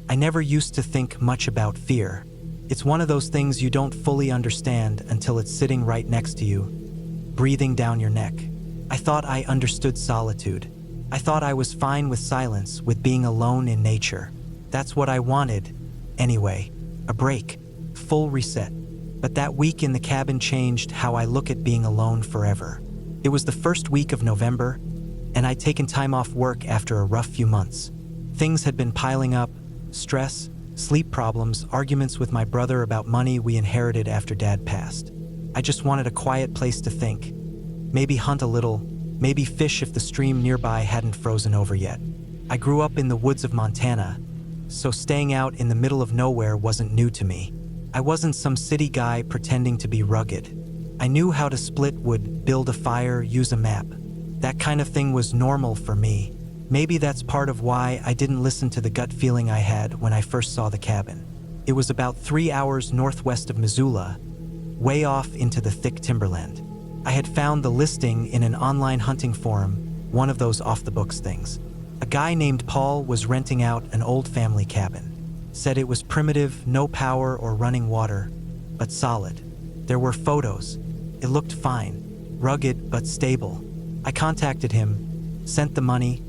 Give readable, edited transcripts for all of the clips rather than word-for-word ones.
I never used to think much about fear. It's one of those things you don't fully understand until it's sitting right next to you, breathing down your neck. I thought I understood solitude. I thought I was fine with silence, with being alone in nature. That's what I wanted. Anyway, a break, full reset. But that week in the cabin changed how I look at being alone forever. It was the first week of November, and I'd taken time off work after a rough few months. Things had been piling up: stress, sleep problems, arguments with my brother about money we inherited after Dad passed. I just wanted a quiet place to think. Maybe hunt a little, maybe fish if the stream nearby hadn't frozen over yet. I grew up in the woods of Montana, so staying out in the middle of nowhere wasn't new to me. I wasn't some city guy pretending to be rugged. I knew how to split wood, build a fire, use a map. That kind of thing was normal for me. Maybe that's part of why I didn't listen to the gut feeling I had when I first saw the cabin. It was about 3 hours northwest of Missoula, way off into the thick timberland. I had found the listing in an online hunting forum, one of those off-the-books things. A guy named Paul was renting out an old family cabin. Said it was primitive, no power or running water, but solid. There were photos. It looked fine, rugged but stable. I contacted him, sent the money,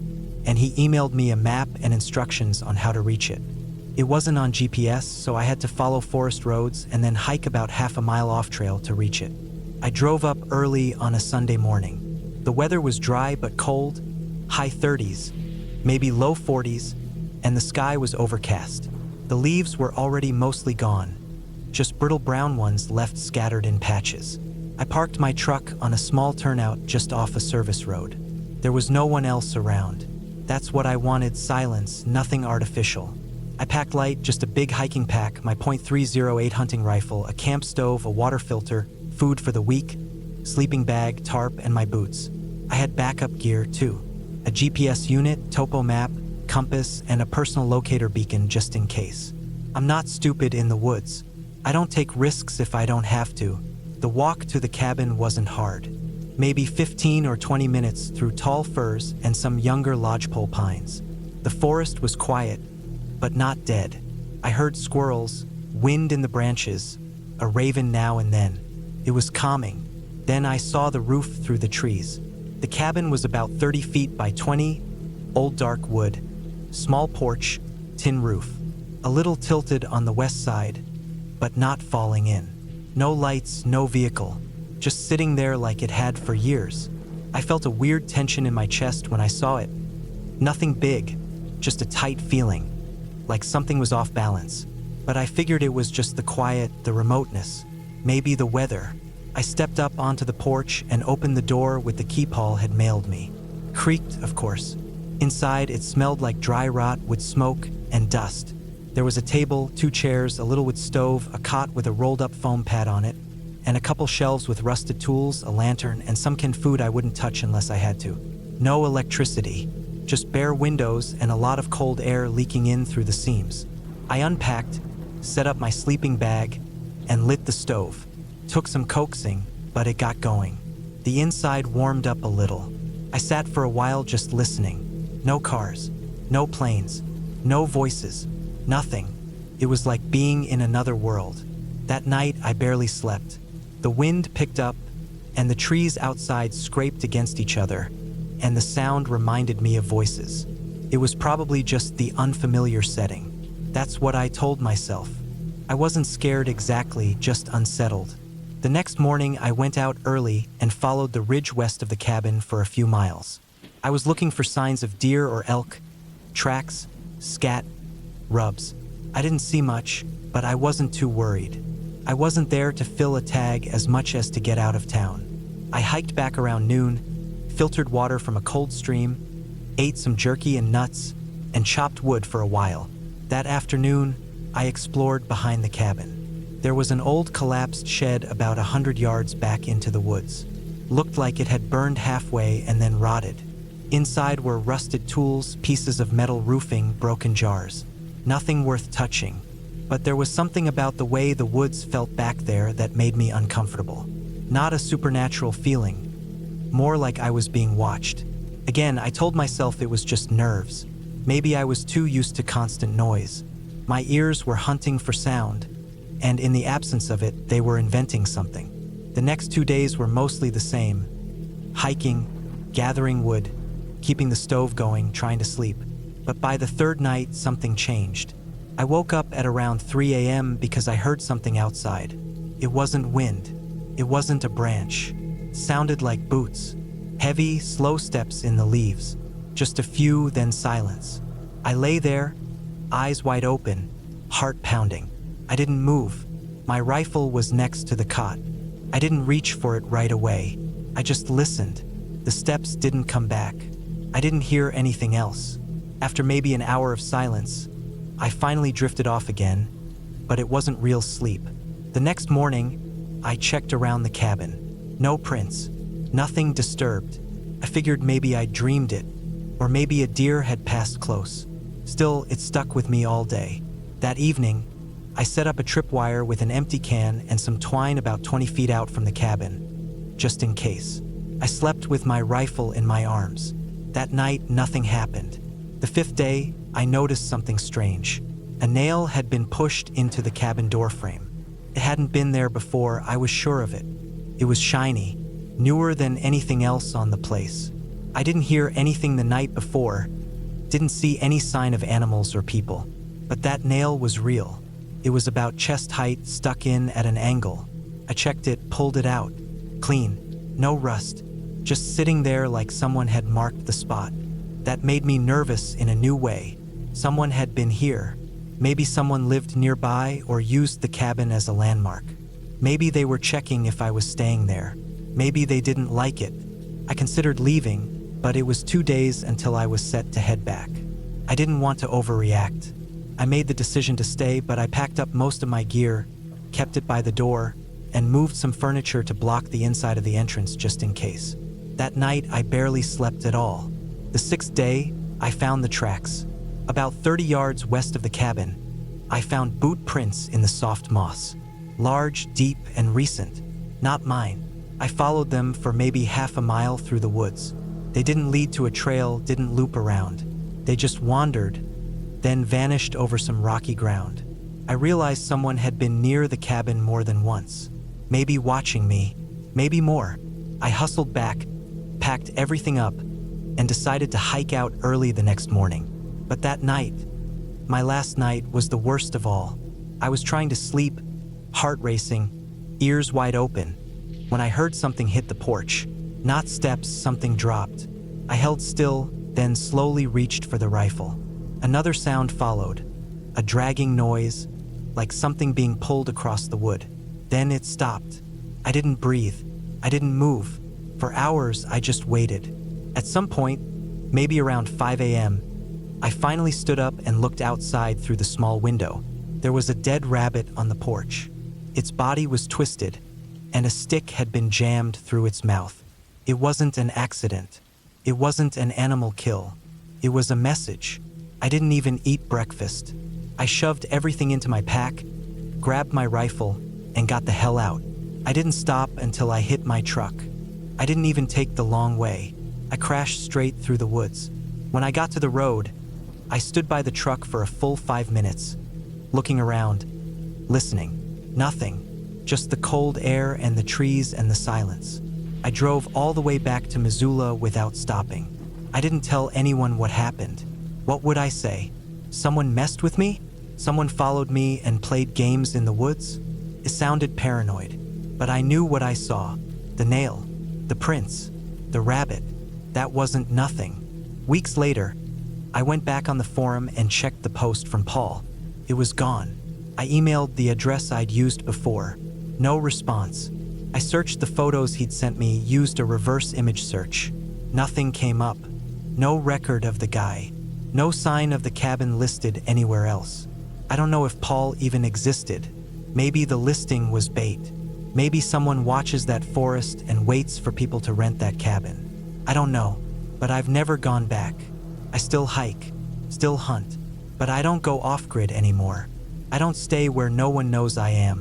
and he emailed me a map and instructions on how to reach it. It wasn't on GPS, so I had to follow forest roads and then hike about half a mile off trail to reach it. I drove up early on a Sunday morning. The weather was dry but cold, high 30s, maybe low 40s, and the sky was overcast. The leaves were already mostly gone, just brittle brown ones left scattered in patches. I parked my truck on a small turnout just off a service road. There was no one else around. That's what I wanted: silence, nothing artificial. I packed light, just a big hiking pack, my .308 hunting rifle, a camp stove, a water filter, food for the week, sleeping bag, tarp, and my boots. I had backup gear too: a GPS unit, topo map, compass, and a personal locator beacon just in case. I'm not stupid in the woods. I don't take risks if I don't have to. The walk to the cabin wasn't hard. Maybe 15 or 20 minutes through tall firs and some younger lodgepole pines. The forest was quiet, but not dead. I heard squirrels, wind in the branches, a raven now and then. It was calming. Then I saw the roof through the trees. The cabin was about 30 feet by 20, old dark wood, small porch, tin roof. A little tilted on the west side, but not falling in. No lights, no vehicle, just sitting there like it had for years. I felt a weird tension in my chest when I saw it. Nothing big, just a tight feeling, like something was off balance. But I figured it was just the quiet, the remoteness, maybe the weather. I stepped up onto the porch and opened the door with the key Paul had mailed me. Creaked, of course. Inside, it smelled like dry rot with smoke and dust. There was a table, 2 chairs, a little wood stove, a cot with a rolled-up foam pad on it, and a couple shelves with rusted tools, a lantern, and some canned food I wouldn't touch unless I had to. No electricity, just bare windows and a lot of cold air leaking in through the seams. I unpacked, set up my sleeping bag, and lit the stove. Took some coaxing, but it got going. The inside warmed up a little. I sat for a while just listening. No cars, no planes, no voices, nothing. It was like being in another world. That night, I barely slept. The wind picked up, and the trees outside scraped against each other, and the sound reminded me of voices. It was probably just the unfamiliar setting. That's what I told myself. I wasn't scared exactly, just unsettled. The next morning, I went out early and followed the ridge west of the cabin for a few miles. I was looking for signs of deer or elk, tracks, scat, rubs. I didn't see much, but I wasn't too worried. I wasn't there to fill a tag as much as to get out of town. I hiked back around noon, filtered water from a cold stream, ate some jerky and nuts, and chopped wood for a while. That afternoon, I explored behind the cabin. There was an old collapsed shed about 100 yards back into the woods. Looked like it had burned halfway and then rotted. Inside were rusted tools, pieces of metal roofing, broken jars. Nothing worth touching. But there was something about the way the woods felt back there that made me uncomfortable. Not a supernatural feeling, more like I was being watched. Again, I told myself it was just nerves. Maybe I was too used to constant noise. My ears were hunting for sound, and in the absence of it, they were inventing something. The next 2 days were mostly the same. Hiking, gathering wood, keeping the stove going, trying to sleep. But by the third night, something changed. I woke up at around 3 a.m. because I heard something outside. It wasn't wind. It wasn't a branch. It sounded like boots. Heavy, slow steps in the leaves. Just a few, then silence. I lay there, eyes wide open, heart pounding. I didn't move. My rifle was next to the cot. I didn't reach for it right away. I just listened. The steps didn't come back. I didn't hear anything else. After maybe an hour of silence, I finally drifted off again, but it wasn't real sleep. The next morning, I checked around the cabin. No prints. Nothing disturbed. I figured maybe I dreamed it, or maybe a deer had passed close. Still, it stuck with me all day. That evening, I set up a tripwire with an empty can and some twine about 20 feet out from the cabin, just in case. I slept with my rifle in my arms. That night, nothing happened. The 5th day, I noticed something strange. A nail had been pushed into the cabin door frame. It hadn't been there before, I was sure of it. It was shiny, newer than anything else on the place. I didn't hear anything the night before, didn't see any sign of animals or people. But that nail was real. It was about chest height, stuck in at an angle. I checked it, pulled it out. Clean, no rust, just sitting there like someone had marked the spot. That made me nervous in a new way. Someone had been here. Maybe someone lived nearby or used the cabin as a landmark. Maybe they were checking if I was staying there. Maybe they didn't like it. I considered leaving, but it was 2 days until I was set to head back. I didn't want to overreact. I made the decision to stay, but I packed up most of my gear, kept it by the door, and moved some furniture to block the inside of the entrance just in case. That night, I barely slept at all. The 6th day, I found the tracks. About 30 yards west of the cabin, I found boot prints in the soft moss. Large, deep, and recent. Not mine. I followed them for maybe half a mile through the woods. They didn't lead to a trail, didn't loop around. They just wandered, then vanished over some rocky ground. I realized someone had been near the cabin more than once. Maybe watching me, maybe more. I hustled back, packed everything up, and decided to hike out early the next morning. But that night, my last night, was the worst of all. I was trying to sleep, heart racing, ears wide open, when I heard something hit the porch. Not steps, something dropped. I held still, then slowly reached for the rifle. Another sound followed, a dragging noise, like something being pulled across the wood. Then it stopped. I didn't breathe. I didn't move. For hours, I just waited. At some point, maybe around 5 a.m., I finally stood up and looked outside through the small window. There was a dead rabbit on the porch. Its body was twisted, and a stick had been jammed through its mouth. It wasn't an accident. It wasn't an animal kill. It was a message. I didn't even eat breakfast. I shoved everything into my pack, grabbed my rifle, and got the hell out. I didn't stop until I hit my truck. I didn't even take the long way. I crashed straight through the woods. When I got to the road, I stood by the truck for a full 5 minutes, looking around, listening. Nothing, just the cold air and the trees and the silence. I drove all the way back to Missoula without stopping. I didn't tell anyone what happened. What would I say? Someone messed with me? Someone followed me and played games in the woods? It sounded paranoid, but I knew what I saw. The nail, the prints, the rabbit. That wasn't nothing. Weeks later, I went back on the forum and checked the post from Paul. It was gone. I emailed the address I'd used before. No response. I searched the photos he'd sent me, used a reverse image search. Nothing came up. No record of the guy. No sign of the cabin listed anywhere else. I don't know if Paul even existed. Maybe the listing was bait. Maybe someone watches that forest and waits for people to rent that cabin. I don't know, but I've never gone back. I still hike, still hunt, but I don't go off-grid anymore. I don't stay where no one knows I am,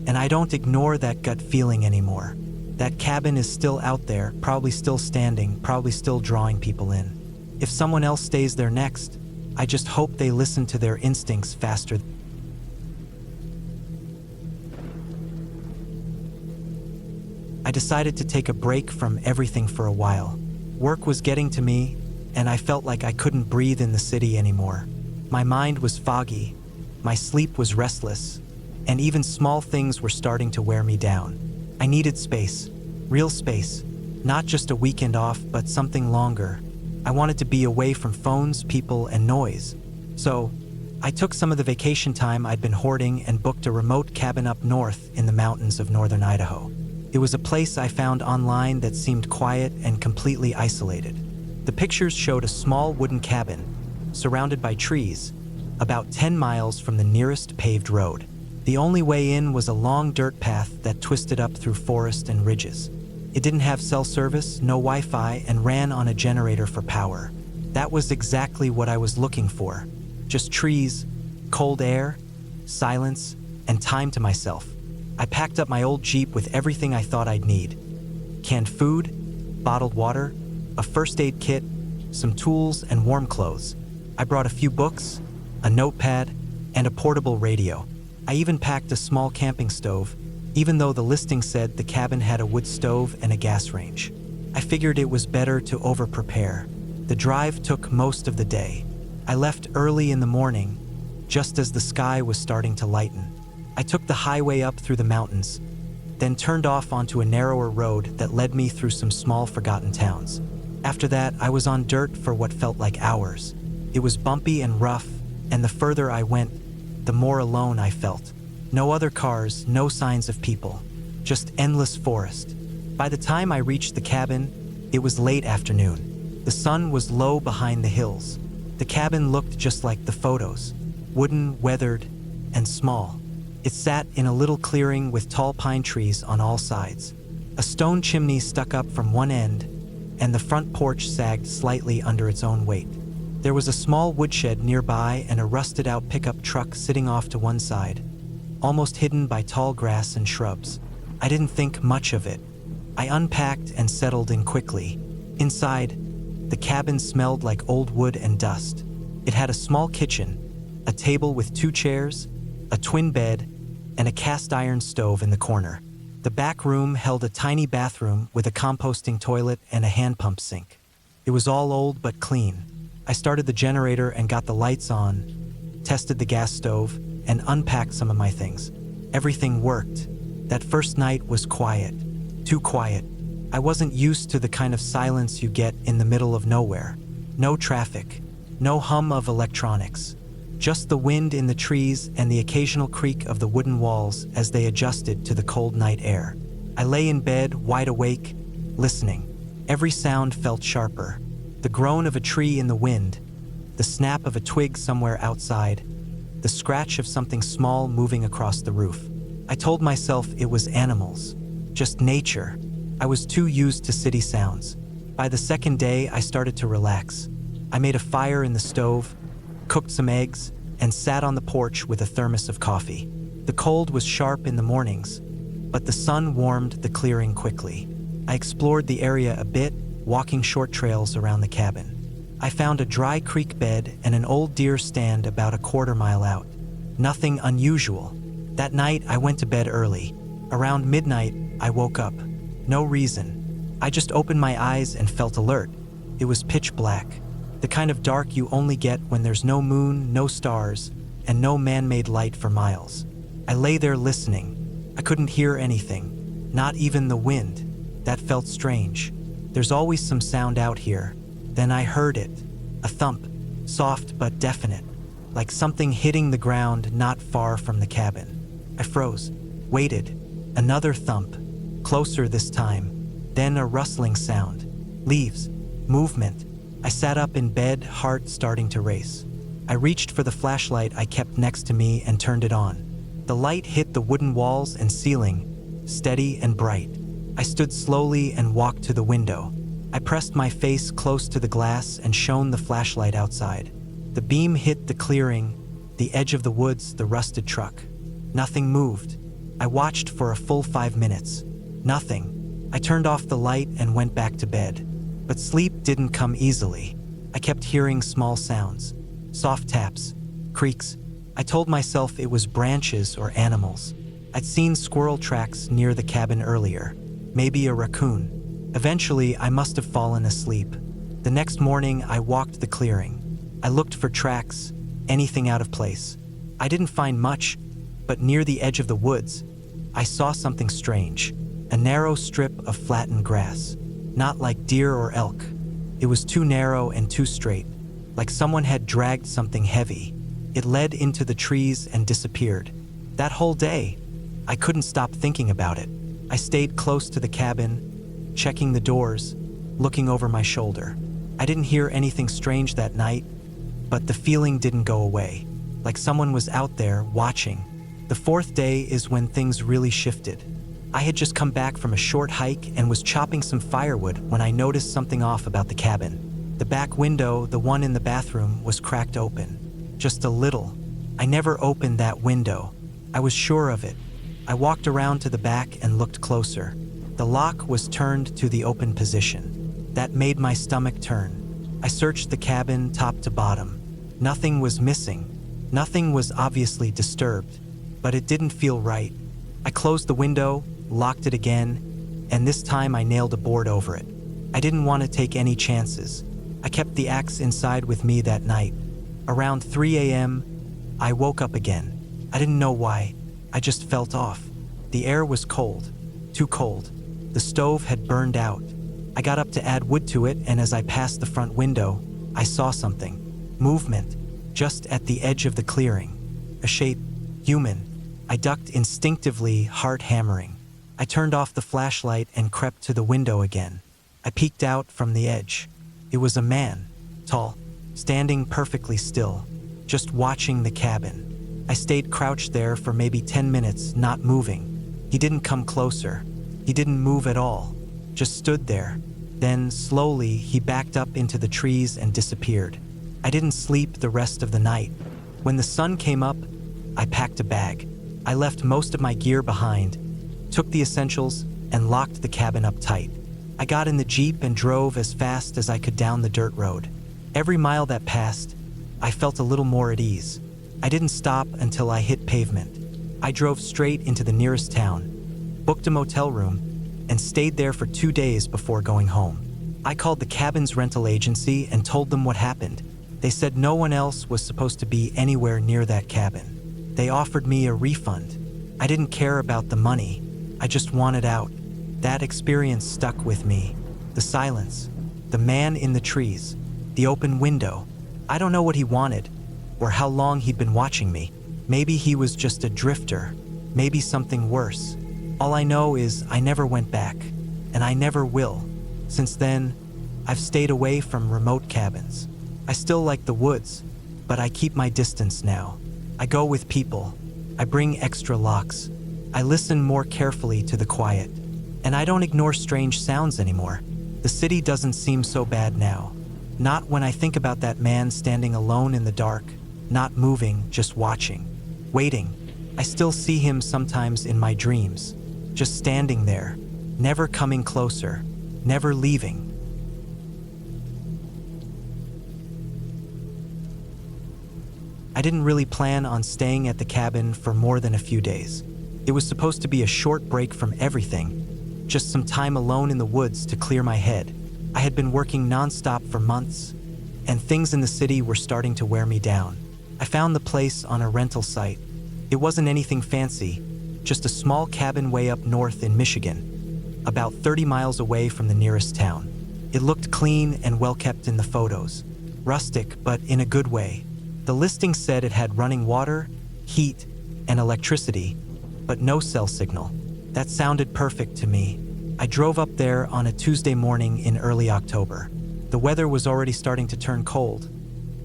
and I don't ignore that gut feeling anymore. That cabin is still out there, probably still standing, probably still drawing people in. If someone else stays there next, I just hoped they listened to their instincts faster. I decided to take a break from everything for a while. Work was getting to me, and I felt like I couldn't breathe in the city anymore. My mind was foggy, my sleep was restless, and even small things were starting to wear me down. I needed space, real space, not just a weekend off, but something longer. I wanted to be away from phones, people, and noise. So, I took some of the vacation time I'd been hoarding and booked a remote cabin up north in the mountains of northern Idaho. It was a place I found online that seemed quiet and completely isolated. The pictures showed a small wooden cabin, surrounded by trees, about 10 miles from the nearest paved road. The only way in was a long dirt path that twisted up through forest and ridges. It didn't have cell service, no Wi-Fi, and ran on a generator for power. That was exactly what I was looking for. Just trees, cold air, silence, and time to myself. I packed up my old Jeep with everything I thought I'd need. Canned food, bottled water, a first aid kit, some tools, and warm clothes. I brought a few books, a notepad, and a portable radio. I even packed a small camping stove, even though the listing said the cabin had a wood stove and a gas range. I figured it was better to over-prepare. The drive took most of the day. I left early in the morning, just as the sky was starting to lighten. I took the highway up through the mountains, then turned off onto a narrower road that led me through some small forgotten towns. After that, I was on dirt for what felt like hours. It was bumpy and rough, and the further I went, the more alone I felt. No other cars, no signs of people, just endless forest. By the time I reached the cabin, it was late afternoon. The sun was low behind the hills. The cabin looked just like the photos, wooden, weathered, and small. It sat in a little clearing with tall pine trees on all sides. A stone chimney stuck up from one end, and the front porch sagged slightly under its own weight. There was a small woodshed nearby and a rusted-out pickup truck sitting off to one side, almost hidden by tall grass and shrubs. I didn't think much of it. I unpacked and settled in quickly. Inside, the cabin smelled like old wood and dust. It had a small kitchen, a table with 2 chairs, a twin bed, and a cast-iron stove in the corner. The back room held a tiny bathroom with a composting toilet and a hand pump sink. It was all old but clean. I started the generator and got the lights on, tested the gas stove, and unpacked some of my things. Everything worked. That first night was quiet. Too quiet. I wasn't used to the kind of silence you get in the middle of nowhere. No traffic. No hum of electronics. Just the wind in the trees and the occasional creak of the wooden walls as they adjusted to the cold night air. I lay in bed, wide awake, listening. Every sound felt sharper. The groan of a tree in the wind, the snap of a twig somewhere outside, the scratch of something small moving across the roof. I told myself it was animals, just nature. I was too used to city sounds. By the second day, I started to relax. I made a fire in the stove, cooked some eggs, and sat on the porch with a thermos of coffee. The cold was sharp in the mornings, but the sun warmed the clearing quickly. I explored the area a bit, walking short trails around the cabin. I found a dry creek bed and an old deer stand about a quarter-mile out. Nothing unusual. That night, I went to bed early. Around midnight, I woke up. No reason. I just opened my eyes and felt alert. It was pitch black. The kind of dark you only get when there's no moon, no stars, and no man-made light for miles. I lay there listening. I couldn't hear anything, not even the wind. That felt strange. There's always some sound out here. Then I heard it. A thump, soft but definite, like something hitting the ground not far from the cabin. I froze, waited. Another thump, closer this time. Then a rustling sound. Leaves, movement. I sat up in bed, heart starting to race. I reached for the flashlight I kept next to me and turned it on. The light hit the wooden walls and ceiling, steady and bright. I stood slowly and walked to the window. I pressed my face close to the glass and shone the flashlight outside. The beam hit the clearing, the edge of the woods, the rusted truck. Nothing moved. I watched for a full 5 minutes. Nothing. I turned off the light and went back to bed. But sleep didn't come easily. I kept hearing small sounds. Soft taps, creaks. I told myself it was branches or animals. I'd seen squirrel tracks near the cabin earlier, maybe a raccoon. Eventually, I must have fallen asleep. The next morning, I walked the clearing. I looked for tracks, anything out of place. I didn't find much, but near the edge of the woods, I saw something strange. A narrow strip of flattened grass. Not like deer or elk. It was too narrow and too straight, like someone had dragged something heavy. It led into the trees and disappeared. That whole day, I couldn't stop thinking about it. I stayed close to the cabin, checking the doors, looking over my shoulder. I didn't hear anything strange that night, but the feeling didn't go away, like someone was out there watching. The fourth day is when things really shifted. I had just come back from a short hike and was chopping some firewood when I noticed something off about the cabin. The back window, the one in the bathroom, was cracked open. Just a little. I never opened that window. I was sure of it. I walked around to the back and looked closer. The lock was turned to the open position. That made my stomach turn. I searched the cabin top to bottom. Nothing was missing. Nothing was obviously disturbed, but it didn't feel right. I closed the window, locked it again, and this time I nailed a board over it. I didn't want to take any chances. I kept the axe inside with me that night. Around 3 a.m., I woke up again. I didn't know why. I just felt off. The air was cold. Too cold. The stove had burned out. I got up to add wood to it, and as I passed the front window, I saw something. Movement, just at the edge of the clearing. A shape, human. I ducked instinctively, heart hammering. I turned off the flashlight and crept to the window again. I peeked out from the edge. It was a man, tall, standing perfectly still, just watching the cabin. I stayed crouched there for maybe 10 minutes, not moving. He didn't come closer. He didn't move at all, just stood there. Then, slowly, he backed up into the trees and disappeared. I didn't sleep the rest of the night. When the sun came up, I packed a bag. I left most of my gear behind, took the essentials, and locked the cabin up tight. I got in the Jeep and drove as fast as I could down the dirt road. Every mile that passed, I felt a little more at ease. I didn't stop until I hit pavement. I drove straight into the nearest town, booked a motel room, and stayed there for 2 days before going home. I called the cabin's rental agency and told them what happened. They said no one else was supposed to be anywhere near that cabin. They offered me a refund. I didn't care about the money. I just wanted out. That experience stuck with me. The silence, the man in the trees, the open window. I don't know what he wanted, or how long he'd been watching me. Maybe he was just a drifter, maybe something worse. All I know is I never went back, and I never will. Since then, I've stayed away from remote cabins. I still like the woods, but I keep my distance now. I go with people. I bring extra locks. I listen more carefully to the quiet. And I don't ignore strange sounds anymore. The city doesn't seem so bad now. Not when I think about that man standing alone in the dark, not moving, just watching, waiting. I still see him sometimes in my dreams, just standing there, never coming closer, never leaving. I didn't really plan on staying at the cabin for more than a few days. It was supposed to be a short break from everything, just some time alone in the woods to clear my head. I had been working nonstop for months, and things in the city were starting to wear me down. I found the place on a rental site. It wasn't anything fancy, just a small cabin way up north in Michigan, about 30 miles away from the nearest town. It looked clean and well kept in the photos, rustic but in a good way. The listing said it had running water, heat, and electricity, but no cell signal. That sounded perfect to me. I drove up there on a Tuesday morning in early October. The weather was already starting to turn cold,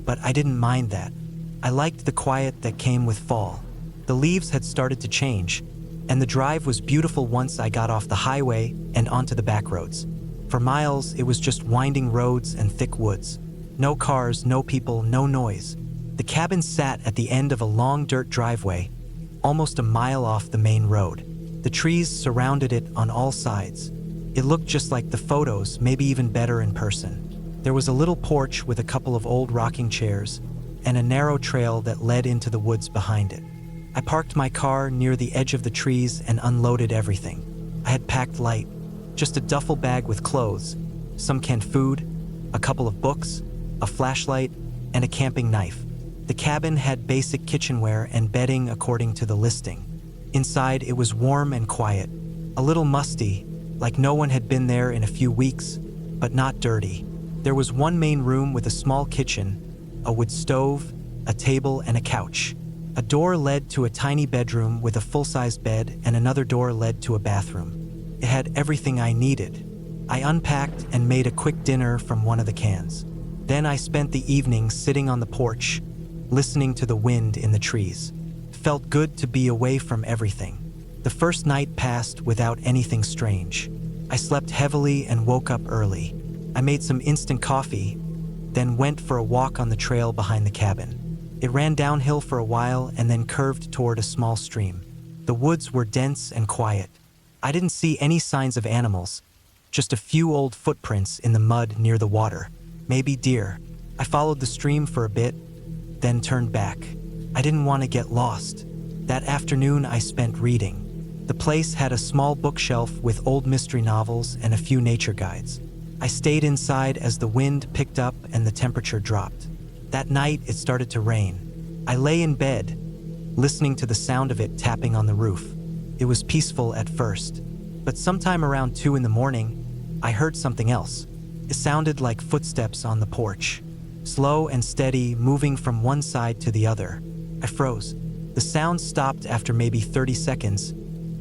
but I didn't mind that. I liked the quiet that came with fall. The leaves had started to change, and the drive was beautiful once I got off the highway and onto the back roads. For miles, it was just winding roads and thick woods. No cars, no people, no noise. The cabin sat at the end of a long dirt driveway, almost a mile off the main road. The trees surrounded it on all sides. It looked just like the photos, maybe even better in person. There was a little porch with a couple of old rocking chairs, and a narrow trail that led into the woods behind it. I parked my car near the edge of the trees and unloaded everything. I had packed light, just a duffel bag with clothes, some canned food, a couple of books, a flashlight, and a camping knife. The cabin had basic kitchenware and bedding according to the listing. Inside, it was warm and quiet, a little musty, like no one had been there in a few weeks, but not dirty. There was one main room with a small kitchen, a wood stove, a table, and a couch. A door led to a tiny bedroom with a full-sized bed, and another door led to a bathroom. It had everything I needed. I unpacked and made a quick dinner from one of the cans. Then I spent the evening sitting on the porch, listening to the wind in the trees. It felt good to be away from everything. The first night passed without anything strange. I slept heavily and woke up early. I made some instant coffee, then went for a walk on the trail behind the cabin. It ran downhill for a while and then curved toward a small stream. The woods were dense and quiet. I didn't see any signs of animals, just a few old footprints in the mud near the water. Maybe deer. I followed the stream for a bit, then turned back. I didn't want to get lost. That afternoon I spent reading. The place had a small bookshelf with old mystery novels and a few nature guides. I stayed inside as the wind picked up and the temperature dropped. That night it started to rain. I lay in bed, listening to the sound of it tapping on the roof. It was peaceful at first, but sometime around 2 a.m, I heard something else. It sounded like footsteps on the porch, slow and steady, moving from one side to the other. I froze. The sound stopped after maybe 30 seconds,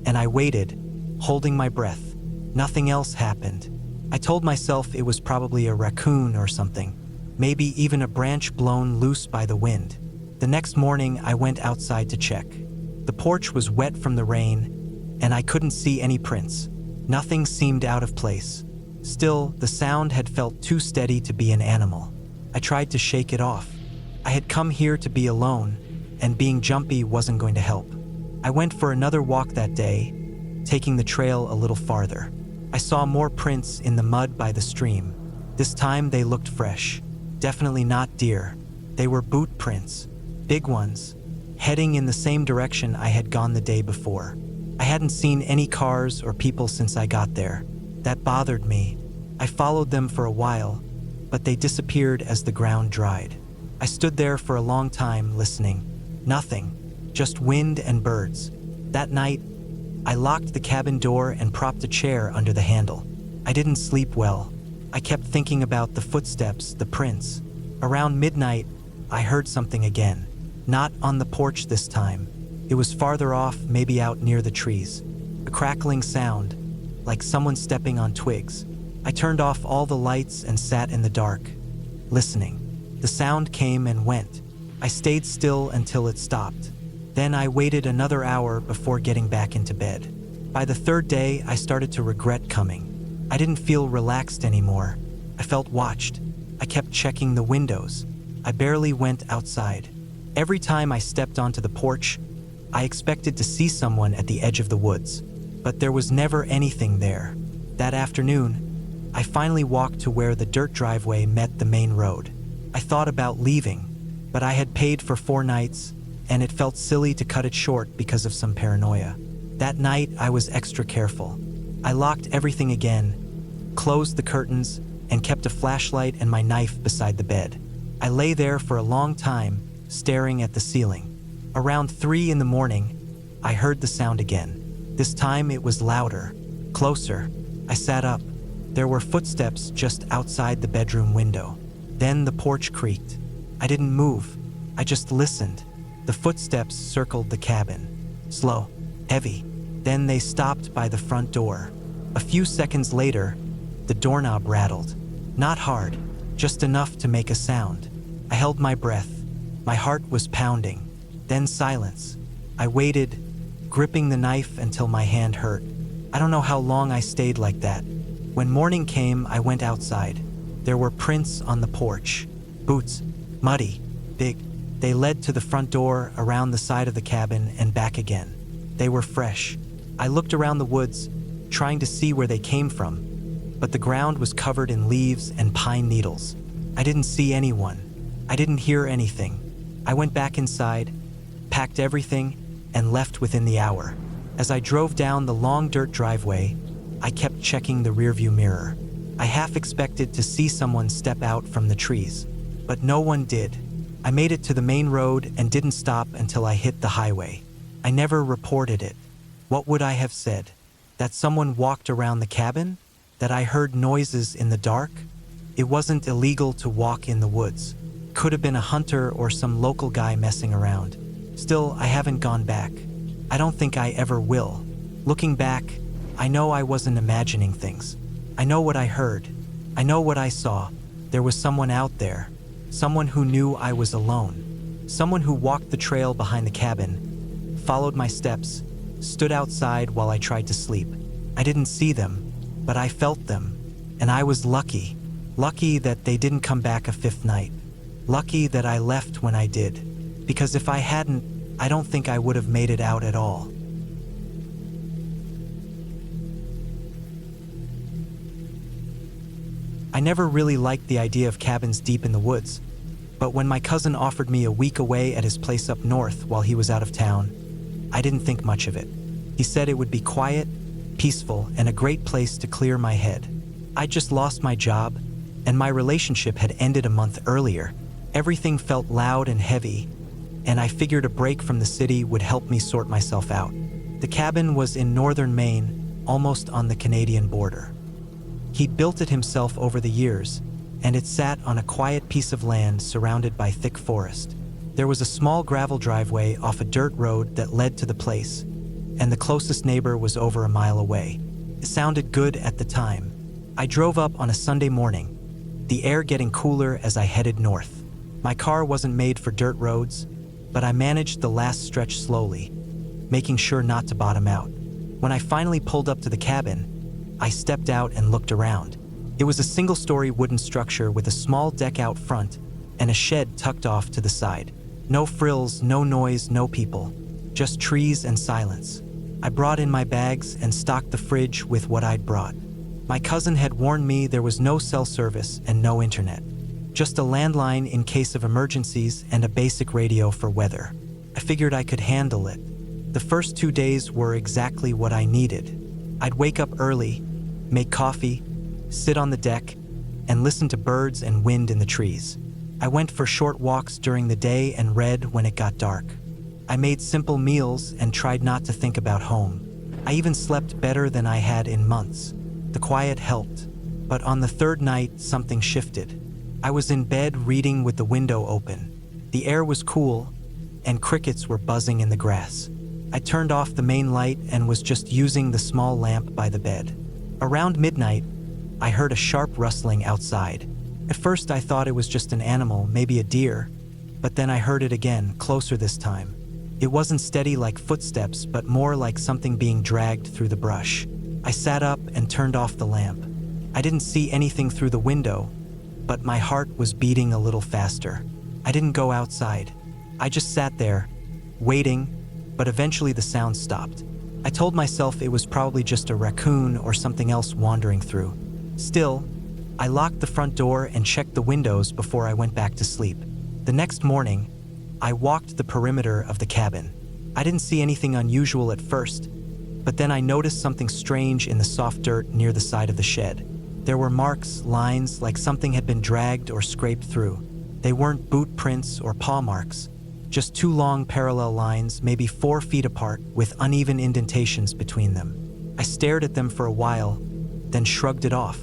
and I waited, holding my breath. Nothing else happened. I told myself it was probably a raccoon or something, maybe even a branch blown loose by the wind. The next morning, I went outside to check. The porch was wet from the rain, and I couldn't see any prints. Nothing seemed out of place. Still, the sound had felt too steady to be an animal. I tried to shake it off. I had come here to be alone, and being jumpy wasn't going to help. I went for another walk that day, taking the trail a little farther. I saw more prints in the mud by the stream. This time they looked fresh. Definitely not deer. They were boot prints, big ones, heading in the same direction I had gone the day before. I hadn't seen any cars or people since I got there. That bothered me. I followed them for a while, but they disappeared as the ground dried. I stood there for a long time listening. Nothing, just wind and birds. That night, I locked the cabin door and propped a chair under the handle. I didn't sleep well. I kept thinking about the footsteps, the prints. Around midnight, I heard something again. Not on the porch this time. It was farther off, maybe out near the trees. A crackling sound, like someone stepping on twigs. I turned off all the lights and sat in the dark, listening. The sound came and went. I stayed still until it stopped. Then I waited another hour before getting back into bed. By the third day, I started to regret coming. I didn't feel relaxed anymore. I felt watched. I kept checking the windows. I barely went outside. Every time I stepped onto the porch, I expected to see someone at the edge of the woods, but there was never anything there. That afternoon, I finally walked to where the dirt driveway met the main road. I thought about leaving, but I had paid for 4 nights, and it felt silly to cut it short because of some paranoia. That night, I was extra careful. I locked everything again, closed the curtains, and kept a flashlight and my knife beside the bed. I lay there for a long time, staring at the ceiling. Around 3 a.m, I heard the sound again. This time it was louder, closer. I sat up. There were footsteps just outside the bedroom window. Then the porch creaked. I didn't move. I just listened. The footsteps circled the cabin. Slow, heavy. Then they stopped by the front door. A few seconds later, the doorknob rattled. Not hard, just enough to make a sound. I held my breath. My heart was pounding. Then silence. I waited, gripping the knife until my hand hurt. I don't know how long I stayed like that. When morning came, I went outside. There were prints on the porch. Boots, muddy, big. They led to the front door, around the side of the cabin, and back again. They were fresh. I looked around the woods, trying to see where they came from, but the ground was covered in leaves and pine needles. I didn't see anyone. I didn't hear anything. I went back inside, packed everything, and left within the hour. As I drove down the long dirt driveway, I kept checking the rearview mirror. I half expected to see someone step out from the trees, but no one did. I made it to the main road and didn't stop until I hit the highway. I never reported it. What would I have said? That someone walked around the cabin? That I heard noises in the dark? It wasn't illegal to walk in the woods. Could have been a hunter or some local guy messing around. Still, I haven't gone back. I don't think I ever will. Looking back, I know I wasn't imagining things. I know what I heard. I know what I saw. There was someone out there. Someone who knew I was alone. Someone who walked the trail behind the cabin, followed my steps, stood outside while I tried to sleep. I didn't see them, but I felt them. And I was lucky. Lucky that they didn't come back a fifth night. Lucky that I left when I did. Because if I hadn't, I don't think I would have made it out at all. I never really liked the idea of cabins deep in the woods, but when my cousin offered me a week away at his place up north while he was out of town, I didn't think much of it. He said it would be quiet, peaceful, and a great place to clear my head. I'd just lost my job, and my relationship had ended a month earlier. Everything felt loud and heavy, and I figured a break from the city would help me sort myself out. The cabin was in northern Maine, almost on the Canadian border. He'd built it himself over the years, and it sat on a quiet piece of land surrounded by thick forest. There was a small gravel driveway off a dirt road that led to the place, and the closest neighbor was over a mile away. It sounded good at the time. I drove up on a Sunday morning, the air getting cooler as I headed north. My car wasn't made for dirt roads, but I managed the last stretch slowly, making sure not to bottom out. When I finally pulled up to the cabin, I stepped out and looked around. It was a single-story wooden structure with a small deck out front and a shed tucked off to the side. No frills, no noise, no people, just trees and silence. I brought in my bags and stocked the fridge with what I'd brought. My cousin had warned me there was no cell service and no internet. Just a landline in case of emergencies and a basic radio for weather. I figured I could handle it. The first 2 days were exactly what I needed. I'd wake up early, make coffee, sit on the deck, and listen to birds and wind in the trees. I went for short walks during the day and read when it got dark. I made simple meals and tried not to think about home. I even slept better than I had in months. The quiet helped, but on the third night, something shifted. I was in bed reading with the window open. The air was cool, and crickets were buzzing in the grass. I turned off the main light and was just using the small lamp by the bed. Around midnight, I heard a sharp rustling outside. At first, I thought it was just an animal, maybe a deer, but then I heard it again, closer this time. It wasn't steady like footsteps, but more like something being dragged through the brush. I sat up and turned off the lamp. I didn't see anything through the window, but my heart was beating a little faster. I didn't go outside. I just sat there, waiting, but eventually the sound stopped. I told myself it was probably just a raccoon or something else wandering through. Still, I locked the front door and checked the windows before I went back to sleep. The next morning, I walked the perimeter of the cabin. I didn't see anything unusual at first, but then I noticed something strange in the soft dirt near the side of the shed. There were marks, lines, like something had been dragged or scraped through. They weren't boot prints or paw marks, just 2 long parallel lines, maybe 4 feet apart, with uneven indentations between them. I stared at them for a while, then shrugged it off.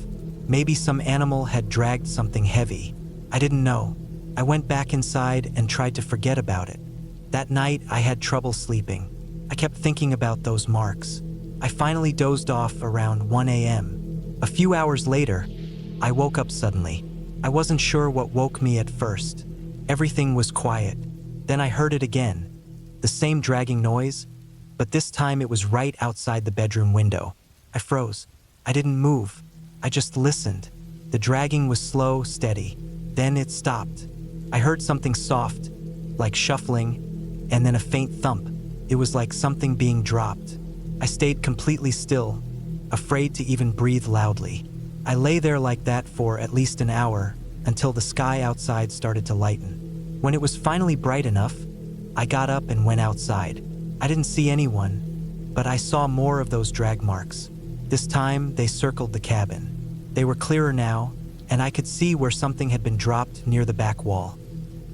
Maybe some animal had dragged something heavy. I didn't know. I went back inside and tried to forget about it. That night, I had trouble sleeping. I kept thinking about those marks. I finally dozed off around 1 a.m. A few hours later, I woke up suddenly. I wasn't sure what woke me at first. Everything was quiet. Then I heard it again, the same dragging noise, but this time it was right outside the bedroom window. I froze. I didn't move. I just listened. The dragging was slow, steady. Then it stopped. I heard something soft, like shuffling, and then a faint thump. It was like something being dropped. I stayed completely still, afraid to even breathe loudly. I lay there like that for at least an hour, until the sky outside started to lighten. When it was finally bright enough, I got up and went outside. I didn't see anyone, but I saw more of those drag marks. This time, they circled the cabin. They were clearer now, and I could see where something had been dropped near the back wall.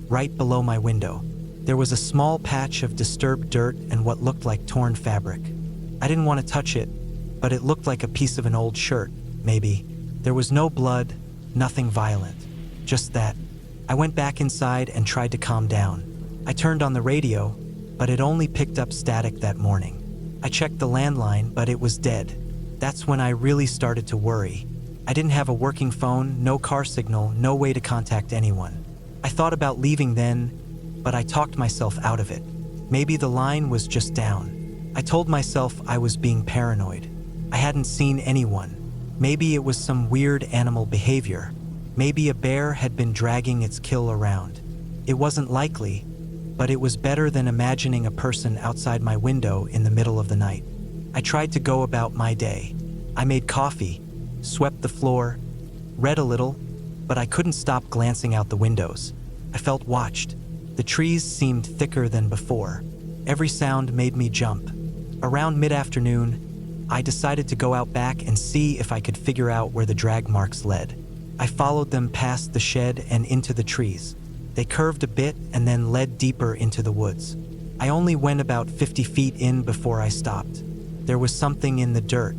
Right below my window, there was a small patch of disturbed dirt and what looked like torn fabric. I didn't want to touch it, but it looked like a piece of an old shirt, maybe. There was no blood, nothing violent, just that. I went back inside and tried to calm down. I turned on the radio, but it only picked up static that morning. I checked the landline, but it was dead. That's when I really started to worry. I didn't have a working phone, no car signal, no way to contact anyone. I thought about leaving then, but I talked myself out of it. Maybe the line was just down. I told myself I was being paranoid. I hadn't seen anyone. Maybe it was some weird animal behavior. Maybe a bear had been dragging its kill around. It wasn't likely, but it was better than imagining a person outside my window in the middle of the night. I tried to go about my day. I made coffee, swept the floor, read a little, but I couldn't stop glancing out the windows. I felt watched. The trees seemed thicker than before. Every sound made me jump. Around mid-afternoon, I decided to go out back and see if I could figure out where the drag marks led. I followed them past the shed and into the trees. They curved a bit and then led deeper into the woods. I only went about 50 feet in before I stopped. There was something in the dirt,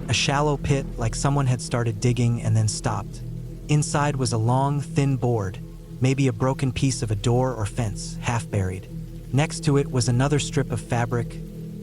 a shallow pit like someone had started digging and then stopped. Inside was a long, thin board, maybe a broken piece of a door or fence, half buried. Next to it was another strip of fabric,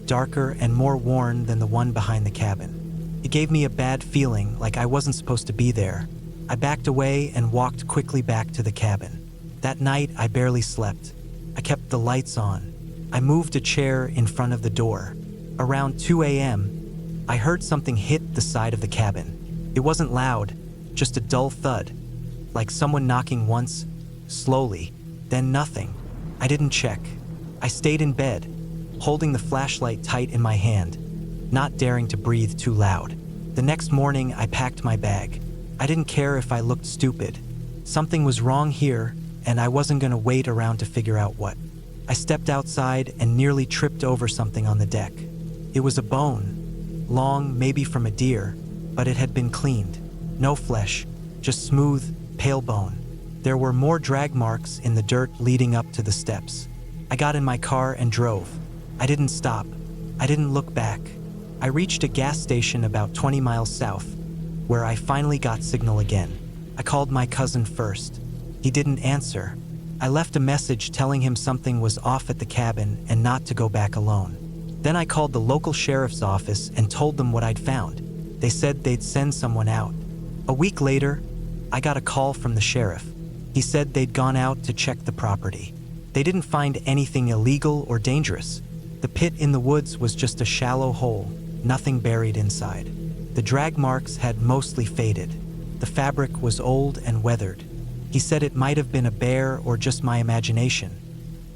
darker and more worn than the one behind the cabin. It gave me a bad feeling, like I wasn't supposed to be there. I backed away and walked quickly back to the cabin. That night, I barely slept. I kept the lights on. I moved a chair in front of the door. Around 2 a.m., I heard something hit the side of the cabin. It wasn't loud, just a dull thud, like someone knocking once, slowly, then nothing. I didn't check. I stayed in bed, holding the flashlight tight in my hand, not daring to breathe too loud. The next morning, I packed my bag. I didn't care if I looked stupid. Something was wrong here, and I wasn't going to wait around to figure out what. I stepped outside and nearly tripped over something on the deck. It was a bone, long, maybe from a deer, but it had been cleaned. No flesh, just smooth, pale bone. There were more drag marks in the dirt leading up to the steps. I got in my car and drove. I didn't stop. I didn't look back. I reached a gas station about 20 miles south, where I finally got signal again. I called my cousin first. He didn't answer. I left a message telling him something was off at the cabin and not to go back alone. Then I called the local sheriff's office and told them what I'd found. They said they'd send someone out. A week later, I got a call from the sheriff. He said they'd gone out to check the property. They didn't find anything illegal or dangerous. The pit in the woods was just a shallow hole, nothing buried inside. The drag marks had mostly faded. The fabric was old and weathered. He said it might have been a bear or just my imagination,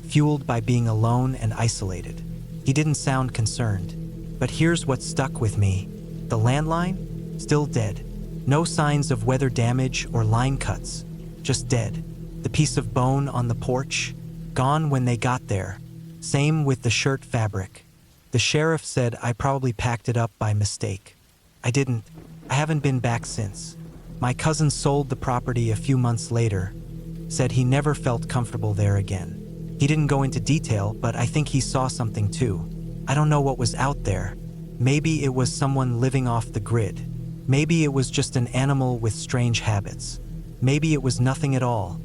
fueled by being alone and isolated. He didn't sound concerned. But here's what stuck with me. The landline? Still dead. No signs of weather damage or line cuts. Just dead. The piece of bone on the porch? Gone when they got there. Same with the shirt fabric. The sheriff said I probably packed it up by mistake. I didn't. I haven't been back since. My cousin sold the property a few months later, said he never felt comfortable there again. He didn't go into detail, but I think he saw something too. I don't know what was out there. Maybe it was someone living off the grid. Maybe it was just an animal with strange habits. Maybe it was nothing at all.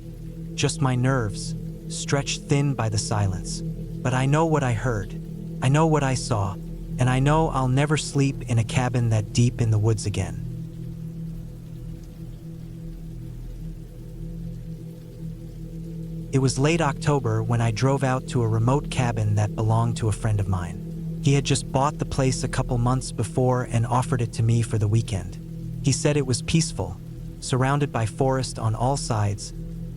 Just my nerves, stretched thin by the silence. But I know what I heard. I know what I saw. And I know I'll never sleep in a cabin that deep in the woods again. It was late October when I drove out to a remote cabin that belonged to a friend of mine. He had just bought the place a couple months before and offered it to me for the weekend. He said it was peaceful, surrounded by forest on all sides,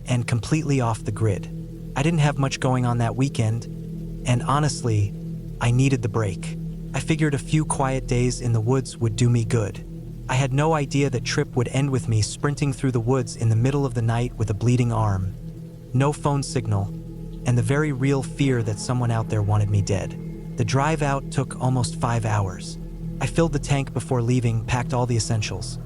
and completely off the grid. I didn't have much going on that weekend, and honestly, I needed the break. I figured a few quiet days in the woods would do me good. I had no idea that trip would end with me sprinting through the woods in the middle of the night with a bleeding arm. no phone signal, and the very real fear that someone out there wanted me dead. The drive out took almost 5 hours. I filled the tank before leaving, packed all the essentials.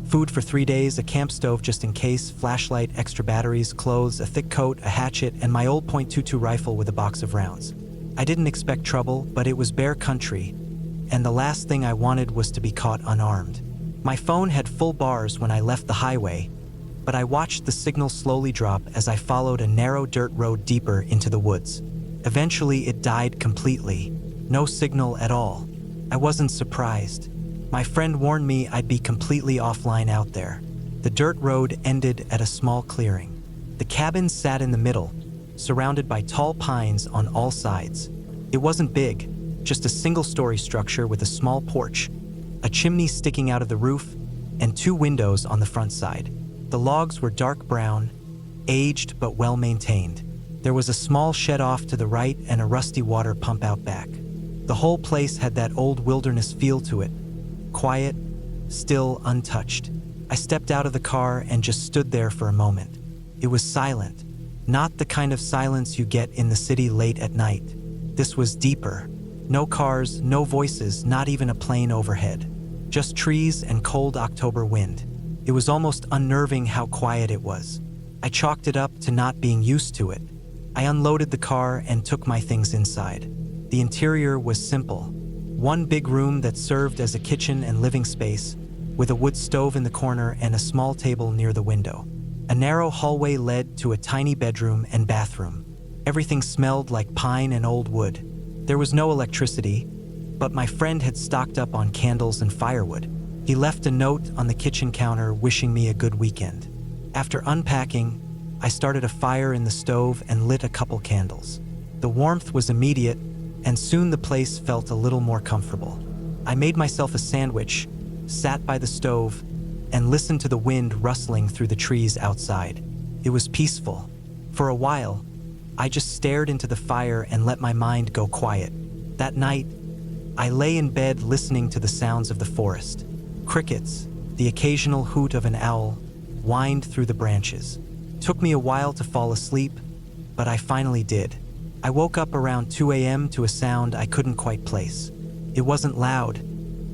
Food for 3 days, a camp stove just in case, flashlight, extra batteries, clothes, a thick coat, a hatchet, and my old .22 rifle with a box of rounds. I didn't expect trouble, but it was bear country, and the last thing I wanted was to be caught unarmed. My phone had full bars when I left the highway, but I watched the signal slowly drop as I followed a narrow dirt road deeper into the woods. Eventually, it died completely. No signal at all. I wasn't surprised. My friend warned me I'd be completely offline out there. The dirt road ended at a small clearing. The cabin sat in the middle, surrounded by tall pines on all sides. It wasn't big, just a single-story structure with a small porch, a chimney sticking out of the roof, and 2 windows on the front side. The logs were dark brown, aged but well-maintained. There was a small shed off to the right and a rusty water pump out back. The whole place had that old wilderness feel to it, quiet, still, untouched. I stepped out of the car and just stood there for a moment. It was silent, not the kind of silence you get in the city late at night. This was deeper. No cars, no voices, not even a plane overhead. Just trees and cold October wind. It was almost unnerving how quiet it was. I chalked it up to not being used to it. I unloaded the car and took my things inside. The interior was simple. One big room that served as a kitchen and living space, with a wood stove in the corner and a small table near the window. A narrow hallway led to a tiny bedroom and bathroom. Everything smelled like pine and old wood. There was no electricity, but my friend had stocked up on candles and firewood. He left a note on the kitchen counter wishing me a good weekend. After unpacking, I started a fire in the stove and lit a couple candles. The warmth was immediate, and soon the place felt a little more comfortable. I made myself a sandwich, sat by the stove, and listened to the wind rustling through the trees outside. It was peaceful. For a while, I just stared into the fire and let my mind go quiet. That night, I lay in bed listening to the sounds of the forest. Crickets, the occasional hoot of an owl, whined through the branches. Took me a while to fall asleep, but I finally did. I woke up around 2 a.m. to a sound I couldn't quite place. It wasn't loud,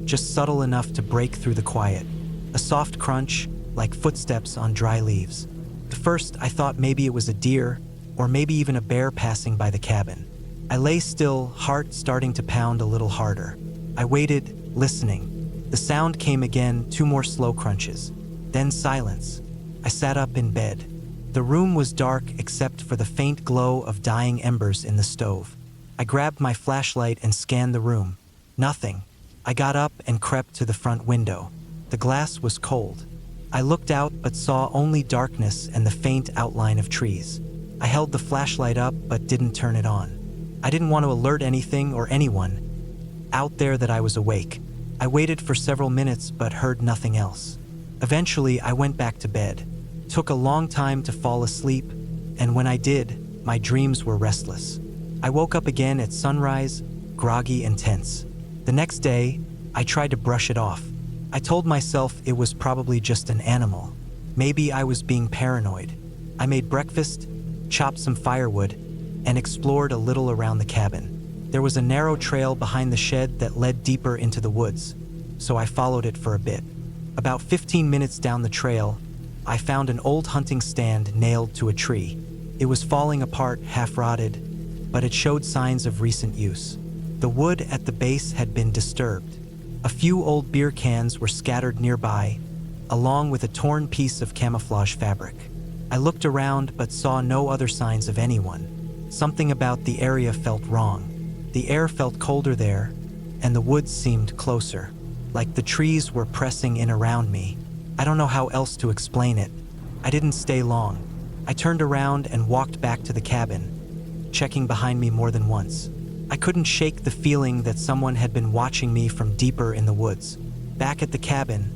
just subtle enough to break through the quiet. A soft crunch, like footsteps on dry leaves. At first, I thought maybe it was a deer, or maybe even a bear passing by the cabin. I lay still, heart starting to pound a little harder. I waited, listening. The sound came again, 2 more slow crunches. Then silence. I sat up in bed. The room was dark except for the faint glow of dying embers in the stove. I grabbed my flashlight and scanned the room. Nothing. I got up and crept to the front window. The glass was cold. I looked out but saw only darkness and the faint outline of trees. I held the flashlight up but didn't turn it on. I didn't want to alert anything or anyone out there that I was awake. I waited for several minutes but heard nothing else. Eventually, I went back to bed. Took a long time to fall asleep, and when I did, my dreams were restless. I woke up again at sunrise, groggy and tense. The next day, I tried to brush it off. I told myself it was probably just an animal. Maybe I was being paranoid. I made breakfast, chopped some firewood, and explored a little around the cabin. There was a narrow trail behind the shed that led deeper into the woods, so I followed it for a bit. About 15 minutes down the trail, I found an old hunting stand nailed to a tree. It was falling apart, half rotted, but it showed signs of recent use. The wood at the base had been disturbed. A few old beer cans were scattered nearby, along with a torn piece of camouflage fabric. I looked around but saw no other signs of anyone. Something about the area felt wrong. The air felt colder there, and the woods seemed closer, like the trees were pressing in around me. I don't know how else to explain it. I didn't stay long. I turned around and walked back to the cabin, checking behind me more than once. I couldn't shake the feeling that someone had been watching me from deeper in the woods. Back at the cabin,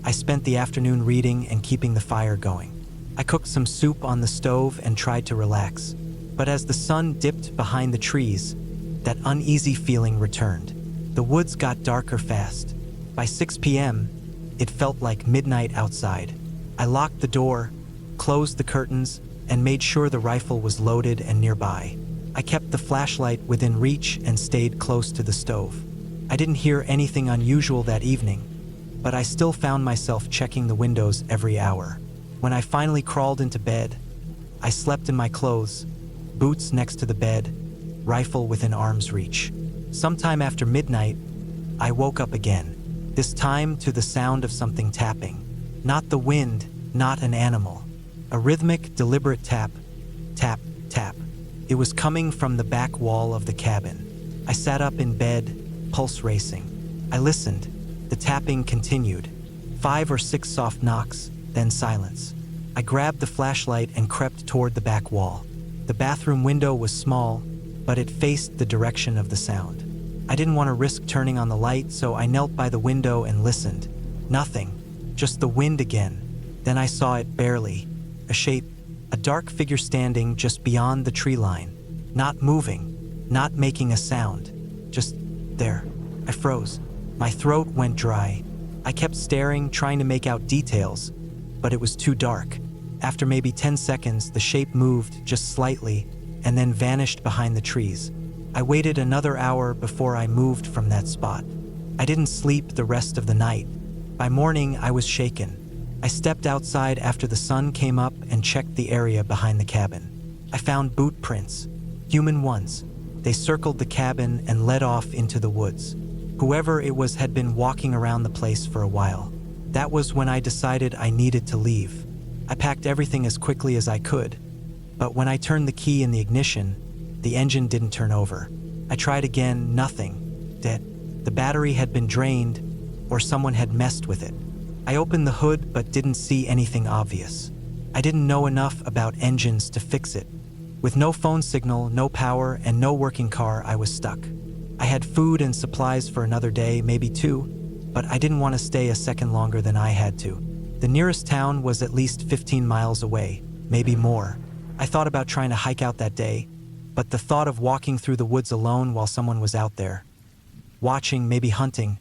I spent the afternoon reading and keeping the fire going. I cooked some soup on the stove and tried to relax. But as the sun dipped behind the trees, that uneasy feeling returned. The woods got darker fast. By 6 p.m., it felt like midnight outside. I locked the door, closed the curtains, and made sure the rifle was loaded and nearby. I kept the flashlight within reach and stayed close to the stove. I didn't hear anything unusual that evening, but I still found myself checking the windows every hour. When I finally crawled into bed, I slept in my clothes, boots next to the bed, rifle within arm's reach. Sometime after midnight, I woke up again, this time to the sound of something tapping. Not the wind, not an animal. A rhythmic, deliberate tap, tap, tap. It was coming from the back wall of the cabin. I sat up in bed, pulse racing. I listened. The tapping continued. 5 or 6 soft knocks, then silence. I grabbed the flashlight and crept toward the back wall. The bathroom window was small, but it faced the direction of the sound. I didn't want to risk turning on the light, so I knelt by the window and listened. Nothing, just the wind again. Then I saw it barely. A shape, a dark figure standing just beyond the tree line. Not moving, not making a sound. Just there. I froze. My throat went dry. I kept staring, trying to make out details, but it was too dark. After maybe 10 seconds, the shape moved just slightly and then vanished behind the trees. I waited another hour before I moved from that spot. I didn't sleep the rest of the night. By morning, I was shaken. I stepped outside after the sun came up and checked the area behind the cabin. I found boot prints, human ones. They circled the cabin and led off into the woods. Whoever it was had been walking around the place for a while. That was when I decided I needed to leave. I packed everything as quickly as I could, but when I turned the key in the ignition, the engine didn't turn over. I tried again, nothing. Dead. The battery had been drained, or someone had messed with it. I opened the hood but didn't see anything obvious. I didn't know enough about engines to fix it. With no phone signal, no power, and no working car, I was stuck. I had food and supplies for another day, maybe 2, but I didn't want to stay a second longer than I had to. The nearest town was at least 15 miles away, maybe more. I thought about trying to hike out that day, but the thought of walking through the woods alone while someone was out there, watching, maybe hunting,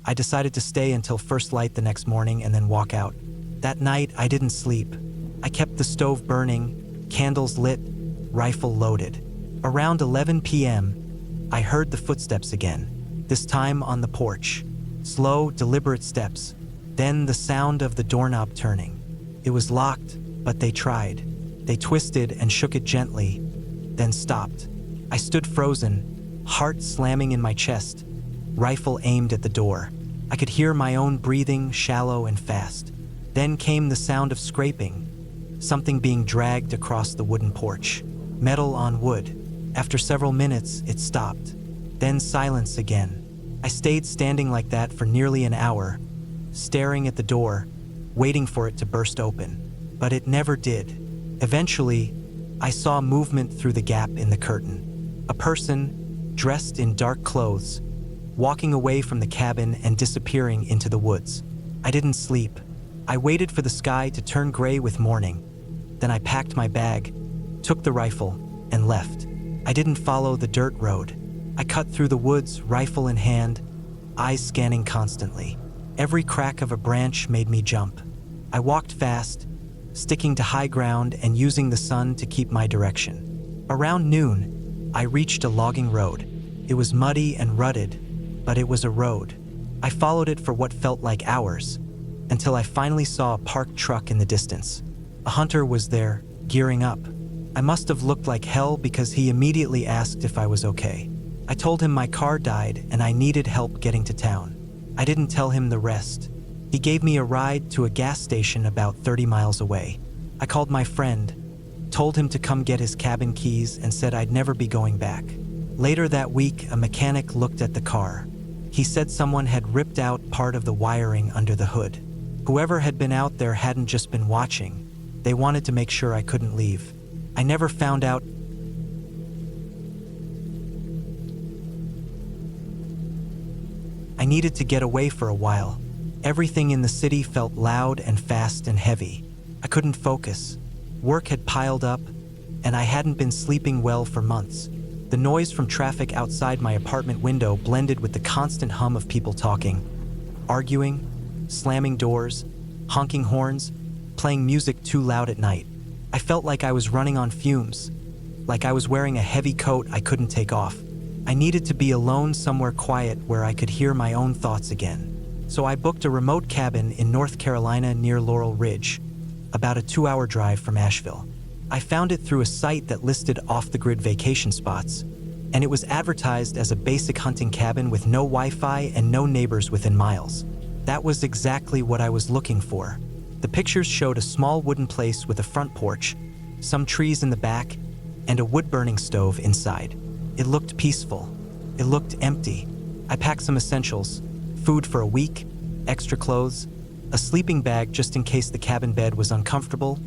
I decided to stay until first light the next morning and then walk out. That night, I didn't sleep. I kept the stove burning, candles lit, rifle loaded. Around 11 p.m., I heard the footsteps again, this time on the porch. Slow, deliberate steps. Then the sound of the doorknob turning. It was locked, but they tried. They twisted and shook it gently, then stopped. I stood frozen, heart slamming in my chest, rifle aimed at the door. I could hear my own breathing, shallow and fast. Then came the sound of scraping, something being dragged across the wooden porch. Metal on wood. After several minutes, it stopped. Then silence again. I stayed standing like that for nearly an hour, staring at the door, waiting for it to burst open. But it never did. Eventually, I saw movement through the gap in the curtain. A person, dressed in dark clothes, walking away from the cabin and disappearing into the woods. I didn't sleep. I waited for the sky to turn gray with morning. Then I packed my bag, took the rifle, and left. I didn't follow the dirt road. I cut through the woods, rifle in hand, eyes scanning constantly. Every crack of a branch made me jump. I walked fast, sticking to high ground and using the sun to keep my direction. Around noon, I reached a logging road. It was muddy and rutted, but it was a road. I followed it for what felt like hours, until I finally saw a parked truck in the distance. A hunter was there, gearing up. I must have looked like hell because he immediately asked if I was okay. I told him my car died and I needed help getting to town. I didn't tell him the rest. He gave me a ride to a gas station about 30 miles away. I called my friend, told him to come get his cabin keys, and said I'd never be going back. Later that week, a mechanic looked at the car. He said someone had ripped out part of the wiring under the hood. Whoever had been out there hadn't just been watching. They wanted to make sure I couldn't leave. I never found out. I needed to get away for a while. Everything in the city felt loud and fast and heavy. I couldn't focus. Work had piled up, and I hadn't been sleeping well for months. The noise from traffic outside my apartment window blended with the constant hum of people talking, arguing, slamming doors, honking horns, playing music too loud at night. I felt like I was running on fumes, like I was wearing a heavy coat I couldn't take off. I needed to be alone somewhere quiet where I could hear my own thoughts again. So I booked a remote cabin in North Carolina near Laurel Ridge, about a 2-hour drive from Asheville. I found it through a site that listed off-the-grid vacation spots, and it was advertised as a basic hunting cabin with no Wi-Fi and no neighbors within miles. That was exactly what I was looking for. The pictures showed a small wooden place with a front porch, some trees in the back, and a wood-burning stove inside. It looked peaceful. It looked empty. I packed some essentials, food for a week, extra clothes, a sleeping bag just in case the cabin bed was uncomfortable,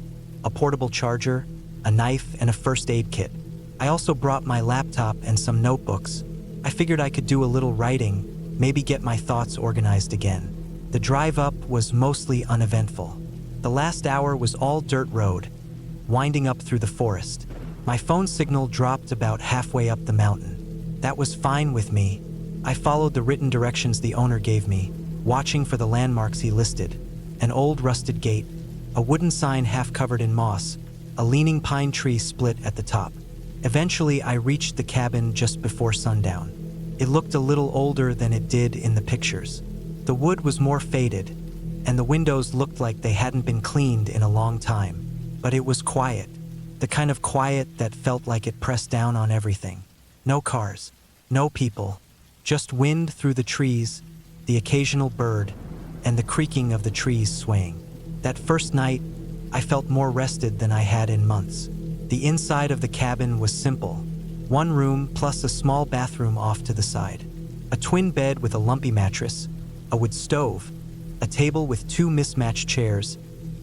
a portable charger, a knife, and a first aid kit. I also brought my laptop and some notebooks. I figured I could do a little writing, maybe get my thoughts organized again. The drive up was mostly uneventful. The last hour was all dirt road, winding up through the forest. My phone signal dropped about halfway up the mountain. That was fine with me. I followed the written directions the owner gave me, watching for the landmarks he listed. An old rusted gate, a wooden sign half covered in moss, a leaning pine tree split at the top. Eventually, I reached the cabin just before sundown. It looked a little older than it did in the pictures. The wood was more faded, and the windows looked like they hadn't been cleaned in a long time. But it was quiet. The kind of quiet that felt like it pressed down on everything. No cars, no people, just wind through the trees, the occasional bird, and the creaking of the trees swaying. That first night, I felt more rested than I had in months. The inside of the cabin was simple. One room plus a small bathroom off to the side. A twin bed with a lumpy mattress, a wood stove, a table with 2 mismatched chairs,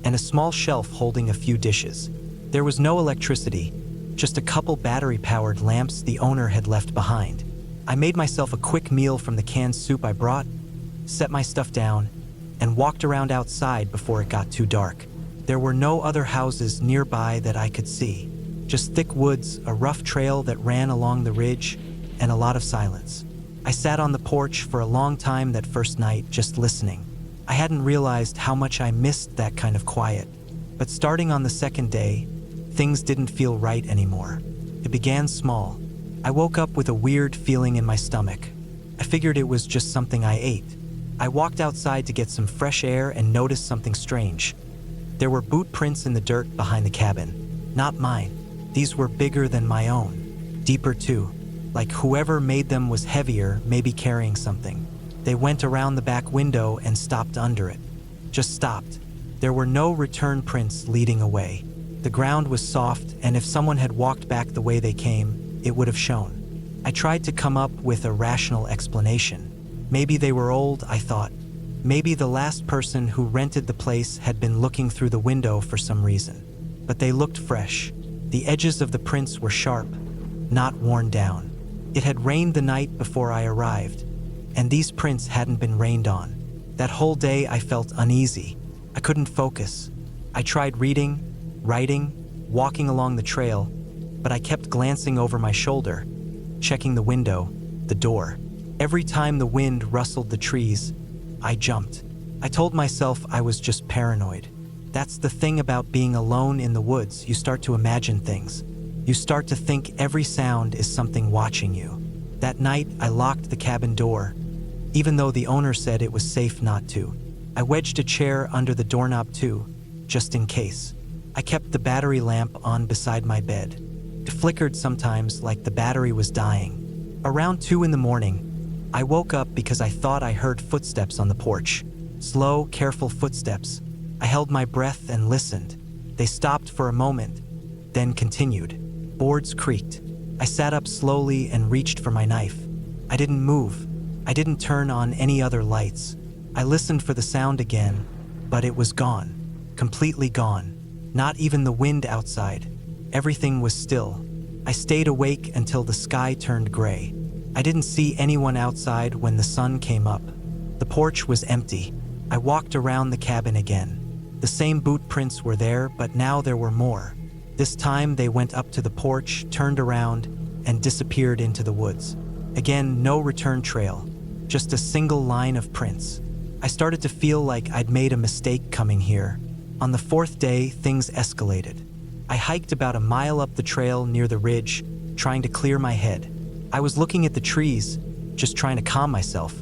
and a small shelf holding a few dishes. There was no electricity, just a couple battery-powered lamps the owner had left behind. I made myself a quick meal from the canned soup I brought, set my stuff down, and walked around outside before it got too dark. There were no other houses nearby that I could see, just thick woods, a rough trail that ran along the ridge, and a lot of silence. I sat on the porch for a long time that first night, just listening. I hadn't realized how much I missed that kind of quiet. But starting on the second day, things didn't feel right anymore. It began small. I woke up with a weird feeling in my stomach. I figured it was just something I ate. I walked outside to get some fresh air and noticed something strange. There were boot prints in the dirt behind the cabin. Not mine. These were bigger than my own. Deeper too. Like whoever made them was heavier, maybe carrying something. They went around the back window and stopped under it. Just stopped. There were no return prints leading away. The ground was soft, and if someone had walked back the way they came, it would have shown. I tried to come up with a rational explanation. Maybe they were old, I thought. Maybe the last person who rented the place had been looking through the window for some reason. But they looked fresh. The edges of the prints were sharp, not worn down. It had rained the night before I arrived, and these prints hadn't been rained on. That whole day I felt uneasy. I couldn't focus. I tried reading, writing, walking along the trail, but I kept glancing over my shoulder, checking the window, the door. Every time the wind rustled the trees, I jumped. I told myself I was just paranoid. That's the thing about being alone in the woods. You start to imagine things. You start to think every sound is something watching you. That night, I locked the cabin door, even though the owner said it was safe not to. I wedged a chair under the doorknob too, just in case. I kept the battery lamp on beside my bed. It flickered sometimes like the battery was dying. Around 2 in the morning, I woke up because I thought I heard footsteps on the porch. Slow, careful footsteps. I held my breath and listened. They stopped for a moment, then continued. Boards creaked. I sat up slowly and reached for my knife. I didn't move. I didn't turn on any other lights. I listened for the sound again, but it was gone. Completely gone. Not even the wind outside. Everything was still. I stayed awake until the sky turned gray. I didn't see anyone outside when the sun came up. The porch was empty. I walked around the cabin again. The same boot prints were there, but now there were more. This time they went up to the porch, turned around, and disappeared into the woods. Again, no return trail, just a single line of prints. I started to feel like I'd made a mistake coming here. On the 4th day, things escalated. I hiked about a mile up the trail near the ridge, trying to clear my head. I was looking at the trees, just trying to calm myself,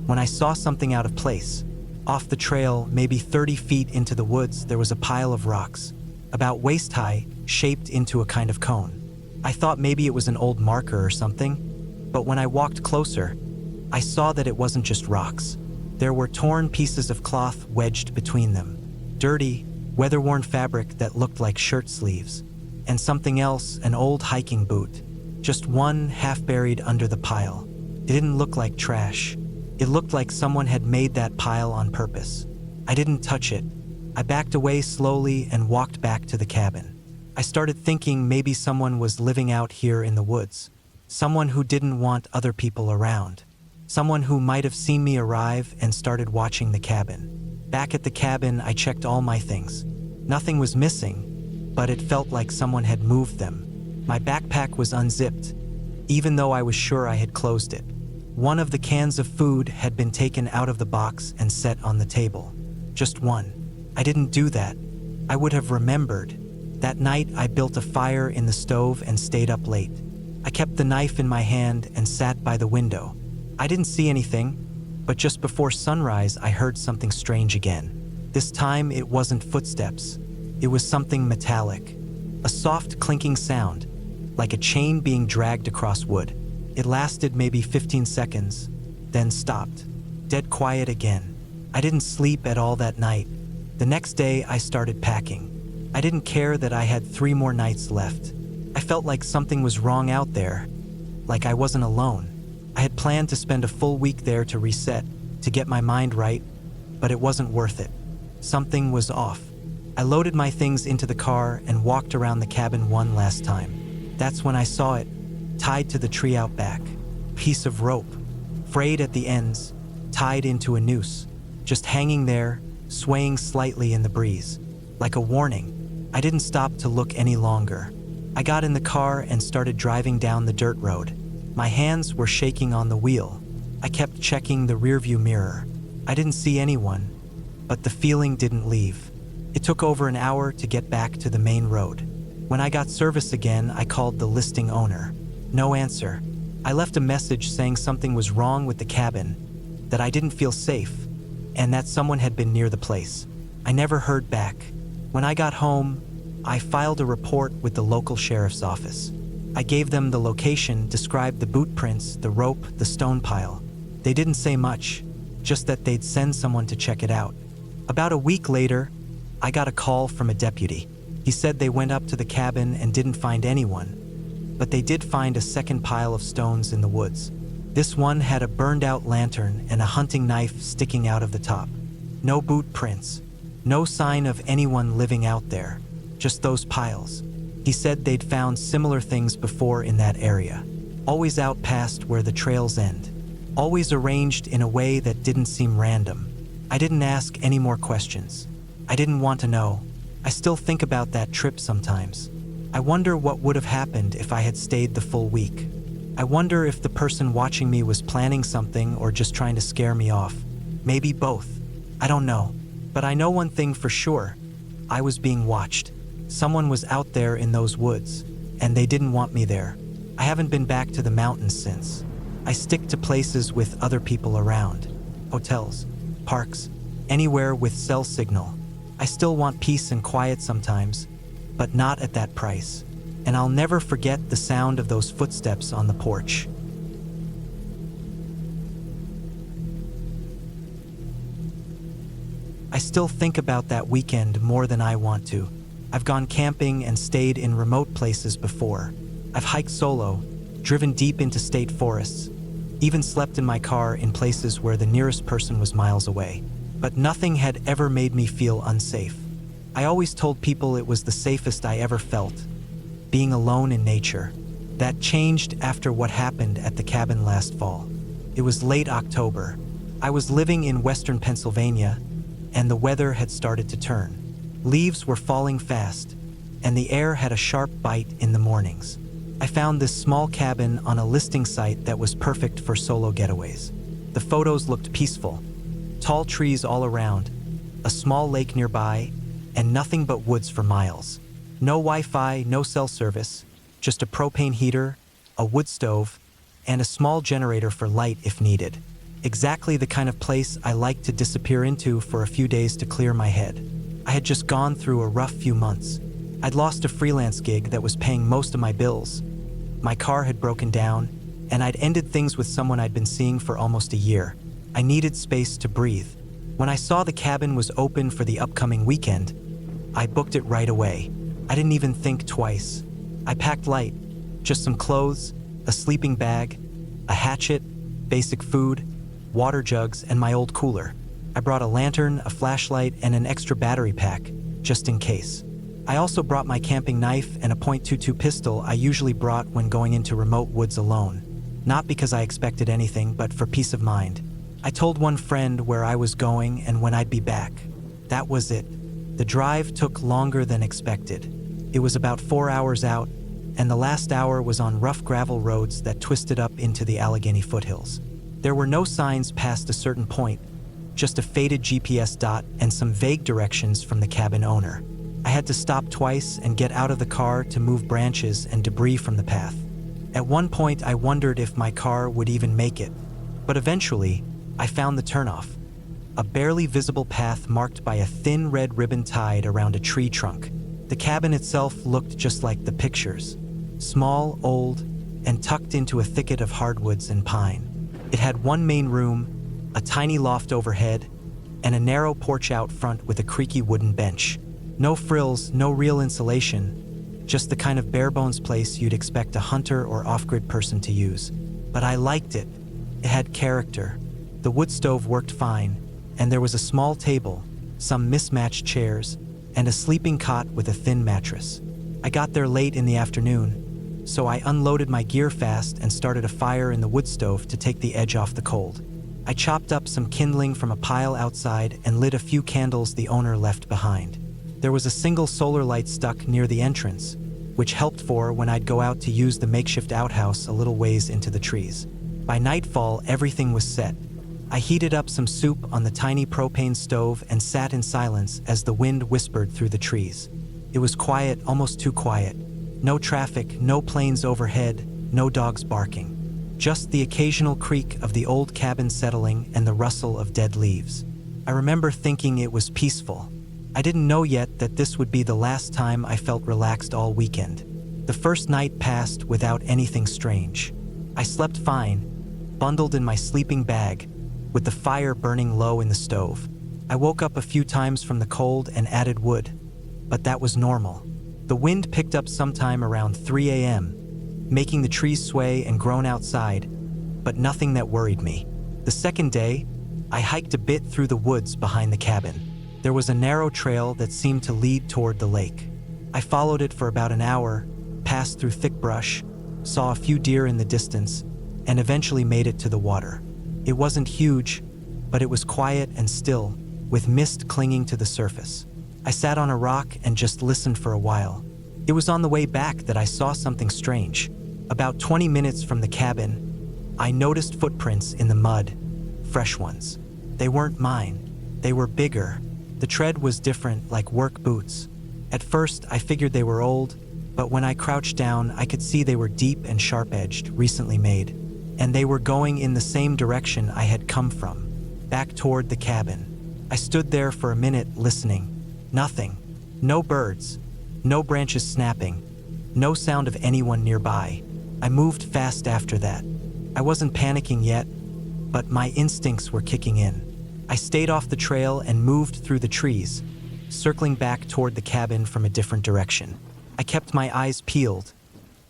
when I saw something out of place. Off the trail, maybe 30 feet into the woods, there was a pile of rocks, about waist-high, shaped into a kind of cone. I thought maybe it was an old marker or something, but when I walked closer, I saw that it wasn't just rocks. There were torn pieces of cloth wedged between them, dirty, weather-worn fabric that looked like shirt sleeves, and something else, an old hiking boot, just one half buried under the pile. It didn't look like trash. It looked like someone had made that pile on purpose. I didn't touch it. I backed away slowly and walked back to the cabin. I started thinking maybe someone was living out here in the woods. Someone who didn't want other people around. Someone who might have seen me arrive and started watching the cabin. Back at the cabin, I checked all my things. Nothing was missing, but it felt like someone had moved them. My backpack was unzipped, even though I was sure I had closed it. One of the cans of food had been taken out of the box and set on the table. Just one. I didn't do that. I would have remembered. That night, I built a fire in the stove and stayed up late. I kept the knife in my hand and sat by the window. I didn't see anything, but just before sunrise, I heard something strange again. This time, it wasn't footsteps. It was something metallic. A soft clinking sound, like a chain being dragged across wood. It lasted maybe 15 seconds, then stopped. Dead quiet again. I didn't sleep at all that night. The next day, I started packing. I didn't care that I had 3 more nights left. I felt like something was wrong out there, like I wasn't alone. I had planned to spend a full week there to reset, to get my mind right, but it wasn't worth it. Something was off. I loaded my things into the car and walked around the cabin one last time. That's when I saw it, tied to the tree out back. Piece of rope, frayed at the ends, tied into a noose, just hanging there, swaying slightly in the breeze. Like a warning, I didn't stop to look any longer. I got in the car and started driving down the dirt road. My hands were shaking on the wheel. I kept checking the rearview mirror. I didn't see anyone, but the feeling didn't leave. It took over an hour to get back to the main road. When I got service again, I called the listing owner. No answer. I left a message saying something was wrong with the cabin, that I didn't feel safe, and that someone had been near the place. I never heard back. When I got home, I filed a report with the local sheriff's office. I gave them the location, described the boot prints, the rope, the stone pile. They didn't say much, just that they'd send someone to check it out. About a week later, I got a call from a deputy. He said they went up to the cabin and didn't find anyone, but they did find a second pile of stones in the woods. This one had a burned-out lantern and a hunting knife sticking out of the top. No boot prints, no sign of anyone living out there, just those piles. He said they'd found similar things before in that area, always out past where the trails end, always arranged in a way that didn't seem random. I didn't ask any more questions. I didn't want to know. I still think about that trip sometimes. I wonder what would have happened if I had stayed the full week. I wonder if the person watching me was planning something or just trying to scare me off. Maybe both. I don't know. But I know one thing for sure. I was being watched. Someone was out there in those woods, and they didn't want me there. I haven't been back to the mountains since. I stick to places with other people around. Hotels, parks, anywhere with cell signal. I still want peace and quiet sometimes, but not at that price. And I'll never forget the sound of those footsteps on the porch. I still think about that weekend more than I want to. I've gone camping and stayed in remote places before. I've hiked solo, driven deep into state forests, even slept in my car in places where the nearest person was miles away. But nothing had ever made me feel unsafe. I always told people it was the safest I ever felt, being alone in nature. That changed after what happened at the cabin last fall. It was late October. I was living in western Pennsylvania, and the weather had started to turn. Leaves were falling fast, and the air had a sharp bite in the mornings. I found this small cabin on a listing site that was perfect for solo getaways. The photos looked peaceful. Tall trees all around, a small lake nearby, and nothing but woods for miles. No Wi-Fi, no cell service, just a propane heater, a wood stove, and a small generator for light if needed. Exactly the kind of place I like to disappear into for a few days to clear my head. I had just gone through a rough few months. I'd lost a freelance gig that was paying most of my bills. My car had broken down, and I'd ended things with someone I'd been seeing for almost a year. I needed space to breathe. When I saw the cabin was open for the upcoming weekend, I booked it right away. I didn't even think twice. I packed light, just some clothes, a sleeping bag, a hatchet, basic food, water jugs, and my old cooler. I brought a lantern, a flashlight, and an extra battery pack, just in case. I also brought my camping knife and a .22 pistol I usually brought when going into remote woods alone. Not because I expected anything, but for peace of mind. I told one friend where I was going and when I'd be back. That was it. The drive took longer than expected. It was about 4 hours out, and the last hour was on rough gravel roads that twisted up into the Allegheny foothills. There were no signs past a certain point, just a faded GPS dot and some vague directions from the cabin owner. I had to stop twice and get out of the car to move branches and debris from the path. At one point, I wondered if my car would even make it, but eventually, I found the turnoff. A barely visible path marked by a thin red ribbon tied around a tree trunk. The cabin itself looked just like the pictures. Small, old, and tucked into a thicket of hardwoods and pine. It had one main room, a tiny loft overhead, and a narrow porch out front with a creaky wooden bench. No frills, no real insulation, just the kind of bare-bones place you'd expect a hunter or off-grid person to use. But I liked it. It had character. The wood stove worked fine, and there was a small table, some mismatched chairs, and a sleeping cot with a thin mattress. I got there late in the afternoon, so I unloaded my gear fast and started a fire in the wood stove to take the edge off the cold. I chopped up some kindling from a pile outside and lit a few candles the owner left behind. There was a single solar light stuck near the entrance, which helped for when I'd go out to use the makeshift outhouse a little ways into the trees. By nightfall, everything was set. I heated up some soup on the tiny propane stove and sat in silence as the wind whispered through the trees. It was quiet, almost too quiet. No traffic, no planes overhead, no dogs barking. Just the occasional creak of the old cabin settling and the rustle of dead leaves. I remember thinking it was peaceful. I didn't know yet that this would be the last time I felt relaxed all weekend. The first night passed without anything strange. I slept fine, bundled in my sleeping bag, with the fire burning low in the stove. I woke up a few times from the cold and added wood, but that was normal. The wind picked up sometime around 3 a.m., making the trees sway and groan outside, but nothing that worried me. The second day, I hiked a bit through the woods behind the cabin. There was a narrow trail that seemed to lead toward the lake. I followed it for about an hour, passed through thick brush, saw a few deer in the distance, and eventually made it to the water. It wasn't huge, but it was quiet and still, with mist clinging to the surface. I sat on a rock and just listened for a while. It was on the way back that I saw something strange. About 20 minutes from the cabin, I noticed footprints in the mud, fresh ones. They weren't mine. They were bigger. The tread was different, like work boots. At first, I figured they were old, but when I crouched down, I could see they were deep and sharp-edged, recently made. And they were going in the same direction I had come from, back toward the cabin. I stood there for a minute, listening. Nothing. No birds. No branches snapping. No sound of anyone nearby. I moved fast after that. I wasn't panicking yet, but my instincts were kicking in. I stayed off the trail and moved through the trees, circling back toward the cabin from a different direction. I kept my eyes peeled,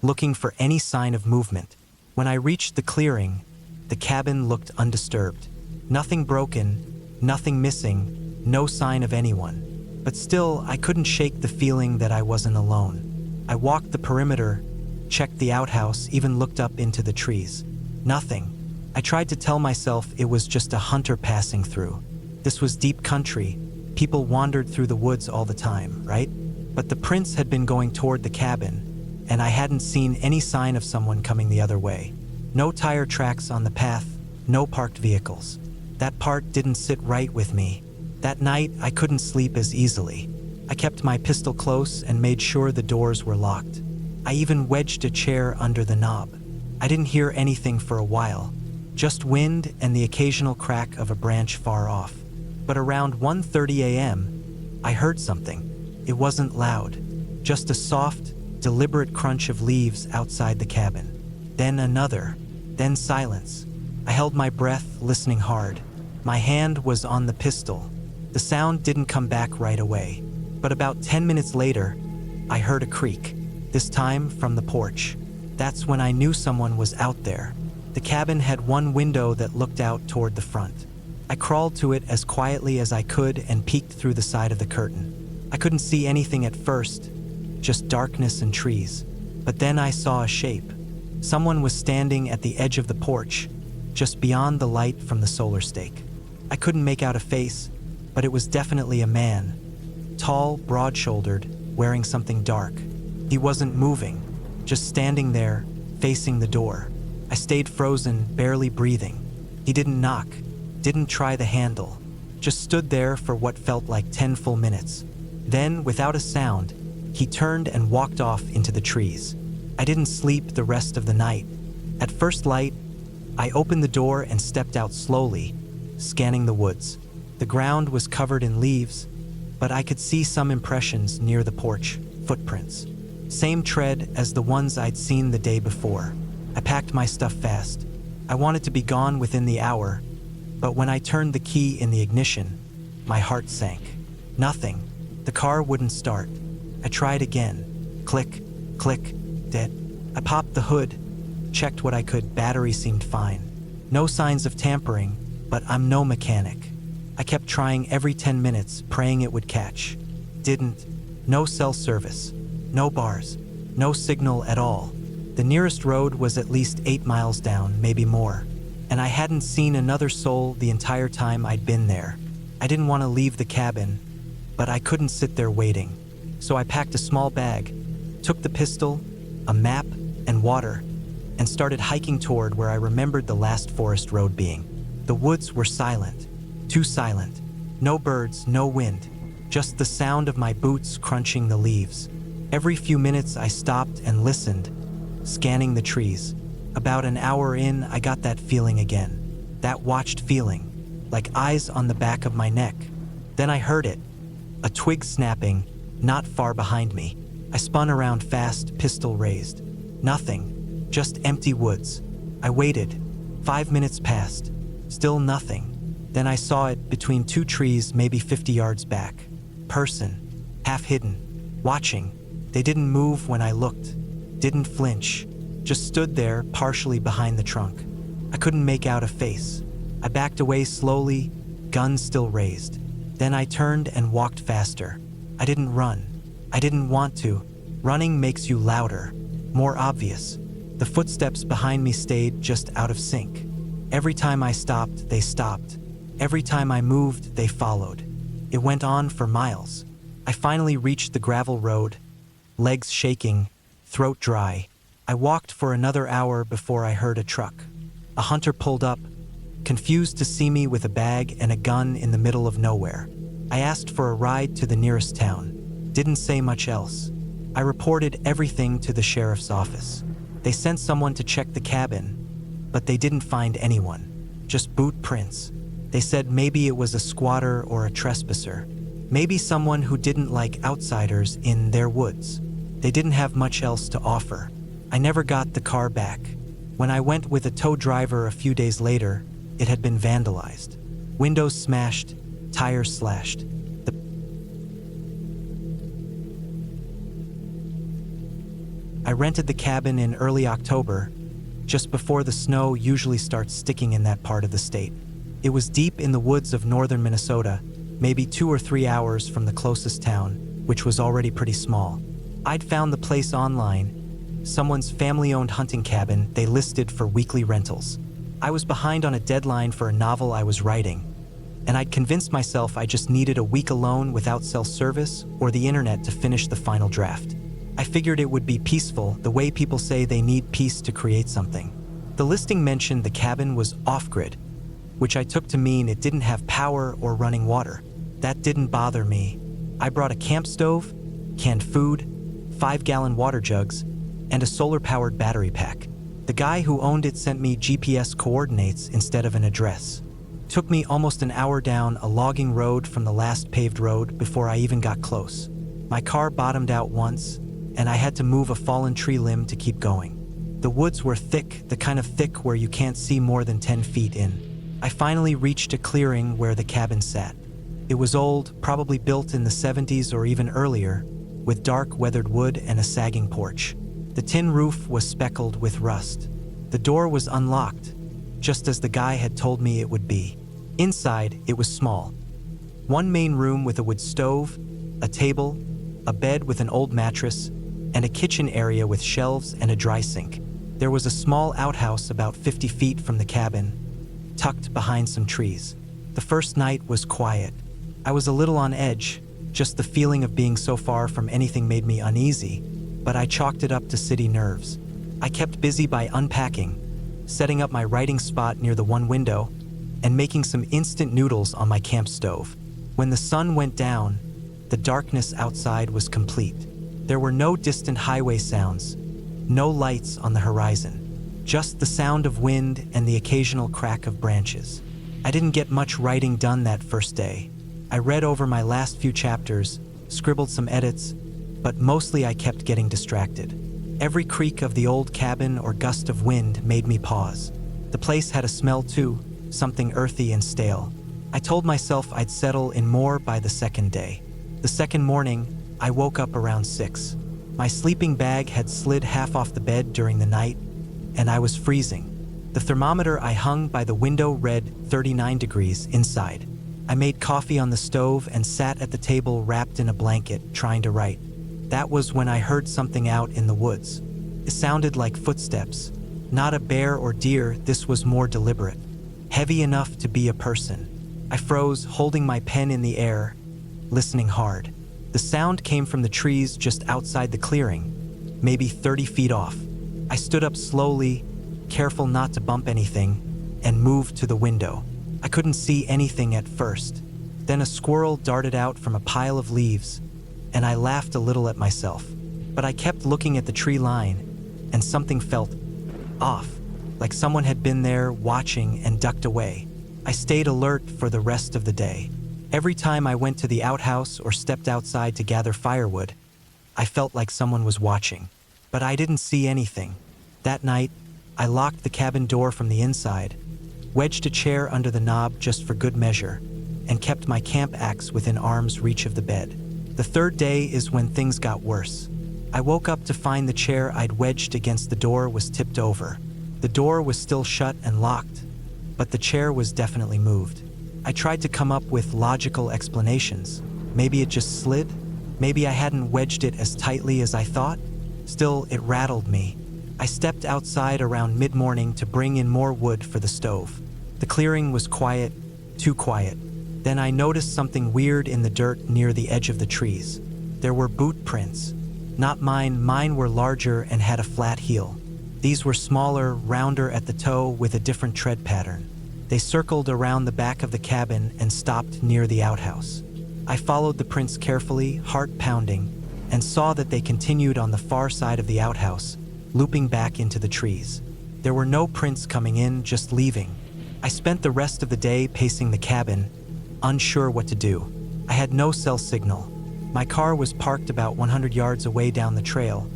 looking for any sign of movement. When I reached the clearing, the cabin looked undisturbed. Nothing broken, nothing missing, no sign of anyone. But still, I couldn't shake the feeling that I wasn't alone. I walked the perimeter, checked the outhouse, even looked up into the trees. Nothing. I tried to tell myself it was just a hunter passing through. This was deep country. People wandered through the woods all the time, right? But the prints had been going toward the cabin, and I hadn't seen any sign of someone coming the other way. No tire tracks on the path, no parked vehicles. That part didn't sit right with me. That night, I couldn't sleep as easily. I kept my pistol close and made sure the doors were locked. I even wedged a chair under the knob. I didn't hear anything for a while, just wind and the occasional crack of a branch far off. But around 1:30 a.m., I heard something. It wasn't loud, just a soft, deliberate crunch of leaves outside the cabin. Then another, then silence. I held my breath, listening hard. My hand was on the pistol. The sound didn't come back right away, but about 10 minutes later, I heard a creak, this time from the porch. That's when I knew someone was out there. The cabin had one window that looked out toward the front. I crawled to it as quietly as I could and peeked through the side of the curtain. I couldn't see anything at first, just darkness and trees. But then I saw a shape. Someone was standing at the edge of the porch, just beyond the light from the solar stake. I couldn't make out a face, but it was definitely a man. Tall, broad-shouldered, wearing something dark. He wasn't moving, just standing there, facing the door. I stayed frozen, barely breathing. He didn't knock, didn't try the handle, just stood there for what felt like 10 full minutes. Then, without a sound, he turned and walked off into the trees. I didn't sleep the rest of the night. At first light, I opened the door and stepped out slowly, scanning the woods. The ground was covered in leaves, but I could see some impressions near the porch, footprints. Same tread as the ones I'd seen the day before. I packed my stuff fast. I wanted to be gone within the hour, but when I turned the key in the ignition, my heart sank. Nothing. The car wouldn't start. I tried again. Click, click, dead. I popped the hood, checked what I could. Battery seemed fine. No signs of tampering, but I'm no mechanic. I kept trying every 10 minutes, praying it would catch. Didn't. No cell service. No bars. No signal at all. The nearest road was at least 8 miles down, maybe more. And I hadn't seen another soul the entire time I'd been there. I didn't want to leave the cabin, but I couldn't sit there waiting. So I packed a small bag, took the pistol, a map, and water, and started hiking toward where I remembered the last forest road being. The woods were silent, too silent. No birds, no wind, just the sound of my boots crunching the leaves. Every few minutes I stopped and listened, scanning the trees. About an hour in, I got that feeling again. That watched feeling, like eyes on the back of my neck. Then I heard it, a twig snapping, not far behind me. I spun around fast, pistol raised. Nothing, just empty woods. I waited. 5 minutes passed. Still nothing. Then I saw it between two trees, maybe 50 yards back. Person, half hidden, watching. They didn't move when I looked, didn't flinch, just stood there partially behind the trunk. I couldn't make out a face. I backed away slowly, gun still raised. Then I turned and walked faster. I didn't run. I didn't want to. Running makes you louder, more obvious. The footsteps behind me stayed just out of sync. Every time I stopped, they stopped. Every time I moved, they followed. It went on for miles. I finally reached the gravel road, legs shaking, throat dry. I walked for another hour before I heard a truck. A hunter pulled up, confused to see me with a bag and a gun in the middle of nowhere. I asked for a ride to the nearest town. Didn't say much else. I reported everything to the sheriff's office. They sent someone to check the cabin, but they didn't find anyone. Just boot prints. They said maybe it was a squatter or a trespasser. Maybe someone who didn't like outsiders in their woods. They didn't have much else to offer. I never got the car back. When I went with a tow driver a few days later, it had been vandalized. Windows smashed, tires slashed. I rented the cabin in early October, just before the snow usually starts sticking in that part of the state. It was deep in the woods of northern Minnesota, maybe 2 or 3 hours from the closest town, which was already pretty small. I'd found the place online, someone's family-owned hunting cabin they listed for weekly rentals. I was behind on a deadline for a novel I was writing, and I'd convinced myself I just needed a week alone without cell service or the internet to finish the final draft. I figured it would be peaceful, the way people say they need peace to create something. The listing mentioned the cabin was off-grid, which I took to mean it didn't have power or running water. That didn't bother me. I brought a camp stove, canned food, 5-gallon water jugs, and a solar-powered battery pack. The guy who owned it sent me GPS coordinates instead of an address. Took me almost an hour down a logging road from the last paved road before I even got close. My car bottomed out once, and I had to move a fallen tree limb to keep going. The woods were thick, the kind of thick where you can't see more than 10 feet in. I finally reached a clearing where the cabin sat. It was old, probably built in the 70s or even earlier, with dark weathered wood and a sagging porch. The tin roof was speckled with rust. The door was unlocked, just as the guy had told me it would be. Inside, it was small. One main room with a wood stove, a table, a bed with an old mattress, and a kitchen area with shelves and a dry sink. There was a small outhouse about 50 feet from the cabin, tucked behind some trees. The first night was quiet. I was a little on edge, just the feeling of being so far from anything made me uneasy, but I chalked it up to city nerves. I kept busy by unpacking, setting up my writing spot near the one window, and making some instant noodles on my camp stove. When the sun went down, the darkness outside was complete. There were no distant highway sounds, no lights on the horizon, just the sound of wind and the occasional crack of branches. I didn't get much writing done that first day. I read over my last few chapters, scribbled some edits, but mostly I kept getting distracted. Every creak of the old cabin or gust of wind made me pause. The place had a smell too, something earthy and stale. I told myself I'd settle in more by the second day. The second morning, I woke up around 6. My sleeping bag had slid half off the bed during the night, and I was freezing. The thermometer I hung by the window read 39 degrees inside. I made coffee on the stove and sat at the table wrapped in a blanket, trying to write. That was when I heard something out in the woods. It sounded like footsteps. Not a bear or deer, this was more deliberate. Heavy enough to be a person. I froze, holding my pen in the air, listening hard. The sound came from the trees just outside the clearing, maybe 30 feet off. I stood up slowly, careful not to bump anything, and moved to the window. I couldn't see anything at first. Then a squirrel darted out from a pile of leaves, and I laughed a little at myself. But I kept looking at the tree line, and something felt off, like someone had been there watching and ducked away. I stayed alert for the rest of the day. Every time I went to the outhouse or stepped outside to gather firewood, I felt like someone was watching. But I didn't see anything. That night, I locked the cabin door from the inside, wedged a chair under the knob just for good measure, and kept my camp axe within arm's reach of the bed. The third day is when things got worse. I woke up to find the chair I'd wedged against the door was tipped over. The door was still shut and locked, but the chair was definitely moved. I tried to come up with logical explanations. Maybe it just slid. Maybe I hadn't wedged it as tightly as I thought. Still, it rattled me. I stepped outside around mid-morning to bring in more wood for the stove. The clearing was quiet, too quiet. Then I noticed something weird in the dirt near the edge of the trees. There were boot prints. Not mine, mine were larger and had a flat heel. These were smaller, rounder at the toe with a different tread pattern. They circled around the back of the cabin and stopped near the outhouse. I followed the prints carefully, heart pounding, and saw that they continued on the far side of the outhouse, looping back into the trees. There were no prints coming in, just leaving. I spent the rest of the day pacing the cabin, unsure what to do. I had no cell signal. My car was parked about 100 yards away down the trail,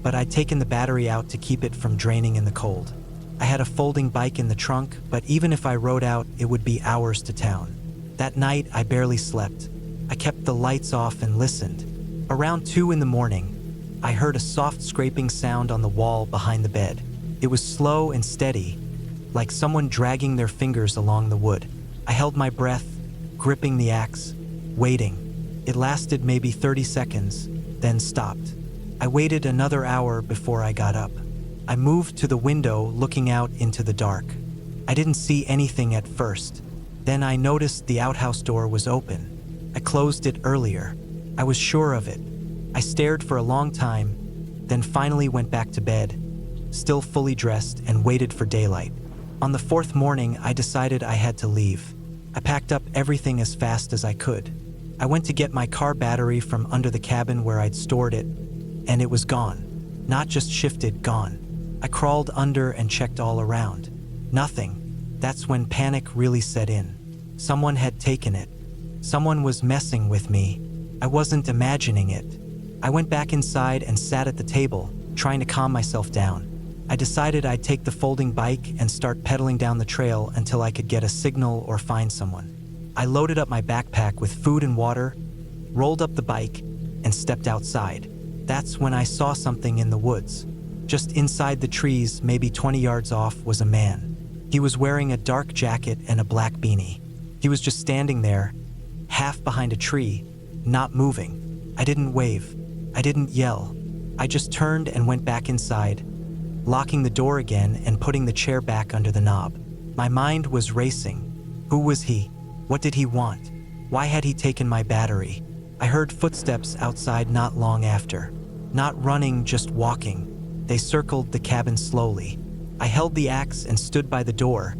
but I'd taken the battery out to keep it from draining in the cold. I had a folding bike in the trunk, but even if I rode out, it would be hours to town. That night, I barely slept. I kept the lights off and listened. Around 2 in the morning, I heard a soft scraping sound on the wall behind the bed. It was slow and steady, like someone dragging their fingers along the wood. I held my breath, gripping the axe, waiting. It lasted maybe 30 seconds, then stopped. I waited another hour before I got up. I moved to the window, looking out into the dark. I didn't see anything at first. Then I noticed the outhouse door was open. I closed it earlier. I was sure of it. I stared for a long time, then finally went back to bed, still fully dressed, and waited for daylight. On the 4th morning, I decided I had to leave. I packed up everything as fast as I could. I went to get my car battery from under the cabin where I'd stored it, and it was gone. Not just shifted, gone. I crawled under and checked all around. Nothing. That's when panic really set in. Someone had taken it. Someone was messing with me. I wasn't imagining it. I went back inside and sat at the table, trying to calm myself down. I decided I'd take the folding bike and start pedaling down the trail until I could get a signal or find someone. I loaded up my backpack with food and water, rolled up the bike, and stepped outside. That's when I saw something in the woods. Just inside the trees, maybe 20 yards off, was a man. He was wearing a dark jacket and a black beanie. He was just standing there, half behind a tree, not moving. I didn't wave. I didn't yell. I just turned and went back inside, locking the door again and putting the chair back under the knob. My mind was racing. Who was he? What did he want? Why had he taken my battery? I heard footsteps outside not long after. Not running, just walking. They circled the cabin slowly. I held the axe and stood by the door,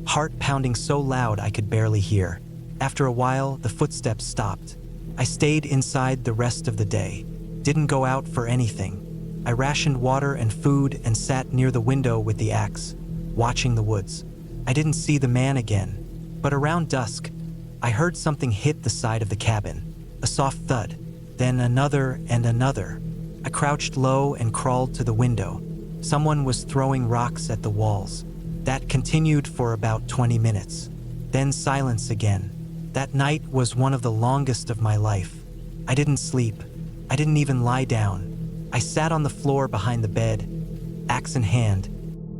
heart pounding so loud I could barely hear. After a while, the footsteps stopped. I stayed inside the rest of the day. Didn't go out for anything. I rationed water and food and sat near the window with the axe, watching the woods. I didn't see the man again, but around dusk, I heard something hit the side of the cabin. A soft thud, then another and another. I crouched low and crawled to the window. Someone was throwing rocks at the walls. That continued for about 20 minutes. Then silence again. That night was one of the longest of my life. I didn't sleep. I didn't even lie down. I sat on the floor behind the bed, axe in hand,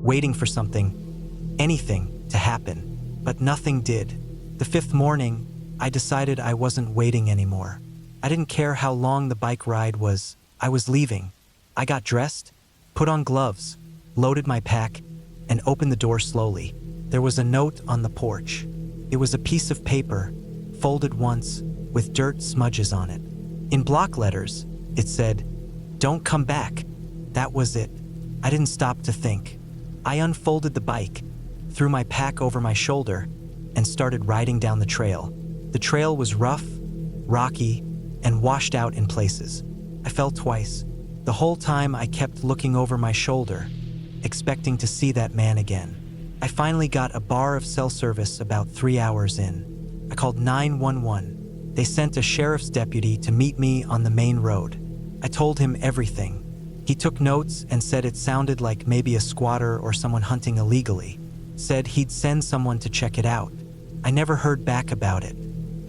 waiting for something, anything, to happen. But nothing did. The fifth morning, I decided I wasn't waiting anymore. I didn't care how long the bike ride was. I was leaving. I got dressed, put on gloves, loaded my pack, and opened the door slowly. There was a note on the porch. It was a piece of paper, folded once, with dirt smudges on it. In block letters, it said, "Don't come back." That was it. I didn't stop to think. I unfolded the bike, threw my pack over my shoulder, and started riding down the trail. The trail was rough, rocky, and washed out in places. I fell twice. The whole time I kept looking over my shoulder, expecting to see that man again. I finally got a bar of cell service about 3 hours in. I called 911. They sent a sheriff's deputy to meet me on the main road. I told him everything. He took notes and said it sounded like maybe a squatter or someone hunting illegally. Said he'd send someone to check it out. I never heard back about it.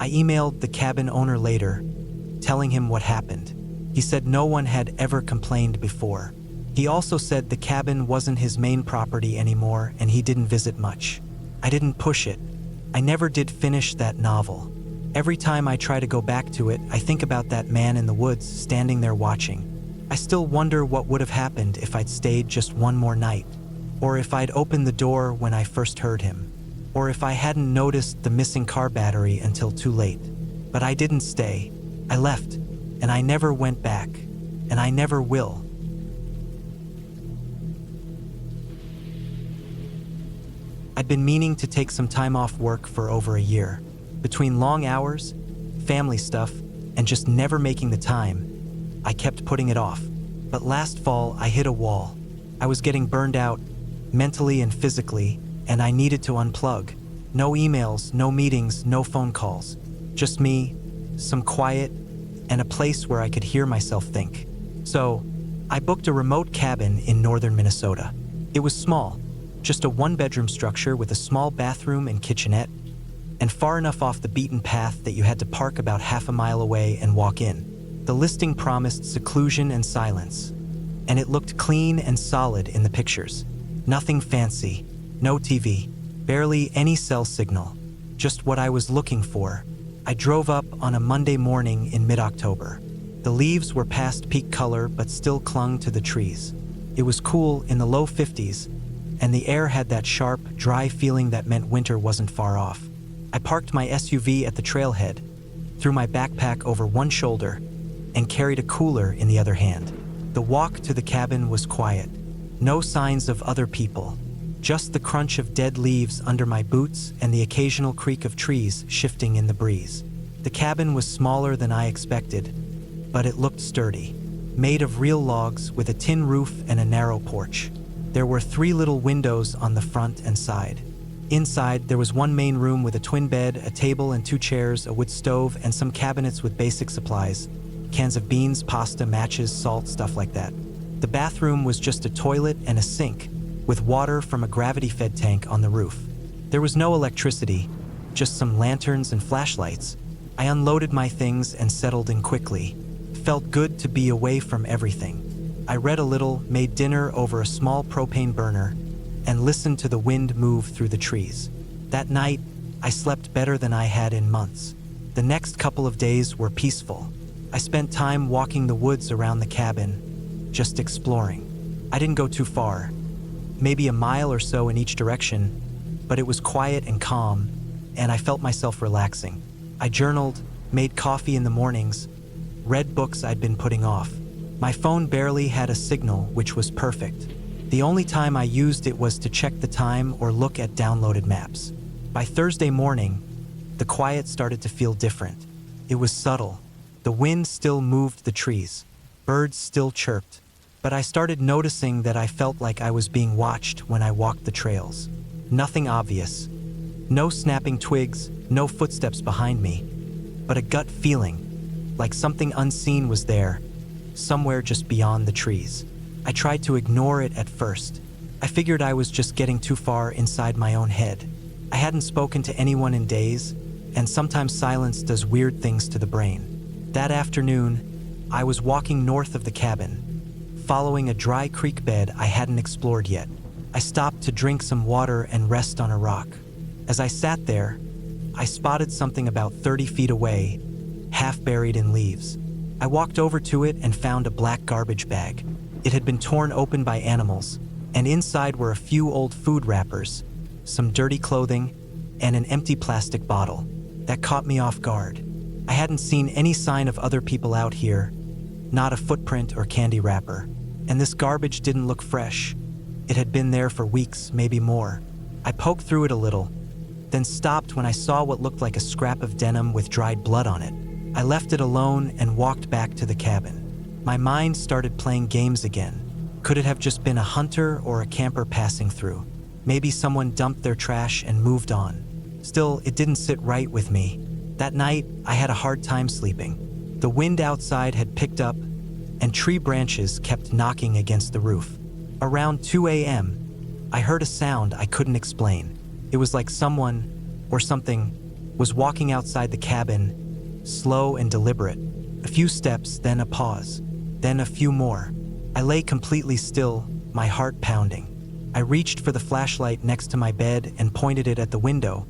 I emailed the cabin owner later, telling him what happened. He said no one had ever complained before. He also said the cabin wasn't his main property anymore and he didn't visit much. I didn't push it. I never did finish that novel. Every time I try to go back to it, I think about that man in the woods standing there watching. I still wonder what would have happened if I'd stayed just one more night, or if I'd opened the door when I first heard him, or if I hadn't noticed the missing car battery until too late. But I didn't stay. I left, and I never went back, and I never will. I'd been meaning to take some time off work for over a year. Between long hours, family stuff, and just never making the time, I kept putting it off. But last fall, I hit a wall. I was getting burned out, mentally and physically, and I needed to unplug. No emails, no meetings, no phone calls. Just me, some quiet, and a place where I could hear myself think. So, I booked a remote cabin in northern Minnesota. It was small, just a one-bedroom structure with a small bathroom and kitchenette, and far enough off the beaten path that you had to park about half a mile away and walk in. The listing promised seclusion and silence, and it looked clean and solid in the pictures. Nothing fancy, no TV, barely any cell signal, just what I was looking for. I drove up on a Monday morning in mid-October. The leaves were past peak color but still clung to the trees. It was cool in the low 50s, and the air had that sharp, dry feeling that meant winter wasn't far off. I parked my SUV at the trailhead, threw my backpack over one shoulder, and carried a cooler in the other hand. The walk to the cabin was quiet. No signs of other people. Just the crunch of dead leaves under my boots and the occasional creak of trees shifting in the breeze. The cabin was smaller than I expected, but it looked sturdy. Made of real logs with a tin roof and a narrow porch. There were 3 little windows on the front and side. Inside, there was one main room with a twin bed, a table and 2 chairs, a wood stove, and some cabinets with basic supplies. Cans of beans, pasta, matches, salt, stuff like that. The bathroom was just a toilet and a sink, with water from a gravity-fed tank on the roof. There was no electricity, just some lanterns and flashlights. I unloaded my things and settled in quickly. Felt good to be away from everything. I read a little, made dinner over a small propane burner, and listened to the wind move through the trees. That night, I slept better than I had in months. The next couple of days were peaceful. I spent time walking the woods around the cabin, just exploring. I didn't go too far, maybe a mile or so in each direction, but it was quiet and calm, and I felt myself relaxing. I journaled, made coffee in the mornings, read books I'd been putting off. My phone barely had a signal, which was perfect. The only time I used it was to check the time or look at downloaded maps. By Thursday morning, the quiet started to feel different. It was subtle. The wind still moved the trees. Birds still chirped. But I started noticing that I felt like I was being watched when I walked the trails. Nothing obvious. No snapping twigs, no footsteps behind me. But a gut feeling, like something unseen was there, somewhere just beyond the trees. I tried to ignore it at first. I figured I was just getting too far inside my own head. I hadn't spoken to anyone in days, and sometimes silence does weird things to the brain. That afternoon, I was walking north of the cabin, following a dry creek bed I hadn't explored yet. I stopped to drink some water and rest on a rock. As I sat there, I spotted something about 30 feet away, half buried in leaves. I walked over to it and found a black garbage bag. It had been torn open by animals, and inside were a few old food wrappers, some dirty clothing, and an empty plastic bottle. That caught me off guard. I hadn't seen any sign of other people out here, not a footprint or candy wrapper. And this garbage didn't look fresh. It had been there for weeks, maybe more. I poked through it a little, then stopped when I saw what looked like a scrap of denim with dried blood on it. I left it alone and walked back to the cabin. My mind started playing games again. Could it have just been a hunter or a camper passing through? Maybe someone dumped their trash and moved on. Still, it didn't sit right with me. That night, I had a hard time sleeping. The wind outside had picked up, and tree branches kept knocking against the roof. Around 2 a.m., I heard a sound I couldn't explain. It was like someone, or something, was walking outside the cabin, slow and deliberate. A few steps, then a pause, then a few more. I lay completely still, my heart pounding. I reached for the flashlight next to my bed and pointed it at the window,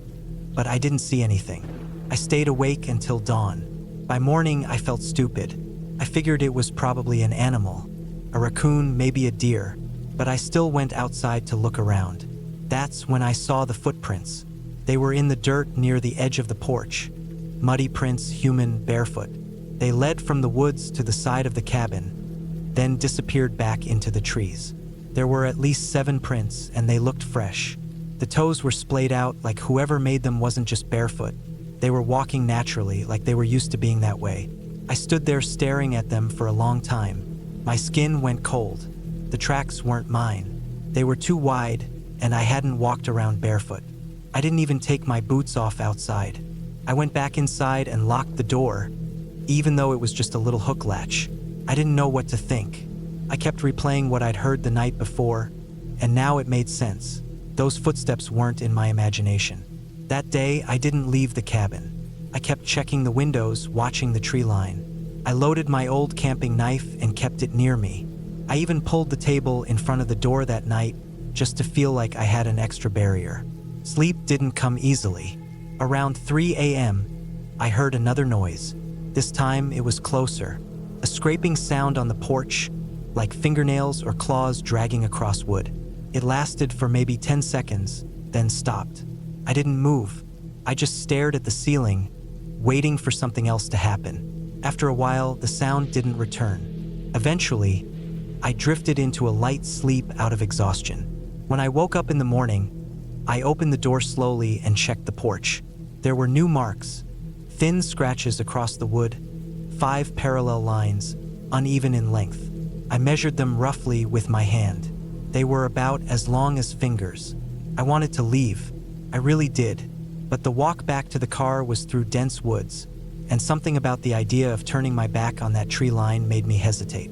but I didn't see anything. I stayed awake until dawn. By morning, I felt stupid. I figured it was probably an animal, a raccoon, maybe a deer, but I still went outside to look around. That's when I saw the footprints. They were in the dirt near the edge of the porch. Muddy prints, human, barefoot. They led from the woods to the side of the cabin, then disappeared back into the trees. There were at least 7 prints, and they looked fresh. The toes were splayed out like whoever made them wasn't just barefoot. They were walking naturally, like they were used to being that way. I stood there staring at them for a long time. My skin went cold. The tracks weren't mine. They were too wide, and I hadn't walked around barefoot. I didn't even take my boots off outside. I went back inside and locked the door, even though it was just a little hook latch. I didn't know what to think. I kept replaying what I'd heard the night before, and now it made sense. Those footsteps weren't in my imagination. That day, I didn't leave the cabin. I kept checking the windows, watching the tree line. I loaded my old camping knife and kept it near me. I even pulled the table in front of the door that night just to feel like I had an extra barrier. Sleep didn't come easily. Around 3 a.m., I heard another noise. This time, it was closer. A scraping sound on the porch, like fingernails or claws dragging across wood. It lasted for maybe 10 seconds, then stopped. I didn't move. I just stared at the ceiling, waiting for something else to happen. After a while, the sound didn't return. Eventually, I drifted into a light sleep out of exhaustion. When I woke up in the morning, I opened the door slowly and checked the porch. There were new marks, Thin scratches across the wood, 5 parallel lines, uneven in length. I measured them roughly with my hand. They were about as long as fingers. I wanted to leave. I really did. But the walk back to the car was through dense woods, and something about the idea of turning my back on that tree line made me hesitate.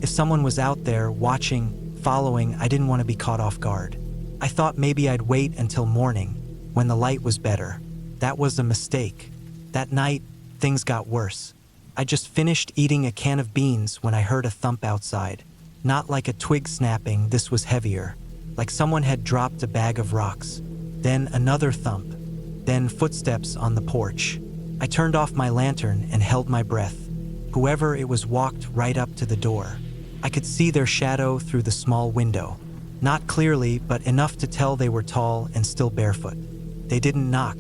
If someone was out there, watching, following, I didn't want to be caught off guard. I thought maybe I'd wait until morning, when the light was better. That was a mistake. That night, things got worse. I just finished eating a can of beans when I heard a thump outside. Not like a twig snapping, this was heavier. Like someone had dropped a bag of rocks. Then another thump. Then footsteps on the porch. I turned off my lantern and held my breath. Whoever it was walked right up to the door. I could see their shadow through the small window. Not clearly, but enough to tell they were tall and still barefoot. They didn't knock.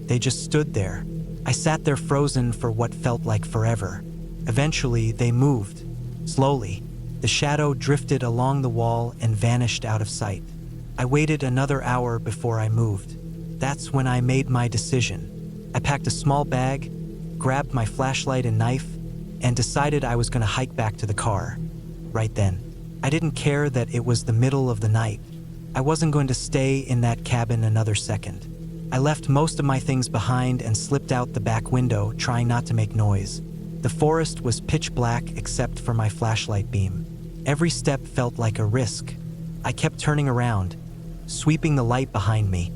They just stood there. I sat there frozen for what felt like forever. Eventually, they moved. Slowly. The shadow drifted along the wall and vanished out of sight. I waited another hour before I moved. That's when I made my decision. I packed a small bag, grabbed my flashlight and knife, and decided I was going to hike back to the car. Right then. I didn't care that it was the middle of the night. I wasn't going to stay in that cabin another second. I left most of my things behind and slipped out the back window, trying not to make noise. The forest was pitch black except for my flashlight beam. Every step felt like a risk. I kept turning around, sweeping the light behind me,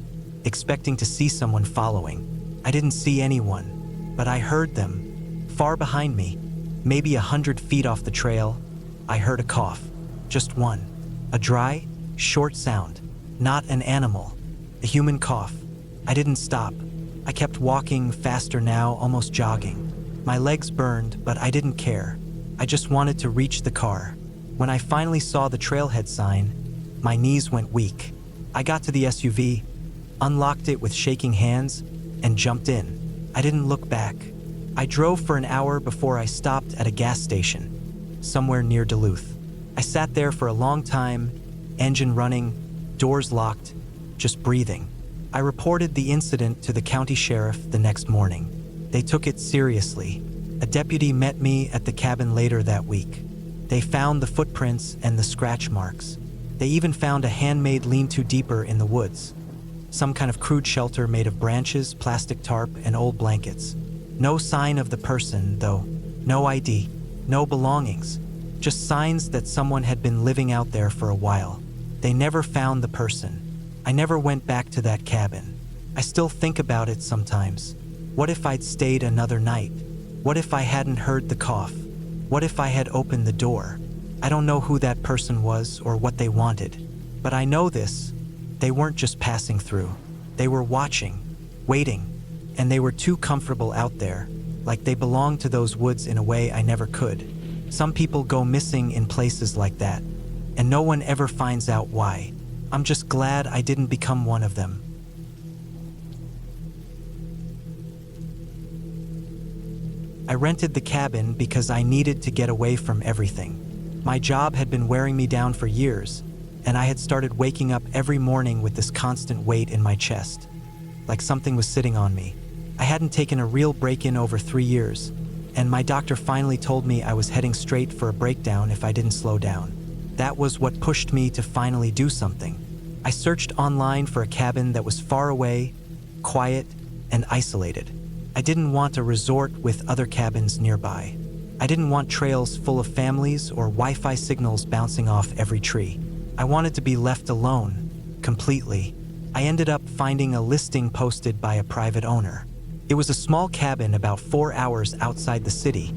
expecting to see someone following. I didn't see anyone, but I heard them. Far behind me, maybe 100 feet off the trail, I heard a cough. Just one. A dry, short sound. Not an animal. A human cough. I didn't stop. I kept walking, faster now, almost jogging. My legs burned, but I didn't care. I just wanted to reach the car. When I finally saw the trailhead sign, my knees went weak. I got to the SUV, unlocked it with shaking hands, and jumped in. I didn't look back. I drove for an hour before I stopped at a gas station, somewhere near Duluth. I sat there for a long time, engine running, doors locked, just breathing. I reported the incident to the county sheriff the next morning. They took it seriously. A deputy met me at the cabin later that week. They found the footprints and the scratch marks. They even found a handmade lean-to deeper in the woods. Some kind of crude shelter made of branches, plastic tarp, and old blankets. No sign of the person, though. No ID. No belongings. Just signs that someone had been living out there for a while. They never found the person. I never went back to that cabin. I still think about it sometimes. What if I'd stayed another night? What if I hadn't heard the cough? What if I had opened the door? I don't know who that person was or what they wanted. But I know this. They weren't just passing through. They were watching, waiting, and they were too comfortable out there, like they belonged to those woods in a way I never could. Some people go missing in places like that, and no one ever finds out why. I'm just glad I didn't become one of them. I rented the cabin because I needed to get away from everything. My job had been wearing me down for years, and I had started waking up every morning with this constant weight in my chest, like something was sitting on me. I hadn't taken a real break in over 3 years, and my doctor finally told me I was heading straight for a breakdown if I didn't slow down. That was what pushed me to finally do something. I searched online for a cabin that was far away, quiet, and isolated. I didn't want a resort with other cabins nearby. I didn't want trails full of families or Wi-Fi signals bouncing off every tree. I wanted to be left alone, completely. I ended up finding a listing posted by a private owner. It was a small cabin about 4 hours outside the city,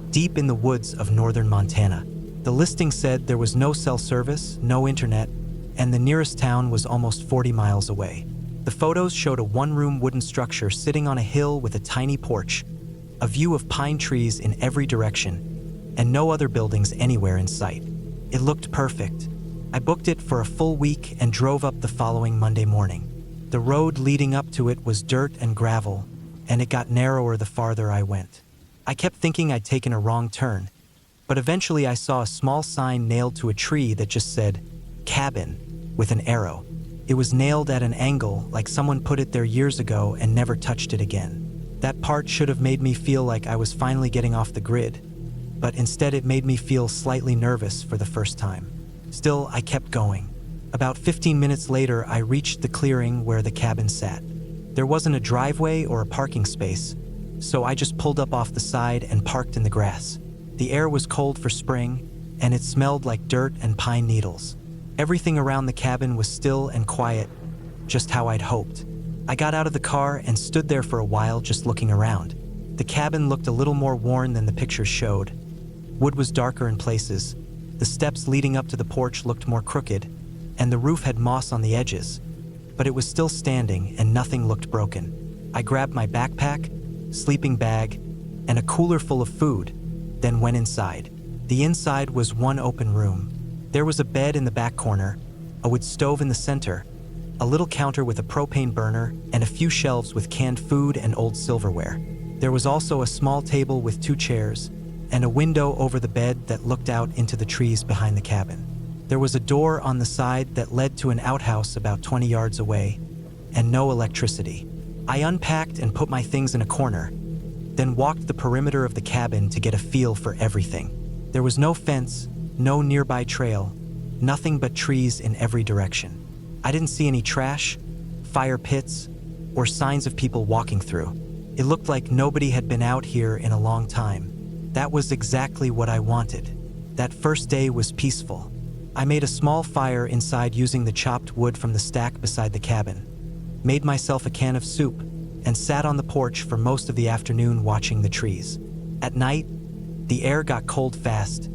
deep in the woods of northern Montana. The listing said there was no cell service, no internet, and the nearest town was almost 40 miles away. The photos showed a one-room wooden structure sitting on a hill with a tiny porch, a view of pine trees in every direction, and no other buildings anywhere in sight. It looked perfect. I booked it for a full week and drove up the following Monday morning. The road leading up to it was dirt and gravel, and it got narrower the farther I went. I kept thinking I'd taken a wrong turn, but eventually I saw a small sign nailed to a tree that just said, "Cabin," with an arrow. It was nailed at an angle, like someone put it there years ago and never touched it again. That part should have made me feel like I was finally getting off the grid, but instead it made me feel slightly nervous for the first time. Still, I kept going. About 15 minutes later, I reached the clearing where the cabin sat. There wasn't a driveway or a parking space, so I just pulled up off the side and parked in the grass. The air was cold for spring, and it smelled like dirt and pine needles. Everything around the cabin was still and quiet, just how I'd hoped. I got out of the car and stood there for a while just looking around. The cabin looked a little more worn than the pictures showed. Wood was darker in places, the steps leading up to the porch looked more crooked, and the roof had moss on the edges. But it was still standing and nothing looked broken. I grabbed my backpack, sleeping bag, and a cooler full of food, then went inside. The inside was one open room. There was a bed in the back corner, a wood stove in the center, a little counter with a propane burner, and a few shelves with canned food and old silverware. There was also a small table with 2 chairs, and a window over the bed that looked out into the trees behind the cabin. There was a door on the side that led to an outhouse about 20 yards away, and no electricity. I unpacked and put my things in a corner, then walked the perimeter of the cabin to get a feel for everything. There was no fence, no nearby trail, nothing but trees in every direction. I didn't see any trash, fire pits, or signs of people walking through. It looked like nobody had been out here in a long time. That was exactly what I wanted. That first day was peaceful. I made a small fire inside using the chopped wood from the stack beside the cabin, made myself a can of soup, and sat on the porch for most of the afternoon watching the trees. At night, the air got cold fast,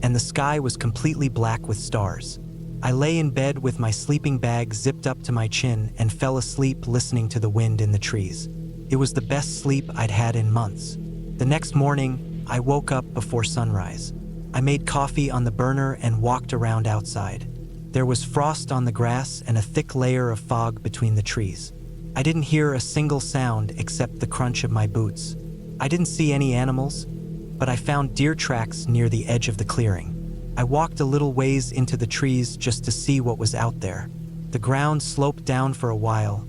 and the sky was completely black with stars. I lay in bed with my sleeping bag zipped up to my chin and fell asleep listening to the wind in the trees. It was the best sleep I'd had in months. The next morning, I woke up before sunrise. I made coffee on the burner and walked around outside. There was frost on the grass and a thick layer of fog between the trees. I didn't hear a single sound except the crunch of my boots. I didn't see any animals, but I found deer tracks near the edge of the clearing. I walked a little ways into the trees just to see what was out there. The ground sloped down for a while,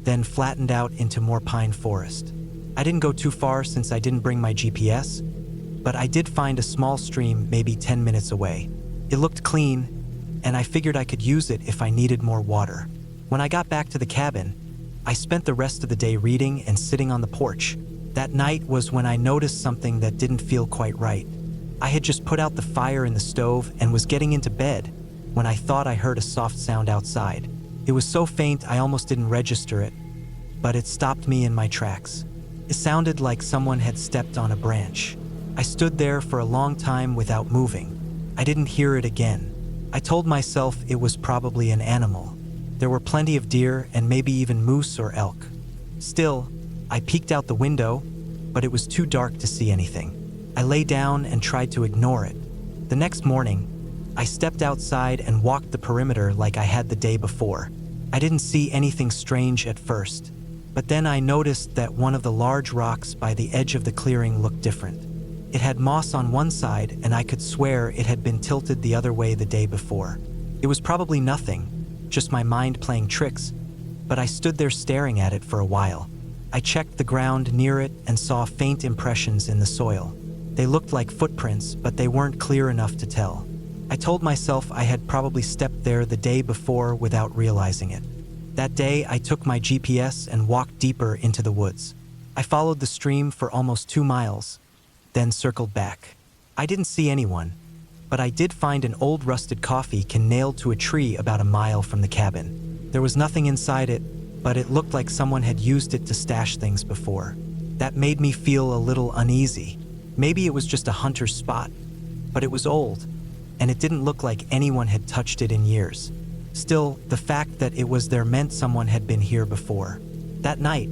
then flattened out into more pine forest. I didn't go too far since I didn't bring my GPS, but I did find a small stream maybe 10 minutes away. It looked clean, and I figured I could use it if I needed more water. When I got back to the cabin, I spent the rest of the day reading and sitting on the porch. That night was when I noticed something that didn't feel quite right. I had just put out the fire in the stove and was getting into bed when I thought I heard a soft sound outside. It was so faint I almost didn't register it, but it stopped me in my tracks. It sounded like someone had stepped on a branch. I stood there for a long time without moving. I didn't hear it again. I told myself it was probably an animal. There were plenty of deer and maybe even moose or elk. Still, I peeked out the window, but it was too dark to see anything. I lay down and tried to ignore it. The next morning, I stepped outside and walked the perimeter like I had the day before. I didn't see anything strange at first, but then I noticed that one of the large rocks by the edge of the clearing looked different. It had moss on one side, and I could swear it had been tilted the other way the day before. It was probably nothing, just my mind playing tricks, but I stood there staring at it for a while. I checked the ground near it and saw faint impressions in the soil. They looked like footprints, but they weren't clear enough to tell. I told myself I had probably stepped there the day before without realizing it. That day, I took my GPS and walked deeper into the woods. I followed the stream for almost 2 miles, then circled back. I didn't see anyone, but I did find an old rusted coffee can nailed to a tree about a mile from the cabin. There was nothing inside it, but it looked like someone had used it to stash things before. That made me feel a little uneasy. Maybe it was just a hunter's spot, but it was old, and it didn't look like anyone had touched it in years. Still, the fact that it was there meant someone had been here before. That night,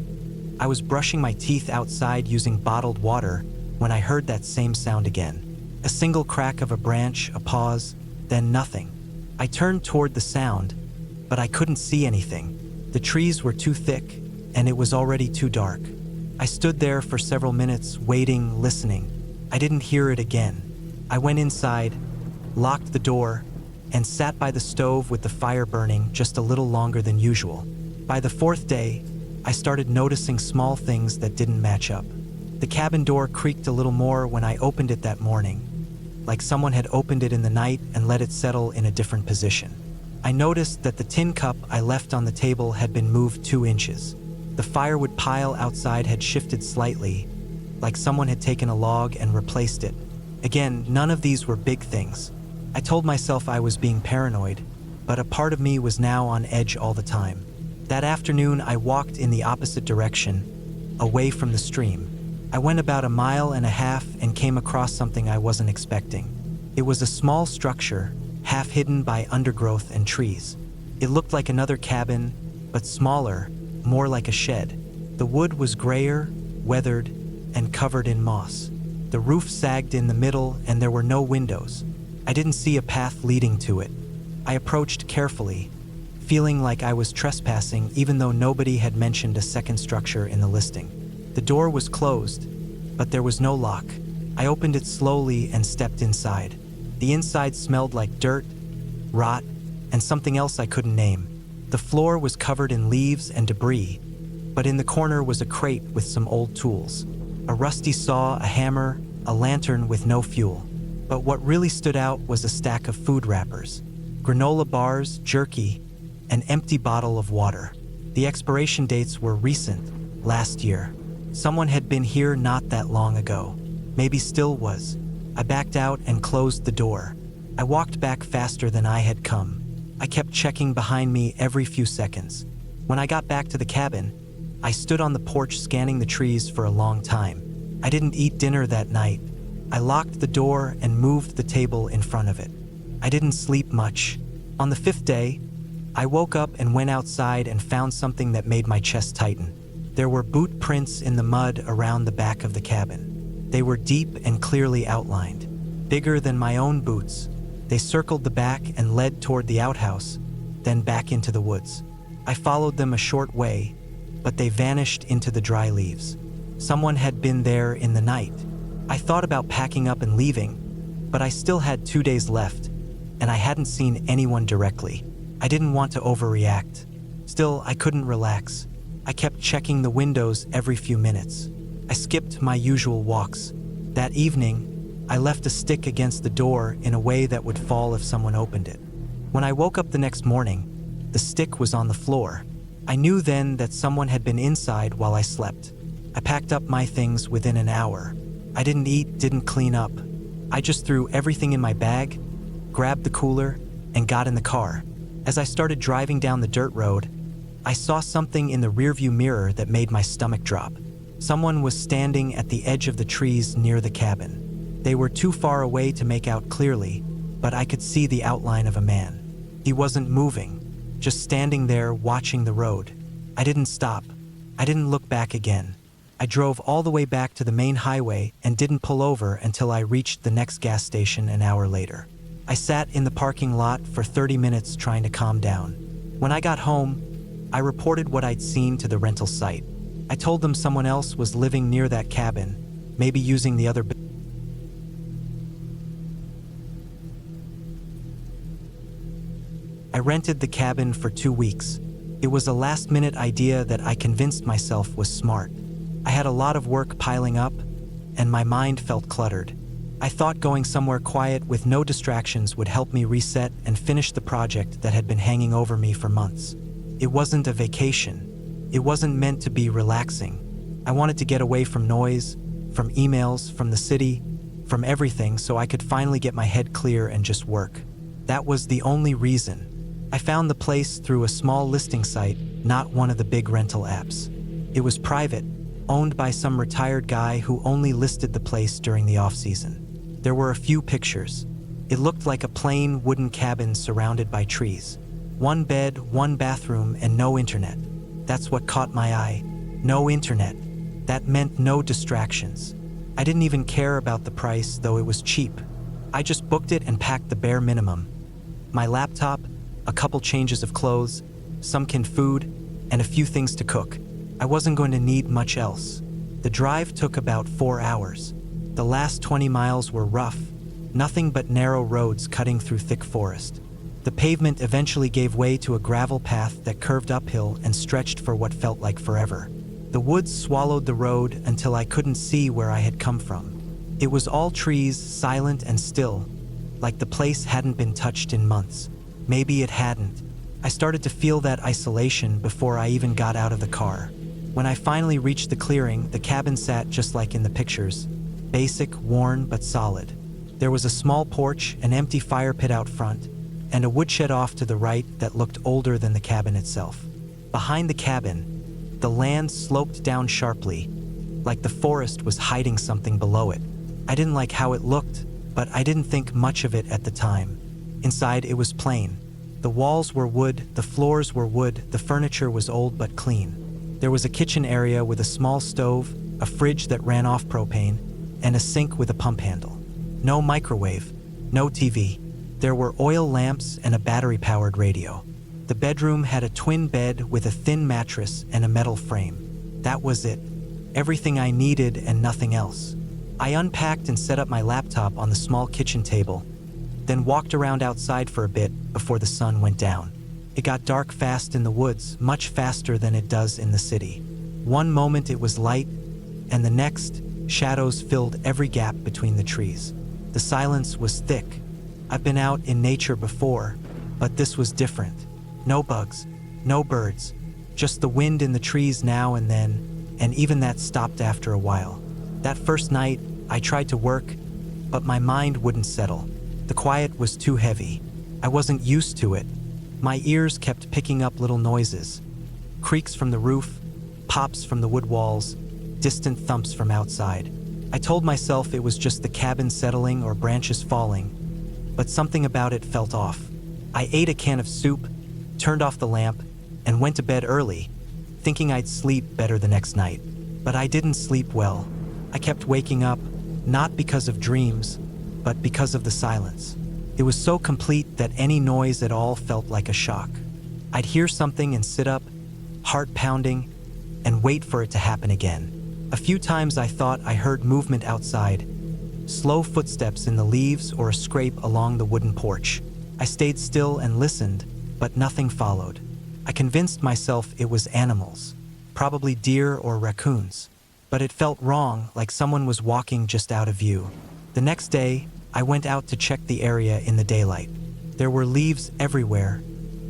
I was brushing my teeth outside using bottled water when I heard that same sound again. A single crack of a branch, a pause, then nothing. I turned toward the sound, but I couldn't see anything. The trees were too thick, and it was already too dark. I stood there for several minutes, waiting, listening. I didn't hear it again. I went inside, locked the door, and sat by the stove with the fire burning just a little longer than usual. By the 4th day, I started noticing small things that didn't match up. The cabin door creaked a little more when I opened it that morning, like someone had opened it in the night and let it settle in a different position. I noticed that the tin cup I left on the table had been moved 2 inches. The firewood pile outside had shifted slightly, like someone had taken a log and replaced it. Again, none of these were big things. I told myself I was being paranoid, but a part of me was now on edge all the time. That afternoon, I walked in the opposite direction, away from the stream. I went about 1.5 miles and came across something I wasn't expecting. It was a small structure, half hidden by undergrowth and trees. It looked like another cabin, but smaller, more like a shed. The wood was grayer, weathered, and covered in moss. The roof sagged in the middle and there were no windows. I didn't see a path leading to it. I approached carefully, feeling like I was trespassing even though nobody had mentioned a second structure in the listing. The door was closed, but there was no lock. I opened it slowly and stepped inside. The inside smelled like dirt, rot, and something else I couldn't name. The floor was covered in leaves and debris, but in the corner was a crate with some old tools. A rusty saw, a hammer, a lantern with no fuel. But what really stood out was a stack of food wrappers, granola bars, jerky, an empty bottle of water. The expiration dates were recent, last year. Someone had been here not that long ago. Maybe still was. I backed out and closed the door. I walked back faster than I had come. I kept checking behind me every few seconds. When I got back to the cabin, I stood on the porch scanning the trees for a long time. I didn't eat dinner that night. I locked the door and moved the table in front of it. I didn't sleep much. On the 5th day, I woke up and went outside and found something that made my chest tighten. There were boot prints in the mud around the back of the cabin. They were deep and clearly outlined, bigger than my own boots. They circled the back and led toward the outhouse, then back into the woods. I followed them a short way, but they vanished into the dry leaves. Someone had been there in the night. I thought about packing up and leaving, but I still had 2 days left, and I hadn't seen anyone directly. I didn't want to overreact. Still, I couldn't relax. I kept checking the windows every few minutes. I skipped my usual walks. That evening, I left a stick against the door in a way that would fall if someone opened it. When I woke up the next morning, the stick was on the floor. I knew then that someone had been inside while I slept. I packed up my things within an hour. I didn't eat, didn't clean up. I just threw everything in my bag, grabbed the cooler, and got in the car. As I started driving down the dirt road, I saw something in the rearview mirror that made my stomach drop. Someone was standing at the edge of the trees near the cabin. They were too far away to make out clearly, but I could see the outline of a man. He wasn't moving, just standing there watching the road. I didn't stop. I didn't look back again. I drove all the way back to the main highway and didn't pull over until I reached the next gas station an hour later. I sat in the parking lot for 30 minutes trying to calm down. When I got home, I reported what I'd seen to the rental site. I told them someone else was living near that cabin, maybe using the other. I rented the cabin for 2 weeks. It was a last-minute idea that I convinced myself was smart. I had a lot of work piling up, and my mind felt cluttered. I thought going somewhere quiet with no distractions would help me reset and finish the project that had been hanging over me for months. It wasn't a vacation. It wasn't meant to be relaxing. I wanted to get away from noise, from emails, from the city, from everything so I could finally get my head clear and just work. That was the only reason. I found the place through a small listing site, not one of the big rental apps. It was private, owned by some retired guy who only listed the place during the off-season. There were a few pictures. It looked like a plain wooden cabin surrounded by trees. 1 bed, 1 bathroom, and no internet. That's what caught my eye. No internet. That meant no distractions. I didn't even care about the price, though it was cheap. I just booked it and packed the bare minimum. My laptop, a couple changes of clothes, some canned food, and a few things to cook. I wasn't going to need much else. The drive took about 4 hours. The last 20 miles were rough, nothing but narrow roads cutting through thick forest. The pavement eventually gave way to a gravel path that curved uphill and stretched for what felt like forever. The woods swallowed the road until I couldn't see where I had come from. It was all trees, silent and still, like the place hadn't been touched in months. Maybe it hadn't. I started to feel that isolation before I even got out of the car. When I finally reached the clearing, the cabin sat just like in the pictures. Basic, worn, but solid. There was a small porch, an empty fire pit out front, and a woodshed off to the right that looked older than the cabin itself. Behind the cabin, the land sloped down sharply, like the forest was hiding something below it. I didn't like how it looked, but I didn't think much of it at the time. Inside, it was plain. The walls were wood, the floors were wood, the furniture was old but clean. There was a kitchen area with a small stove, a fridge that ran off propane, and a sink with a pump handle. No microwave, no TV. There were oil lamps and a battery-powered radio. The bedroom had a twin bed with a thin mattress and a metal frame. That was it. Everything I needed and nothing else. I unpacked and set up my laptop on the small kitchen table, then walked around outside for a bit before the sun went down. It got dark fast in the woods, much faster than it does in the city. One moment it was light, and the next, shadows filled every gap between the trees. The silence was thick. I've been out in nature before, but this was different. No bugs, no birds, just the wind in the trees now and then, and even that stopped after a while. That first night, I tried to work, but my mind wouldn't settle. The quiet was too heavy. I wasn't used to it. My ears kept picking up little noises. Creaks from the roof, pops from the wood walls, distant thumps from outside. I told myself it was just the cabin settling or branches falling, but something about it felt off. I ate a can of soup, turned off the lamp, and went to bed early, thinking I'd sleep better the next night. But I didn't sleep well. I kept waking up, not because of dreams, but because of the silence. It was so complete that any noise at all felt like a shock. I'd hear something and sit up, heart pounding, and wait for it to happen again. A few times I thought I heard movement outside, slow footsteps in the leaves or a scrape along the wooden porch. I stayed still and listened, but nothing followed. I convinced myself it was animals, probably deer or raccoons. But it felt wrong, like someone was walking just out of view. The next day, I went out to check the area in the daylight. There were leaves everywhere,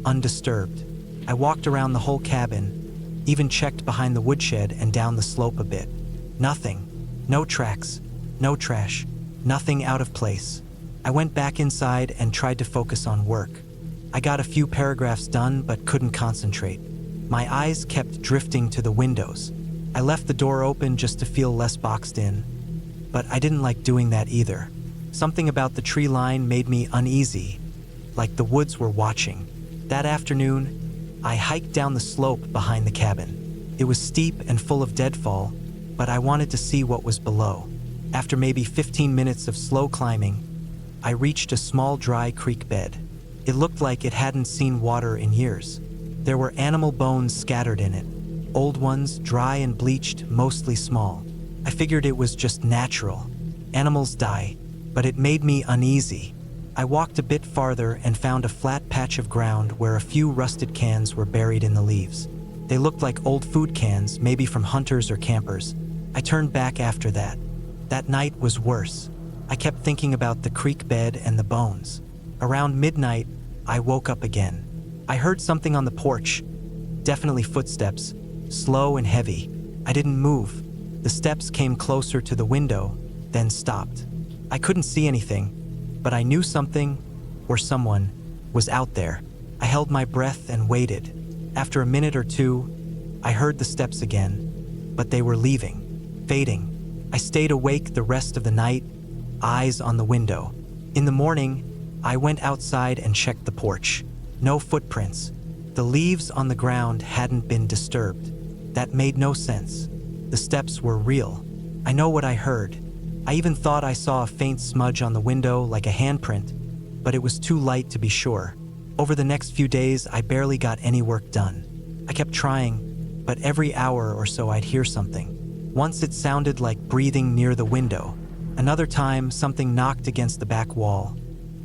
undisturbed. I walked around the whole cabin, even checked behind the woodshed and down the slope a bit. Nothing. No tracks, no trash, nothing out of place. I went back inside and tried to focus on work. I got a few paragraphs done but couldn't concentrate. My eyes kept drifting to the windows. I left the door open just to feel less boxed in, but I didn't like doing that either. Something about the tree line made me uneasy, like the woods were watching. That afternoon, I hiked down the slope behind the cabin. It was steep and full of deadfall, but I wanted to see what was below. After maybe 15 minutes of slow climbing, I reached a small dry creek bed. It looked like it hadn't seen water in years. There were animal bones scattered in it. Old ones, dry and bleached, mostly small. I figured it was just natural. Animals die, but it made me uneasy. I walked a bit farther and found a flat patch of ground where a few rusted cans were buried in the leaves. They looked like old food cans, maybe from hunters or campers. I turned back after that. That night was worse. I kept thinking about the creek bed and the bones. Around midnight, I woke up again. I heard something on the porch. Definitely footsteps. Slow and heavy. I didn't move. The steps came closer to the window, then stopped. I couldn't see anything, but I knew something, or someone, was out there. I held my breath and waited. After a minute or two, I heard the steps again, but they were leaving, fading. I stayed awake the rest of the night, eyes on the window. In the morning, I went outside and checked the porch. No footprints. The leaves on the ground hadn't been disturbed. That made no sense. The steps were real. I know what I heard. I even thought I saw a faint smudge on the window like a handprint, but it was too light to be sure. Over the next few days, I barely got any work done. I kept trying, but every hour or so I'd hear something. Once it sounded like breathing near the window. Another time, something knocked against the back wall.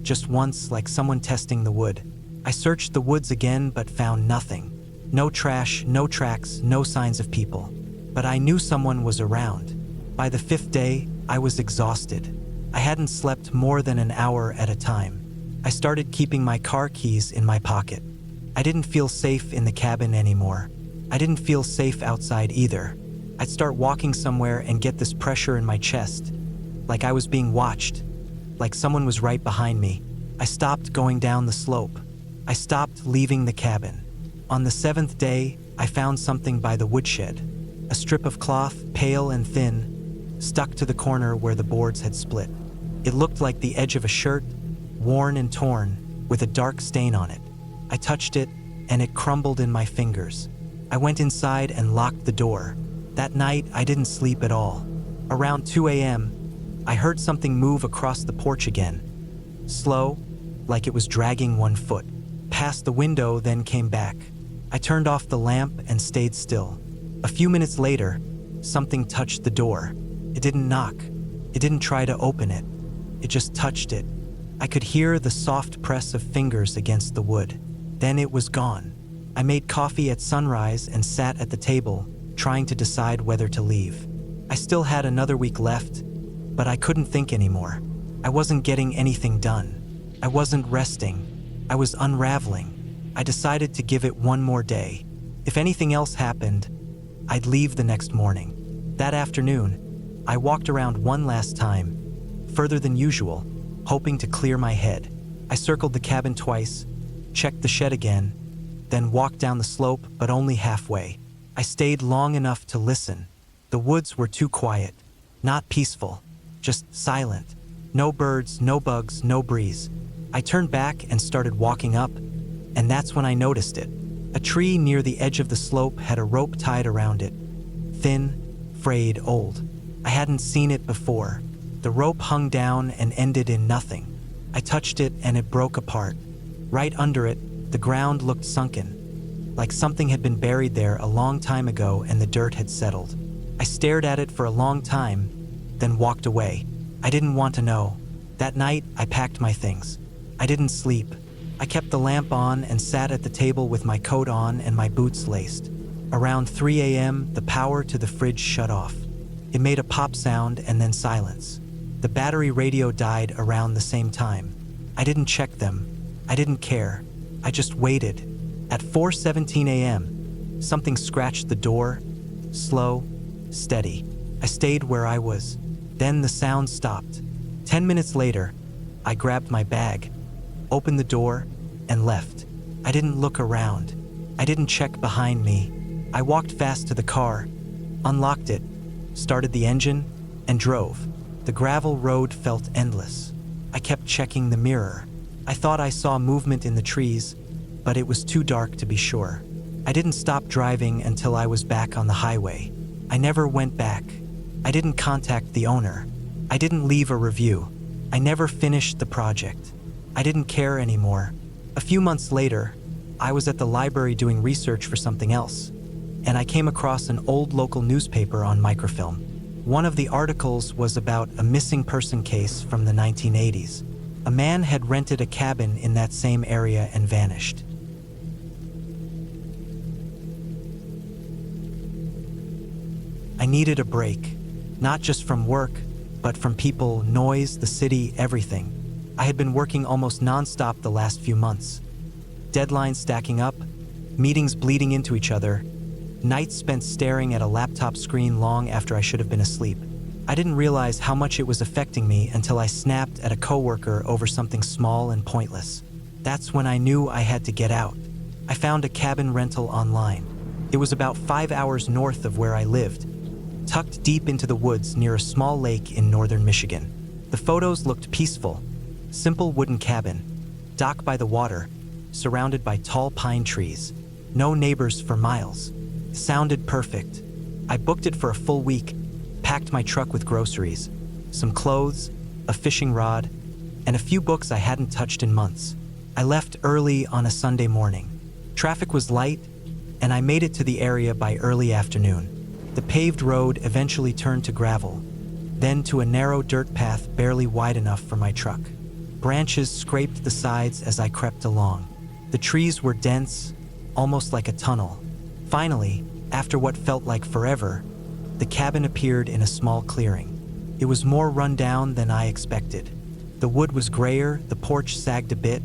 Just once, like someone testing the wood. I searched the woods again but found nothing. No trash, no tracks, no signs of people. But I knew someone was around. By the 5th day, I was exhausted. I hadn't slept more than an hour at a time. I started keeping my car keys in my pocket. I didn't feel safe in the cabin anymore. I didn't feel safe outside either. I'd start walking somewhere and get this pressure in my chest, like I was being watched, like someone was right behind me. I stopped going down the slope. I stopped leaving the cabin. On the 7th day, I found something by the woodshed. A strip of cloth, pale and thin, stuck to the corner where the boards had split. It looked like the edge of a shirt, worn and torn, with a dark stain on it. I touched it, and it crumbled in my fingers. I went inside and locked the door. That night, I didn't sleep at all. Around 2 a.m., I heard something move across the porch again. Slow, like it was dragging one foot. Past the window, then came back. I turned off the lamp and stayed still. A few minutes later, something touched the door. It didn't knock. It didn't try to open it. It just touched it. I could hear the soft press of fingers against the wood. Then it was gone. I made coffee at sunrise and sat at the table, trying to decide whether to leave. I still had another week left, but I couldn't think anymore. I wasn't getting anything done. I wasn't resting. I was unraveling. I decided to give it one more day. If anything else happened, I'd leave the next morning. That afternoon, I walked around one last time, further than usual, hoping to clear my head. I circled the cabin twice, checked the shed again, then walked down the slope, but only halfway. I stayed long enough to listen. The woods were too quiet, not peaceful, just silent. No birds, no bugs, no breeze. I turned back and started walking up, and that's when I noticed it. A tree near the edge of the slope had a rope tied around it. Thin, frayed, old. I hadn't seen it before. The rope hung down and ended in nothing. I touched it and it broke apart. Right under it, the ground looked sunken, like something had been buried there a long time ago and the dirt had settled. I stared at it for a long time, then walked away. I didn't want to know. That night, I packed my things. I didn't sleep. I kept the lamp on and sat at the table with my coat on and my boots laced. Around 3 a.m., the power to the fridge shut off. It made a pop sound and then silence. The battery radio died around the same time. I didn't check them. I didn't care. I just waited. At 4:17 a.m., something scratched the door, slow, steady. I stayed where I was. Then the sound stopped. 10 minutes later, I grabbed my bag, opened the door, and left. I didn't look around. I didn't check behind me. I walked fast to the car, unlocked it, started the engine, and drove. The gravel road felt endless. I kept checking the mirror. I thought I saw movement in the trees, but it was too dark to be sure. I didn't stop driving until I was back on the highway. I never went back. I didn't contact the owner. I didn't leave a review. I never finished the project. I didn't care anymore. A few months later, I was at the library doing research for something else, and I came across an old local newspaper on microfilm. One of the articles was about a missing person case from the 1980s. A man had rented a cabin in that same area and vanished. I needed a break, not just from work, but from people, noise, the city, everything. I had been working almost nonstop the last few months. Deadlines stacking up, meetings bleeding into each other, nights spent staring at a laptop screen long after I should have been asleep. I didn't realize how much it was affecting me until I snapped at a coworker over something small and pointless. That's when I knew I had to get out. I found a cabin rental online. It was about 5 hours north of where I lived, tucked deep into the woods near a small lake in northern Michigan. The photos looked peaceful. Simple wooden cabin, dock by the water, surrounded by tall pine trees. No neighbors for miles. Sounded perfect. I booked it for a full week, packed my truck with groceries, some clothes, a fishing rod, and a few books I hadn't touched in months. I left early on a Sunday morning. Traffic was light, and I made it to the area by early afternoon. The paved road eventually turned to gravel, then to a narrow dirt path barely wide enough for my truck. Branches scraped the sides as I crept along. The trees were dense, almost like a tunnel. Finally, after what felt like forever, the cabin appeared in a small clearing. It was more run down than I expected. The wood was grayer, the porch sagged a bit,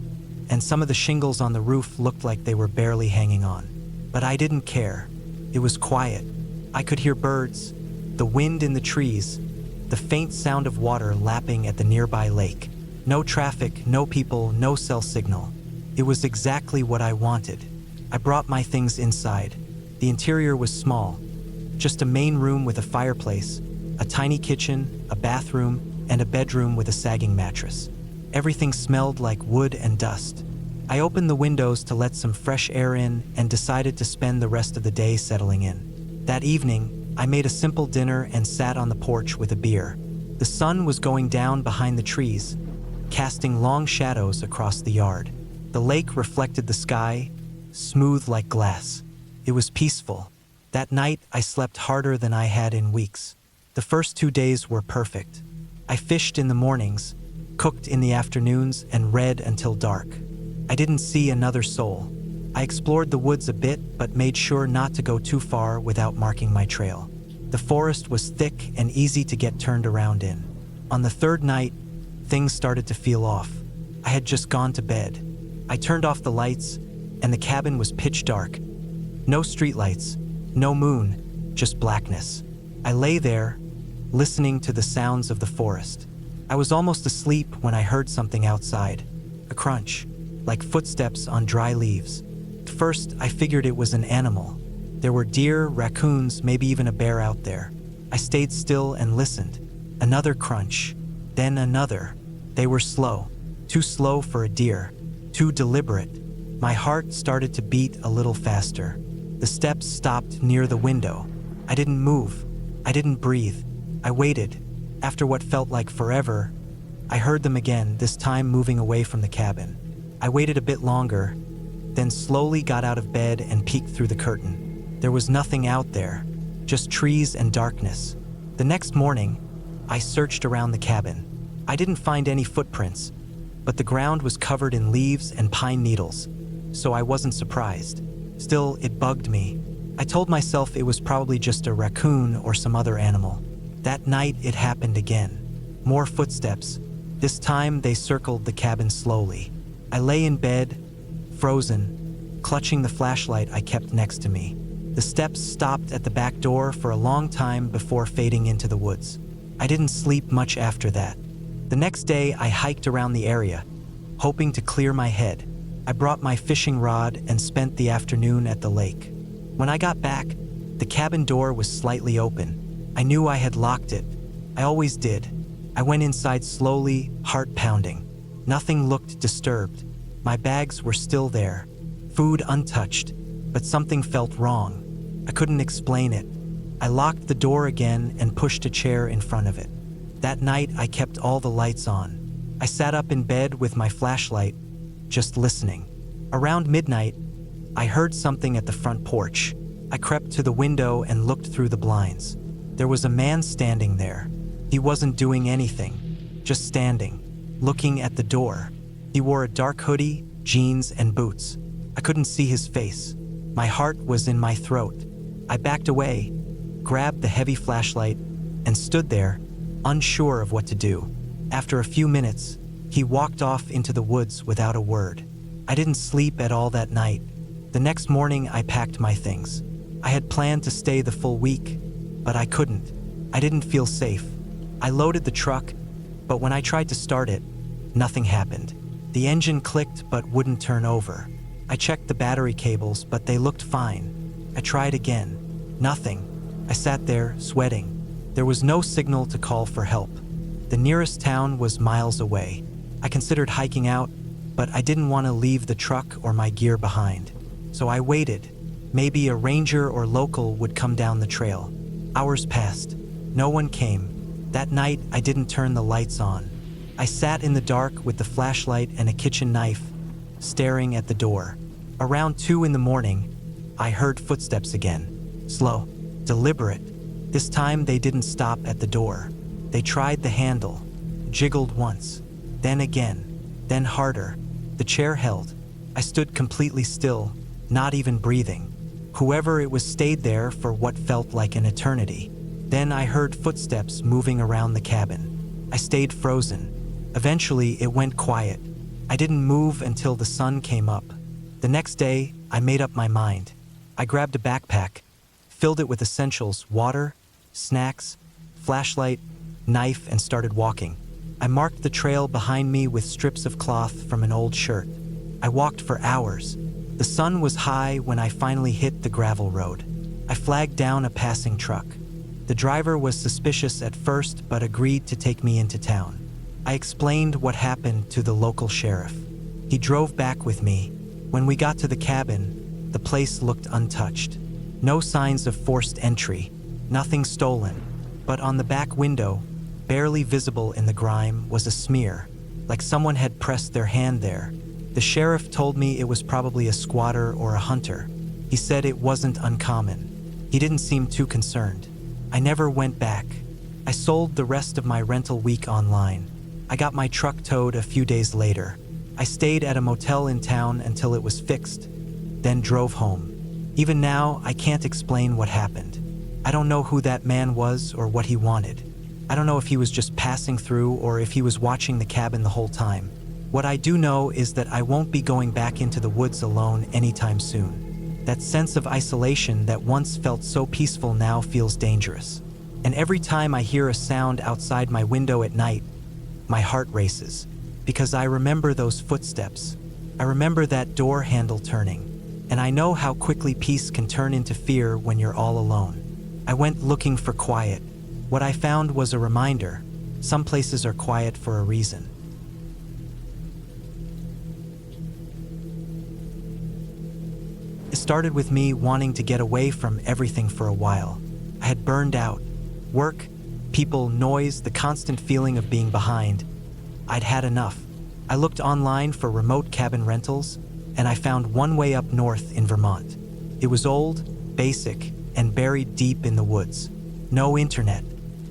and some of the shingles on the roof looked like they were barely hanging on. But I didn't care. It was quiet. I could hear birds, the wind in the trees, the faint sound of water lapping at the nearby lake. No traffic, no people, no cell signal. It was exactly what I wanted. I brought my things inside. The interior was small, just a main room with a fireplace, a tiny kitchen, a bathroom, and a bedroom with a sagging mattress. Everything smelled like wood and dust. I opened the windows to let some fresh air in and decided to spend the rest of the day settling in. That evening, I made a simple dinner and sat on the porch with a beer. The sun was going down behind the trees, casting long shadows across the yard. The lake reflected the sky, smooth like glass. It was peaceful. That night, I slept harder than I had in weeks. The first 2 days were perfect. I fished in the mornings, cooked in the afternoons, and read until dark. I didn't see another soul. I explored the woods a bit, but made sure not to go too far without marking my trail. The forest was thick and easy to get turned around in. On the third night, things started to feel off. I had just gone to bed. I turned off the lights, and the cabin was pitch dark. No streetlights, no moon, just blackness. I lay there, listening to the sounds of the forest. I was almost asleep when I heard something outside. A crunch, like footsteps on dry leaves. At first, I figured it was an animal. There were deer, raccoons, maybe even a bear out there. I stayed still and listened. Another crunch, then another. They were slow, too slow for a deer, too deliberate. My heart started to beat a little faster. The steps stopped near the window. I didn't move. I didn't breathe. I waited. After what felt like forever, I heard them again, this time moving away from the cabin. I waited a bit longer, then slowly got out of bed and peeked through the curtain. There was nothing out there, just trees and darkness. The next morning, I searched around the cabin. I didn't find any footprints, but the ground was covered in leaves and pine needles, so I wasn't surprised. Still, it bugged me. I told myself it was probably just a raccoon or some other animal. That night, it happened again. More footsteps. This time, they circled the cabin slowly. I lay in bed, frozen, clutching the flashlight I kept next to me. The steps stopped at the back door for a long time before fading into the woods. I didn't sleep much after that. The next day, I hiked around the area, hoping to clear my head. I brought my fishing rod and spent the afternoon at the lake. When I got back, the cabin door was slightly open. I knew I had locked it. I always did. I went inside slowly, heart pounding. Nothing looked disturbed. My bags were still there, food untouched, but something felt wrong. I couldn't explain it. I locked the door again and pushed a chair in front of it. That night, I kept all the lights on. I sat up in bed with my flashlight, just listening. Around midnight, I heard something at the front porch. I crept to the window and looked through the blinds. There was a man standing there. He wasn't doing anything, just standing, looking at the door. He wore a dark hoodie, jeans, and boots. I couldn't see his face. My heart was in my throat. I backed away, grabbed the heavy flashlight, and stood there, unsure of what to do. After a few minutes, he walked off into the woods without a word. I didn't sleep at all that night. The next morning, I packed my things. I had planned to stay the full week, but I couldn't. I didn't feel safe. I loaded the truck, but when I tried to start it, nothing happened. The engine clicked but wouldn't turn over. I checked the battery cables, but they looked fine. I tried again. Nothing. I sat there, sweating. There was no signal to call for help. The nearest town was miles away. I considered hiking out, but I didn't want to leave the truck or my gear behind. So I waited. Maybe a ranger or local would come down the trail. Hours passed. No one came. That night, I didn't turn the lights on. I sat in the dark with the flashlight and a kitchen knife, staring at the door. Around 2 a.m, I heard footsteps again. Slow, deliberate. This time, they didn't stop at the door. They tried the handle, jiggled once, then again, then harder. The chair held. I stood completely still, not even breathing. Whoever it was stayed there for what felt like an eternity. Then I heard footsteps moving around the cabin. I stayed frozen. Eventually, it went quiet. I didn't move until the sun came up. The next day, I made up my mind. I grabbed a backpack, filled it with essentials, water, snacks, flashlight, knife, and started walking. I marked the trail behind me with strips of cloth from an old shirt. I walked for hours. The sun was high when I finally hit the gravel road. I flagged down a passing truck. The driver was suspicious at first but agreed to take me into town. I explained what happened to the local sheriff. He drove back with me. When we got to the cabin, the place looked untouched. No signs of forced entry, nothing stolen. But on the back window, barely visible in the grime, was a smear, like someone had pressed their hand there. The sheriff told me it was probably a squatter or a hunter. He said it wasn't uncommon. He didn't seem too concerned. I never went back. I sold the rest of my rental week online. I got my truck towed a few days later. I stayed at a motel in town until it was fixed, then drove home. Even now, I can't explain what happened. I don't know who that man was or what he wanted. I don't know if he was just passing through or if he was watching the cabin the whole time. What I do know is that I won't be going back into the woods alone anytime soon. That sense of isolation that once felt so peaceful now feels dangerous. And every time I hear a sound outside my window at night, my heart races, because I remember those footsteps. I remember that door handle turning, and I know how quickly peace can turn into fear when you're all alone. I went looking for quiet. What I found was a reminder. Some places are quiet for a reason. It started with me wanting to get away from everything for a while. I had burned out. Work, people, noise, the constant feeling of being behind. I'd had enough. I looked online for remote cabin rentals, and I found one way up north in Vermont. It was old, basic, and buried deep in the woods. No internet,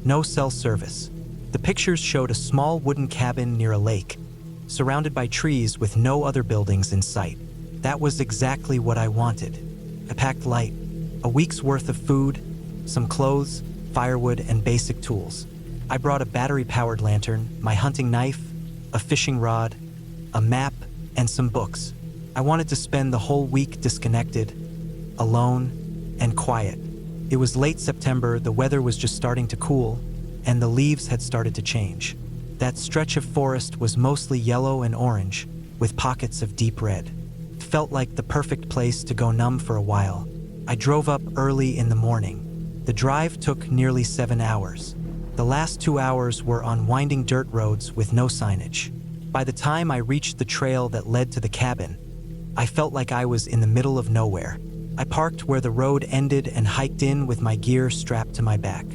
no cell service. The pictures showed a small wooden cabin near a lake, surrounded by trees with no other buildings in sight. That was exactly what I wanted. I packed light, a week's worth of food, some clothes, firewood, and basic tools. I brought a battery-powered lantern, my hunting knife, a fishing rod, a map, and some books. I wanted to spend the whole week disconnected, alone, and quiet. It was late September, the weather was just starting to cool, and the leaves had started to change. That stretch of forest was mostly yellow and orange, with pockets of deep red. It felt like the perfect place to go numb for a while. I drove up early in the morning. The drive took nearly 7 hours. The last 2 hours were on winding dirt roads with no signage. By the time I reached the trail that led to the cabin, I felt like I was in the middle of nowhere. I parked where the road ended and hiked in with my gear strapped to my back.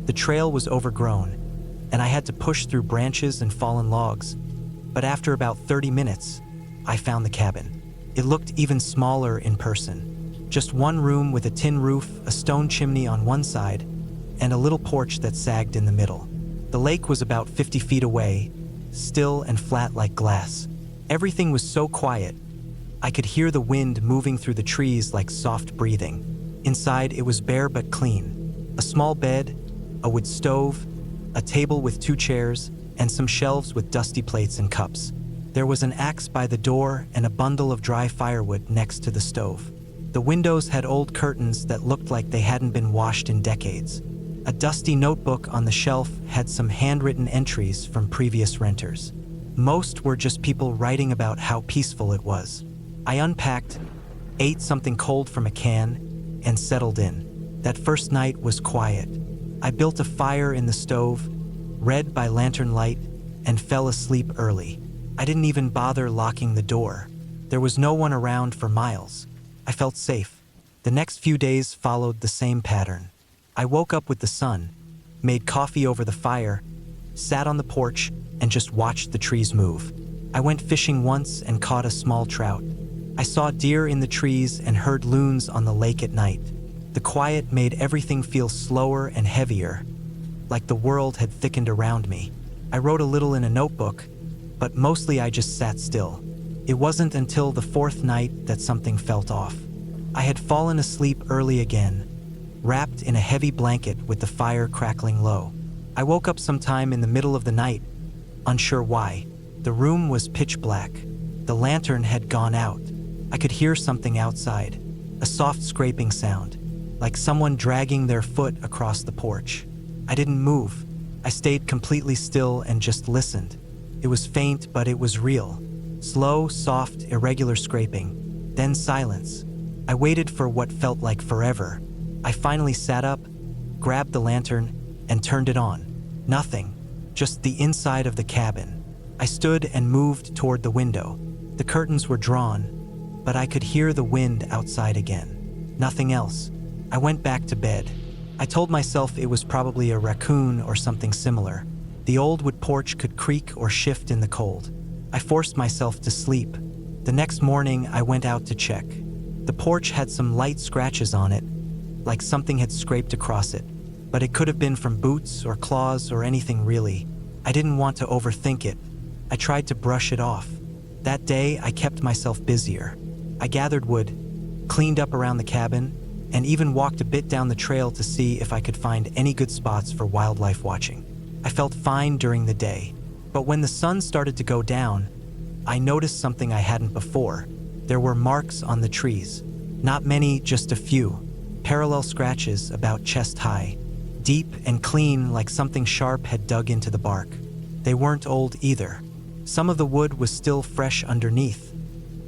The trail was overgrown, and I had to push through branches and fallen logs. But after about 30 minutes, I found the cabin. It looked even smaller in person. Just one room with a tin roof, a stone chimney on one side, and a little porch that sagged in the middle. The lake was about 50 feet away, still and flat like glass. Everything was so quiet. I could hear the wind moving through the trees like soft breathing. Inside, it was bare but clean. A small bed, a wood stove, a table with 2 chairs, and some shelves with dusty plates and cups. There was an axe by the door and a bundle of dry firewood next to the stove. The windows had old curtains that looked like they hadn't been washed in decades. A dusty notebook on the shelf had some handwritten entries from previous renters. Most were just people writing about how peaceful it was. I unpacked, ate something cold from a can, and settled in. That first night was quiet. I built a fire in the stove, read by lantern light, and fell asleep early. I didn't even bother locking the door. There was no one around for miles. I felt safe. The next few days followed the same pattern. I woke up with the sun, made coffee over the fire, sat on the porch, and just watched the trees move. I went fishing once and caught a small trout. I saw deer in the trees and heard loons on the lake at night. The quiet made everything feel slower and heavier, like the world had thickened around me. I wrote a little in a notebook, but mostly I just sat still. It wasn't until the fourth night that something felt off. I had fallen asleep early again, wrapped in a heavy blanket with the fire crackling low. I woke up sometime in the middle of the night, unsure why. The room was pitch black. The lantern had gone out. I could hear something outside, a soft scraping sound, like someone dragging their foot across the porch. I didn't move. I stayed completely still and just listened. It was faint, but it was real. Slow, soft, irregular scraping, then silence. I waited for what felt like forever. I finally sat up, grabbed the lantern, and turned it on. Nothing, just the inside of the cabin. I stood and moved toward the window. The curtains were drawn, but I could hear the wind outside again. Nothing else. I went back to bed. I told myself it was probably a raccoon or something similar. The old wood porch could creak or shift in the cold. I forced myself to sleep. The next morning, I went out to check. The porch had some light scratches on it, like something had scraped across it, but it could have been from boots or claws or anything really. I didn't want to overthink it. I tried to brush it off. That day, I kept myself busier. I gathered wood, cleaned up around the cabin, and even walked a bit down the trail to see if I could find any good spots for wildlife watching. I felt fine during the day, but when the sun started to go down, I noticed something I hadn't before. There were marks on the trees. Not many, just a few. Parallel scratches about chest high, deep and clean like something sharp had dug into the bark. They weren't old either. Some of the wood was still fresh underneath,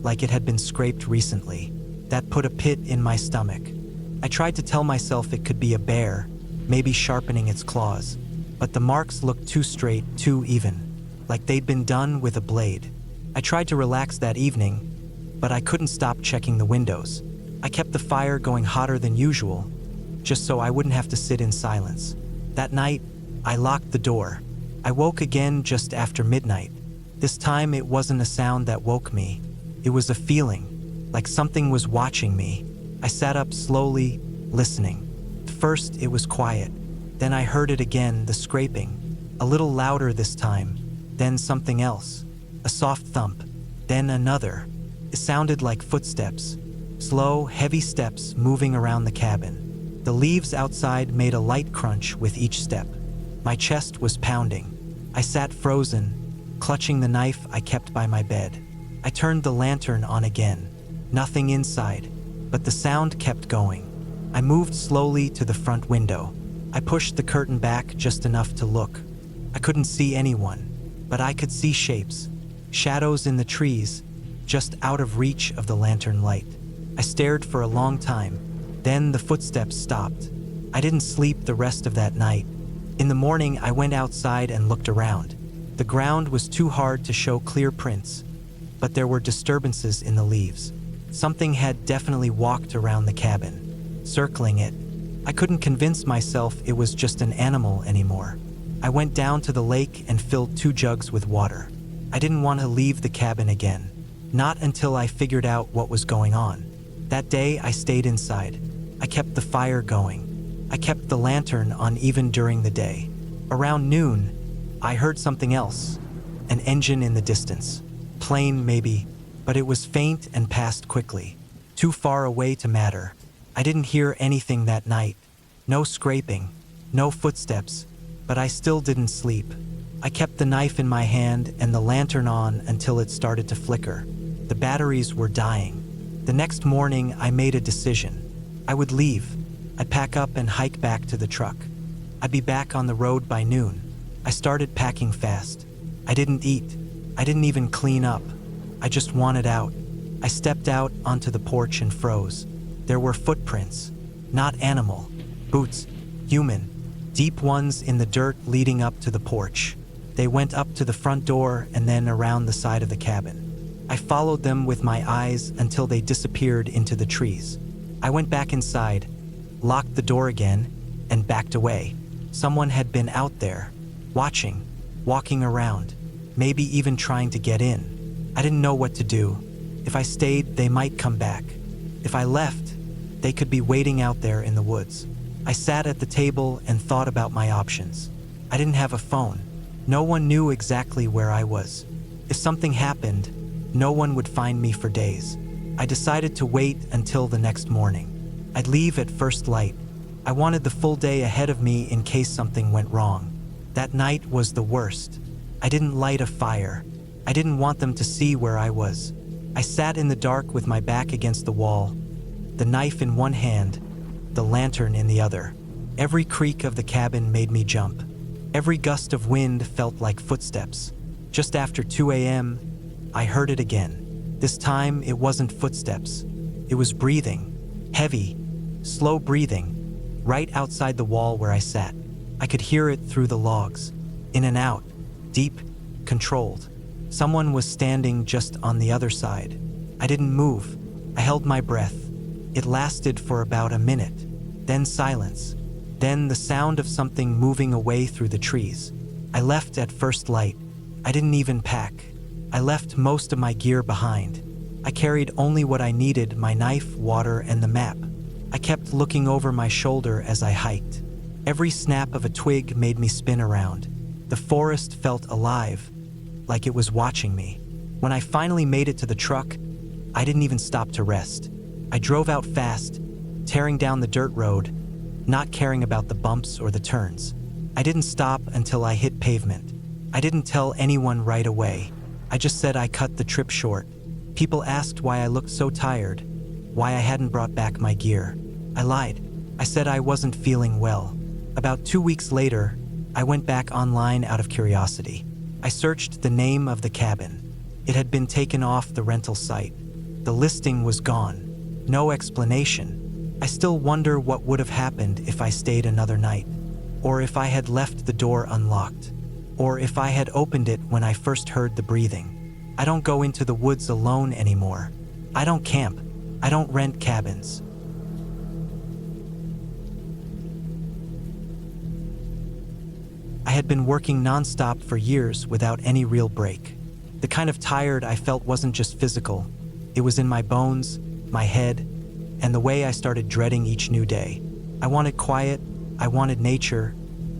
like it had been scraped recently. That put a pit in my stomach. I tried to tell myself it could be a bear, maybe sharpening its claws, but the marks looked too straight, too even, like they'd been done with a blade. I tried to relax that evening, but I couldn't stop checking the windows. I kept the fire going hotter than usual, just so I wouldn't have to sit in silence. That night, I locked the door. I woke again just after midnight. This time it wasn't a sound that woke me. It was a feeling, like something was watching me. I sat up slowly, listening. First it was quiet. Then I heard it again, the scraping. A little louder this time. Then something else. A soft thump. Then another. It sounded like footsteps. Slow, heavy steps moving around the cabin. The leaves outside made a light crunch with each step. My chest was pounding. I sat frozen, clutching the knife I kept by my bed. I turned the lantern on again. Nothing inside, but the sound kept going. I moved slowly to the front window. I pushed the curtain back just enough to look. I couldn't see anyone, but I could see shapes, shadows in the trees, just out of reach of the lantern light. I stared for a long time. Then the footsteps stopped. I didn't sleep the rest of that night. In the morning, I went outside and looked around. The ground was too hard to show clear prints, but there were disturbances in the leaves. Something had definitely walked around the cabin, circling it. I couldn't convince myself it was just an animal anymore. I went down to the lake and filled 2 jugs with water. I didn't want to leave the cabin again, not until I figured out what was going on. That day, I stayed inside. I kept the fire going. I kept the lantern on even during the day. Around noon, I heard something else, an engine in the distance. Plane maybe, but it was faint and passed quickly, too far away to matter. I didn't hear anything that night. No scraping, no footsteps, but I still didn't sleep. I kept the knife in my hand and the lantern on until it started to flicker. The batteries were dying. The next morning, I made a decision. I would leave. I'd pack up and hike back to the truck. I'd be back on the road by noon. I started packing fast. I didn't eat. I didn't even clean up. I just wanted out. I stepped out onto the porch and froze. There were footprints. Not animal. Boots. Human. Deep ones in the dirt leading up to the porch. They went up to the front door and then around the side of the cabin. I followed them with my eyes until they disappeared into the trees. I went back inside, locked the door again, and backed away. Someone had been out there, watching, walking around, maybe even trying to get in. I didn't know what to do. If I stayed, they might come back. If I left, they could be waiting out there in the woods. I sat at the table and thought about my options. I didn't have a phone. No one knew exactly where I was. If something happened, No one would find me for days. I decided to wait until the next morning. I'd leave at first light. I wanted the full day ahead of me in case something went wrong. That night was the worst. I didn't light a fire. I didn't want them to see where I was. I sat in the dark with my back against the wall, the knife in one hand, the lantern in the other. Every creak of the cabin made me jump. Every gust of wind felt like footsteps. Just after 2 a.m., I heard it again. This time, it wasn't footsteps. It was breathing, heavy, slow breathing, right outside the wall where I sat. I could hear it through the logs, in and out, deep, controlled. Someone was standing just on the other side. I didn't move. I held my breath. It lasted for about a minute, then silence, then the sound of something moving away through the trees. I left at first light. I didn't even pack. I left most of my gear behind. I carried only what I needed, my knife, water, and the map. I kept looking over my shoulder as I hiked. Every snap of a twig made me spin around. The forest felt alive, like it was watching me. When I finally made it to the truck, I didn't even stop to rest. I drove out fast, tearing down the dirt road, not caring about the bumps or the turns. I didn't stop until I hit pavement. I didn't tell anyone right away. I just said I cut the trip short. People asked why I looked so tired, why I hadn't brought back my gear. I lied. I said I wasn't feeling well. About 2 weeks later, I went back online out of curiosity. I searched the name of the cabin. It had been taken off the rental site. The listing was gone. No explanation. I still wonder what would have happened if I stayed another night, or if I had left the door unlocked, or if I had opened it when I first heard the breathing. I don't go into the woods alone anymore. I don't camp. I don't rent cabins. I had been working nonstop for years without any real break. The kind of tired I felt wasn't just physical. It was in my bones, my head, and the way I started dreading each new day. I wanted quiet, I wanted nature,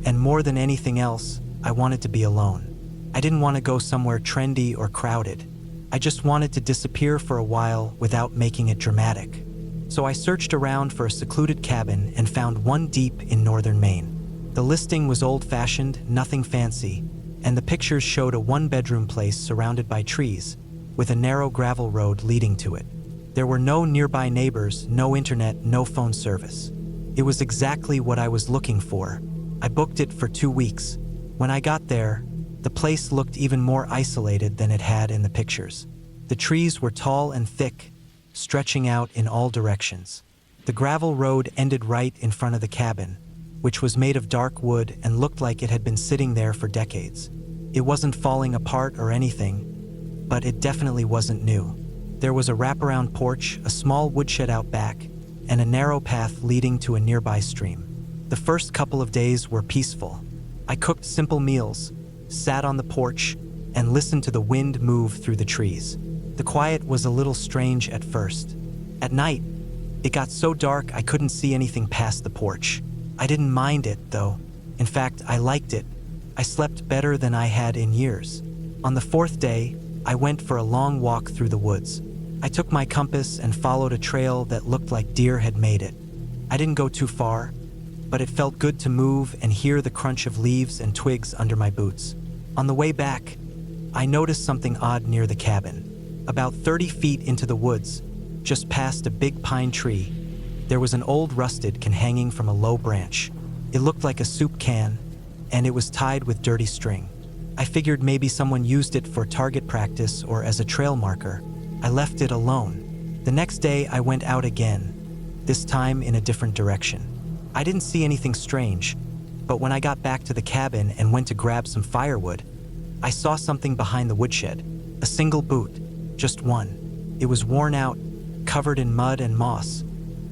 and more than anything else, I wanted to be alone. I didn't want to go somewhere trendy or crowded. I just wanted to disappear for a while without making it dramatic. So I searched around for a secluded cabin and found one deep in northern Maine. The listing was old-fashioned, nothing fancy, and the pictures showed a one-bedroom place surrounded by trees, with a narrow gravel road leading to it. There were no nearby neighbors, no internet, no phone service. It was exactly what I was looking for. I booked it for 2 weeks. When I got there, the place looked even more isolated than it had in the pictures. The trees were tall and thick, stretching out in all directions. The gravel road ended right in front of the cabin, which was made of dark wood and looked like it had been sitting there for decades. It wasn't falling apart or anything, but it definitely wasn't new. There was a wraparound porch, a small woodshed out back, and a narrow path leading to a nearby stream. The first couple of days were peaceful. I cooked simple meals, sat on the porch, and listened to the wind move through the trees. The quiet was a little strange at first. At night, it got so dark I couldn't see anything past the porch. I didn't mind it, though. In fact, I liked it. I slept better than I had in years. On the 4th day, I went for a long walk through the woods. I took my compass and followed a trail that looked like deer had made it. I didn't go too far, but it felt good to move and hear the crunch of leaves and twigs under my boots. On the way back, I noticed something odd near the cabin. About 30 feet into the woods, just past a big pine tree, there was an old rusted can hanging from a low branch. It looked like a soup can, and it was tied with dirty string. I figured maybe someone used it for target practice or as a trail marker. I left it alone. The next day, I went out again, this time in a different direction. I didn't see anything strange, but when I got back to the cabin and went to grab some firewood, I saw something behind the woodshed. A single boot, just one. It was worn out, covered in mud and moss,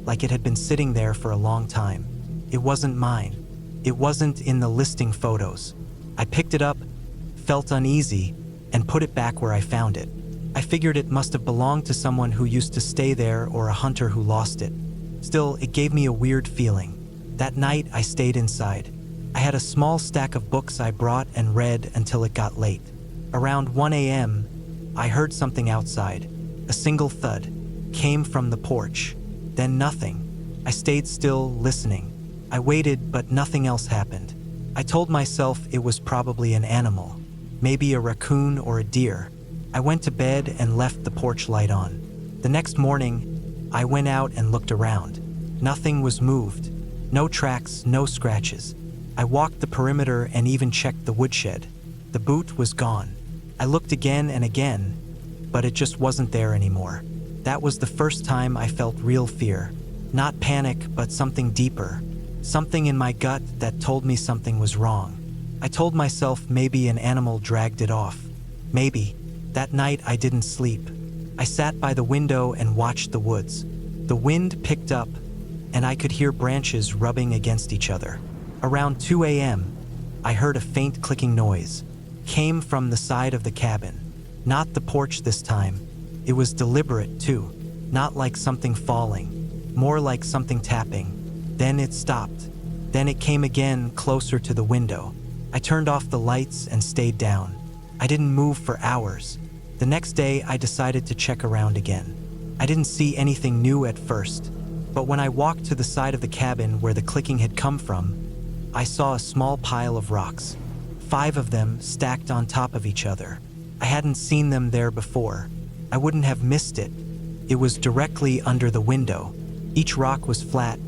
like it had been sitting there for a long time. It wasn't mine. It wasn't in the listing photos. I picked it up, felt uneasy, and put it back where I found it. I figured it must have belonged to someone who used to stay there or a hunter who lost it. Still, it gave me a weird feeling. That night, I stayed inside. I had a small stack of books I brought and read until it got late. Around 1 a.m., I heard something outside. A single thud came from the porch. Then nothing. I stayed still, listening. I waited, but nothing else happened. I told myself it was probably an animal, maybe a raccoon or a deer. I went to bed and left the porch light on. The next morning, I went out and looked around. Nothing was moved. No tracks, no scratches. I walked the perimeter and even checked the woodshed. The boot was gone. I looked again and again, but it just wasn't there anymore. That was the first time I felt real fear. Not panic, but something deeper. Something in my gut that told me something was wrong. I told myself maybe an animal dragged it off. Maybe. That night I didn't sleep. I sat by the window and watched the woods. The wind picked up, and I could hear branches rubbing against each other. Around 2 a.m., I heard a faint clicking noise. Came from the side of the cabin. Not the porch this time. It was deliberate, too. Not like something falling. More like something tapping. Then it stopped. Then it came again, closer to the window. I turned off the lights and stayed down. I didn't move for hours. The next day, I decided to check around again. I didn't see anything new at first, but when I walked to the side of the cabin where the clicking had come from, I saw a small pile of rocks. 5 of them stacked on top of each other. I hadn't seen them there before. I wouldn't have missed it. It was directly under the window. Each rock was flat,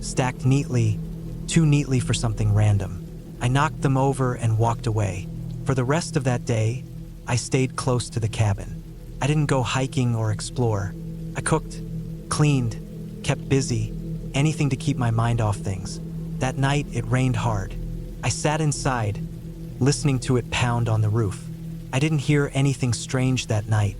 stacked neatly, too neatly for something random. I knocked them over and walked away. For the rest of that day, I stayed close to the cabin. I didn't go hiking or explore. I cooked, cleaned, kept busy, anything to keep my mind off things. That night, it rained hard. I sat inside, listening to it pound on the roof. I didn't hear anything strange that night.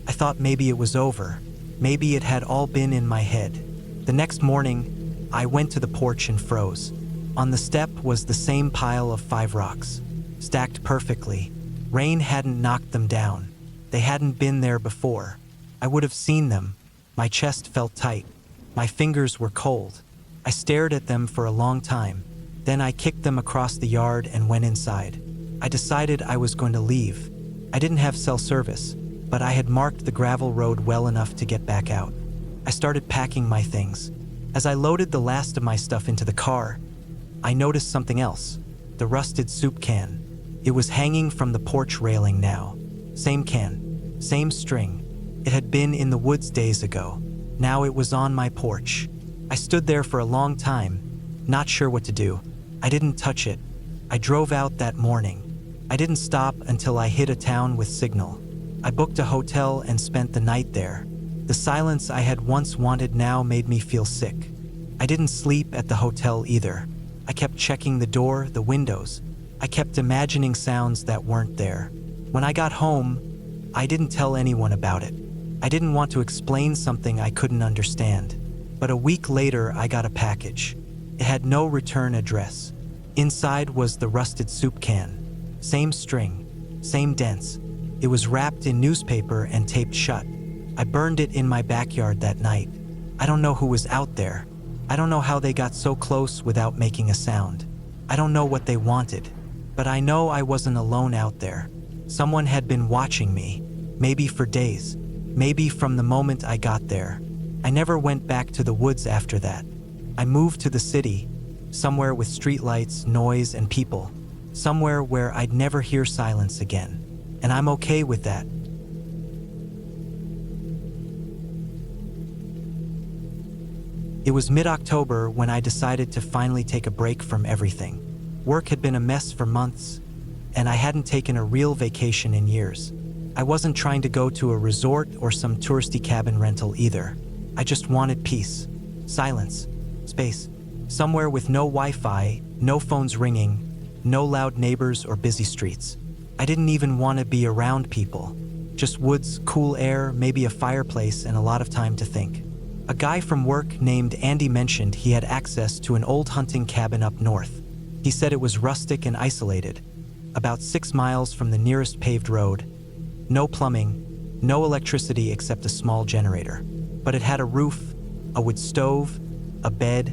I thought maybe it was over. Maybe it had all been in my head. The next morning, I went to the porch and froze. On the step was the same pile of 5 rocks, stacked perfectly. Rain hadn't knocked them down. They hadn't been there before. I would have seen them. My chest felt tight. My fingers were cold. I stared at them for a long time. Then I kicked them across the yard and went inside. I decided I was going to leave. I didn't have cell service, but I had marked the gravel road well enough to get back out. I started packing my things. As I loaded the last of my stuff into the car, I noticed something else. The rusted soup can. It was hanging from the porch railing now. Same can, same string. It had been in the woods days ago. Now it was on my porch. I stood there for a long time, not sure what to do. I didn't touch it. I drove out that morning. I didn't stop until I hit a town with signal. I booked a hotel and spent the night there. The silence I had once wanted now made me feel sick. I didn't sleep at the hotel either. I kept checking the door, the windows. I kept imagining sounds that weren't there. When I got home, I didn't tell anyone about it. I didn't want to explain something I couldn't understand. But a week later, I got a package. It had no return address. Inside was the rusted soup can. Same string, same dents. It was wrapped in newspaper and taped shut. I burned it in my backyard that night. I don't know who was out there. I don't know how they got so close without making a sound. I don't know what they wanted. But I know I wasn't alone out there. Someone had been watching me, maybe for days, maybe from the moment I got there. I never went back to the woods after that. I moved to the city, somewhere with streetlights, noise, and people, somewhere where I'd never hear silence again. And I'm okay with that. It was mid-October when I decided to finally take a break from everything. Work had been a mess for months, and I hadn't taken a real vacation in years. I wasn't trying to go to a resort or some touristy cabin rental either. I just wanted peace, silence, space, somewhere with no Wi-Fi, no phones ringing, no loud neighbors or busy streets. I didn't even want to be around people. Just woods, cool air, maybe a fireplace, and a lot of time to think. A guy from work named Andy mentioned he had access to an old hunting cabin up north. He said it was rustic and isolated, about 6 miles from the nearest paved road. No plumbing, no electricity except a small generator. But it had a roof, a wood stove, a bed,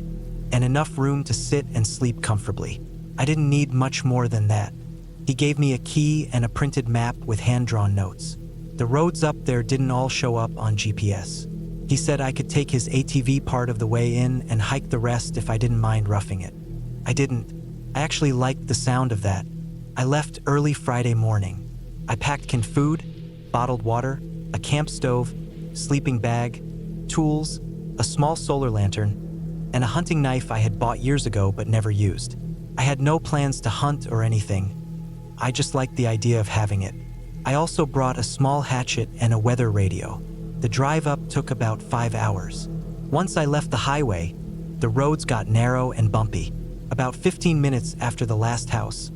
and enough room to sit and sleep comfortably. I didn't need much more than that. He gave me a key and a printed map with hand-drawn notes. The roads up there didn't all show up on GPS. He said I could take his ATV part of the way in and hike the rest if I didn't mind roughing it. I didn't. I actually liked the sound of that. I left early Friday morning. I packed canned food, bottled water, a camp stove, sleeping bag, tools, a small solar lantern, and a hunting knife I had bought years ago but never used. I had no plans to hunt or anything. I just liked the idea of having it. I also brought a small hatchet and a weather radio. The drive up took about 5 hours. Once I left the highway, the roads got narrow and bumpy. About 15 minutes after the last house,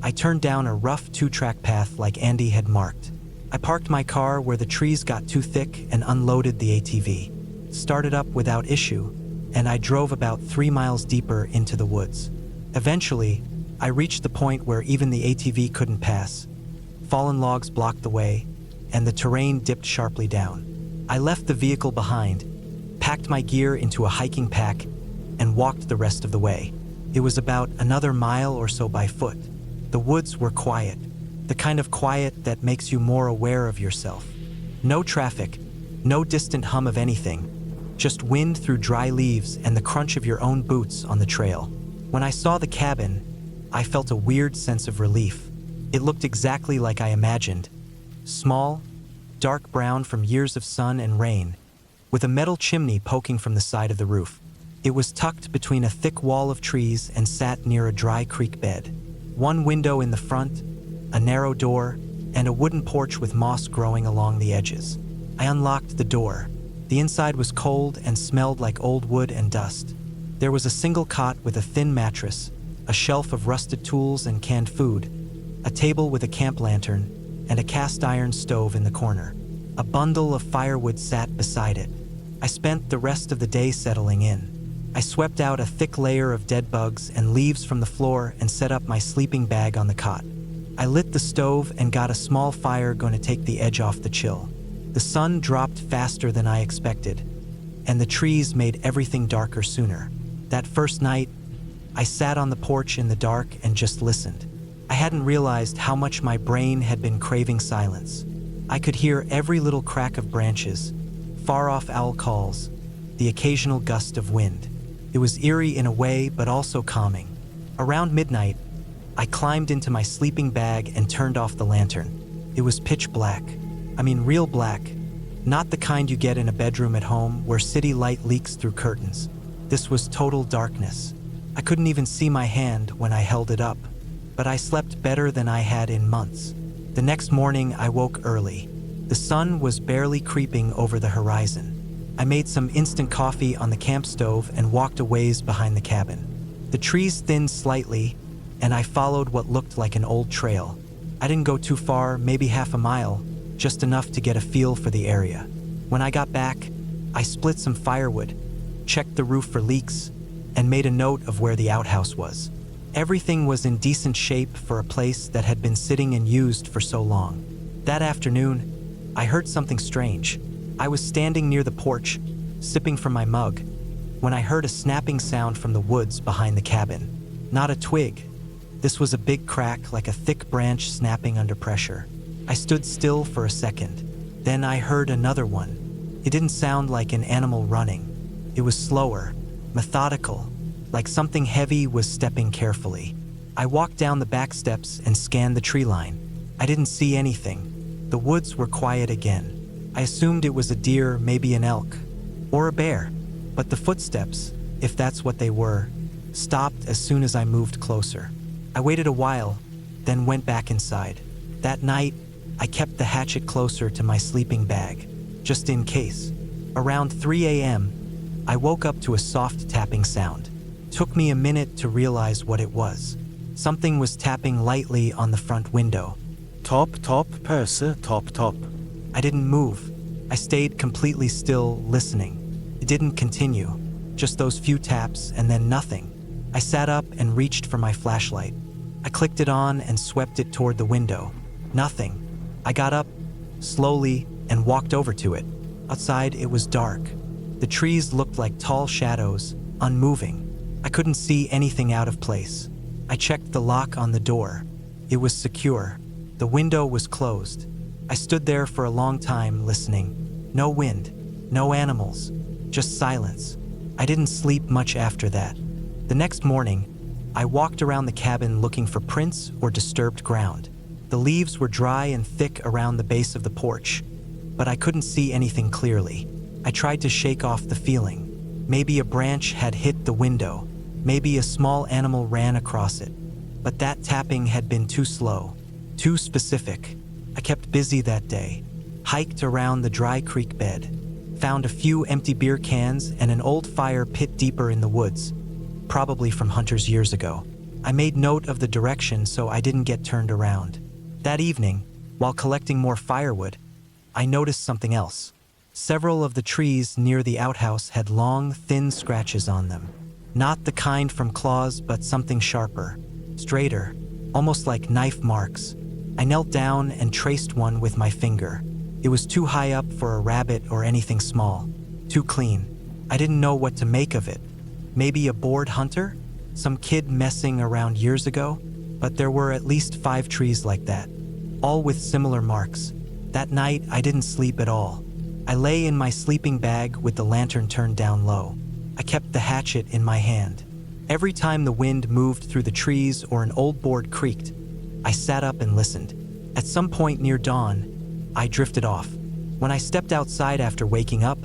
I turned down a rough 2-track path like Andy had marked. I parked my car where the trees got too thick and unloaded the ATV. Started up without issue, and I drove about 3 miles deeper into the woods. Eventually, I reached the point where even the ATV couldn't pass. Fallen logs blocked the way, and the terrain dipped sharply down. I left the vehicle behind, packed my gear into a hiking pack, and walked the rest of the way. It was about another mile or so by foot. The woods were quiet, the kind of quiet that makes you more aware of yourself. No traffic, no distant hum of anything, just wind through dry leaves and the crunch of your own boots on the trail. When I saw the cabin, I felt a weird sense of relief. It looked exactly like I imagined. Small, dark brown from years of sun and rain, with a metal chimney poking from the side of the roof. It was tucked between a thick wall of trees and sat near a dry creek bed. One window in the front, a narrow door, and a wooden porch with moss growing along the edges. I unlocked the door. The inside was cold and smelled like old wood and dust. There was a single cot with a thin mattress, a shelf of rusted tools and canned food, a table with a camp lantern, and a cast iron stove in the corner. A bundle of firewood sat beside it. I spent the rest of the day settling in. I swept out a thick layer of dead bugs and leaves from the floor and set up my sleeping bag on the cot. I lit the stove and got a small fire going to take the edge off the chill. The sun dropped faster than I expected, and the trees made everything darker sooner. That first night, I sat on the porch in the dark and just listened. I hadn't realized how much my brain had been craving silence. I could hear every little crack of branches, far-off owl calls, the occasional gust of wind. It was eerie in a way, but also calming. Around midnight, I climbed into my sleeping bag and turned off the lantern. It was pitch black. I mean real black, not the kind you get in a bedroom at home where city light leaks through curtains. This was total darkness. I couldn't even see my hand when I held it up, but I slept better than I had in months. The next morning, I woke early. The sun was barely creeping over the horizon. I made some instant coffee on the camp stove and walked a ways behind the cabin. The trees thinned slightly, and I followed what looked like an old trail. I didn't go too far, maybe half a mile, just enough to get a feel for the area. When I got back, I split some firewood, checked the roof for leaks, and made a note of where the outhouse was. Everything was in decent shape for a place that had been sitting and used for so long. That afternoon, I heard something strange. I was standing near the porch, sipping from my mug, when I heard a snapping sound from the woods behind the cabin. Not a twig. This was a big crack, like a thick branch snapping under pressure. I stood still for a second. Then I heard another one. It didn't sound like an animal running. It was slower, methodical, like something heavy was stepping carefully. I walked down the back steps and scanned the tree line. I didn't see anything. The woods were quiet again. I assumed it was a deer, maybe an elk, or a bear. But the footsteps, if that's what they were, stopped as soon as I moved closer. I waited a while, then went back inside. That night, I kept the hatchet closer to my sleeping bag, just in case. Around 3 a.m., I woke up to a soft tapping sound. Took me a minute to realize what it was. Something was tapping lightly on the front window. Top, purse, top. I didn't move. I stayed completely still, listening. It didn't continue, just those few taps and then nothing. I sat up and reached for my flashlight. I clicked it on and swept it toward the window. Nothing. I got up, slowly, and walked over to it. Outside, it was dark. The trees looked like tall shadows, unmoving. I couldn't see anything out of place. I checked the lock on the door. It was secure. The window was closed. I stood there for a long time listening. No wind, no animals, just silence. I didn't sleep much after that. The next morning, I walked around the cabin looking for prints or disturbed ground. The leaves were dry and thick around the base of the porch, but I couldn't see anything clearly. I tried to shake off the feeling. Maybe a branch had hit the window. Maybe a small animal ran across it. But that tapping had been too slow, too specific. I kept busy that day, hiked around the dry creek bed, found a few empty beer cans and an old fire pit deeper in the woods, probably from hunters years ago. I made note of the direction so I didn't get turned around. That evening, while collecting more firewood, I noticed something else. Several of the trees near the outhouse had long, thin scratches on them. Not the kind from claws, but something sharper, straighter, almost like knife marks. I knelt down and traced one with my finger. It was too high up for a rabbit or anything small, too clean. I didn't know what to make of it. Maybe a bored hunter? Some kid messing around years ago? But there were at least 5 trees like that, all with similar marks. That night, I didn't sleep at all. I lay in my sleeping bag with the lantern turned down low. I kept the hatchet in my hand. Every time the wind moved through the trees or an old board creaked, I sat up and listened. At some point near dawn, I drifted off. When I stepped outside after waking up,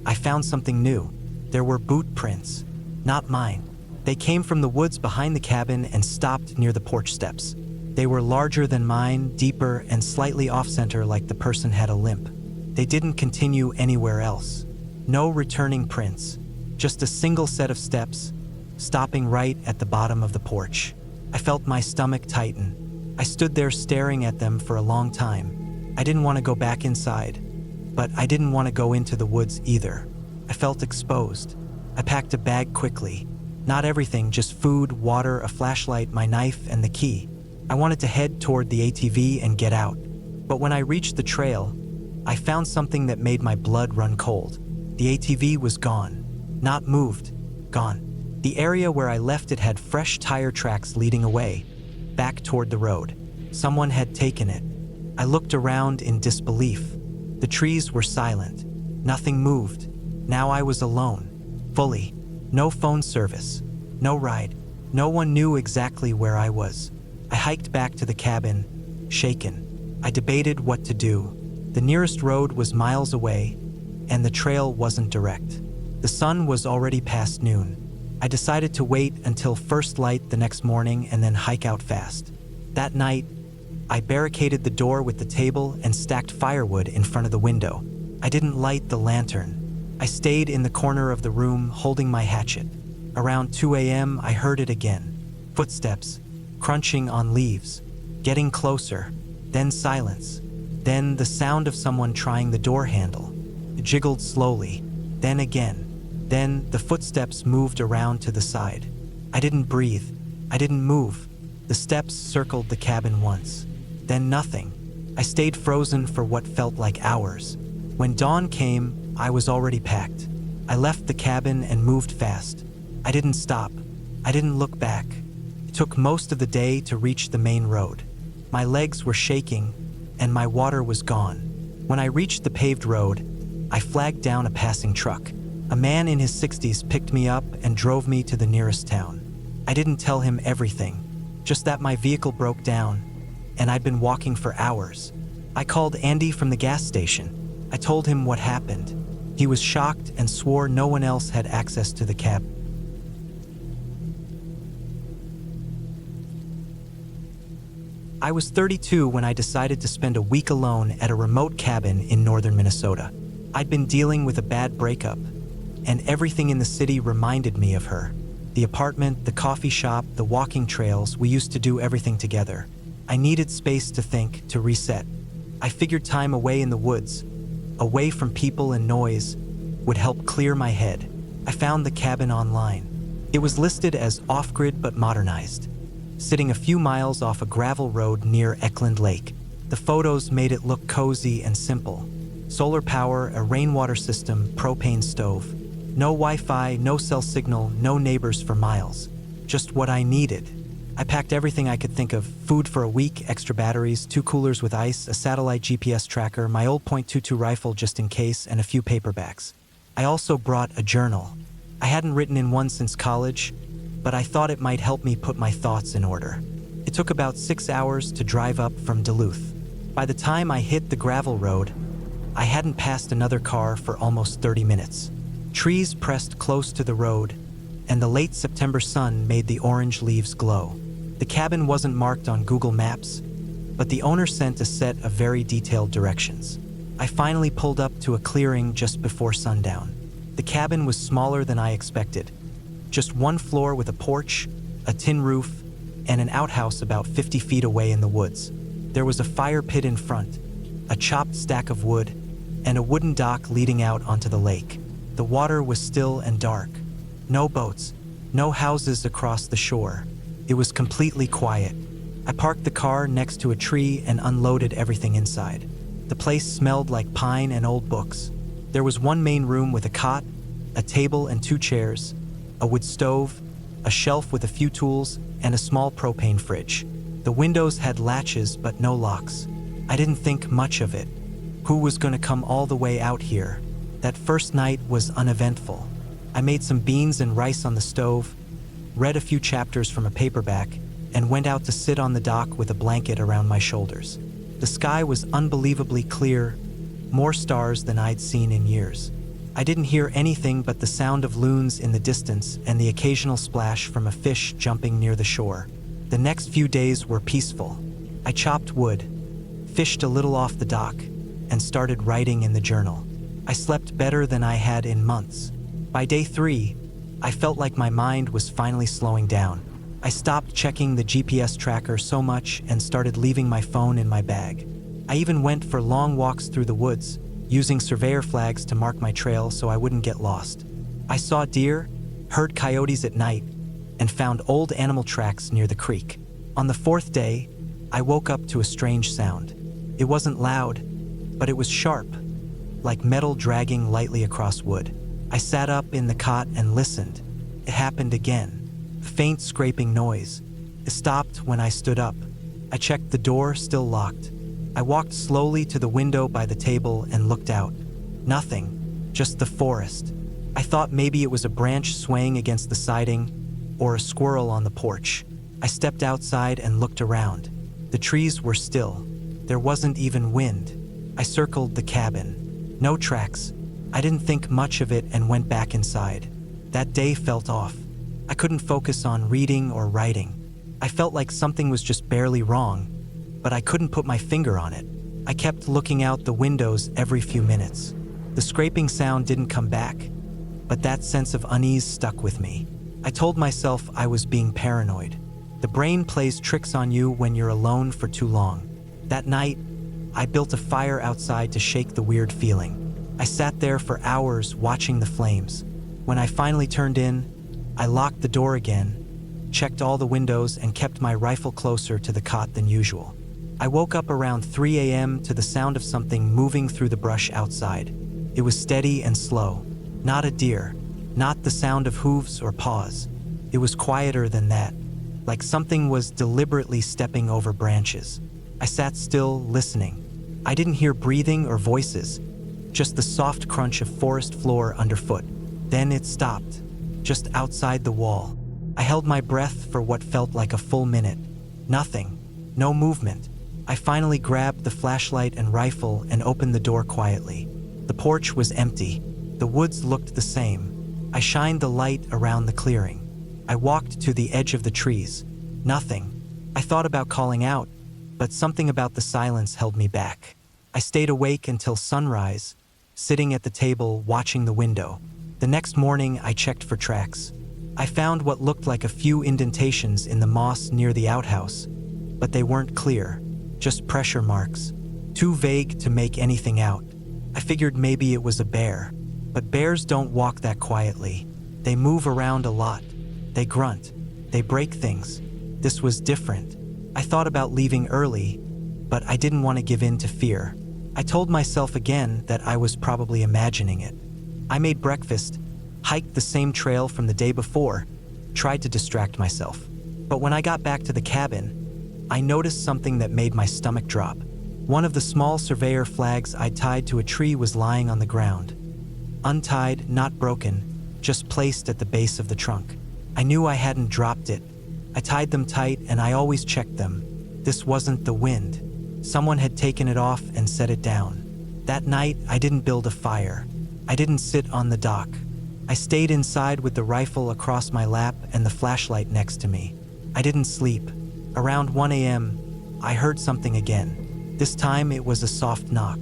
I found something new. There were boot prints, not mine. They came from the woods behind the cabin and stopped near the porch steps. They were larger than mine, deeper, and slightly off-center like the person had a limp. They didn't continue anywhere else. No returning prints, just a single set of steps, stopping right at the bottom of the porch. I felt my stomach tighten. I stood there staring at them for a long time. I didn't want to go back inside, but I didn't want to go into the woods either. I felt exposed. I packed a bag quickly. Not everything, just food, water, a flashlight, my knife, and the key. I wanted to head toward the ATV and get out. But when I reached the trail, I found something that made my blood run cold. The ATV was gone. Not moved. Gone. The area where I left it had fresh tire tracks leading away, back toward the road. Someone had taken it. I looked around in disbelief. The trees were silent. Nothing moved. Now I was alone. Fully. No phone service. No ride. No one knew exactly where I was. I hiked back to the cabin, shaken. I debated what to do. The nearest road was miles away, and the trail wasn't direct. The sun was already past noon. I decided to wait until first light the next morning and then hike out fast. That night, I barricaded the door with the table and stacked firewood in front of the window. I didn't light the lantern. I stayed in the corner of the room holding my hatchet. Around 2 a.m., I heard it again. Footsteps, crunching on leaves, getting closer, then silence. Then the sound of someone trying the door handle. It jiggled slowly, then again. Then the footsteps moved around to the side. I didn't breathe. I didn't move. The steps circled the cabin once. Then nothing. I stayed frozen for what felt like hours. When dawn came, I was already packed. I left the cabin and moved fast. I didn't stop. I didn't look back. It took most of the day to reach the main road. My legs were shaking, and my water was gone. When I reached the paved road, I flagged down a passing truck. A man in his 60s picked me up and drove me to the nearest town. I didn't tell him everything, just that my vehicle broke down, and I'd been walking for hours. I called Andy from the gas station. I told him what happened. He was shocked and swore no one else had access to the cab. I was 32 when I decided to spend a week alone at a remote cabin in northern Minnesota. I'd been dealing with a bad breakup, and everything in the city reminded me of her. The apartment, the coffee shop, the walking trails, we used to do everything together. I needed space to think, to reset. I figured time away in the woods, away from people and noise, would help clear my head. I found the cabin online. It was listed as off-grid but modernized, sitting a few miles off a gravel road near Eklund Lake. The photos made it look cozy and simple. Solar power, a rainwater system, propane stove. No Wi-Fi, no cell signal, no neighbors for miles. Just what I needed. I packed everything I could think of: food for a week, extra batteries, 2 coolers with ice, a satellite GPS tracker, my old .22 rifle just in case, and a few paperbacks. I also brought a journal. I hadn't written in one since college, but I thought it might help me put my thoughts in order. It took about 6 hours to drive up from Duluth. By the time I hit the gravel road, I hadn't passed another car for almost 30 minutes. Trees pressed close to the road, and the late September sun made the orange leaves glow. The cabin wasn't marked on Google Maps, but the owner sent a set of very detailed directions. I finally pulled up to a clearing just before sundown. The cabin was smaller than I expected. Just one floor with a porch, a tin roof, and an outhouse about 50 feet away in the woods. There was a fire pit in front, a chopped stack of wood, and a wooden dock leading out onto the lake. The water was still and dark. No boats, no houses across the shore. It was completely quiet. I parked the car next to a tree and unloaded everything inside. The place smelled like pine and old books. There was one main room with a cot, a table and 2 chairs, a wood stove, a shelf with a few tools, and a small propane fridge. The windows had latches but no locks. I didn't think much of it. Who was going to come all the way out here? That first night was uneventful. I made some beans and rice on the stove, read a few chapters from a paperback, and went out to sit on the dock with a blanket around my shoulders. The sky was unbelievably clear, more stars than I'd seen in years. I didn't hear anything but the sound of loons in the distance and the occasional splash from a fish jumping near the shore. The next few days were peaceful. I chopped wood, fished a little off the dock, and started writing in the journal. I slept better than I had in months. By day 3, I felt like my mind was finally slowing down. I stopped checking the GPS tracker so much and started leaving my phone in my bag. I even went for long walks through the woods, using surveyor flags to mark my trail so I wouldn't get lost. I saw deer, heard coyotes at night, and found old animal tracks near the creek. On the 4th day, I woke up to a strange sound. It wasn't loud, but it was sharp, like metal dragging lightly across wood. I sat up in the cot and listened. It happened again. A faint scraping noise. It stopped when I stood up. I checked the door, still locked. I walked slowly to the window by the table and looked out. Nothing, just the forest. I thought maybe it was a branch swaying against the siding or a squirrel on the porch. I stepped outside and looked around. The trees were still. There wasn't even wind. I circled the cabin. No tracks. I didn't think much of it and went back inside. That day felt off. I couldn't focus on reading or writing. I felt like something was just barely wrong, but I couldn't put my finger on it. I kept looking out the windows every few minutes. The scraping sound didn't come back, but that sense of unease stuck with me. I told myself I was being paranoid. The brain plays tricks on you when you're alone for too long. That night, I built a fire outside to shake the weird feeling. I sat there for hours watching the flames. When I finally turned in, I locked the door again, checked all the windows, and kept my rifle closer to the cot than usual. I woke up around 3 a.m. to the sound of something moving through the brush outside. It was steady and slow. Not a deer, not the sound of hooves or paws. It was quieter than that, like something was deliberately stepping over branches. I sat still, listening. I didn't hear breathing or voices, just the soft crunch of forest floor underfoot. Then it stopped, just outside the wall. I held my breath for what felt like a full minute. Nothing, no movement. I finally grabbed the flashlight and rifle and opened the door quietly. The porch was empty. The woods looked the same. I shined the light around the clearing. I walked to the edge of the trees. Nothing. I thought about calling out, but something about the silence held me back. I stayed awake until sunrise, sitting at the table watching the window. The next morning, I checked for tracks. I found what looked like a few indentations in the moss near the outhouse, but they weren't clear, just pressure marks, too vague to make anything out. I figured maybe it was a bear, but bears don't walk that quietly. They move around a lot. They grunt. They break things. This was different. I thought about leaving early, but I didn't want to give in to fear. I told myself again that I was probably imagining it. I made breakfast, hiked the same trail from the day before, tried to distract myself. But when I got back to the cabin, I noticed something that made my stomach drop. One of the small surveyor flags I tied to a tree was lying on the ground. Untied, not broken, just placed at the base of the trunk. I knew I hadn't dropped it. I tied them tight and I always checked them. This wasn't the wind. Someone had taken it off and set it down. That night, I didn't build a fire. I didn't sit on the dock. I stayed inside with the rifle across my lap and the flashlight next to me. I didn't sleep. Around 1 a.m., I heard something again. This time it was a soft knock.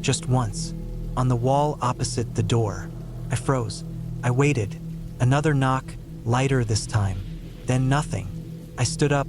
Just once. On the wall opposite the door. I froze. I waited. Another knock, lighter this time. Then nothing. I stood up,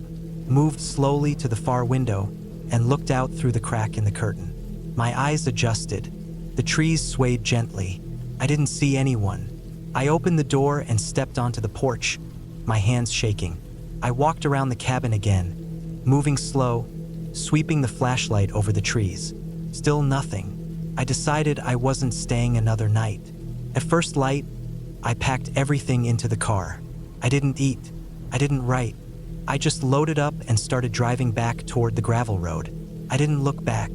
moved slowly to the far window, and looked out through the crack in the curtain. My eyes adjusted. The trees swayed gently. I didn't see anyone. I opened the door and stepped onto the porch, my hands shaking. I walked around the cabin again, moving slow, sweeping the flashlight over the trees. Still nothing. I decided I wasn't staying another night. At first light, I packed everything into the car. I didn't eat. I didn't write. I just loaded up and started driving back toward the gravel road. I didn't look back.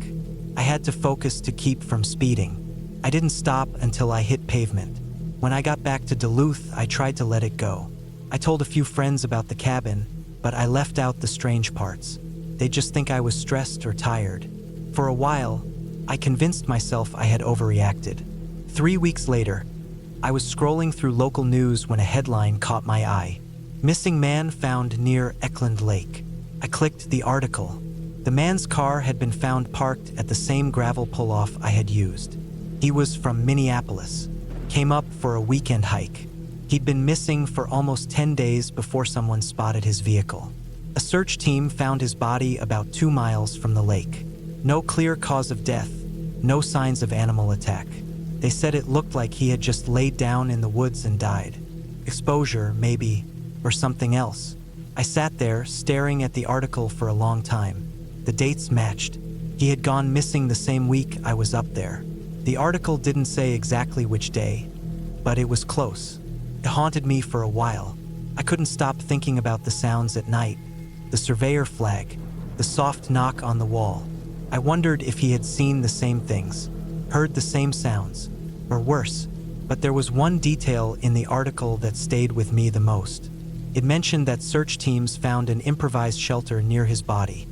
I had to focus to keep from speeding. I didn't stop until I hit pavement. When I got back to Duluth, I tried to let it go. I told a few friends about the cabin, but I left out the strange parts. They'd just think I was stressed or tired. For a while, I convinced myself I had overreacted. 3 weeks later, I was scrolling through local news when a headline caught my eye. Missing man found near Eckland Lake. I clicked the article. The man's car had been found parked at the same gravel pull-off I had used. He was from Minneapolis, came up for a weekend hike. He'd been missing for almost 10 days before someone spotted his vehicle. A search team found his body about 2 miles from the lake. No clear cause of death, no signs of animal attack. They said it looked like he had just laid down in the woods and died. Exposure, maybe, or something else. I sat there, staring at the article for a long time. The dates matched. He had gone missing the same week I was up there. The article didn't say exactly which day, but it was close. It haunted me for a while. I couldn't stop thinking about the sounds at night, the surveyor flag, the soft knock on the wall. I wondered if he had seen the same things, heard the same sounds, or worse. But there was one detail in the article that stayed with me the most. It mentioned that search teams found an improvised shelter near his body,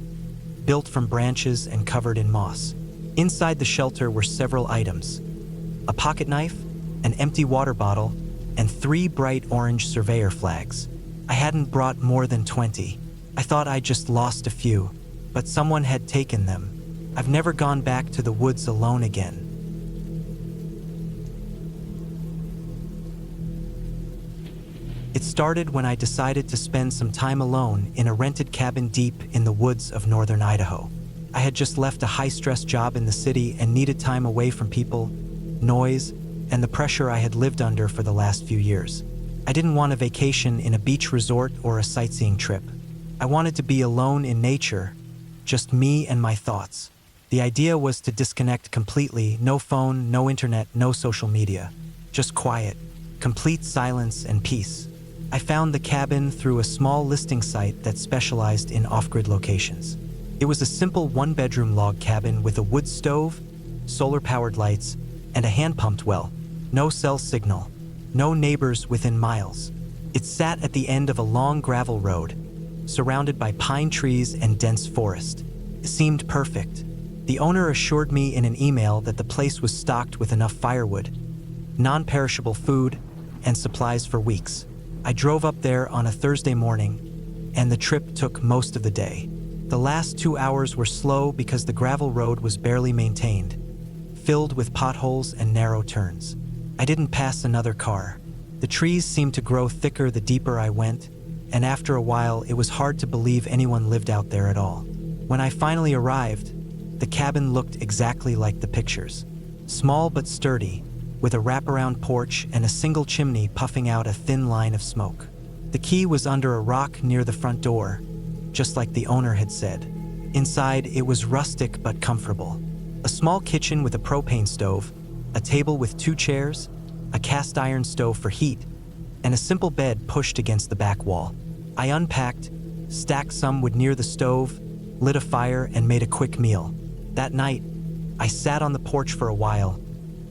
built from branches and covered in moss. Inside the shelter were several items: a pocket knife, an empty water bottle, and 3 bright orange surveyor flags. I hadn't brought more than 20. I thought I just lost a few, but someone had taken them. I've never gone back to the woods alone again. It started when I decided to spend some time alone in a rented cabin deep in the woods of northern Idaho. I had just left a high-stress job in the city and needed time away from people, noise, and the pressure I had lived under for the last few years. I didn't want a vacation in a beach resort or a sightseeing trip. I wanted to be alone in nature, just me and my thoughts. The idea was to disconnect completely, no phone, no internet, no social media. Just quiet, complete silence and peace. I found the cabin through a small listing site that specialized in off-grid locations. It was a simple 1-bedroom log cabin with a wood stove, solar-powered lights, and a hand-pumped well. No cell signal, no neighbors within miles. It sat at the end of a long gravel road, surrounded by pine trees and dense forest. It seemed perfect. The owner assured me in an email that the place was stocked with enough firewood, non-perishable food, and supplies for weeks. I drove up there on a Thursday morning, and the trip took most of the day. The last 2 hours were slow because the gravel road was barely maintained, filled with potholes and narrow turns. I didn't pass another car. The trees seemed to grow thicker the deeper I went, and after a while it was hard to believe anyone lived out there at all. When I finally arrived, the cabin looked exactly like the pictures. Small but sturdy, with a wraparound porch and a single chimney puffing out a thin line of smoke. The key was under a rock near the front door, just like the owner had said. Inside, it was rustic but comfortable. A small kitchen with a propane stove, a table with 2 chairs, a cast iron stove for heat, and a simple bed pushed against the back wall. I unpacked, stacked some wood near the stove, lit a fire, and made a quick meal. That night, I sat on the porch for a while,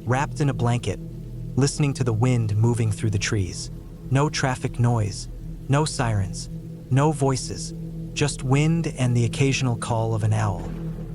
wrapped in a blanket, listening to the wind moving through the trees. No traffic noise, no sirens, no voices, just wind and the occasional call of an owl.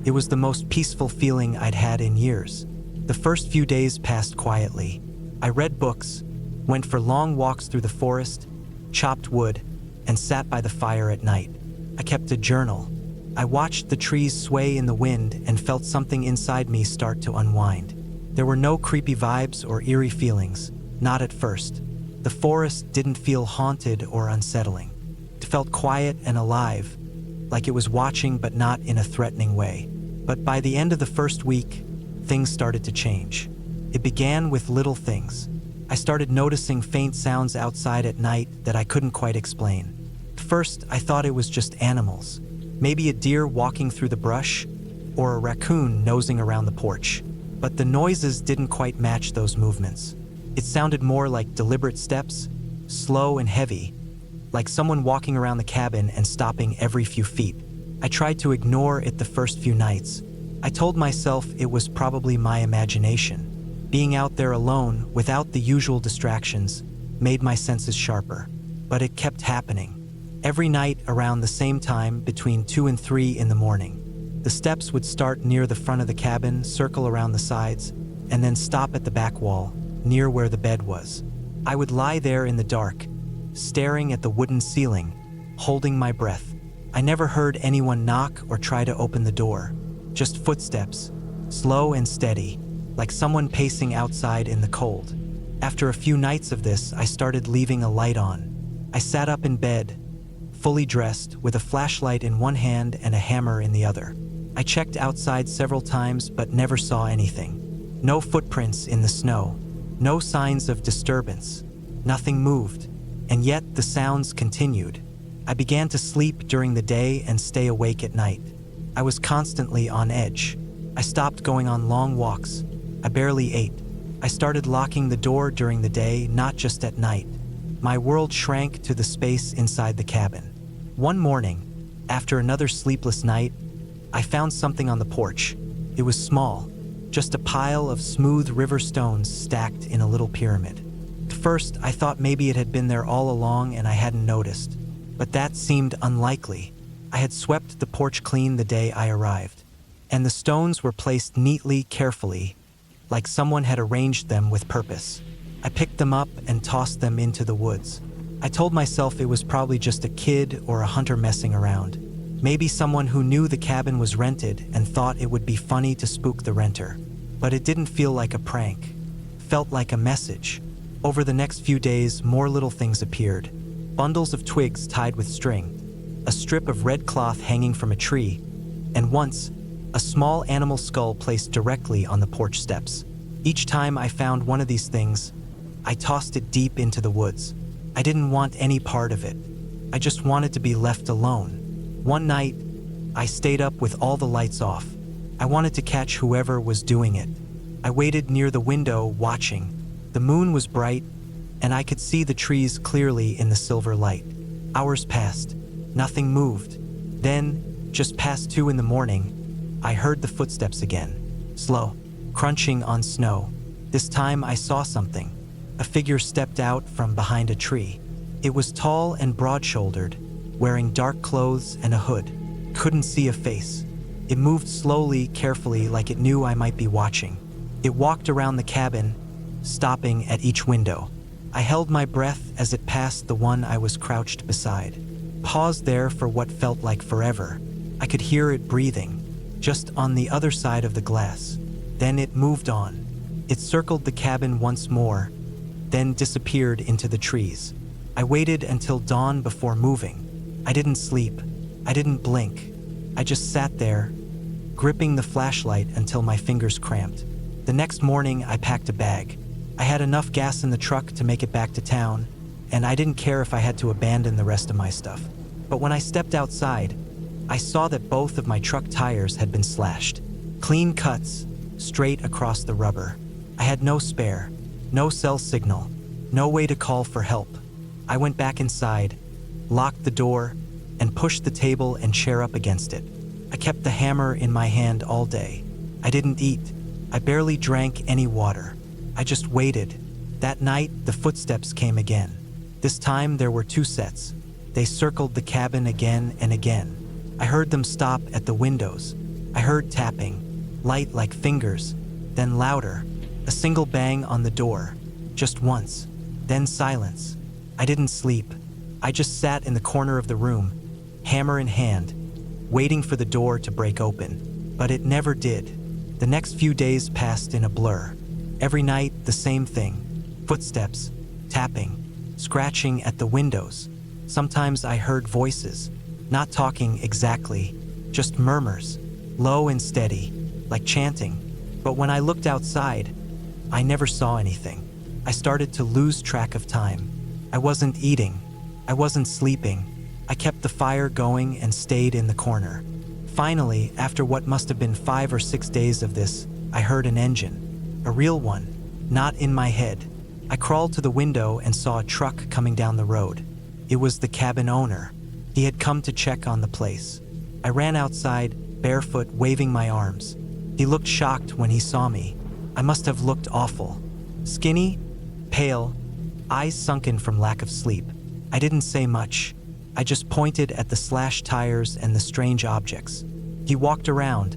It was the most peaceful feeling I'd had in years. The first few days passed quietly. I read books, went for long walks through the forest, chopped wood, and sat by the fire at night. I kept a journal. I watched the trees sway in the wind and felt something inside me start to unwind. There were no creepy vibes or eerie feelings, not at first. The forest didn't feel haunted or unsettling. It felt quiet and alive, like it was watching but not in a threatening way. But by the end of the first week, things started to change. It began with little things. I started noticing faint sounds outside at night that I couldn't quite explain. At first, I thought it was just animals. Maybe a deer walking through the brush, or a raccoon nosing around the porch. But the noises didn't quite match those movements. It sounded more like deliberate steps, slow and heavy, like someone walking around the cabin and stopping every few feet. I tried to ignore it the first few nights. I told myself it was probably my imagination. Being out there alone, without the usual distractions, made my senses sharper. But it kept happening. Every night around the same time, between 2 and 3 in the morning. The steps would start near the front of the cabin, circle around the sides, and then stop at the back wall, near where the bed was. I would lie there in the dark, staring at the wooden ceiling, holding my breath. I never heard anyone knock or try to open the door. Just footsteps, slow and steady, like someone pacing outside in the cold. After a few nights of this, I started leaving a light on. I sat up in bed, fully dressed, with a flashlight in one hand and a hammer in the other. I checked outside several times but never saw anything. No footprints in the snow, no signs of disturbance. Nothing moved, and yet the sounds continued. I began to sleep during the day and stay awake at night. I was constantly on edge. I stopped going on long walks. I barely ate. I started locking the door during the day, not just at night. My world shrank to the space inside the cabin. One morning, after another sleepless night, I found something on the porch. It was small, just a pile of smooth river stones stacked in a little pyramid. At first, I thought maybe it had been there all along and I hadn't noticed, but that seemed unlikely. I had swept the porch clean the day I arrived, and the stones were placed neatly, carefully, like someone had arranged them with purpose. I picked them up and tossed them into the woods. I told myself it was probably just a kid or a hunter messing around. Maybe someone who knew the cabin was rented and thought it would be funny to spook the renter. But it didn't feel like a prank. It felt like a message. Over the next few days, more little things appeared. Bundles of twigs tied with string, a strip of red cloth hanging from a tree, and once, a small animal skull placed directly on the porch steps. Each time I found one of these things, I tossed it deep into the woods. I didn't want any part of it. I just wanted to be left alone. One night, I stayed up with all the lights off. I wanted to catch whoever was doing it. I waited near the window, watching. The moon was bright, and I could see the trees clearly in the silver light. Hours passed. Nothing moved. Then, just past 2 in the morning, I heard the footsteps again. Slow, crunching on snow. This time I saw something. A figure stepped out from behind a tree. It was tall and broad-shouldered, wearing dark clothes and a hood. Couldn't see a face. It moved slowly, carefully, like it knew I might be watching. It walked around the cabin, stopping at each window. I held my breath as it passed the one I was crouched beside. Paused there for what felt like forever. I could hear it breathing, just on the other side of the glass. Then it moved on. It circled the cabin once more, then disappeared into the trees. I waited until dawn before moving. I didn't sleep. I didn't blink. I just sat there, gripping the flashlight until my fingers cramped. The next morning, I packed a bag. I had enough gas in the truck to make it back to town, and I didn't care if I had to abandon the rest of my stuff. But when I stepped outside, I saw that both of my truck tires had been slashed. Clean cuts, straight across the rubber. I had no spare, no cell signal, no way to call for help. I went back inside, locked the door, and pushed the table and chair up against it. I kept the hammer in my hand all day. I didn't eat. I barely drank any water. I just waited. That night, the footsteps came again. This time, there were 2 sets. They circled the cabin again and again. I heard them stop at the windows. I heard tapping, light like fingers, then louder, a single bang on the door, just once, then silence. I didn't sleep. I just sat in the corner of the room, hammer in hand, waiting for the door to break open. But it never did. The next few days passed in a blur. Every night, the same thing. Footsteps, tapping, scratching at the windows. Sometimes I heard voices, not talking exactly, just murmurs, low and steady, like chanting. But when I looked outside, I never saw anything. I started to lose track of time. I wasn't eating. I wasn't sleeping. I kept the fire going and stayed in the corner. Finally, after what must have been 5 or 6 days of this, I heard an engine. A real one, not in my head. I crawled to the window and saw a truck coming down the road. It was the cabin owner. He had come to check on the place. I ran outside, barefoot, waving my arms. He looked shocked when he saw me. I must have looked awful. Skinny, pale, eyes sunken from lack of sleep. I didn't say much. I just pointed at the slashed tires and the strange objects. He walked around,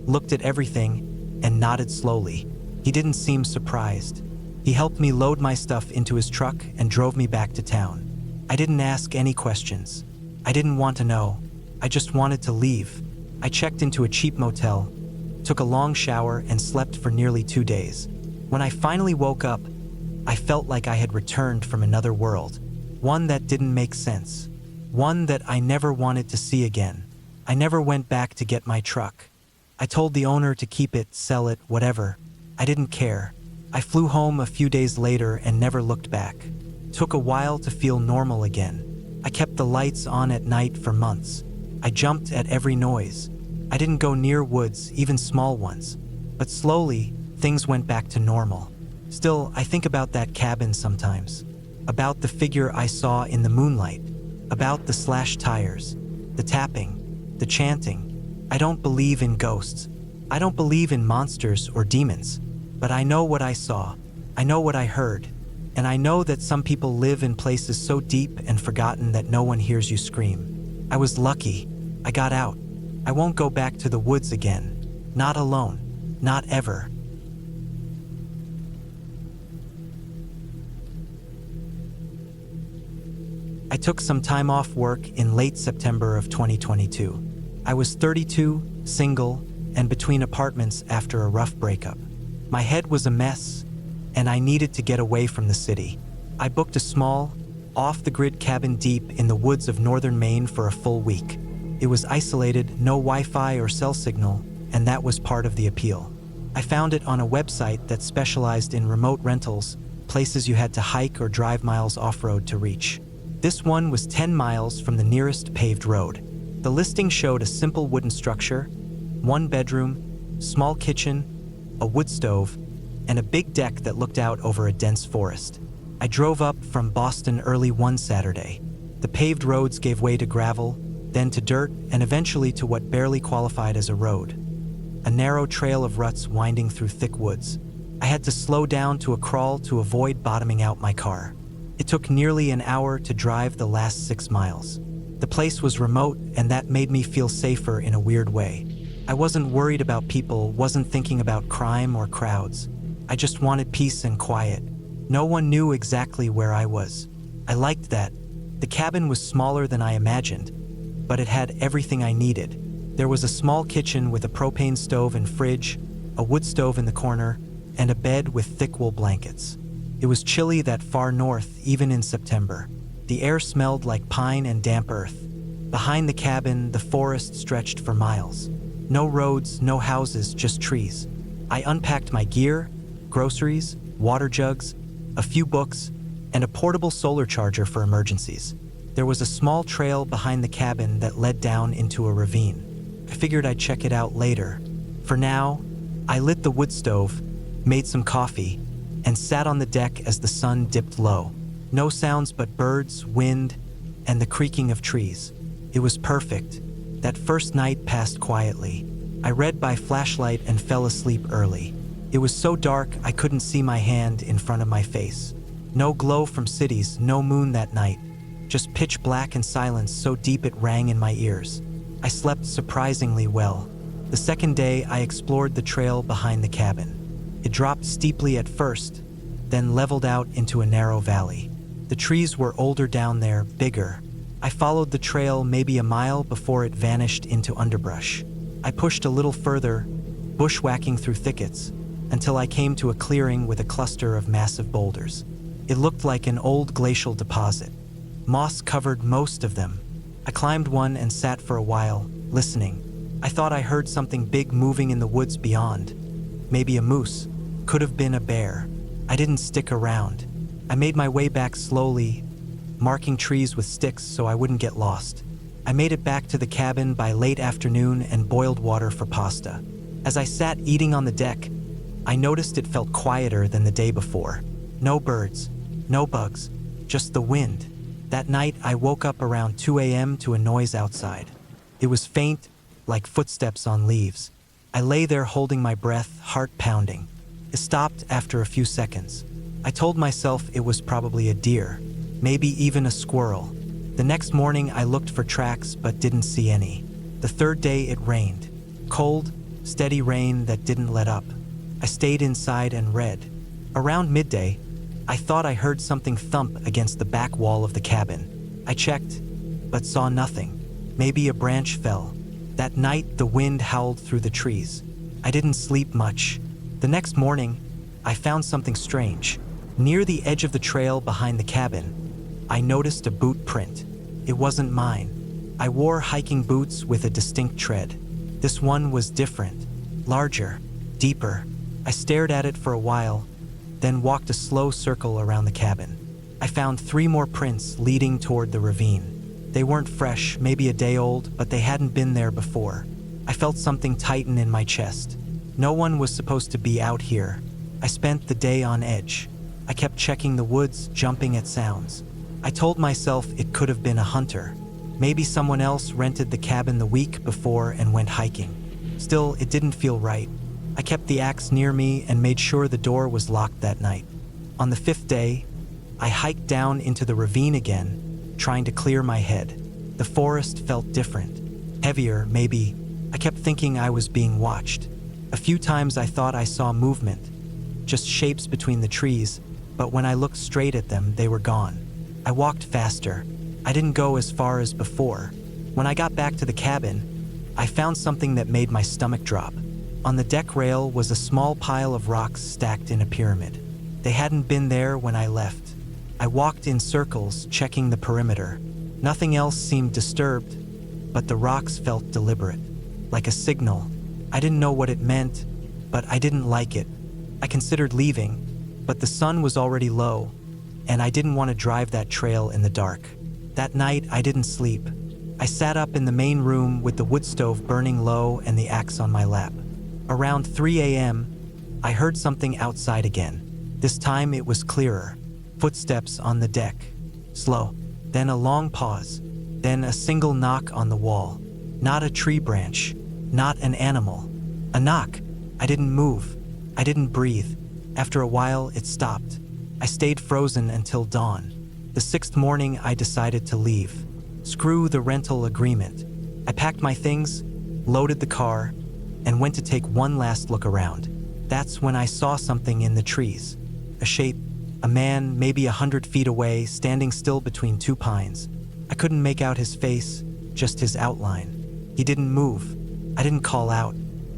looked at everything, and nodded slowly. He didn't seem surprised. He helped me load my stuff into his truck and drove me back to town. I didn't ask any questions. I didn't want to know. I just wanted to leave. I checked into a cheap motel, took a long shower, and slept for nearly 2 days. When I finally woke up, I felt like I had returned from another world, one that didn't make sense, one that I never wanted to see again. I never went back to get my truck. I told the owner to keep it, sell it, whatever. I didn't care. I flew home a few days later and never looked back. Took a while to feel normal again. I kept the lights on at night for months. I jumped at every noise. I didn't go near woods, even small ones. But slowly, things went back to normal. Still, I think about that cabin sometimes. About the figure I saw in the moonlight. About the slashed tires. The tapping. The chanting. I don't believe in ghosts. I don't believe in monsters or demons. But I know what I saw. I know what I heard. And I know that some people live in places so deep and forgotten that no one hears you scream. I was lucky. I got out. I won't go back to the woods again. Not alone. Not ever. I took some time off work in late September of 2022. I was 32, single, and between apartments after a rough breakup. My head was a mess, and I needed to get away from the city. I booked a small, off-the-grid cabin deep in the woods of northern Maine for a full week. It was isolated, no Wi-Fi or cell signal, and that was part of the appeal. I found it on a website that specialized in remote rentals, places you had to hike or drive miles off-road to reach. This one was 10 miles from the nearest paved road. The listing showed a simple wooden structure, 1 bedroom, small kitchen, a wood stove, and a big deck that looked out over a dense forest. I drove up from Boston early one Saturday. The paved roads gave way to gravel, then to dirt, and eventually to what barely qualified as a road. A narrow trail of ruts winding through thick woods. I had to slow down to a crawl to avoid bottoming out my car. It took nearly an hour to drive the last 6 miles. The place was remote, and that made me feel safer in a weird way. I wasn't worried about people, wasn't thinking about crime or crowds. I just wanted peace and quiet. No one knew exactly where I was. I liked that. The cabin was smaller than I imagined, but it had everything I needed. There was a small kitchen with a propane stove and fridge, a wood stove in the corner, and a bed with thick wool blankets. It was chilly that far north, even in September. The air smelled like pine and damp earth. Behind the cabin, the forest stretched for miles. No roads, no houses, just trees. I unpacked my gear, groceries, water jugs, a few books, and a portable solar charger for emergencies. There was a small trail behind the cabin that led down into a ravine. I figured I'd check it out later. For now, I lit the wood stove, made some coffee, and sat on the deck as the sun dipped low. No sounds but birds, wind, and the creaking of trees. It was perfect. That first night passed quietly. I read by flashlight and fell asleep early. It was so dark I couldn't see my hand in front of my face. No glow from cities, no moon that night. Just pitch black and silence so deep it rang in my ears. I slept surprisingly well. The second day, I explored the trail behind the cabin. It dropped steeply at first, then leveled out into a narrow valley. The trees were older down there, bigger. I followed the trail maybe a mile before it vanished into underbrush. I pushed a little further, bushwhacking through thickets, until I came to a clearing with a cluster of massive boulders. It looked like an old glacial deposit. Moss covered most of them. I climbed one and sat for a while, listening. I thought I heard something big moving in the woods beyond. Maybe a moose. Could have been a bear. I didn't stick around. I made my way back slowly, marking trees with sticks so I wouldn't get lost. I made it back to the cabin by late afternoon and boiled water for pasta. As I sat eating on the deck, I noticed it felt quieter than the day before. No birds, no bugs, just the wind. That night, I woke up around 2 a.m. to a noise outside. It was faint, like footsteps on leaves. I lay there holding my breath, heart pounding. It stopped after a few seconds. I told myself it was probably a deer, maybe even a squirrel. The next morning, I looked for tracks but didn't see any. The third day, it rained. Cold, steady rain that didn't let up. I stayed inside and read. Around midday, I thought I heard something thump against the back wall of the cabin. I checked, but saw nothing. Maybe a branch fell. That night, the wind howled through the trees. I didn't sleep much. The next morning, I found something strange. Near the edge of the trail behind the cabin, I noticed a boot print. It wasn't mine. I wore hiking boots with a distinct tread. This one was different, larger, deeper. I stared at it for a while, then walked a slow circle around the cabin. I found 3 more prints leading toward the ravine. They weren't fresh, maybe a day old, but they hadn't been there before. I felt something tighten in my chest. No one was supposed to be out here. I spent the day on edge. I kept checking the woods, jumping at sounds. I told myself it could have been a hunter. Maybe someone else rented the cabin the week before and went hiking. Still, it didn't feel right. I kept the axe near me and made sure the door was locked that night. On the 5th day, I hiked down into the ravine again, trying to clear my head. The forest felt different, heavier, maybe. I kept thinking I was being watched. A few times I thought I saw movement, just shapes between the trees, but when I looked straight at them, they were gone. I walked faster. I didn't go as far as before. When I got back to the cabin, I found something that made my stomach drop. On the deck rail was a small pile of rocks stacked in a pyramid. They hadn't been there when I left. I walked in circles, checking the perimeter. Nothing else seemed disturbed, but the rocks felt deliberate, like a signal. I didn't know what it meant, but I didn't like it. I considered leaving, but the sun was already low, and I didn't want to drive that trail in the dark. That night, I didn't sleep. I sat up in the main room with the wood stove burning low and the axe on my lap. Around 3 a.m., I heard something outside again. This time it was clearer. Footsteps on the deck. Slow. Then a long pause. Then a single knock on the wall. Not a tree branch. Not an animal. A knock. I didn't move. I didn't breathe. After a while, it stopped. I stayed frozen until dawn. The 6th morning, I decided to leave. Screw the rental agreement. I packed my things, loaded the car, and went to take one last look around. That's when I saw something in the trees. A shape, a man maybe 100 feet away, standing still between 2 pines. I couldn't make out his face, just his outline. He didn't move. I didn't call out.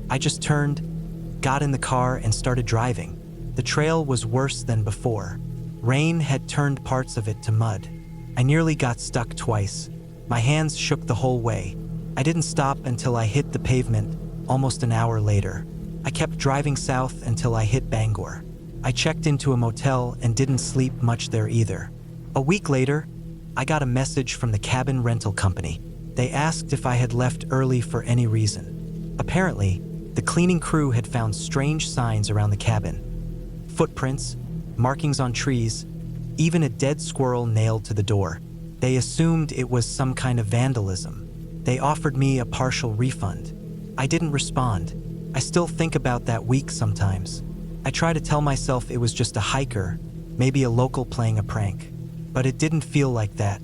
I just turned, got in the car, and started driving. The trail was worse than before. Rain had turned parts of it to mud. I nearly got stuck twice. My hands shook the whole way. I didn't stop until I hit the pavement, almost an hour later. I kept driving south until I hit Bangor. I checked into a motel and didn't sleep much there either. A week later, I got a message from the cabin rental company. They asked if I had left early for any reason. Apparently, the cleaning crew had found strange signs around the cabin. Footprints, markings on trees, even a dead squirrel nailed to the door. They assumed it was some kind of vandalism. They offered me a partial refund. I didn't respond. I still think about that week sometimes. I try to tell myself it was just a hiker, maybe a local playing a prank. But it didn't feel like that.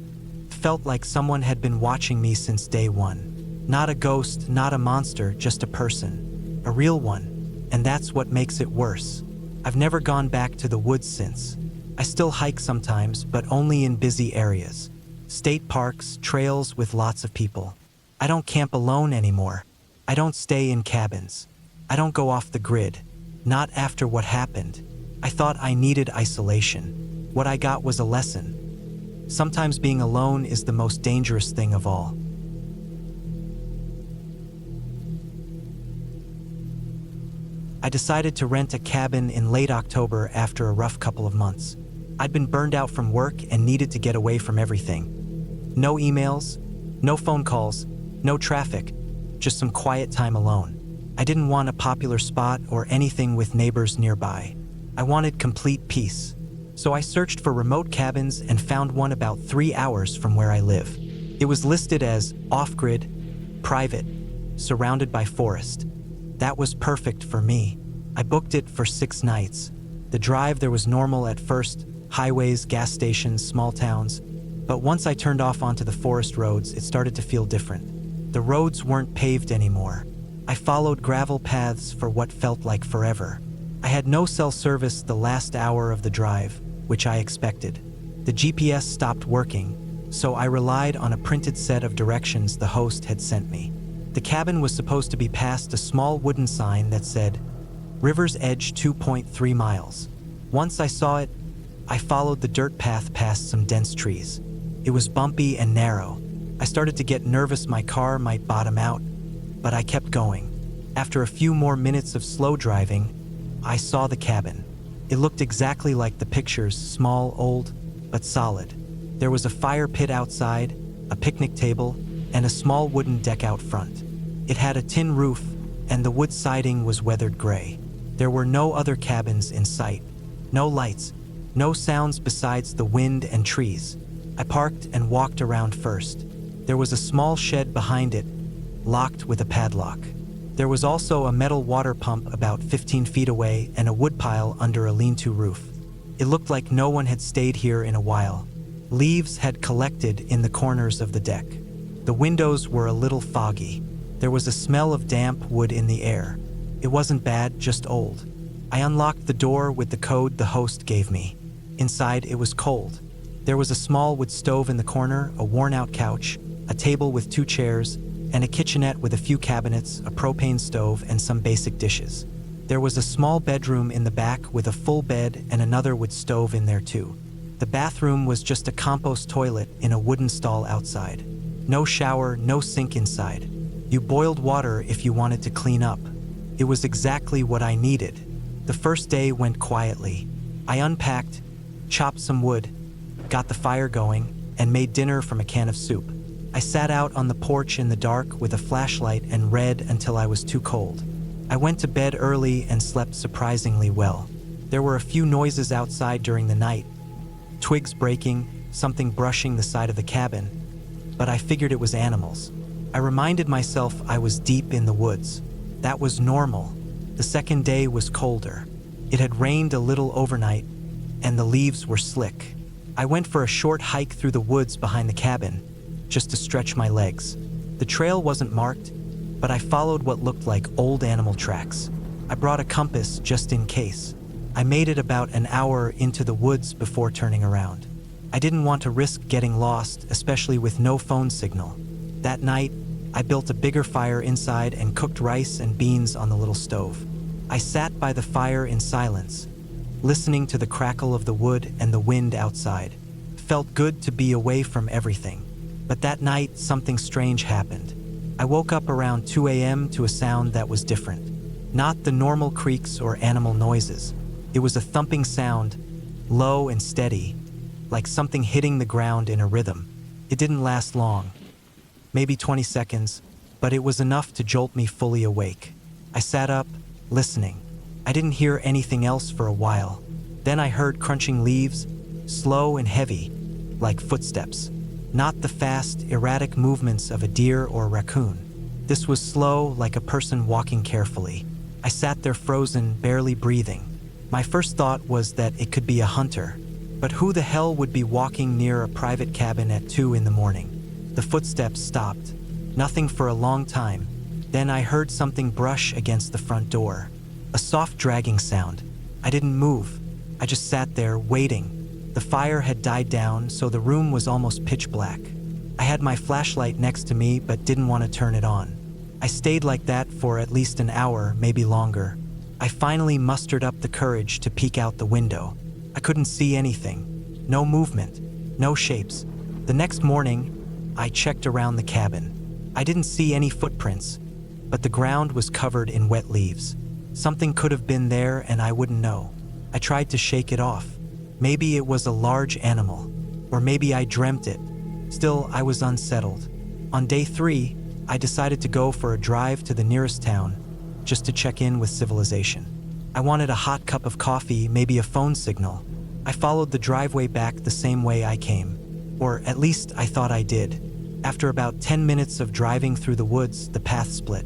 It felt like someone had been watching me since day one. Not a ghost, not a monster, just a person. A real one. And that's what makes it worse. I've never gone back to the woods since. I still hike sometimes, but only in busy areas. State parks, trails with lots of people. I don't camp alone anymore. I don't stay in cabins. I don't go off the grid. Not after what happened. I thought I needed isolation. What I got was a lesson. Sometimes being alone is the most dangerous thing of all. I decided to rent a cabin in late October after a rough couple of months. I'd been burned out from work and needed to get away from everything. No emails, no phone calls, no traffic, just some quiet time alone. I didn't want a popular spot or anything with neighbors nearby. I wanted complete peace. So I searched for remote cabins and found one about 3 hours from where I live. It was listed as off-grid, private, surrounded by forest. That was perfect for me. I booked it for 6 nights. The drive there was normal at first, highways, gas stations, small towns. But once I turned off onto the forest roads, it started to feel different. The roads weren't paved anymore. I followed gravel paths for what felt like forever. I had no cell service the last hour of the drive, which I expected. The GPS stopped working, so I relied on a printed set of directions the host had sent me. The cabin was supposed to be past a small wooden sign that said, River's Edge 2.3 miles. Once I saw it, I followed the dirt path past some dense trees. It was bumpy and narrow. I started to get nervous my car might bottom out, but I kept going. After a few more minutes of slow driving, I saw the cabin. It looked exactly like the pictures, small, old, but solid. There was a fire pit outside, a picnic table, and a small wooden deck out front. It had a tin roof, and the wood siding was weathered gray. There were no other cabins in sight. No lights, no sounds besides the wind and trees. I parked and walked around first. There was a small shed behind it, locked with a padlock. There was also a metal water pump about 15 feet away and a woodpile under a lean-to roof. It looked like no one had stayed here in a while. Leaves had collected in the corners of the deck. The windows were a little foggy. There was a smell of damp wood in the air. It wasn't bad, just old. I unlocked the door with the code the host gave me. Inside, it was cold. There was a small wood stove in the corner, a worn-out couch, a table with 2 chairs, and a kitchenette with a few cabinets, a propane stove, and some basic dishes. There was a small bedroom in the back with a full bed and another wood stove in there too. The bathroom was just a compost toilet in a wooden stall outside. No shower, no sink inside. You boiled water if you wanted to clean up. It was exactly what I needed. The first day went quietly. I unpacked, chopped some wood, got the fire going, and made dinner from a can of soup. I sat out on the porch in the dark with a flashlight and read until I was too cold. I went to bed early and slept surprisingly well. There were a few noises outside during the night. Twigs breaking, something brushing the side of the cabin, but I figured it was animals. I reminded myself I was deep in the woods. That was normal. The second day was colder. It had rained a little overnight, and the leaves were slick. I went for a short hike through the woods behind the cabin, just to stretch my legs. The trail wasn't marked, but I followed what looked like old animal tracks. I brought a compass just in case. I made it about an hour into the woods before turning around. I didn't want to risk getting lost, especially with no phone signal. That night, I built a bigger fire inside and cooked rice and beans on the little stove. I sat by the fire in silence, listening to the crackle of the wood and the wind outside. It felt good to be away from everything. But that night, something strange happened. I woke up around 2 a.m. to a sound that was different. Not the normal creaks or animal noises. It was a thumping sound, low and steady, like something hitting the ground in a rhythm. It didn't last long, maybe 20 seconds, but it was enough to jolt me fully awake. I sat up, listening. I didn't hear anything else for a while. Then I heard crunching leaves, slow and heavy, like footsteps. not the fast, erratic movements of a deer or raccoon. This was slow, like a person walking carefully. I sat there frozen, barely breathing. My first thought was that it could be a hunter. But who the hell would be walking near a private cabin at 2 in the morning? The footsteps stopped. Nothing for a long time. Then I heard something brush against the front door. A soft dragging sound. I didn't move. I just sat there, waiting. The fire had died down, so the room was almost pitch black. I had my flashlight next to me, but didn't want to turn it on. I stayed like that for at least an hour, maybe longer. I finally mustered up the courage to peek out the window. I couldn't see anything. No movement. No shapes. The next morning, I checked around the cabin. I didn't see any footprints, but the ground was covered in wet leaves. Something could have been there and I wouldn't know. I tried to shake it off. Maybe it was a large animal, or maybe I dreamt it. Still, I was unsettled. On day 3, I decided to go for a drive to the nearest town, just to check in with civilization. I wanted a hot cup of coffee, maybe a phone signal. I followed the driveway back the same way I came, or at least I thought I did. After about 10 minutes of driving through the woods, the path split.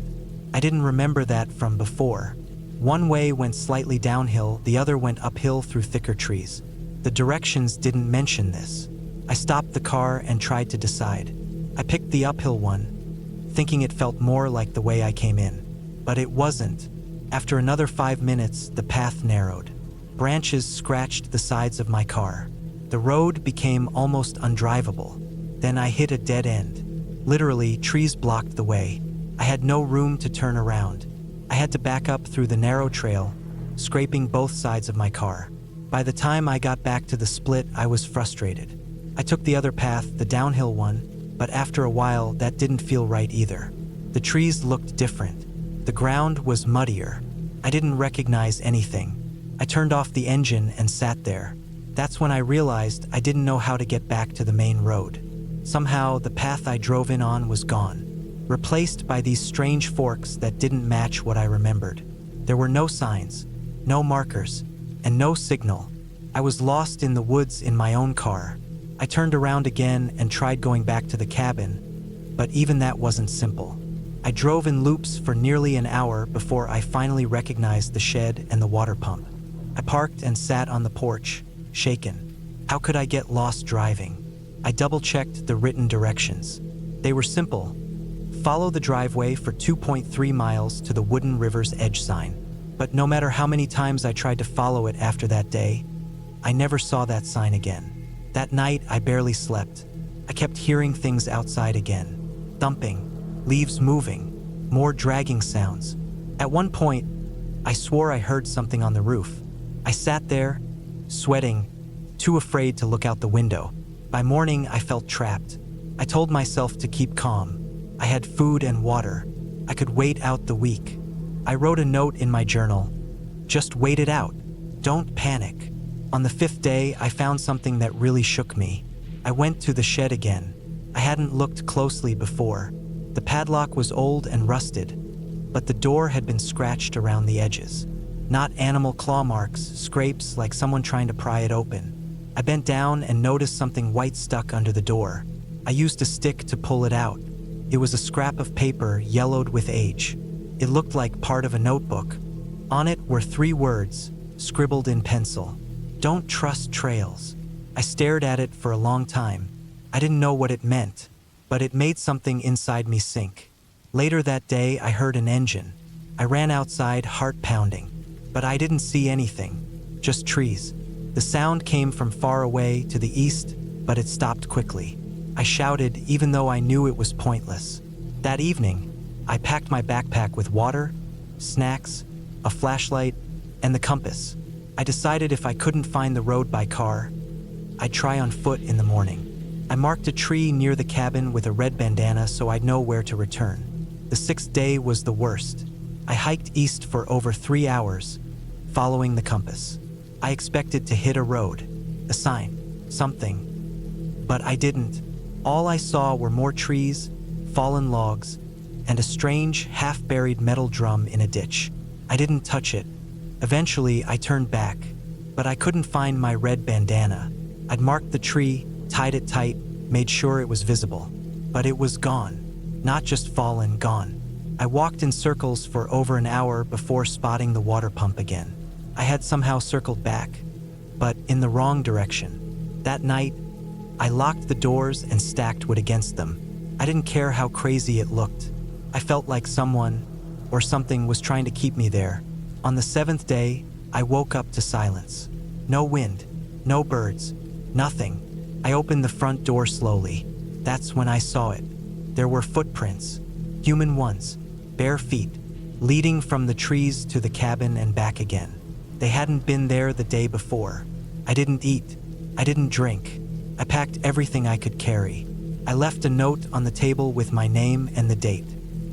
I didn't remember that from before. One way went slightly downhill, the other went uphill through thicker trees. The directions didn't mention this. I stopped the car and tried to decide. I picked the uphill one, thinking it felt more like the way I came in. But it wasn't. After another 5 minutes, the path narrowed. Branches scratched the sides of my car. The road became almost undrivable. Then I hit a dead end. Literally, trees blocked the way. I had no room to turn around. I had to back up through the narrow trail, scraping both sides of my car. By the time I got back to the split, I was frustrated. I took the other path, the downhill one, but after a while, that didn't feel right either. The trees looked different. The ground was muddier. I didn't recognize anything. I turned off the engine and sat there. That's when I realized I didn't know how to get back to the main road. Somehow, the path I drove in on was gone, replaced by these strange forks that didn't match what I remembered. There were no signs, no markers, and no signal. I was lost in the woods in my own car. I turned around again and tried going back to the cabin, but even that wasn't simple. I drove in loops for nearly an hour before I finally recognized the shed and the water pump. I parked and sat on the porch, shaken. How could I get lost driving? I double-checked the written directions. They were simple. Follow the driveway for 2.3 miles to the Wooden River's edge sign. But no matter how many times I tried to follow it after that day, I never saw that sign again. That night, I barely slept. I kept hearing things outside again. Thumping, leaves moving, more dragging sounds. At one point, I swore I heard something on the roof. I sat there, sweating, too afraid to look out the window. By morning, I felt trapped. I told myself to keep calm. I had food and water. I could wait out the week. I wrote a note in my journal. Just wait it out. Don't panic. On the 5th day, I found something that really shook me. I went to the shed again. I hadn't looked closely before. The padlock was old and rusted, but the door had been scratched around the edges. Not animal claw marks, scrapes like someone trying to pry it open. I bent down and noticed something white stuck under the door. I used a stick to pull it out. It was a scrap of paper yellowed with age. It looked like part of a notebook. On it were 3 words, scribbled in pencil. Don't trust trails. I stared at it for a long time. I didn't know what it meant, but it made something inside me sink. Later that day, I heard an engine. I ran outside, heart pounding, but I didn't see anything, just trees. The sound came from far away to the east, but it stopped quickly. I shouted, even though I knew it was pointless. That evening, I packed my backpack with water, snacks, a flashlight, and the compass. I decided if I couldn't find the road by car, I'd try on foot in the morning. I marked a tree near the cabin with a red bandana so I'd know where to return. The 6th day was the worst. I hiked east for over 3 hours, following the compass. I expected to hit a road, a sign, something, but I didn't. All I saw were more trees, fallen logs, and a strange, half-buried metal drum in a ditch. I didn't touch it. Eventually, I turned back, but I couldn't find my red bandana. I'd marked the tree, tied it tight, made sure it was visible. But it was gone. Not just fallen, gone. I walked in circles for over an hour before spotting the water pump again. I had somehow circled back, but in the wrong direction. That night, I locked the doors and stacked wood against them. I didn't care how crazy it looked. I felt like someone or something was trying to keep me there. On the 7th day, I woke up to silence. No wind, no birds, nothing. I opened the front door slowly. That's when I saw it. There were footprints, human ones, bare feet, leading from the trees to the cabin and back again. They hadn't been there the day before. I didn't eat. I didn't drink. I packed everything I could carry. I left a note on the table with my name and the date.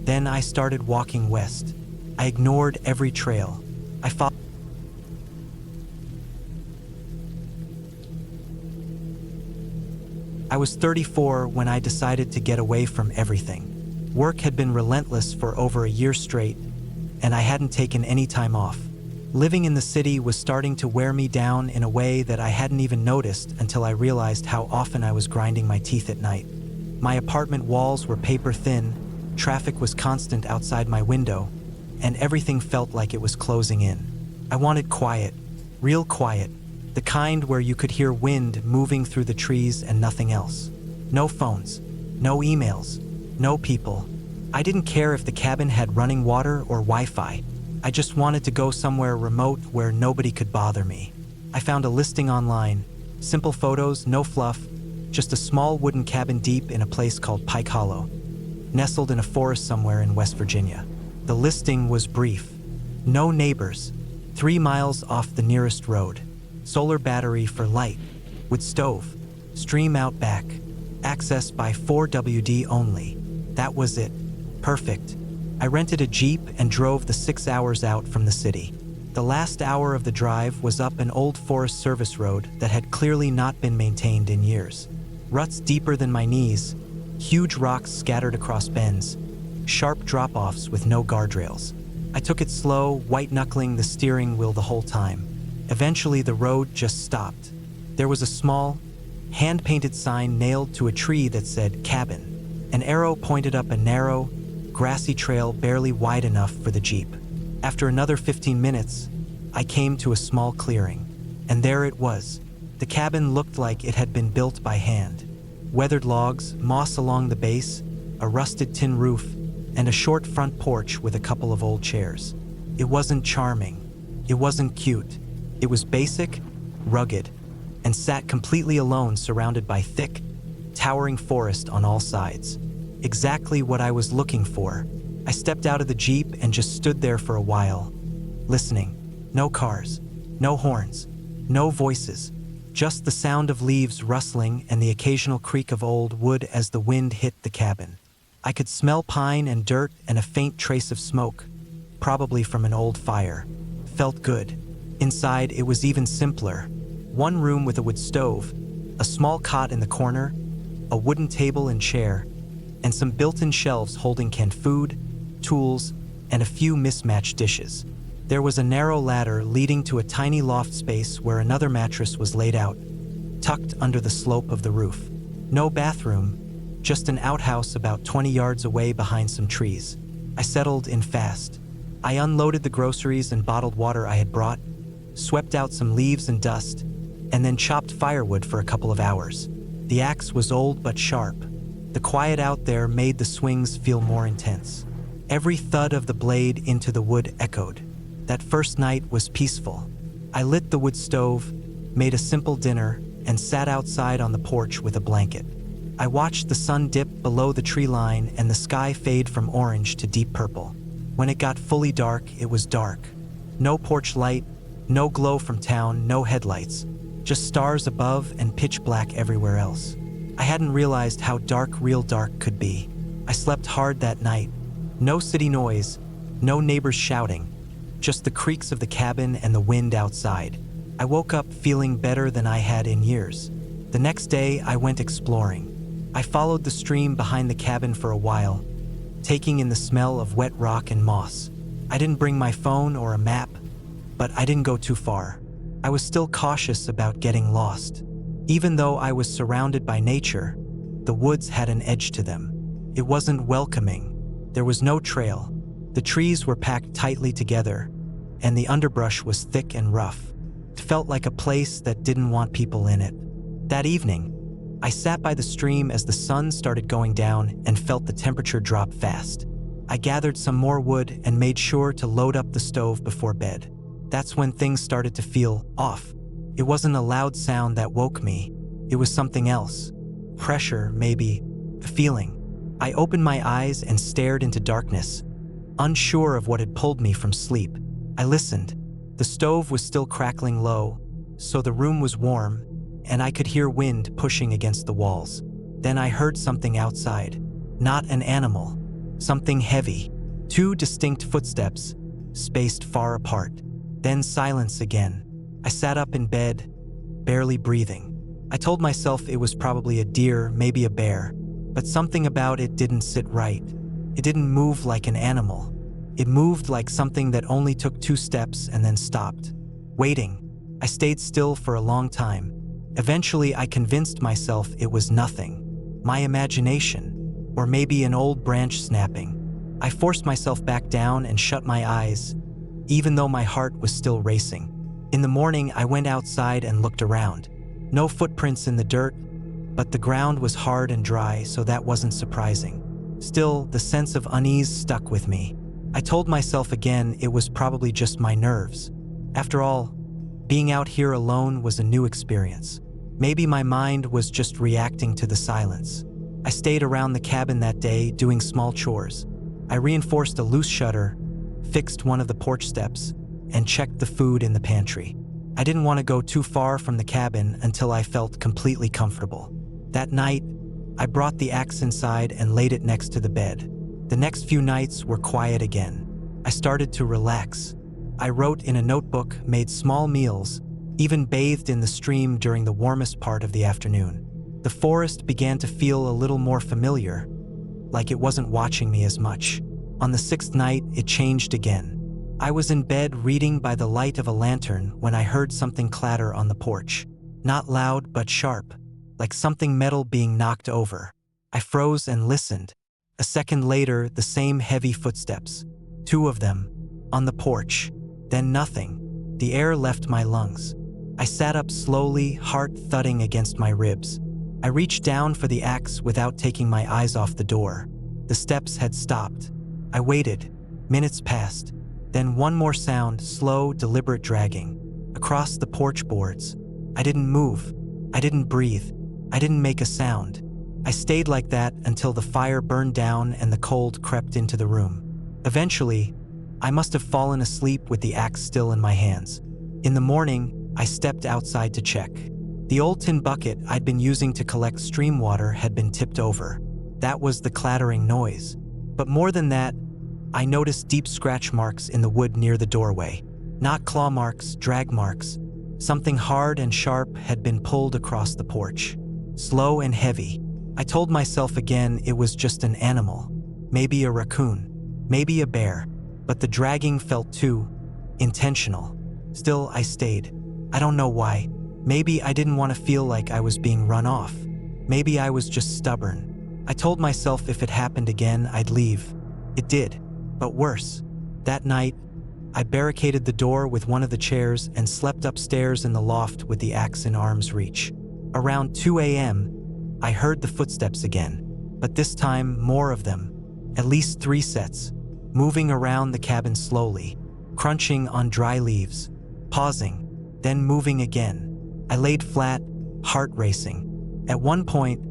Then I started walking west. I ignored every trail. I was 34 when I decided to get away from everything. Work had been relentless for over a year straight, and I hadn't taken any time off. Living in the city was starting to wear me down in a way that I hadn't even noticed until I realized how often I was grinding my teeth at night. My apartment walls were paper thin, traffic was constant outside my window, and everything felt like it was closing in. I wanted quiet, real quiet, the kind where you could hear wind moving through the trees and nothing else. No phones, no emails, no people. I didn't care if the cabin had running water or Wi-Fi. I just wanted to go somewhere remote where nobody could bother me. I found a listing online. Simple photos, no fluff, just a small wooden cabin deep in a place called Pike Hollow, nestled in a forest somewhere in West Virginia. The listing was brief. No neighbors, 3 miles off the nearest road. Solar battery for light, wood stove, stream out back, access by 4WD only. That was it. Perfect. I rented a Jeep and drove the 6 hours out from the city. The last hour of the drive was up an old Forest Service road that had clearly not been maintained in years. Ruts deeper than my knees, huge rocks scattered across bends, sharp drop-offs with no guardrails. I took it slow, white-knuckling the steering wheel the whole time. Eventually, the road just stopped. There was a small, hand-painted sign nailed to a tree that said cabin. An arrow pointed up a narrow, grassy trail barely wide enough for the Jeep. After another 15 minutes, I came to a small clearing. And there it was. The cabin looked like it had been built by hand. Weathered logs, moss along the base, a rusted tin roof, and a short front porch with a couple of old chairs. It wasn't charming. It wasn't cute. It was basic, rugged, and sat completely alone surrounded by thick, towering forest on all sides. Exactly what I was looking for. I stepped out of the Jeep and just stood there for a while, listening. No cars, no horns, no voices, just the sound of leaves rustling and the occasional creak of old wood as the wind hit the cabin. I could smell pine and dirt and a faint trace of smoke, probably from an old fire. Felt good. Inside, it was even simpler. One room with a wood stove, a small cot in the corner, a wooden table and chair, and some built-in shelves holding canned food, tools, and a few mismatched dishes. There was a narrow ladder leading to a tiny loft space where another mattress was laid out, tucked under the slope of the roof. No bathroom, just an outhouse about 20 yards away behind some trees. I settled in fast. I unloaded the groceries and bottled water I had brought, swept out some leaves and dust, and then chopped firewood for a couple of hours. The axe was old but sharp. The quiet out there made the swings feel more intense. Every thud of the blade into the wood echoed. That first night was peaceful. I lit the wood stove, made a simple dinner, and sat outside on the porch with a blanket. I watched the sun dip below the tree line and the sky fade from orange to deep purple. When it got fully dark, it was dark. No porch light, no glow from town, no headlights, just stars above and pitch black everywhere else. I hadn't realized how dark real dark could be. I slept hard that night. No city noise, no neighbors shouting, just the creaks of the cabin and the wind outside. I woke up feeling better than I had in years. The next day, I went exploring. I followed the stream behind the cabin for a while, taking in the smell of wet rock and moss. I didn't bring my phone or a map, but I didn't go too far. I was still cautious about getting lost. Even though I was surrounded by nature, The woods had an edge to them. It wasn't welcoming. There was no trail. The trees were packed tightly together, and the underbrush was thick and rough. It felt like a place that didn't want people in it. That evening, I sat by the stream as the sun started going down and felt the temperature drop fast. I gathered some more wood and made sure to load up the stove before bed. That's when things started to feel off. It wasn't a loud sound that woke me. It was something else. Pressure, maybe. A feeling. I opened my eyes and stared into darkness, unsure of what had pulled me from sleep. I listened. The stove was still crackling low, so the room was warm, and I could hear wind pushing against the walls. Then I heard something outside. Not an animal. Something heavy. 2 distinct footsteps, spaced far apart. Then silence again. I sat up in bed, barely breathing. I told myself it was probably a deer, maybe a bear, but something about it didn't sit right. It didn't move like an animal. It moved like something that only took 2 steps and then stopped. Waiting. I stayed still for a long time. Eventually, I convinced myself it was nothing. My imagination. Or maybe an old branch snapping. I forced myself back down and shut my eyes, even though my heart was still racing. In the morning, I went outside and looked around. No footprints in the dirt, but the ground was hard and dry, so that wasn't surprising. Still, the sense of unease stuck with me. I told myself again it was probably just my nerves. After all, being out here alone was a new experience. Maybe my mind was just reacting to the silence. I stayed around the cabin that day doing small chores. I reinforced a loose shutter, fixed one of the porch steps, and checked the food in the pantry. I didn't want to go too far from the cabin until I felt completely comfortable. That night, I brought the axe inside and laid it next to the bed. The next few nights were quiet again. I started to relax. I wrote in a notebook, made small meals, even bathed in the stream during the warmest part of the afternoon. The forest began to feel a little more familiar, like it wasn't watching me as much. On the 6th night, it changed again. I was in bed reading by the light of a lantern when I heard something clatter on the porch. Not loud, but sharp, like something metal being knocked over. I froze and listened. A second later, the same heavy footsteps. 2 of them, on the porch. Then nothing. The air left my lungs. I sat up slowly, heart thudding against my ribs. I reached down for the axe without taking my eyes off the door. The steps had stopped. I waited. Minutes passed. Then one more sound, slow, deliberate dragging. Across the porch boards. I didn't move. I didn't breathe. I didn't make a sound. I stayed like that until the fire burned down and the cold crept into the room. Eventually, I must have fallen asleep with the axe still in my hands. In the morning, I stepped outside to check. The old tin bucket I'd been using to collect stream water had been tipped over. That was the clattering noise. But more than that, I noticed deep scratch marks in the wood near the doorway. Not claw marks, drag marks. Something hard and sharp had been pulled across the porch. Slow and heavy. I told myself again it was just an animal. Maybe a raccoon. Maybe a bear. But the dragging felt too intentional. Still, I stayed. I don't know why. Maybe I didn't want to feel like I was being run off. Maybe I was just stubborn. I told myself if it happened again, I'd leave. It did, but worse. That night, I barricaded the door with one of the chairs and slept upstairs in the loft with the axe in arm's reach. Around 2 a.m., I heard the footsteps again, but this time more of them, at least 3 sets, moving around the cabin slowly, crunching on dry leaves, pausing, then moving again. I laid flat, heart racing. At one point,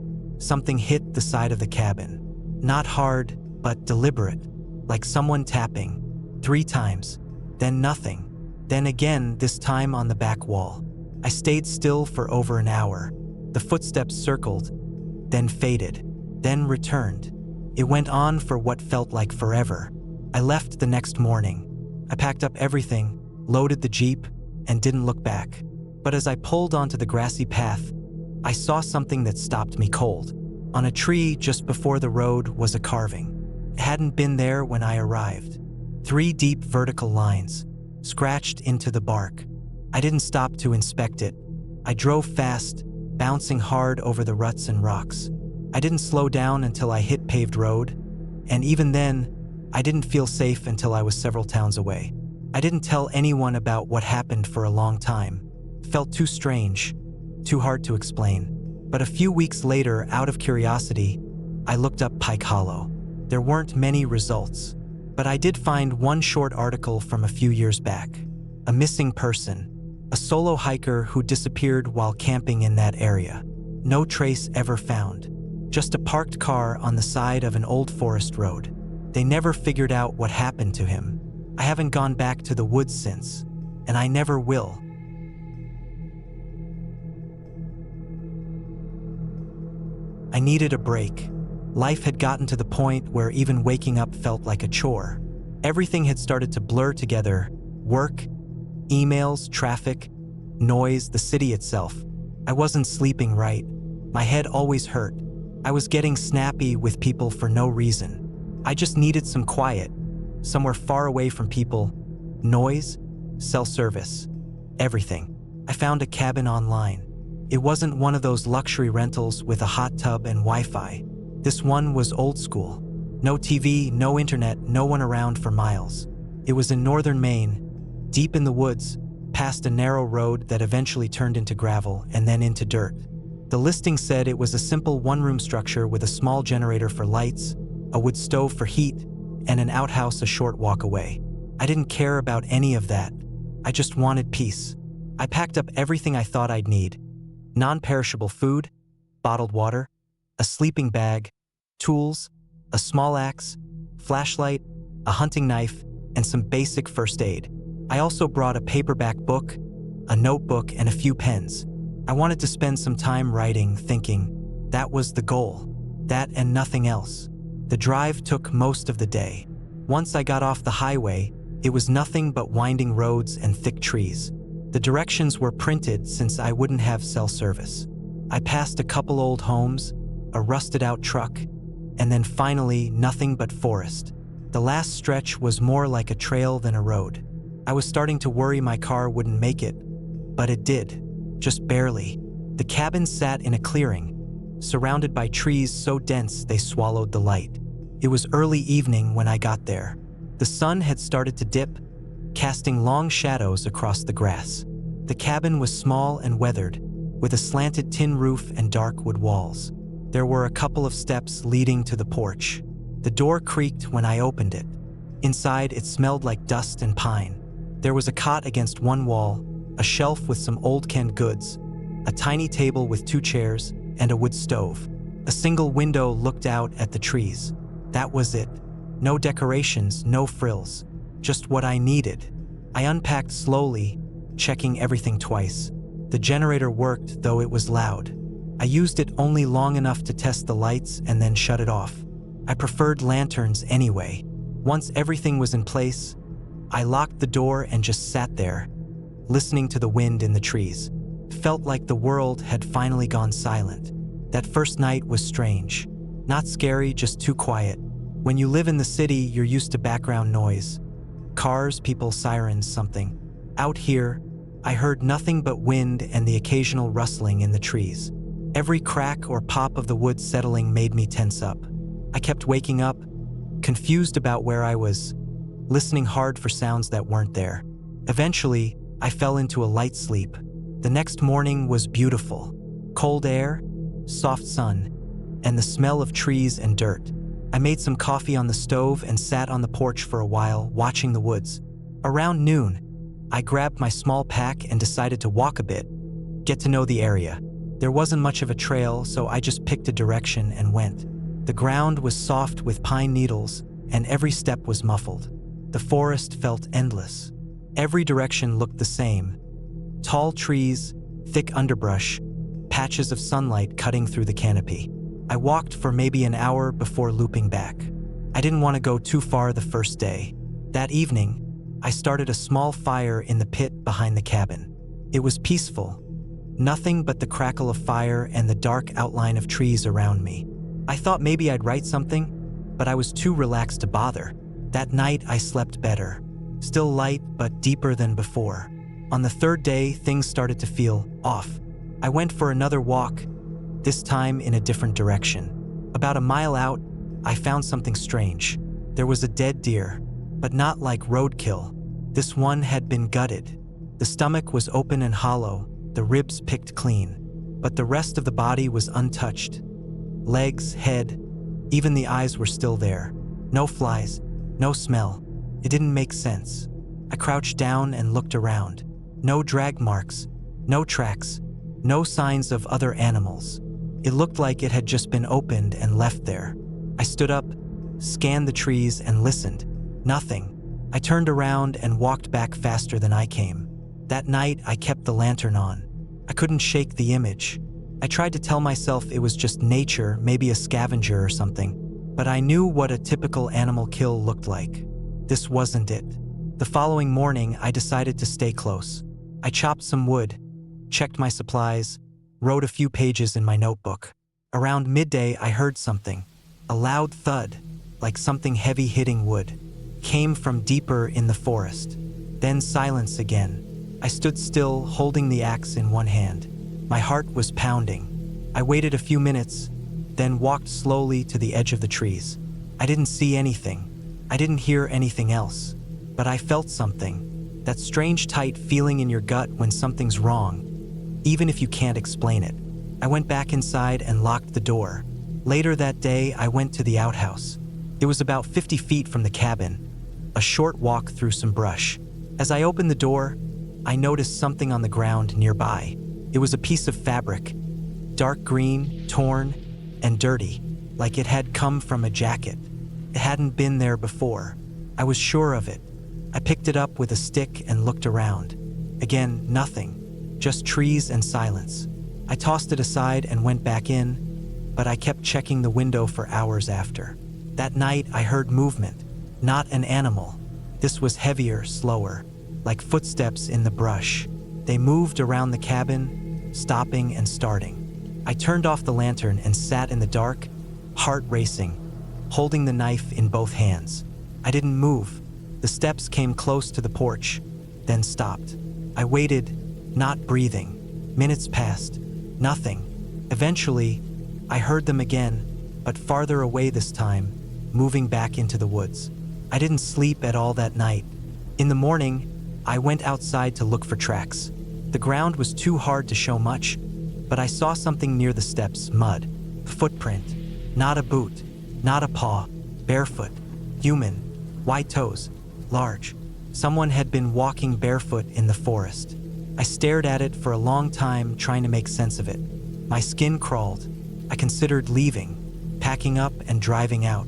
something hit the side of the cabin. Not hard, but deliberate, like someone tapping. 3 times, then nothing. Then again, this time on the back wall. I stayed still for over an hour. The footsteps circled, then faded, then returned. It went on for what felt like forever. I left the next morning. I packed up everything, loaded the Jeep, and didn't look back. But as I pulled onto the grassy path, I saw something that stopped me cold. On a tree just before the road was a carving. It hadn't been there when I arrived. 3 deep vertical lines, scratched into the bark. I didn't stop to inspect it. I drove fast, bouncing hard over the ruts and rocks. I didn't slow down until I hit paved road, and even then, I didn't feel safe until I was several towns away. I didn't tell anyone about what happened for a long time. It felt too strange, too hard to explain. But a few weeks later, out of curiosity, I looked up Pike Hollow. There weren't many results, but I did find one short article from a few years back. A missing person, a solo hiker who disappeared while camping in that area. No trace ever found. Just a parked car on the side of an old forest road. They never figured out what happened to him. I haven't gone back to the woods since, and I never will. I needed a break. Life had gotten to the point where even waking up felt like a chore. Everything had started to blur together. Work, emails, traffic, noise, the city itself. I wasn't sleeping right. My head always hurt. I was getting snappy with people for no reason. I just needed some quiet, somewhere far away from people, noise, cell service, everything. I found a cabin online. It wasn't one of those luxury rentals with a hot tub and Wi-Fi. This one was old school. No TV, no internet, no one around for miles. It was in northern Maine, deep in the woods, past a narrow road that eventually turned into gravel and then into dirt. The listing said it was a simple one-room structure with a small generator for lights, a wood stove for heat, and an outhouse a short walk away. I didn't care about any of that. I just wanted peace. I packed up everything I thought I'd need. Non-perishable food, bottled water, a sleeping bag, tools, a small axe, flashlight, a hunting knife, and some basic first aid. I also brought a paperback book, a notebook, and a few pens. I wanted to spend some time writing, thinking. That was the goal. That and nothing else. The drive took most of the day. Once I got off the highway, it was nothing but winding roads and thick trees. The directions were printed since I wouldn't have cell service. I passed a couple old homes, a rusted-out truck, and then finally nothing but forest. The last stretch was more like a trail than a road. I was starting to worry my car wouldn't make it, but it did, just barely. The cabin sat in a clearing, surrounded by trees so dense they swallowed the light. It was early evening when I got there. The sun had started to dip, casting long shadows across the grass. The cabin was small and weathered, with a slanted tin roof and dark wood walls. There were a couple of steps leading to the porch. The door creaked when I opened it. Inside, it smelled like dust and pine. There was a cot against one wall, a shelf with some old canned goods, a tiny table with 2 chairs, and a wood stove. A single window looked out at the trees. That was it. No decorations, no frills. Just what I needed. I unpacked slowly, checking everything twice. The generator worked, though it was loud. I used it only long enough to test the lights and then shut it off. I preferred lanterns anyway. Once everything was in place, I locked the door and just sat there, listening to the wind in the trees. Felt like the world had finally gone silent. That first night was strange. Not scary, just too quiet. When you live in the city, you're used to background noise. Cars, people, sirens, something. Out here, I heard nothing but wind and the occasional rustling in the trees. Every crack or pop of the wood settling made me tense up. I kept waking up, confused about where I was, listening hard for sounds that weren't there. Eventually, I fell into a light sleep. The next morning was beautiful. Cold air, soft sun, and the smell of trees and dirt. I made some coffee on the stove and sat on the porch for a while, watching the woods. Around noon, I grabbed my small pack and decided to walk a bit, get to know the area. There wasn't much of a trail, so I just picked a direction and went. The ground was soft with pine needles, and every step was muffled. The forest felt endless. Every direction looked the same. Tall trees, thick underbrush, patches of sunlight cutting through the canopy. I walked for maybe an hour before looping back. I didn't want to go too far the first day. That evening, I started a small fire in the pit behind the cabin. It was peaceful. Nothing but the crackle of fire and the dark outline of trees around me. I thought maybe I'd write something, but I was too relaxed to bother. That night, I slept better. Still light, but deeper than before. On the third day, things started to feel off. I went for another walk, this time in a different direction. About a mile out, I found something strange. There was a dead deer, but not like roadkill. This one had been gutted. The stomach was open and hollow, the ribs picked clean, but the rest of the body was untouched. Legs, head, even the eyes were still there. No flies, no smell. It didn't make sense. I crouched down and looked around. No drag marks, no tracks, no signs of other animals. It looked like it had just been opened and left there. I stood up, scanned the trees, and listened. Nothing. I turned around and walked back faster than I came. That night, I kept the lantern on. I couldn't shake the image. I tried to tell myself it was just nature, maybe a scavenger or something, but I knew what a typical animal kill looked like. This wasn't it. The following morning, I decided to stay close. I chopped some wood, checked my supplies, wrote a few pages in my notebook. Around midday, I heard something. A loud thud, like something heavy hitting wood, came from deeper in the forest. Then silence again. I stood still, holding the axe in one hand. My heart was pounding. I waited a few minutes, then walked slowly to the edge of the trees. I didn't see anything. I didn't hear anything else. But I felt something. That strange tight feeling in your gut when something's wrong, even if you can't explain it. I went back inside and locked the door. Later that day, I went to the outhouse. It was about 50 feet from the cabin, a short walk through some brush. As I opened the door, I noticed something on the ground nearby. It was a piece of fabric, dark green, torn, and dirty, like it had come from a jacket. It hadn't been there before. I was sure of it. I picked it up with a stick and looked around. Again, nothing, just trees and silence. I tossed it aside and went back in, but I kept checking the window for hours after. That night, I heard movement, not an animal. This was heavier, slower, like footsteps in the brush. They moved around the cabin, stopping and starting. I turned off the lantern and sat in the dark, heart racing, holding the knife in both hands. I didn't move. The steps came close to the porch, then stopped. I waited, not breathing. Minutes passed. Nothing. Eventually, I heard them again, but farther away this time, moving back into the woods. I didn't sleep at all that night. In the morning, I went outside to look for tracks. The ground was too hard to show much, but I saw something near the steps, mud. A footprint. Not a boot. Not a paw. Barefoot. Human. White toes. Large. Someone had been walking barefoot in the forest. I stared at it for a long time, trying to make sense of it. My skin crawled. I considered leaving, packing up and driving out.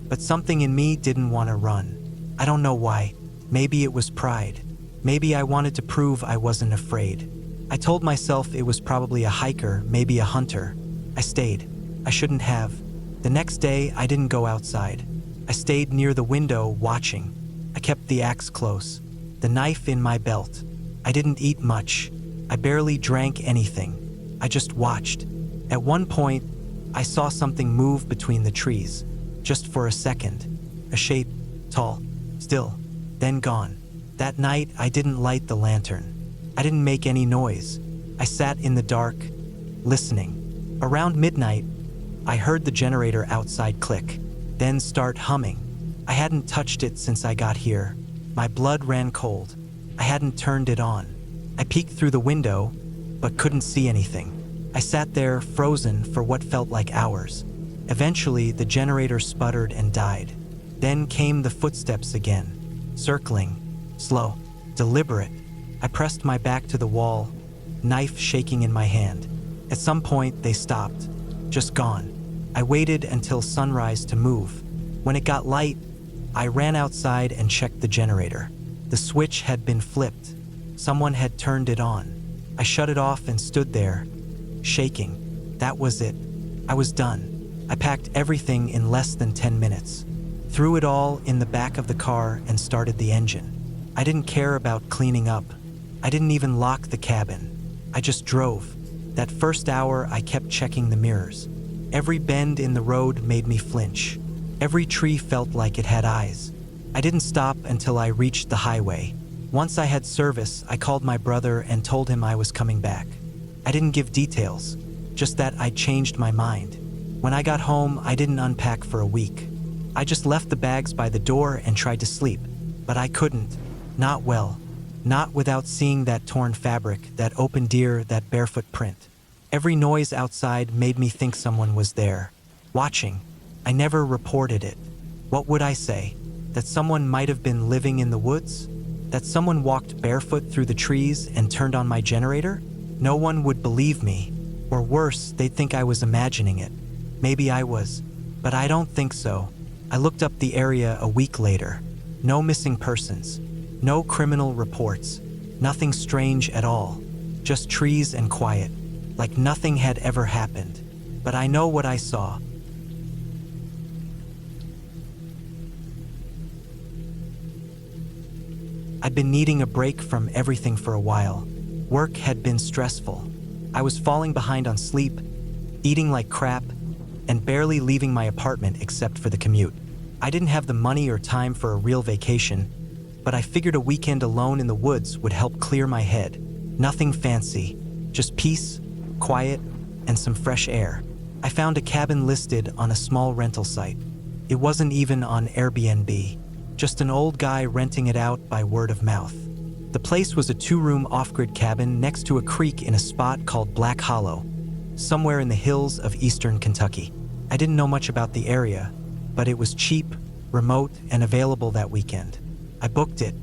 But something in me didn't want to run. I don't know why. Maybe it was pride. Maybe I wanted to prove I wasn't afraid. I told myself it was probably a hiker, maybe a hunter. I stayed. I shouldn't have. The next day, I didn't go outside. I stayed near the window, watching. I kept the axe close, the knife in my belt. I didn't eat much. I barely drank anything. I just watched. At one point, I saw something move between the trees, just for a second. A shape, tall, still, then gone. That night, I didn't light the lantern. I didn't make any noise. I sat in the dark, listening. Around midnight, I heard the generator outside click, then start humming. I hadn't touched it since I got here. My blood ran cold. I hadn't turned it on. I peeked through the window, but couldn't see anything. I sat there, frozen for what felt like hours. Eventually, the generator sputtered and died. Then came the footsteps again, circling, slow, deliberate. I pressed my back to the wall, knife shaking in my hand. At some point, they stopped, just gone. I waited until sunrise to move. When it got light, I ran outside and checked the generator. The switch had been flipped. Someone had turned it on. I shut it off and stood there, shaking. That was it. I was done. I packed everything in less than 10 minutes, threw it all in the back of the car and started the engine. I didn't care about cleaning up. I didn't even lock the cabin. I just drove. That first hour, I kept checking the mirrors. Every bend in the road made me flinch. Every tree felt like it had eyes. I didn't stop until I reached the highway. Once I had service, I called my brother and told him I was coming back. I didn't give details, just that I'd changed my mind. When I got home, I didn't unpack for a week. I just left the bags by the door and tried to sleep, but I couldn't. Not well. Not without seeing that torn fabric, that open deer, that barefoot print. Every noise outside made me think someone was there, watching. I never reported it. What would I say? That someone might have been living in the woods? That someone walked barefoot through the trees and turned on my generator? No one would believe me. Or worse, they'd think I was imagining it. Maybe I was, but I don't think so. I looked up the area a week later. No missing persons. No criminal reports. Nothing strange at all. Just trees and quiet. Like nothing had ever happened. But I know what I saw. I'd been needing a break from everything for a while. Work had been stressful. I was falling behind on sleep, eating like crap, and barely leaving my apartment except for the commute. I didn't have the money or time for a real vacation, but I figured a weekend alone in the woods would help clear my head. Nothing fancy, just peace, quiet, and some fresh air. I found a cabin listed on a small rental site. It wasn't even on Airbnb, just an old guy renting it out by word of mouth. The place was a 2-room off-grid cabin next to a creek in a spot called Black Hollow, somewhere in the hills of eastern Kentucky. I didn't know much about the area, but it was cheap, remote, and available that weekend. I booked it.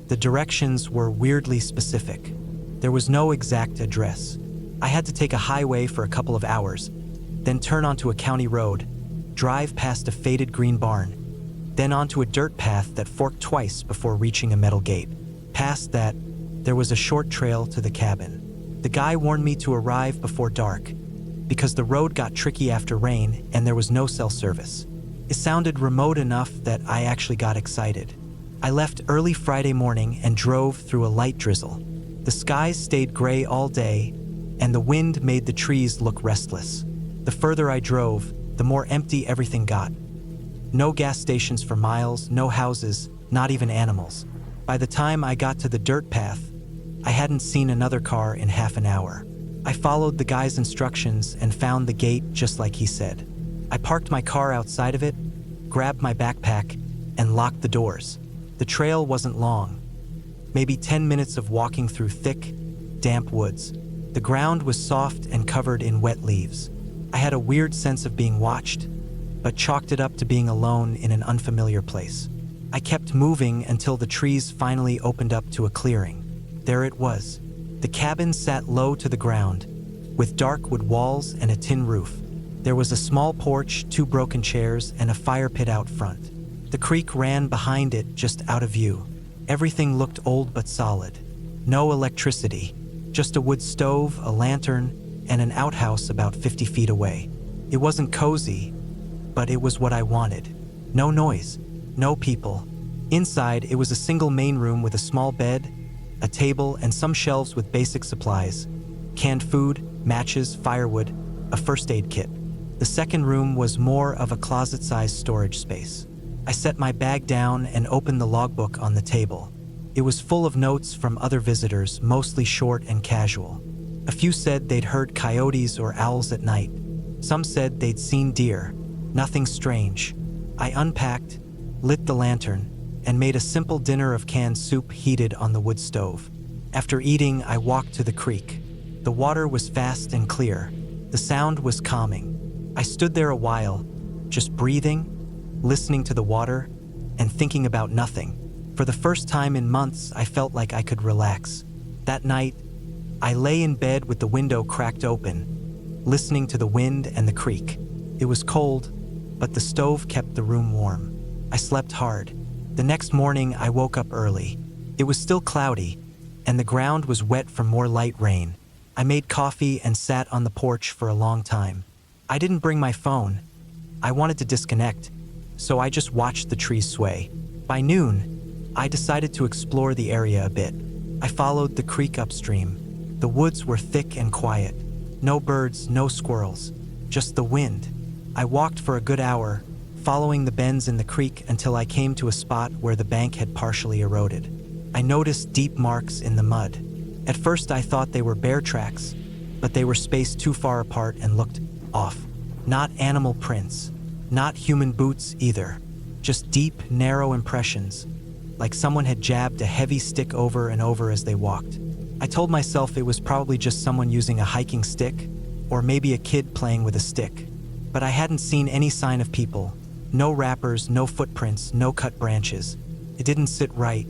The directions were weirdly specific. There was no exact address. I had to take a highway for a couple of hours, then turn onto a county road, drive past a faded green barn, then onto a dirt path that forked twice before reaching a metal gate. Past that, there was a short trail to the cabin. The guy warned me to arrive before dark, because the road got tricky after rain and there was no cell service. It sounded remote enough that I actually got excited. I left early Friday morning and drove through a light drizzle. The skies stayed gray all day, and the wind made the trees look restless. The further I drove, the more empty everything got. No gas stations for miles, no houses, not even animals. By the time I got to the dirt path, I hadn't seen another car in half an hour. I followed the guy's instructions and found the gate just like he said. I parked my car outside of it, grabbed my backpack, and locked the doors. The trail wasn't long. Maybe 10 minutes of walking through thick, damp woods. The ground was soft and covered in wet leaves. I had a weird sense of being watched, but chalked it up to being alone in an unfamiliar place. I kept moving until the trees finally opened up to a clearing. There it was. The cabin sat low to the ground, with dark wood walls and a tin roof. There was a small porch, 2 broken chairs, and a fire pit out front. The creek ran behind it, just out of view. Everything looked old but solid. No electricity, just a wood stove, a lantern, and an outhouse about 50 feet away. It wasn't cozy, but it was what I wanted. No noise, no people. Inside, it was a single main room with a small bed, a table, and some shelves with basic supplies: canned food, matches, firewood, a first aid kit. The second room was more of a closet-sized storage space. I set my bag down and opened the logbook on the table. It was full of notes from other visitors, mostly short and casual. A few said they'd heard coyotes or owls at night. Some said they'd seen deer. Nothing strange. I unpacked, lit the lantern, and made a simple dinner of canned soup heated on the wood stove. After eating, I walked to the creek. The water was fast and clear. The sound was calming. I stood there a while, just breathing, listening to the water, and thinking about nothing. For the first time in months, I felt like I could relax. That night, I lay in bed with the window cracked open, listening to the wind and the creek. It was cold, but the stove kept the room warm. I slept hard. The next morning, I woke up early. It was still cloudy, and the ground was wet from more light rain. I made coffee and sat on the porch for a long time. I didn't bring my phone. I wanted to disconnect, so I just watched the trees sway. By noon, I decided to explore the area a bit. I followed the creek upstream. The woods were thick and quiet. No birds, no squirrels, just the wind. I walked for a good hour, following the bends in the creek until I came to a spot where the bank had partially eroded. I noticed deep marks in the mud. At first I thought they were bear tracks, but they were spaced too far apart and looked off. Not animal prints, not human boots either. Just deep, narrow impressions, like someone had jabbed a heavy stick over and over as they walked. I told myself it was probably just someone using a hiking stick, or maybe a kid playing with a stick. But I hadn't seen any sign of people. No wrappers, no footprints, no cut branches. It didn't sit right.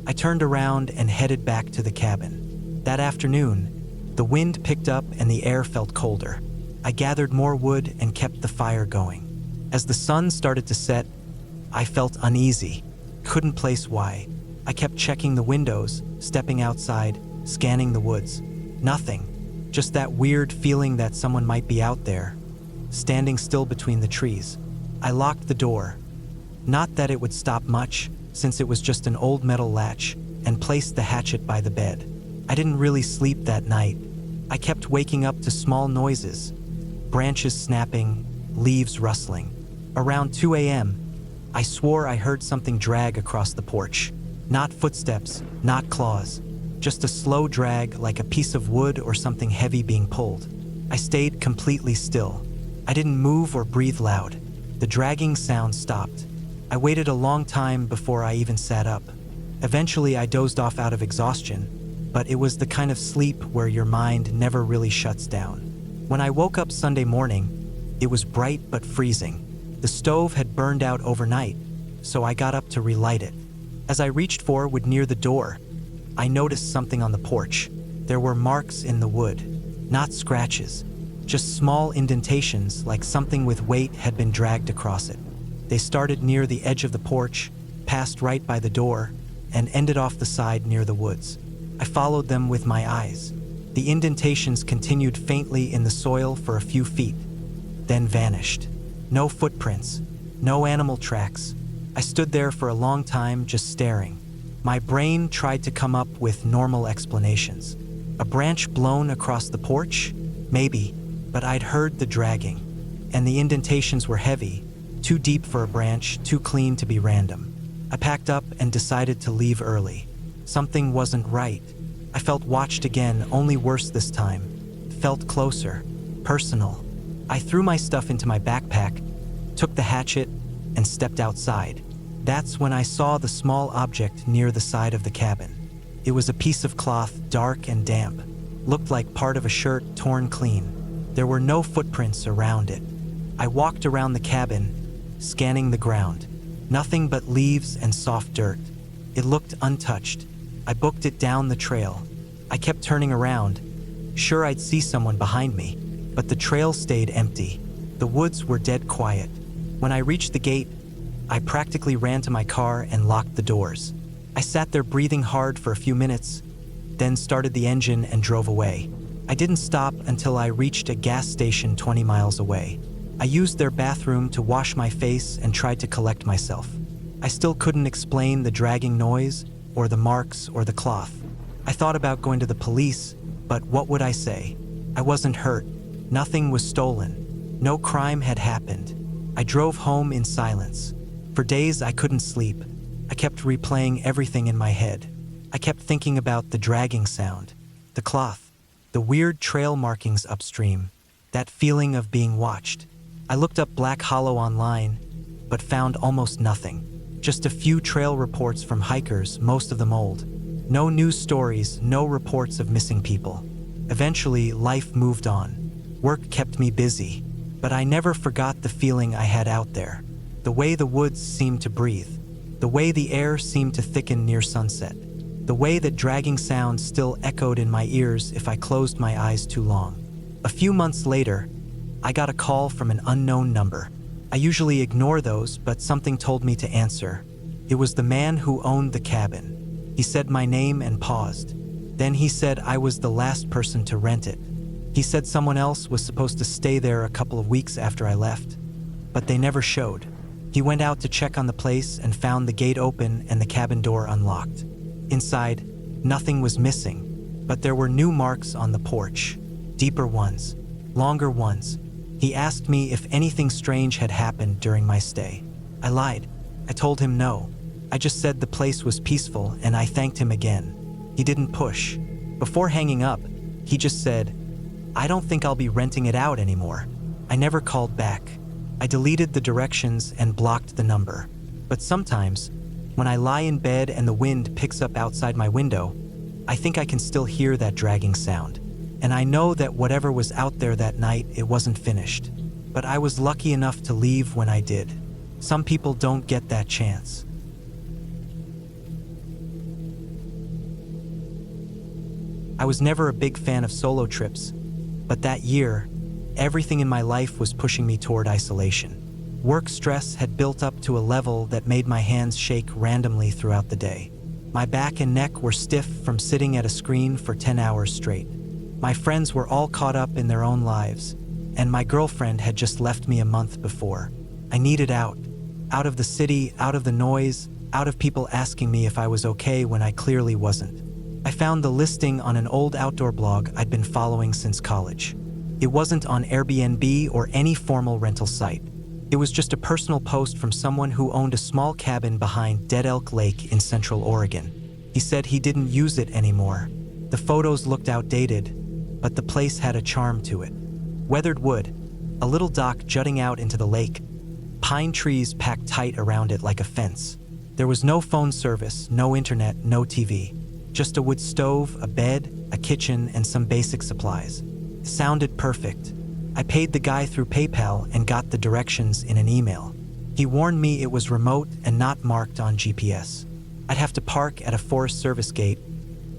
I turned around and headed back to the cabin. That afternoon, the wind picked up and the air felt colder. I gathered more wood and kept the fire going. As the sun started to set, I felt uneasy. Couldn't place why. I kept checking the windows, stepping outside, scanning the woods. Nothing. Just that weird feeling that someone might be out there, standing still between the trees. I locked the door. Not that it would stop much, since it was just an old metal latch, and placed the hatchet by the bed. I didn't really sleep that night. I kept waking up to small noises. Branches snapping, leaves rustling. Around 2 a.m., I swore I heard something drag across the porch. Not footsteps, not claws. Just a slow drag like a piece of wood or something heavy being pulled. I stayed completely still. I didn't move or breathe loud. The dragging sound stopped. I waited a long time before I even sat up. Eventually, I dozed off out of exhaustion, but it was the kind of sleep where your mind never really shuts down. When I woke up Sunday morning, it was bright but freezing. The stove had burned out overnight, so I got up to relight it. As I reached forward near the door, I noticed something on the porch. There were marks in the wood, not scratches, just small indentations like something with weight had been dragged across it. They started near the edge of the porch, passed right by the door, and ended off the side near the woods. I followed them with my eyes. The indentations continued faintly in the soil for a few feet, then vanished. No footprints, no animal tracks. I stood there for a long time just staring. My brain tried to come up with normal explanations. A branch blown across the porch? Maybe, but I'd heard the dragging. And the indentations were heavy, too deep for a branch, too clean to be random. I packed up and decided to leave early. Something wasn't right. I felt watched again, only worse this time. Felt closer, personal. I threw my stuff into my backpack, took the hatchet, and stepped outside. That's when I saw the small object near the side of the cabin. It was a piece of cloth, dark and damp. Looked like part of a shirt torn clean. There were no footprints around it. I walked around the cabin, scanning the ground. Nothing but leaves and soft dirt. It looked untouched. I booked it down the trail. I kept turning around, sure I'd see someone behind me, but the trail stayed empty. The woods were dead quiet. When I reached the gate, I practically ran to my car and locked the doors. I sat there breathing hard for a few minutes, then started the engine and drove away. I didn't stop until I reached a gas station 20 miles away. I used their bathroom to wash my face and tried to collect myself. I still couldn't explain the dragging noise, or the marks, or the cloth. I thought about going to the police, but what would I say? I wasn't hurt. Nothing was stolen. No crime had happened. I drove home in silence. For days I couldn't sleep. I kept replaying everything in my head. I kept thinking about the dragging sound, the cloth, the weird trail markings upstream, that feeling of being watched. I looked up Black Hollow online, but found almost nothing. Just a few trail reports from hikers, most of them old. No news stories, no reports of missing people. Eventually, life moved on. Work kept me busy, but I never forgot the feeling I had out there. The way the woods seemed to breathe. The way the air seemed to thicken near sunset. The way that dragging sounds still echoed in my ears if I closed my eyes too long. A few months later, I got a call from an unknown number. I usually ignore those, but something told me to answer. It was the man who owned the cabin. He said my name and paused. Then he said I was the last person to rent it. He said someone else was supposed to stay there a couple of weeks after I left, but they never showed. He went out to check on the place and found the gate open and the cabin door unlocked. Inside, nothing was missing, but there were new marks on the porch. Deeper ones, longer ones. He asked me if anything strange had happened during my stay. I lied. I told him no. I just said the place was peaceful and I thanked him again. He didn't push. Before hanging up, he just said, "I don't think I'll be renting it out anymore." I never called back. I deleted the directions and blocked the number. But sometimes, when I lie in bed and the wind picks up outside my window, I think I can still hear that dragging sound. And I know that whatever was out there that night, it wasn't finished. But I was lucky enough to leave when I did. Some people don't get that chance. I was never a big fan of solo trips, but that year, everything in my life was pushing me toward isolation. Work stress had built up to a level that made my hands shake randomly throughout the day. My back and neck were stiff from sitting at a screen for 10 hours straight. My friends were all caught up in their own lives, and my girlfriend had just left me a month before. I needed out of the city, out of the noise, out of people asking me if I was okay when I clearly wasn't. I found the listing on an old outdoor blog I'd been following since college. It wasn't on Airbnb or any formal rental site. It was just a personal post from someone who owned a small cabin behind Dead Elk Lake in Central Oregon. He said he didn't use it anymore. The photos looked outdated, but the place had a charm to it. Weathered wood, a little dock jutting out into the lake, pine trees packed tight around it like a fence. There was no phone service, no internet, no TV. Just a wood stove, a bed, a kitchen, and some basic supplies. It sounded perfect. I paid the guy through PayPal and got the directions in an email. He warned me it was remote and not marked on GPS. I'd have to park at a Forest Service gate,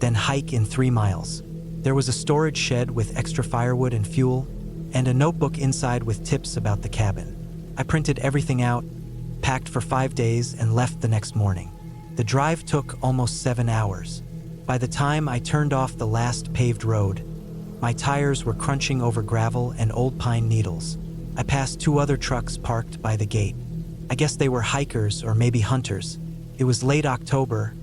then hike in 3 miles. There was a storage shed with extra firewood and fuel, and a notebook inside with tips about the cabin. I printed everything out, packed for 5 days, and left the next morning. The drive took almost 7 hours. By the time I turned off the last paved road, my tires were crunching over gravel and old pine needles. I passed 2 other trucks parked by the gate. I guess they were hikers or maybe hunters. It was late October,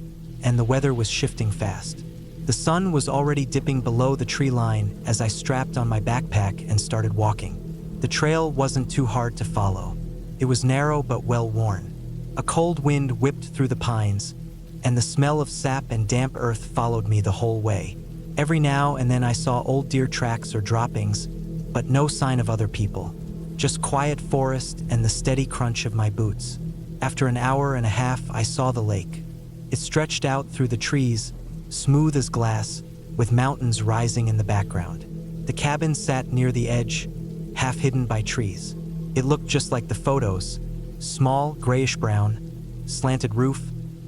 and the weather was shifting fast. The sun was already dipping below the tree line as I strapped on my backpack and started walking. The trail wasn't too hard to follow. It was narrow but well-worn. A cold wind whipped through the pines, and the smell of sap and damp earth followed me the whole way. Every now and then I saw old deer tracks or droppings, but no sign of other people. Just quiet forest and the steady crunch of my boots. After an hour and a half, I saw the lake. It stretched out through the trees, smooth as glass, with mountains rising in the background. The cabin sat near the edge, half hidden by trees. It looked just like the photos: small, grayish-brown, slanted roof,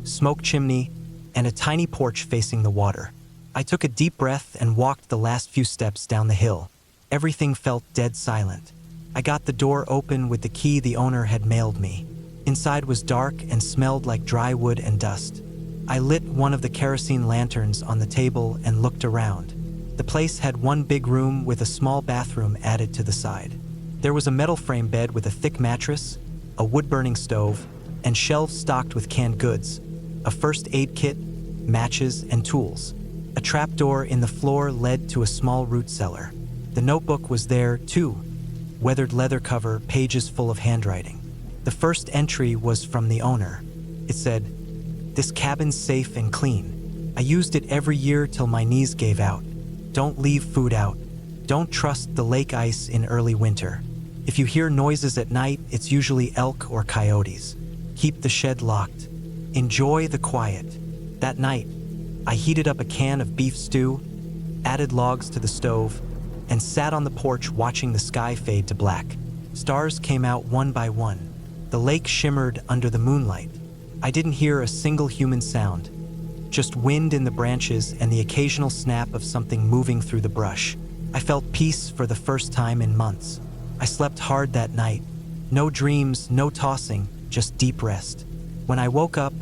smoke chimney, and a tiny porch facing the water. I took a deep breath and walked the last few steps down the hill. Everything felt dead silent. I got the door open with the key the owner had mailed me. Inside was dark and smelled like dry wood and dust. I lit one of the kerosene lanterns on the table and looked around. The place had one big room with a small bathroom added to the side. There was a metal frame bed with a thick mattress, a wood-burning stove, and shelves stocked with canned goods, a first aid kit, matches, and tools. A trapdoor in the floor led to a small root cellar. The notebook was there, too. Weathered leather cover, pages full of handwriting. The first entry was from the owner. It said, "This cabin's safe and clean. I used it every year till my knees gave out. Don't leave food out. Don't trust the lake ice in early winter. If you hear noises at night, it's usually elk or coyotes. Keep the shed locked. Enjoy the quiet." That night, I heated up a can of beef stew, added logs to the stove, and sat on the porch watching the sky fade to black. Stars came out one by one. The lake shimmered under the moonlight. I didn't hear a single human sound, just wind in the branches and the occasional snap of something moving through the brush. I felt peace for the first time in months. I slept hard that night. No dreams, no tossing, just deep rest. When I woke up,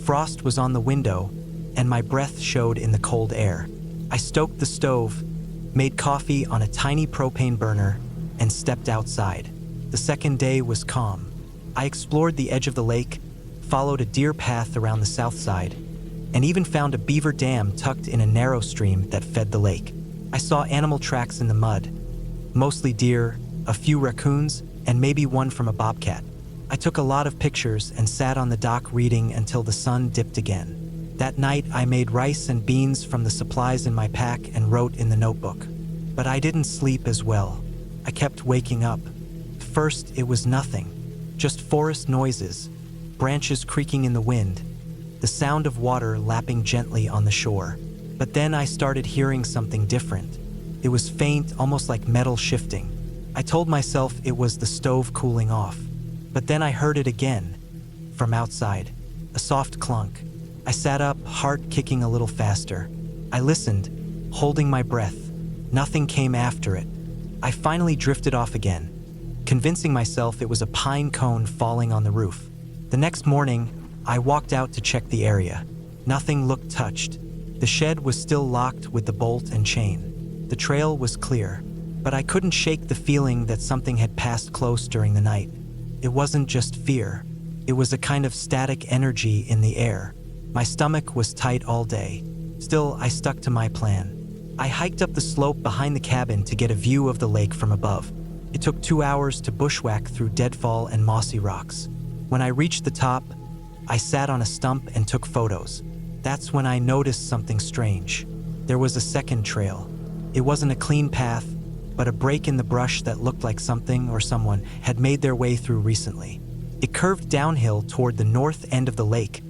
frost was on the window, and my breath showed in the cold air. I stoked the stove, made coffee on a tiny propane burner, and stepped outside. The second day was calm. I explored the edge of the lake, followed a deer path around the south side, and even found a beaver dam tucked in a narrow stream that fed the lake. I saw animal tracks in the mud, mostly deer, a few raccoons, and maybe one from a bobcat. I took a lot of pictures and sat on the dock reading until the sun dipped again. That night, I made rice and beans from the supplies in my pack and wrote in the notebook. But I didn't sleep as well. I kept waking up. First, it was nothing. Just forest noises, branches creaking in the wind, the sound of water lapping gently on the shore. But then I started hearing something different. It was faint, almost like metal shifting. I told myself it was the stove cooling off. But then I heard it again, from outside, a soft clunk. I sat up, heart kicking a little faster. I listened, holding my breath. Nothing came after it. I finally drifted off again, convincing myself it was a pine cone falling on the roof. The next morning, I walked out to check the area. Nothing looked touched. The shed was still locked with the bolt and chain. The trail was clear, but I couldn't shake the feeling that something had passed close during the night. It wasn't just fear. It was a kind of static energy in the air. My stomach was tight all day. Still, I stuck to my plan. I hiked up the slope behind the cabin to get a view of the lake from above. It took 2 hours to bushwhack through deadfall and mossy rocks. When I reached the top, I sat on a stump and took photos. That's when I noticed something strange. There was a second trail. It wasn't a clean path, but a break in the brush that looked like something or someone had made their way through recently. It curved downhill toward the north end of the lake,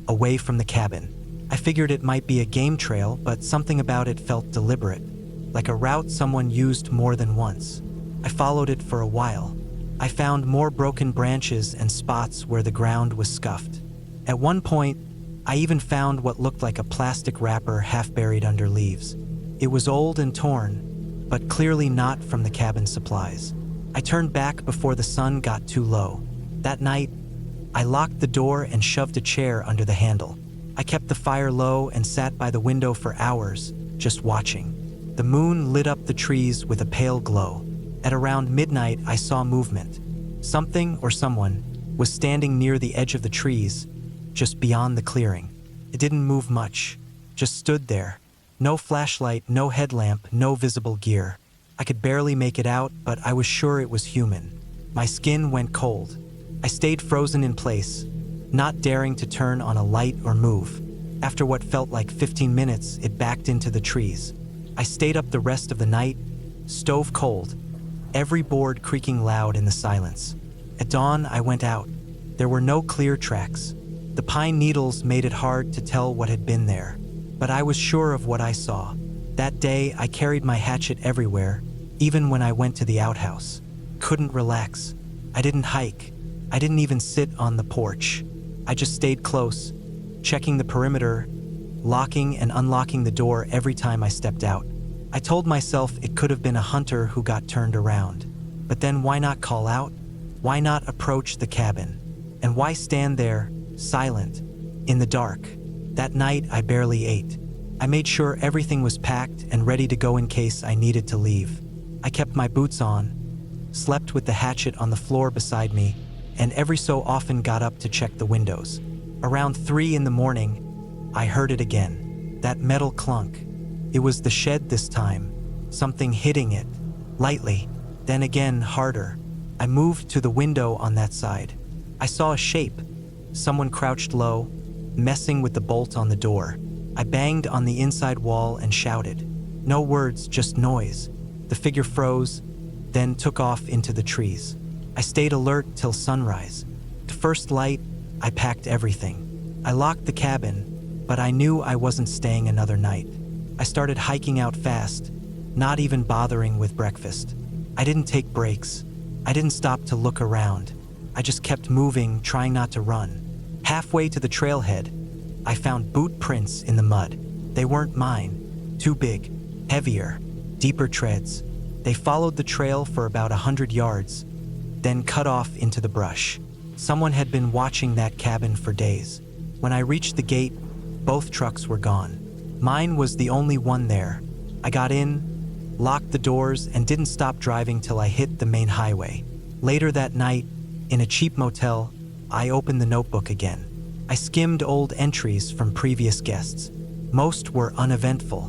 away from the cabin. I figured it might be a game trail, but something about it felt deliberate, like a route someone used more than once. I followed it for a while. I found more broken branches and spots where the ground was scuffed. At one point, I even found what looked like a plastic wrapper half buried under leaves. It was old and torn, but clearly not from the cabin supplies. I turned back before the sun got too low. That night, I locked the door and shoved a chair under the handle. I kept the fire low and sat by the window for hours, just watching. The moon lit up the trees with a pale glow. At around midnight, I saw movement. Something or someone was standing near the edge of the trees, just beyond the clearing. It didn't move much, just stood there. No flashlight, no headlamp, no visible gear. I could barely make it out, but I was sure it was human. My skin went cold. I stayed frozen in place, not daring to turn on a light or move. After what felt like 15 minutes, it backed into the trees. I stayed up the rest of the night, stove cold, every board creaking loud in the silence. At dawn, I went out. There were no clear tracks. The pine needles made it hard to tell what had been there, but I was sure of what I saw. That day, I carried my hatchet everywhere, even when I went to the outhouse. Couldn't relax. I didn't hike. I didn't even sit on the porch. I just stayed close, checking the perimeter, locking and unlocking the door every time I stepped out. I told myself it could have been a hunter who got turned around. But then why not call out? Why not approach the cabin? And why stand there, silent, in the dark? That night, I barely ate. I made sure everything was packed and ready to go in case I needed to leave. I kept my boots on, slept with the hatchet on the floor beside me, and every so often got up to check the windows. Around 3 in the morning, I heard it again. That metal clunk. It was the shed this time, something hitting it, lightly, then again harder. I moved to the window on that side. I saw a shape, someone crouched low, messing with the bolt on the door. I banged on the inside wall and shouted. No words, just noise. The figure froze, then took off into the trees. I stayed alert till sunrise. To first light, I packed everything. I locked the cabin, but I knew I wasn't staying another night. I started hiking out fast, not even bothering with breakfast. I didn't take breaks. I didn't stop to look around. I just kept moving, trying not to run. Halfway to the trailhead, I found boot prints in the mud. They weren't mine. Too big, heavier, deeper treads. They followed the trail for about 100 yards, then cut off into the brush. Someone had been watching that cabin for days. When I reached the gate, both trucks were gone. Mine was the only one there. I got in, locked the doors, and didn't stop driving till I hit the main highway. Later that night, in a cheap motel, I opened the notebook again. I skimmed old entries from previous guests. Most were uneventful,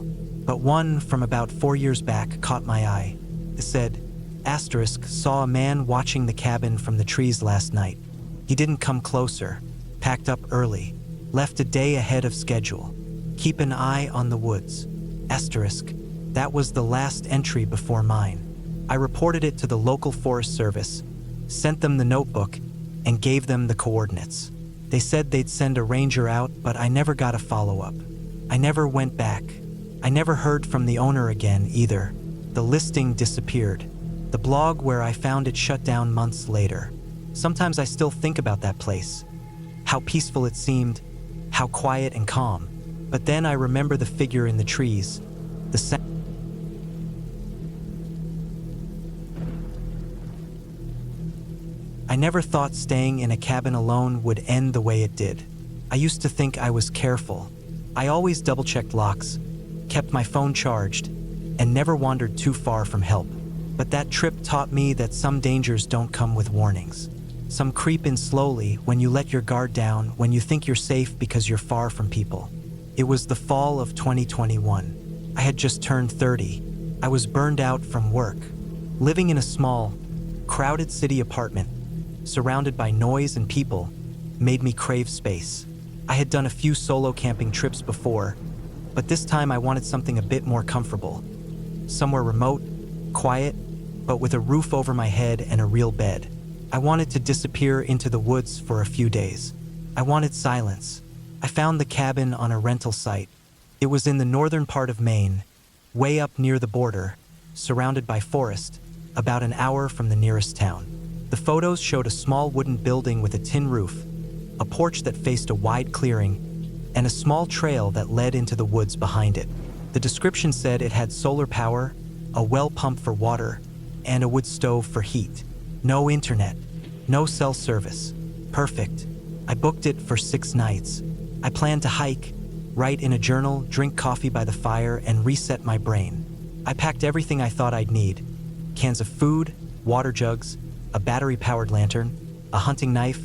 but one from about 4 years back caught my eye. It said, asterisk, saw a man watching the cabin from the trees last night. He didn't come closer, packed up early, left a day ahead of schedule. Keep an eye on the woods. Asterisk, that was the last entry before mine. I reported it to the local Forest Service, sent them the notebook, and gave them the coordinates. They said they'd send a ranger out, but I never got a follow-up. I never went back. I never heard from the owner again either. The listing disappeared. The blog where I found it shut down months later. Sometimes I still think about that place. How peaceful it seemed, how quiet and calm. But then I remember the figure in the trees, the sound. I never thought staying in a cabin alone would end the way it did. I used to think I was careful. I always double-checked locks, kept my phone charged, and never wandered too far from help. But that trip taught me that some dangers don't come with warnings. Some creep in slowly when you let your guard down, when you think you're safe because you're far from people. It was the fall of 2021. I had just turned 30. I was burned out from work, living in a small, crowded city apartment, surrounded by noise and people, made me crave space. I had done a few solo camping trips before, but this time I wanted something a bit more comfortable. Somewhere remote, quiet, but with a roof over my head and a real bed. I wanted to disappear into the woods for a few days. I wanted silence. I found the cabin on a rental site. It was in the northern part of Maine, way up near the border, surrounded by forest, about an hour from the nearest town. The photos showed a small wooden building with a tin roof, a porch that faced a wide clearing, and a small trail that led into the woods behind it. The description said it had solar power, a well pump for water, and a wood stove for heat. No internet, no cell service. Perfect. I booked it for 6 nights. I planned to hike, write in a journal, drink coffee by the fire, and reset my brain. I packed everything I thought I'd need: cans of food, water jugs, a battery-powered lantern, a hunting knife,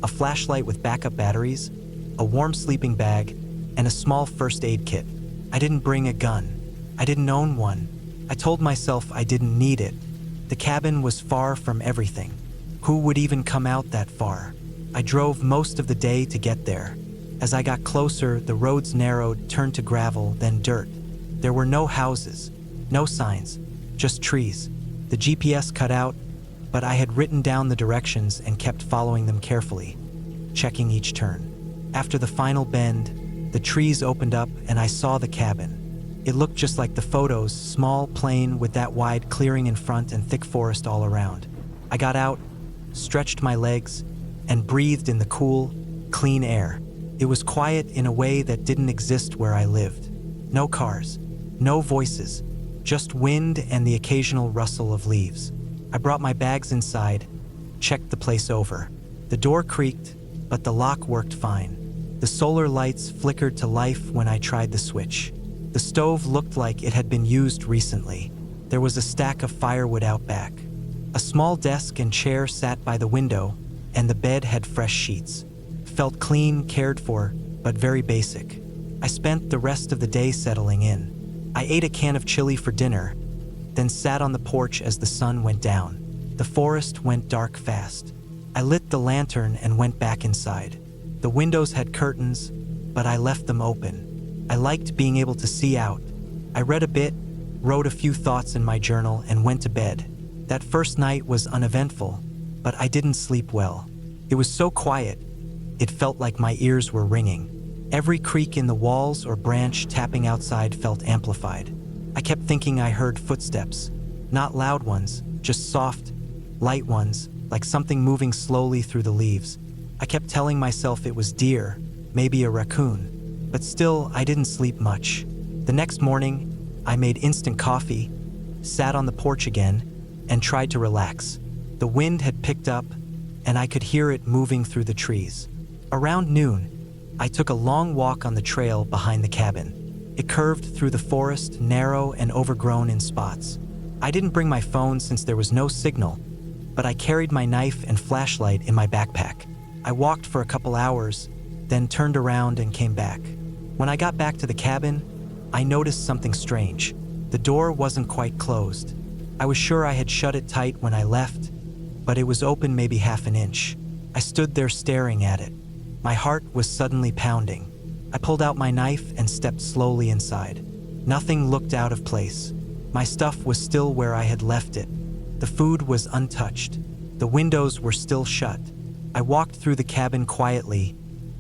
a flashlight with backup batteries, a warm sleeping bag, and a small first aid kit. I didn't bring a gun. I didn't own one. I told myself I didn't need it. The cabin was far from everything. Who would even come out that far? I drove most of the day to get there. As I got closer, the roads narrowed, turned to gravel, then dirt. There were no houses, no signs, just trees. The GPS cut out, but I had written down the directions and kept following them carefully, checking each turn. After the final bend, the trees opened up and I saw the cabin. It looked just like the photos, small, plain, with that wide clearing in front and thick forest all around. I got out, stretched my legs, and breathed in the cool, clean air. It was quiet in a way that didn't exist where I lived. No cars, no voices, just wind and the occasional rustle of leaves. I brought my bags inside, checked the place over. The door creaked, but the lock worked fine. The solar lights flickered to life when I tried the switch. The stove looked like it had been used recently. There was a stack of firewood out back. A small desk and chair sat by the window, and the bed had fresh sheets. Felt clean, cared for, but very basic. I spent the rest of the day settling in. I ate a can of chili for dinner, then sat on the porch as the sun went down. The forest went dark fast. I lit the lantern and went back inside. The windows had curtains, but I left them open. I liked being able to see out. I read a bit, wrote a few thoughts in my journal, and went to bed. That first night was uneventful, but I didn't sleep well. It was so quiet, it felt like my ears were ringing. Every creak in the walls or branch tapping outside felt amplified. I kept thinking I heard footsteps, not loud ones, just soft, light ones, like something moving slowly through the leaves. I kept telling myself it was deer, maybe a raccoon, but still I didn't sleep much. The next morning, I made instant coffee, sat on the porch again, and tried to relax. The wind had picked up, and I could hear it moving through the trees. Around noon, I took a long walk on the trail behind the cabin. It curved through the forest, narrow and overgrown in spots. I didn't bring my phone since there was no signal, but I carried my knife and flashlight in my backpack. I walked for a couple hours, then turned around and came back. When I got back to the cabin, I noticed something strange. The door wasn't quite closed. I was sure I had shut it tight when I left, but it was open maybe half an inch. I stood there staring at it. My heart was suddenly pounding. I pulled out my knife and stepped slowly inside. Nothing looked out of place. My stuff was still where I had left it. The food was untouched. The windows were still shut. I walked through the cabin quietly,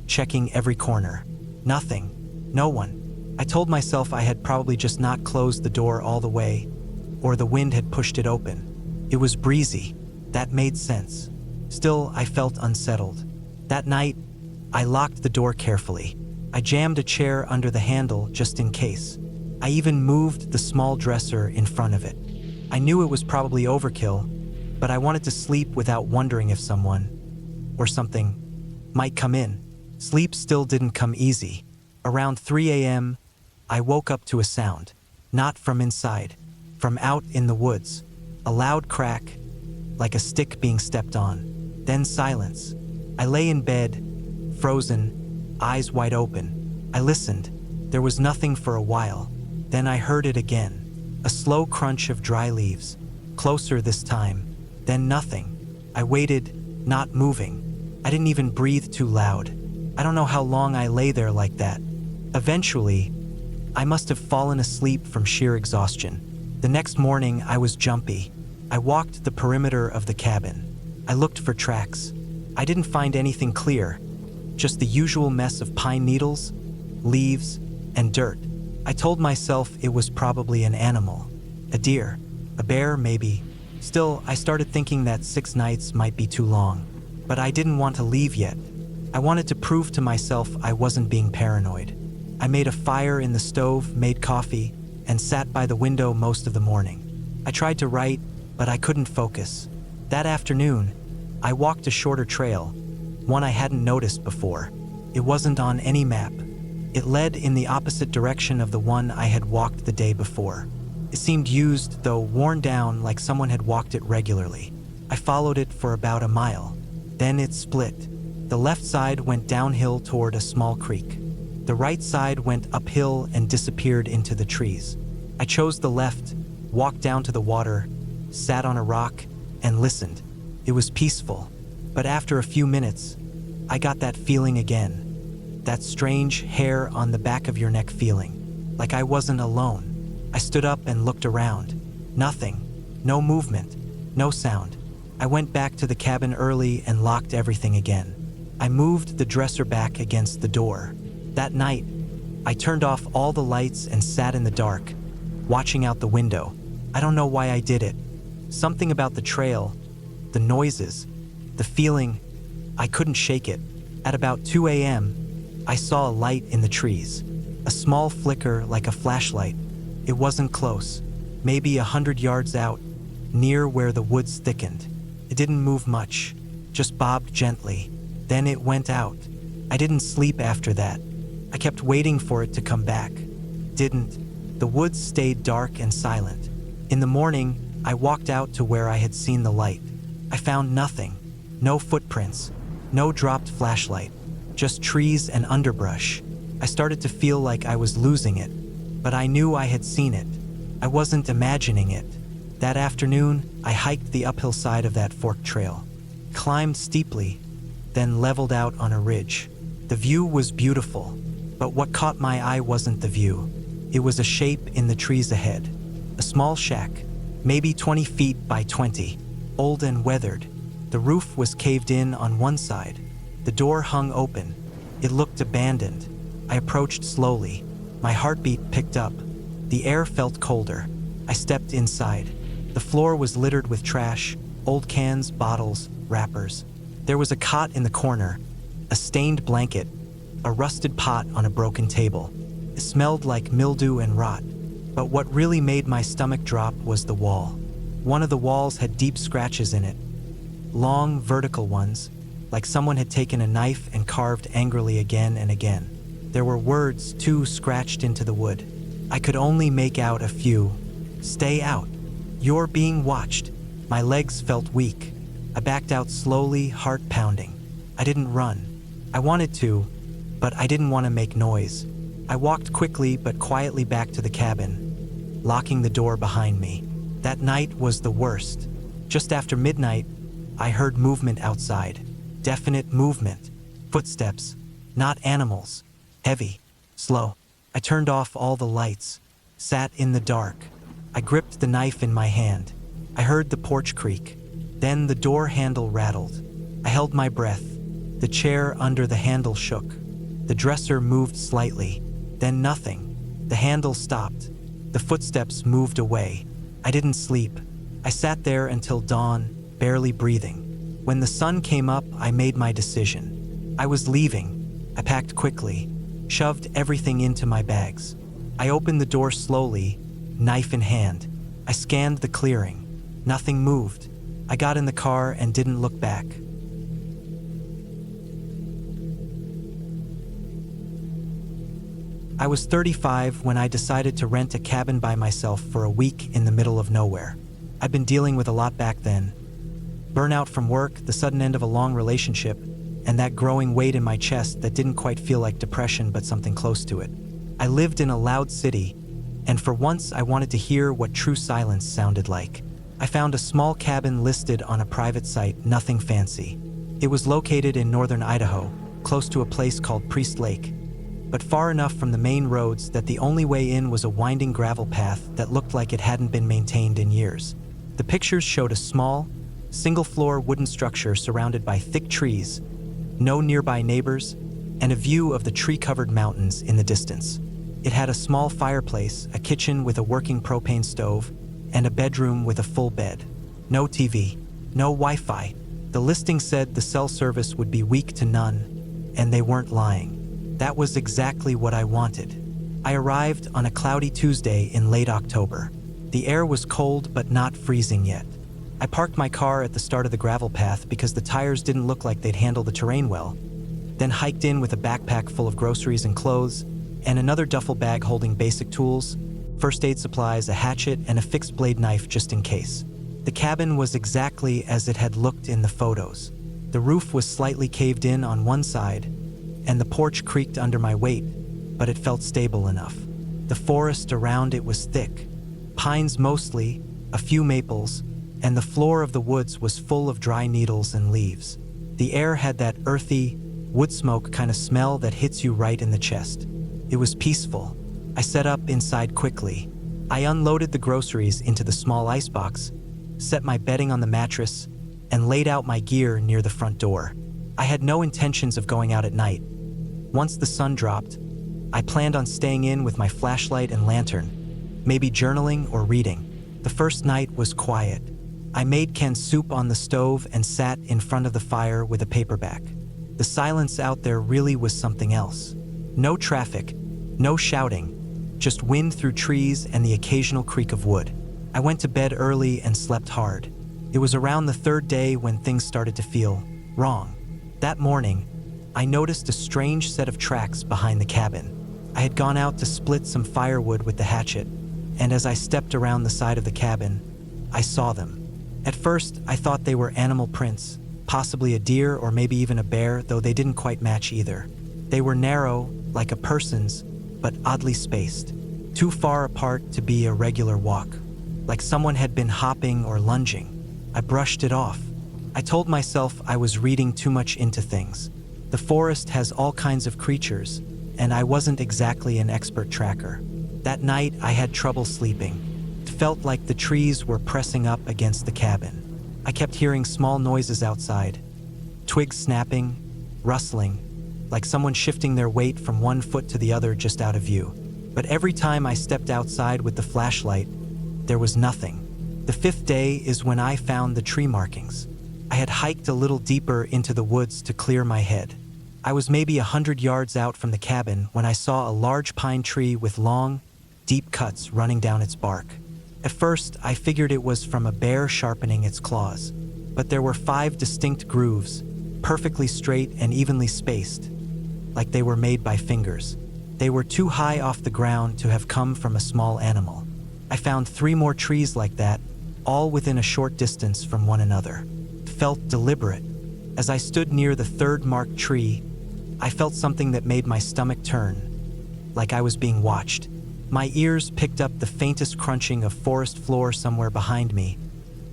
checking every corner. Nothing. No one. I told myself I had probably just not closed the door all the way, or the wind had pushed it open. It was breezy. That made sense. Still, I felt unsettled. That night, I locked the door carefully. I jammed a chair under the handle just in case. I even moved the small dresser in front of it. I knew it was probably overkill, but I wanted to sleep without wondering if someone, or something, might come in. Sleep still didn't come easy. Around 3 a.m., I woke up to a sound. Not from inside, from out in the woods. A loud crack, like a stick being stepped on. Then silence. I lay in bed, frozen, eyes wide open. I listened. There was nothing for a while. Then I heard it again. A slow crunch of dry leaves. Closer this time. Then nothing. I waited, not moving. I didn't even breathe too loud. I don't know how long I lay there like that. Eventually, I must have fallen asleep from sheer exhaustion. The next morning, I was jumpy. I walked the perimeter of the cabin. I looked for tracks. I didn't find anything clear, just the usual mess of pine needles, leaves, and dirt. I told myself it was probably an animal, a deer, a bear maybe. Still, I started thinking that 6 nights might be too long. But I didn't want to leave yet. I wanted to prove to myself I wasn't being paranoid. I made a fire in the stove, made coffee, and sat by the window most of the morning. I tried to write, but I couldn't focus. That afternoon, I walked a shorter trail, one I hadn't noticed before. It wasn't on any map. It led in the opposite direction of the one I had walked the day before. It seemed used, though worn down, like someone had walked it regularly. I followed it for about a mile. Then it split. The left side went downhill toward a small creek. The right side went uphill and disappeared into the trees. I chose the left, walked down to the water, sat on a rock, and listened. It was peaceful, but after a few minutes, I got that feeling again. That strange hair on the back of your neck feeling, like I wasn't alone. I stood up and looked around. Nothing. No movement. No sound. I went back to the cabin early and locked everything again. I moved the dresser back against the door. That night, I turned off all the lights and sat in the dark, watching out the window. I don't know why I did it. Something about the trail, the noises, the feeling, I couldn't shake it. At about 2 a.m., I saw a light in the trees. A small flicker like a flashlight. It wasn't close, maybe 100 yards out, near where the woods thickened. It didn't move much, just bobbed gently. Then it went out. I didn't sleep after that. I kept waiting for it to come back. Didn't. The woods stayed dark and silent. In the morning, I walked out to where I had seen the light. I found nothing. No footprints. No dropped flashlight. Just trees and underbrush. I started to feel like I was losing it, but I knew I had seen it. I wasn't imagining it. That afternoon, I hiked the uphill side of that forked trail, climbed steeply, then leveled out on a ridge. The view was beautiful, but what caught my eye wasn't the view. It was a shape in the trees ahead. A small shack, maybe 20 feet by 20, old and weathered. The roof was caved in on one side. The door hung open. It looked abandoned. I approached slowly. My heartbeat picked up. The air felt colder. I stepped inside. The floor was littered with trash, old cans, bottles, wrappers. There was a cot in the corner, a stained blanket, a rusted pot on a broken table. It smelled like mildew and rot. But what really made my stomach drop was the wall. One of the walls had deep scratches in it. Long, vertical ones, like someone had taken a knife and carved angrily again and again. There were words, too, scratched into the wood. I could only make out a few. Stay out. You're being watched. My legs felt weak. I backed out slowly, heart pounding. I didn't run. I wanted to, but I didn't want to make noise. I walked quickly but quietly back to the cabin, locking the door behind me. That night was the worst. Just after midnight, I heard movement outside. Definite movement. Footsteps. Not animals. Heavy. Slow. I turned off all the lights. Sat in the dark. I gripped the knife in my hand. I heard the porch creak. Then the door handle rattled. I held my breath. The chair under the handle shook. The dresser moved slightly. Then nothing. The handle stopped. The footsteps moved away. I didn't sleep. I sat there until dawn, barely breathing. When the sun came up, I made my decision. I was leaving. I packed quickly, shoved everything into my bags. I opened the door slowly, knife in hand. I scanned the clearing. Nothing moved. I got in the car and didn't look back. I was 35 when I decided to rent a cabin by myself for a week in the middle of nowhere. I'd been dealing with a lot back then. Burnout from work, the sudden end of a long relationship, and that growing weight in my chest that didn't quite feel like depression but something close to it. I lived in a loud city, and for once I wanted to hear what true silence sounded like. I found a small cabin listed on a private site, nothing fancy. It was located in northern Idaho, close to a place called Priest Lake, but far enough from the main roads that the only way in was a winding gravel path that looked like it hadn't been maintained in years. The pictures showed a small, single-floor wooden structure surrounded by thick trees, no nearby neighbors, and a view of the tree-covered mountains in the distance. It had a small fireplace, a kitchen with a working propane stove, and a bedroom with a full bed. No TV, no Wi-Fi. The listing said the cell service would be weak to none, and they weren't lying. That was exactly what I wanted. I arrived on a cloudy Tuesday in late October. The air was cold but not freezing yet. I parked my car at the start of the gravel path because the tires didn't look like they'd handle the terrain well, then hiked in with a backpack full of groceries and clothes, and another duffel bag holding basic tools, first aid supplies, a hatchet, and a fixed blade knife just in case. The cabin was exactly as it had looked in the photos. The roof was slightly caved in on one side, and the porch creaked under my weight, but it felt stable enough. The forest around it was thick, pines mostly, a few maples, and the floor of the woods was full of dry needles and leaves. The air had that earthy, wood smoke kind of smell that hits you right in the chest. It was peaceful. I set up inside quickly. I unloaded the groceries into the small icebox, set my bedding on the mattress, and laid out my gear near the front door. I had no intentions of going out at night. Once the sun dropped, I planned on staying in with my flashlight and lantern, maybe journaling or reading. The first night was quiet. I made canned soup on the stove and sat in front of the fire with a paperback. The silence out there really was something else. No traffic, no shouting, just wind through trees and the occasional creak of wood. I went to bed early and slept hard. It was around the third day when things started to feel wrong. That morning, I noticed a strange set of tracks behind the cabin. I had gone out to split some firewood with the hatchet, and as I stepped around the side of the cabin, I saw them. At first, I thought they were animal prints, possibly a deer or maybe even a bear, though they didn't quite match either. They were narrow, like a person's, but oddly spaced, too far apart to be a regular walk, like someone had been hopping or lunging. I brushed it off. I told myself I was reading too much into things. The forest has all kinds of creatures, and I wasn't exactly an expert tracker. That night, I had trouble sleeping. It felt like the trees were pressing up against the cabin. I kept hearing small noises outside, twigs snapping, rustling, like someone shifting their weight from one foot to the other just out of view. But every time I stepped outside with the flashlight, there was nothing. The fifth day is when I found the tree markings. I had hiked a little deeper into the woods to clear my head. I was maybe 100 yards out from the cabin when I saw a large pine tree with long, deep cuts running down its bark. At first, I figured it was from a bear sharpening its claws, but there were 5 distinct grooves, perfectly straight and evenly spaced, like they were made by fingers. They were too high off the ground to have come from a small animal. I found 3 more trees like that, all within a short distance from one another. It felt deliberate. As I stood near the 3rd marked tree, I felt something that made my stomach turn, like I was being watched. My ears picked up the faintest crunching of forest floor somewhere behind me,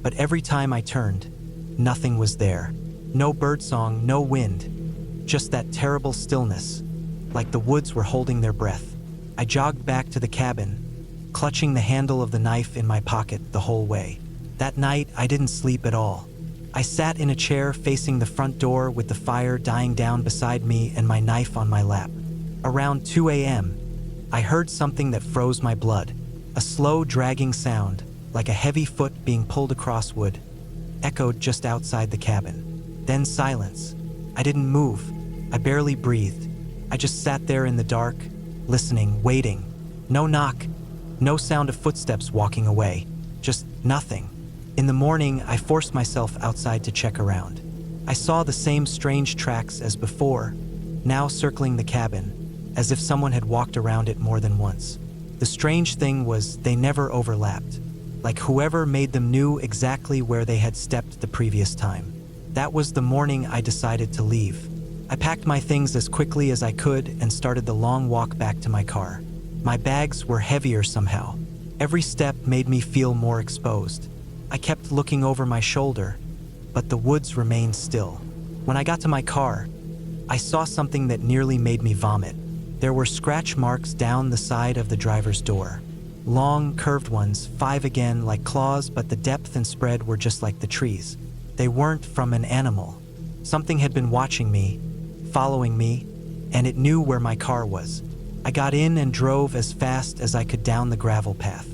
but every time I turned, nothing was there. No birdsong, no wind, just that terrible stillness, like the woods were holding their breath. I jogged back to the cabin, clutching the handle of the knife in my pocket the whole way. That night, I didn't sleep at all. I sat in a chair facing the front door with the fire dying down beside me and my knife on my lap. Around 2 a.m., I heard something that froze my blood. A slow, dragging sound, like a heavy foot being pulled across wood, echoed just outside the cabin. Then silence. I didn't move. I barely breathed. I just sat there in the dark, listening, waiting. No knock, no sound of footsteps walking away. Just nothing. In the morning, I forced myself outside to check around. I saw the same strange tracks as before, now circling the cabin, as if someone had walked around it more than once. The strange thing was they never overlapped, like whoever made them knew exactly where they had stepped the previous time. That was the morning I decided to leave. I packed my things as quickly as I could and started the long walk back to my car. My bags were heavier somehow. Every step made me feel more exposed. I kept looking over my shoulder, but the woods remained still. When I got to my car, I saw something that nearly made me vomit. There were scratch marks down the side of the driver's door. Long, curved ones, 5 again, like claws, but the depth and spread were just like the trees. They weren't from an animal. Something had been watching me, following me, and it knew where my car was. I got in and drove as fast as I could down the gravel path.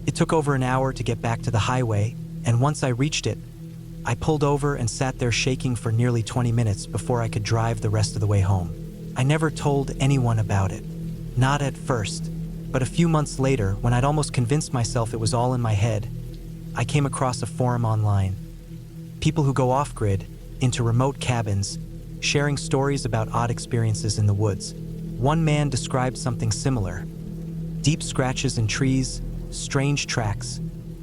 It took over an hour to get back to the highway, and once I reached it, I pulled over and sat there shaking for nearly 20 minutes before I could drive the rest of the way home. I never told anyone about it. Not at first, but a few months later, when I'd almost convinced myself it was all in my head, I came across a forum online. People who go off-grid, into remote cabins, sharing stories about odd experiences in the woods. One man described something similar. Deep scratches in trees, strange tracks,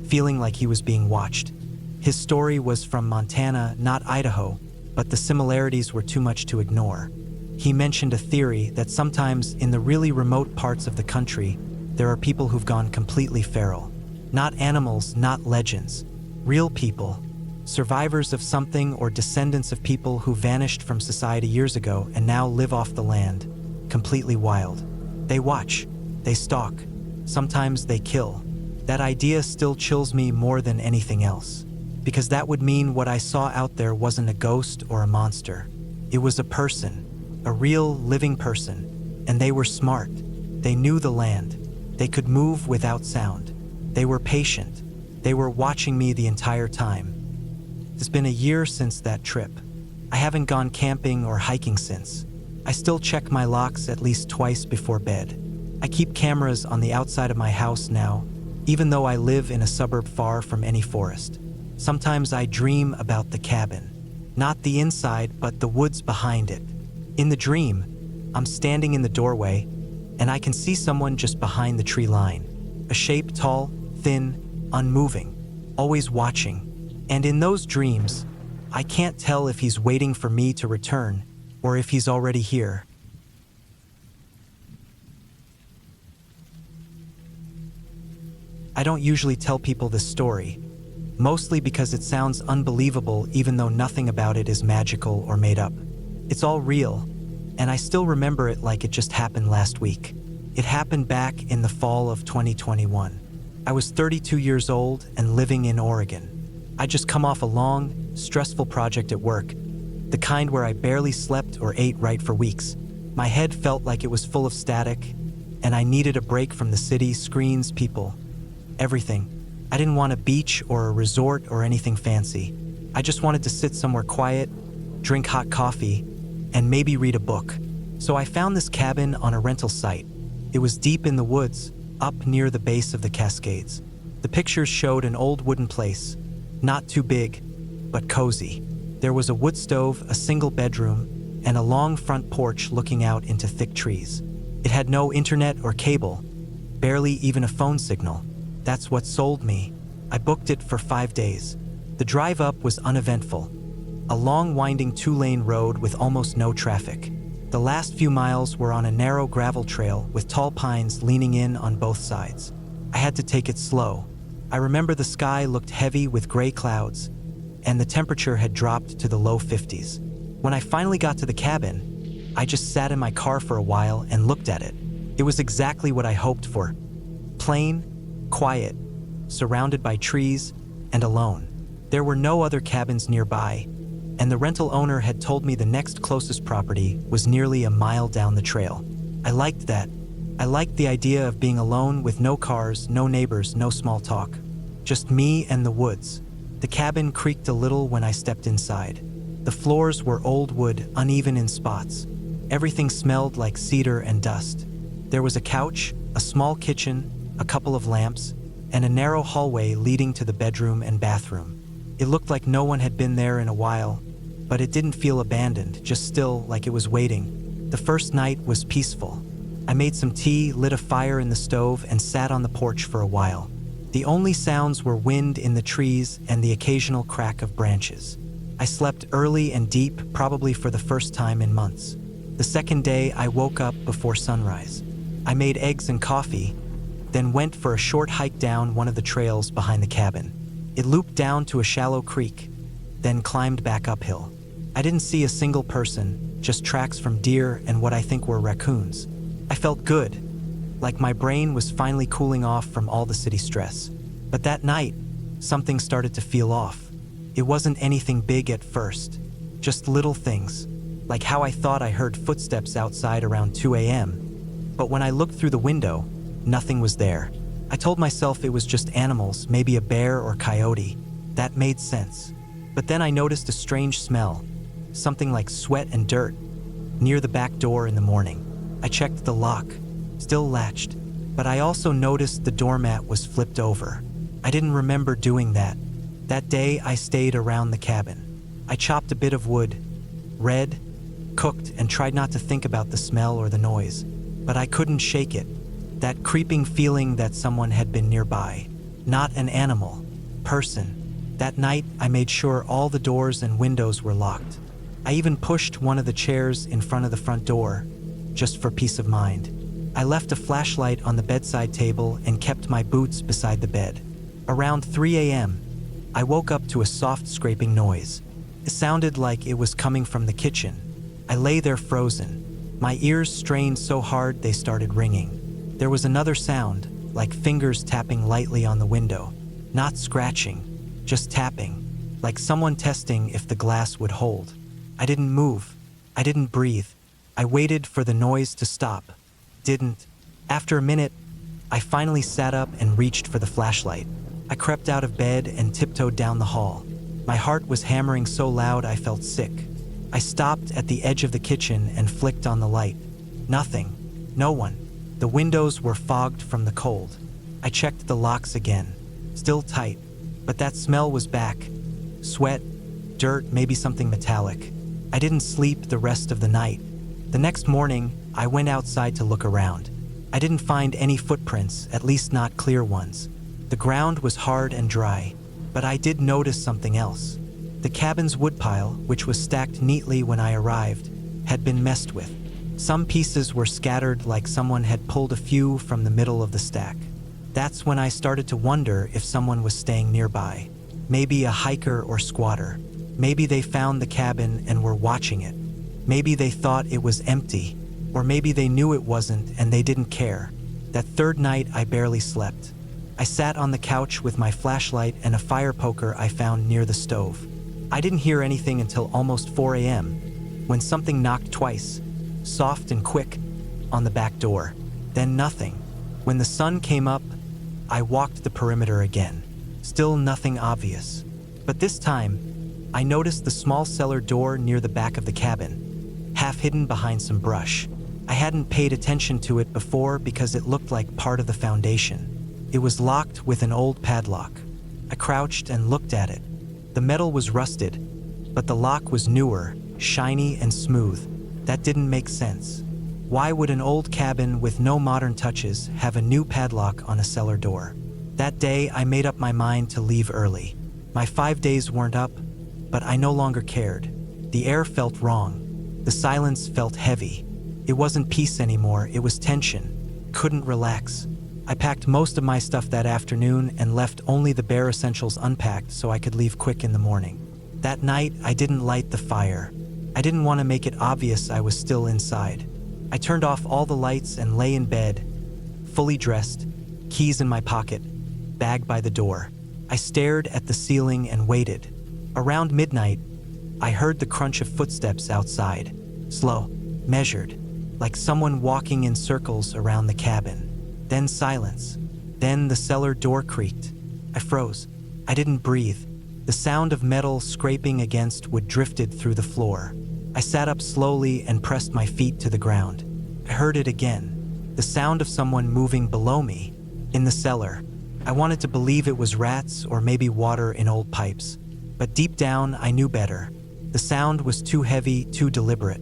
feeling like he was being watched. His story was from Montana, not Idaho, but the similarities were too much to ignore. He mentioned a theory that sometimes in the really remote parts of the country, there are people who've gone completely feral. Not animals, not legends. Real people. Survivors of something or descendants of people who vanished from society years ago and now live off the land, completely wild. They watch, they stalk, sometimes they kill. That idea still chills me more than anything else, because that would mean what I saw out there wasn't a ghost or a monster. It was a person, a real living person, and they were smart. They knew the land. They could move without sound. They were patient. They were watching me the entire time. It's been a year since that trip. I haven't gone camping or hiking since. I still check my locks at least twice before bed. I keep cameras on the outside of my house now, even though I live in a suburb far from any forest. Sometimes I dream about the cabin. Not the inside, but the woods behind it. In the dream, I'm standing in the doorway, and I can see someone just behind the tree line. A shape tall, thin, unmoving, always watching. And in those dreams, I can't tell if he's waiting for me to return or if he's already here. I don't usually tell people this story, mostly because it sounds unbelievable even though nothing about it is magical or made up. It's all real, and I still remember it like it just happened last week. It happened back in the fall of 2021. I was 32 years old and living in Oregon. I'd just come off a long, stressful project at work, the kind where I barely slept or ate right for weeks. My head felt like it was full of static, and I needed a break from the city, screens, people, everything. I didn't want a beach or a resort or anything fancy. I just wanted to sit somewhere quiet, drink hot coffee, and maybe read a book. So I found this cabin on a rental site. It was deep in the woods, up near the base of the Cascades. The pictures showed an old wooden place, not too big, but cozy. There was a wood stove, a single bedroom, and a long front porch looking out into thick trees. It had no internet or cable, barely even a phone signal. That's what sold me. I booked it for 5 days. The drive up was uneventful. A long winding 2-lane road with almost no traffic. The last few miles were on a narrow gravel trail with tall pines leaning in on both sides. I had to take it slow. I remember the sky looked heavy with gray clouds, and the temperature had dropped to the low 50s. When I finally got to the cabin, I just sat in my car for a while and looked at it. It was exactly what I hoped for. Plain, quiet, surrounded by trees, and alone. There were no other cabins nearby, and the rental owner had told me the next closest property was nearly a mile down the trail. I liked that. I liked the idea of being alone with no cars, no neighbors, no small talk. Just me and the woods. The cabin creaked a little when I stepped inside. The floors were old wood, uneven in spots. Everything smelled like cedar and dust. There was a couch, a small kitchen, a couple of lamps, and a narrow hallway leading to the bedroom and bathroom. It looked like no one had been there in a while, but it didn't feel abandoned, just still, like it was waiting. The first night was peaceful. I made some tea, lit a fire in the stove, and sat on the porch for a while. The only sounds were wind in the trees and the occasional crack of branches. I slept early and deep, probably for the first time in months. The second day, I woke up before sunrise. I made eggs and coffee, then went for a short hike down one of the trails behind the cabin. It looped down to a shallow creek, then climbed back uphill. I didn't see a single person, just tracks from deer and what I think were raccoons. I felt good, like my brain was finally cooling off from all the city stress. But that night, something started to feel off. It wasn't anything big at first, just little things, like how I thought I heard footsteps outside around 2 a.m. But when I looked through the window, nothing was there. I told myself it was just animals, maybe a bear or coyote. That made sense. But then I noticed a strange smell, something like sweat and dirt, near the back door in the morning. I checked the lock, still latched, but I also noticed the doormat was flipped over. I didn't remember doing that. That day I stayed around the cabin. I chopped a bit of wood, read, cooked, and tried not to think about the smell or the noise. But I couldn't shake it. That creeping feeling that someone had been nearby. Not an animal, person. That night, I made sure all the doors and windows were locked. I even pushed one of the chairs in front of the front door, just for peace of mind. I left a flashlight on the bedside table and kept my boots beside the bed. Around 3 a.m., I woke up to a soft scraping noise. It sounded like it was coming from the kitchen. I lay there frozen. My ears strained so hard they started ringing. There was another sound, like fingers tapping lightly on the window. Not scratching, just tapping, like someone testing if the glass would hold. I didn't move. I didn't breathe. I waited for the noise to stop. Didn't. After a minute, I finally sat up and reached for the flashlight. I crept out of bed and tiptoed down the hall. My heart was hammering so loud I felt sick. I stopped at the edge of the kitchen and flicked on the light. Nothing. No one. The windows were fogged from the cold. I checked the locks again. Still tight. But that smell was back. Sweat, dirt, maybe something metallic. I didn't sleep the rest of the night. The next morning, I went outside to look around. I didn't find any footprints, at least not clear ones. The ground was hard and dry, but I did notice something else. The cabin's woodpile, which was stacked neatly when I arrived, had been messed with. Some pieces were scattered like someone had pulled a few from the middle of the stack. That's when I started to wonder if someone was staying nearby. Maybe a hiker or squatter. Maybe they found the cabin and were watching it. Maybe they thought it was empty, or maybe they knew it wasn't and they didn't care. That third night, I barely slept. I sat on the couch with my flashlight and a fire poker I found near the stove. I didn't hear anything until almost 4 a.m., when something knocked twice, soft and quick, on the back door. Then nothing. When the sun came up, I walked the perimeter again. Still nothing obvious. But this time, I noticed the small cellar door near the back of the cabin, half hidden behind some brush. I hadn't paid attention to it before because it looked like part of the foundation. It was locked with an old padlock. I crouched and looked at it. The metal was rusted, but the lock was newer, shiny and smooth. That didn't make sense. Why would an old cabin with no modern touches have a new padlock on a cellar door? That day, I made up my mind to leave early. My 5 days weren't up, but I no longer cared. The air felt wrong. The silence felt heavy. It wasn't peace anymore, it was tension. Couldn't relax. I packed most of my stuff that afternoon and left only the bare essentials unpacked so I could leave quick in the morning. That night, I didn't light the fire. I didn't want to make it obvious I was still inside. I turned off all the lights and lay in bed, fully dressed, keys in my pocket, bag by the door. I stared at the ceiling and waited. Around midnight, I heard the crunch of footsteps outside. Slow, measured, like someone walking in circles around the cabin. Then silence. Then the cellar door creaked. I froze. I didn't breathe. The sound of metal scraping against wood drifted through the floor. I sat up slowly and pressed my feet to the ground. I heard it again. The sound of someone moving below me, in the cellar. I wanted to believe it was rats or maybe water in old pipes. But deep down, I knew better. The sound was too heavy, too deliberate.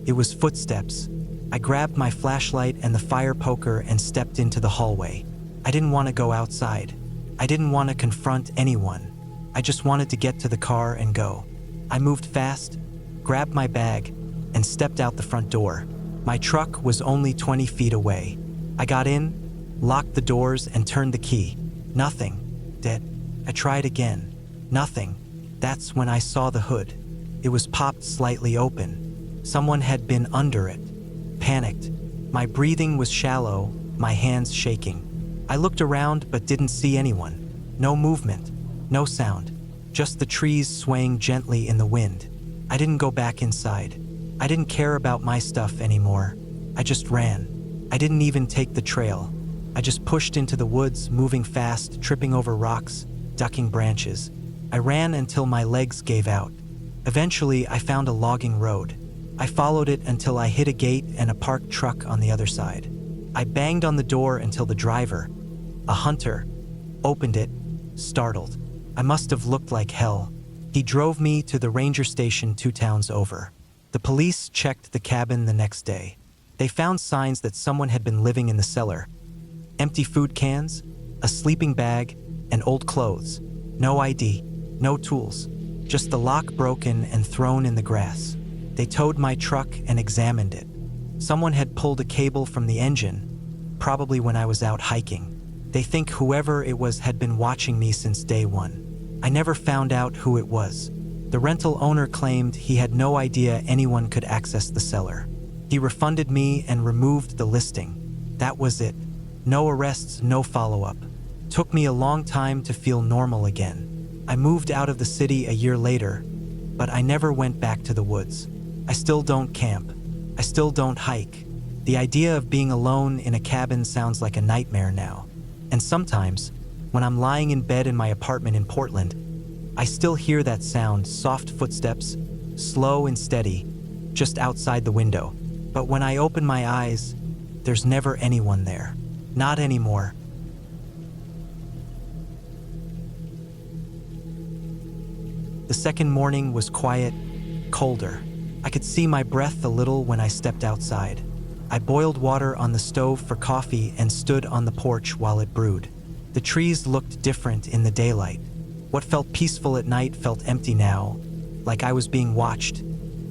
It was footsteps. I grabbed my flashlight and the fire poker and stepped into the hallway. I didn't want to go outside. I didn't want to confront anyone. I just wanted to get to the car and go. I moved fast, grabbed my bag, and stepped out the front door. My truck was only 20 feet away. I got in, locked the doors, and turned the key. Nothing. Dead. I tried again. Nothing. That's when I saw the hood. It was popped slightly open. Someone had been under it. Panicked. My breathing was shallow, my hands shaking. I looked around but didn't see anyone. No movement, no sound, just the trees swaying gently in the wind. I didn't go back inside. I didn't care about my stuff anymore. I just ran. I didn't even take the trail. I just pushed into the woods, moving fast, tripping over rocks, ducking branches. I ran until my legs gave out. Eventually, I found a logging road. I followed it until I hit a gate and a parked truck on the other side. I banged on the door until the driver, a hunter, opened it, startled. I must have looked like hell. He drove me to the ranger station 2 towns over. The police checked the cabin the next day. They found signs that someone had been living in the cellar. Empty food cans, a sleeping bag, and old clothes. No ID, no tools, just the lock broken and thrown in the grass. They towed my truck and examined it. Someone had pulled a cable from the engine, probably when I was out hiking. They think whoever it was had been watching me since day one. I never found out who it was. The rental owner claimed he had no idea anyone could access the cellar. He refunded me and removed the listing. That was it. No arrests, no follow-up. Took me a long time to feel normal again. I moved out of the city a year later, but I never went back to the woods. I still don't camp. I still don't hike. The idea of being alone in a cabin sounds like a nightmare now. And sometimes, when I'm lying in bed in my apartment in Portland, I still hear that sound, soft footsteps, slow and steady, just outside the window. But when I open my eyes, there's never anyone there. Not anymore. The second morning was quiet, colder. I could see my breath a little when I stepped outside. I boiled water on the stove for coffee and stood on the porch while it brewed. The trees looked different in the daylight. What felt peaceful at night felt empty now, like I was being watched,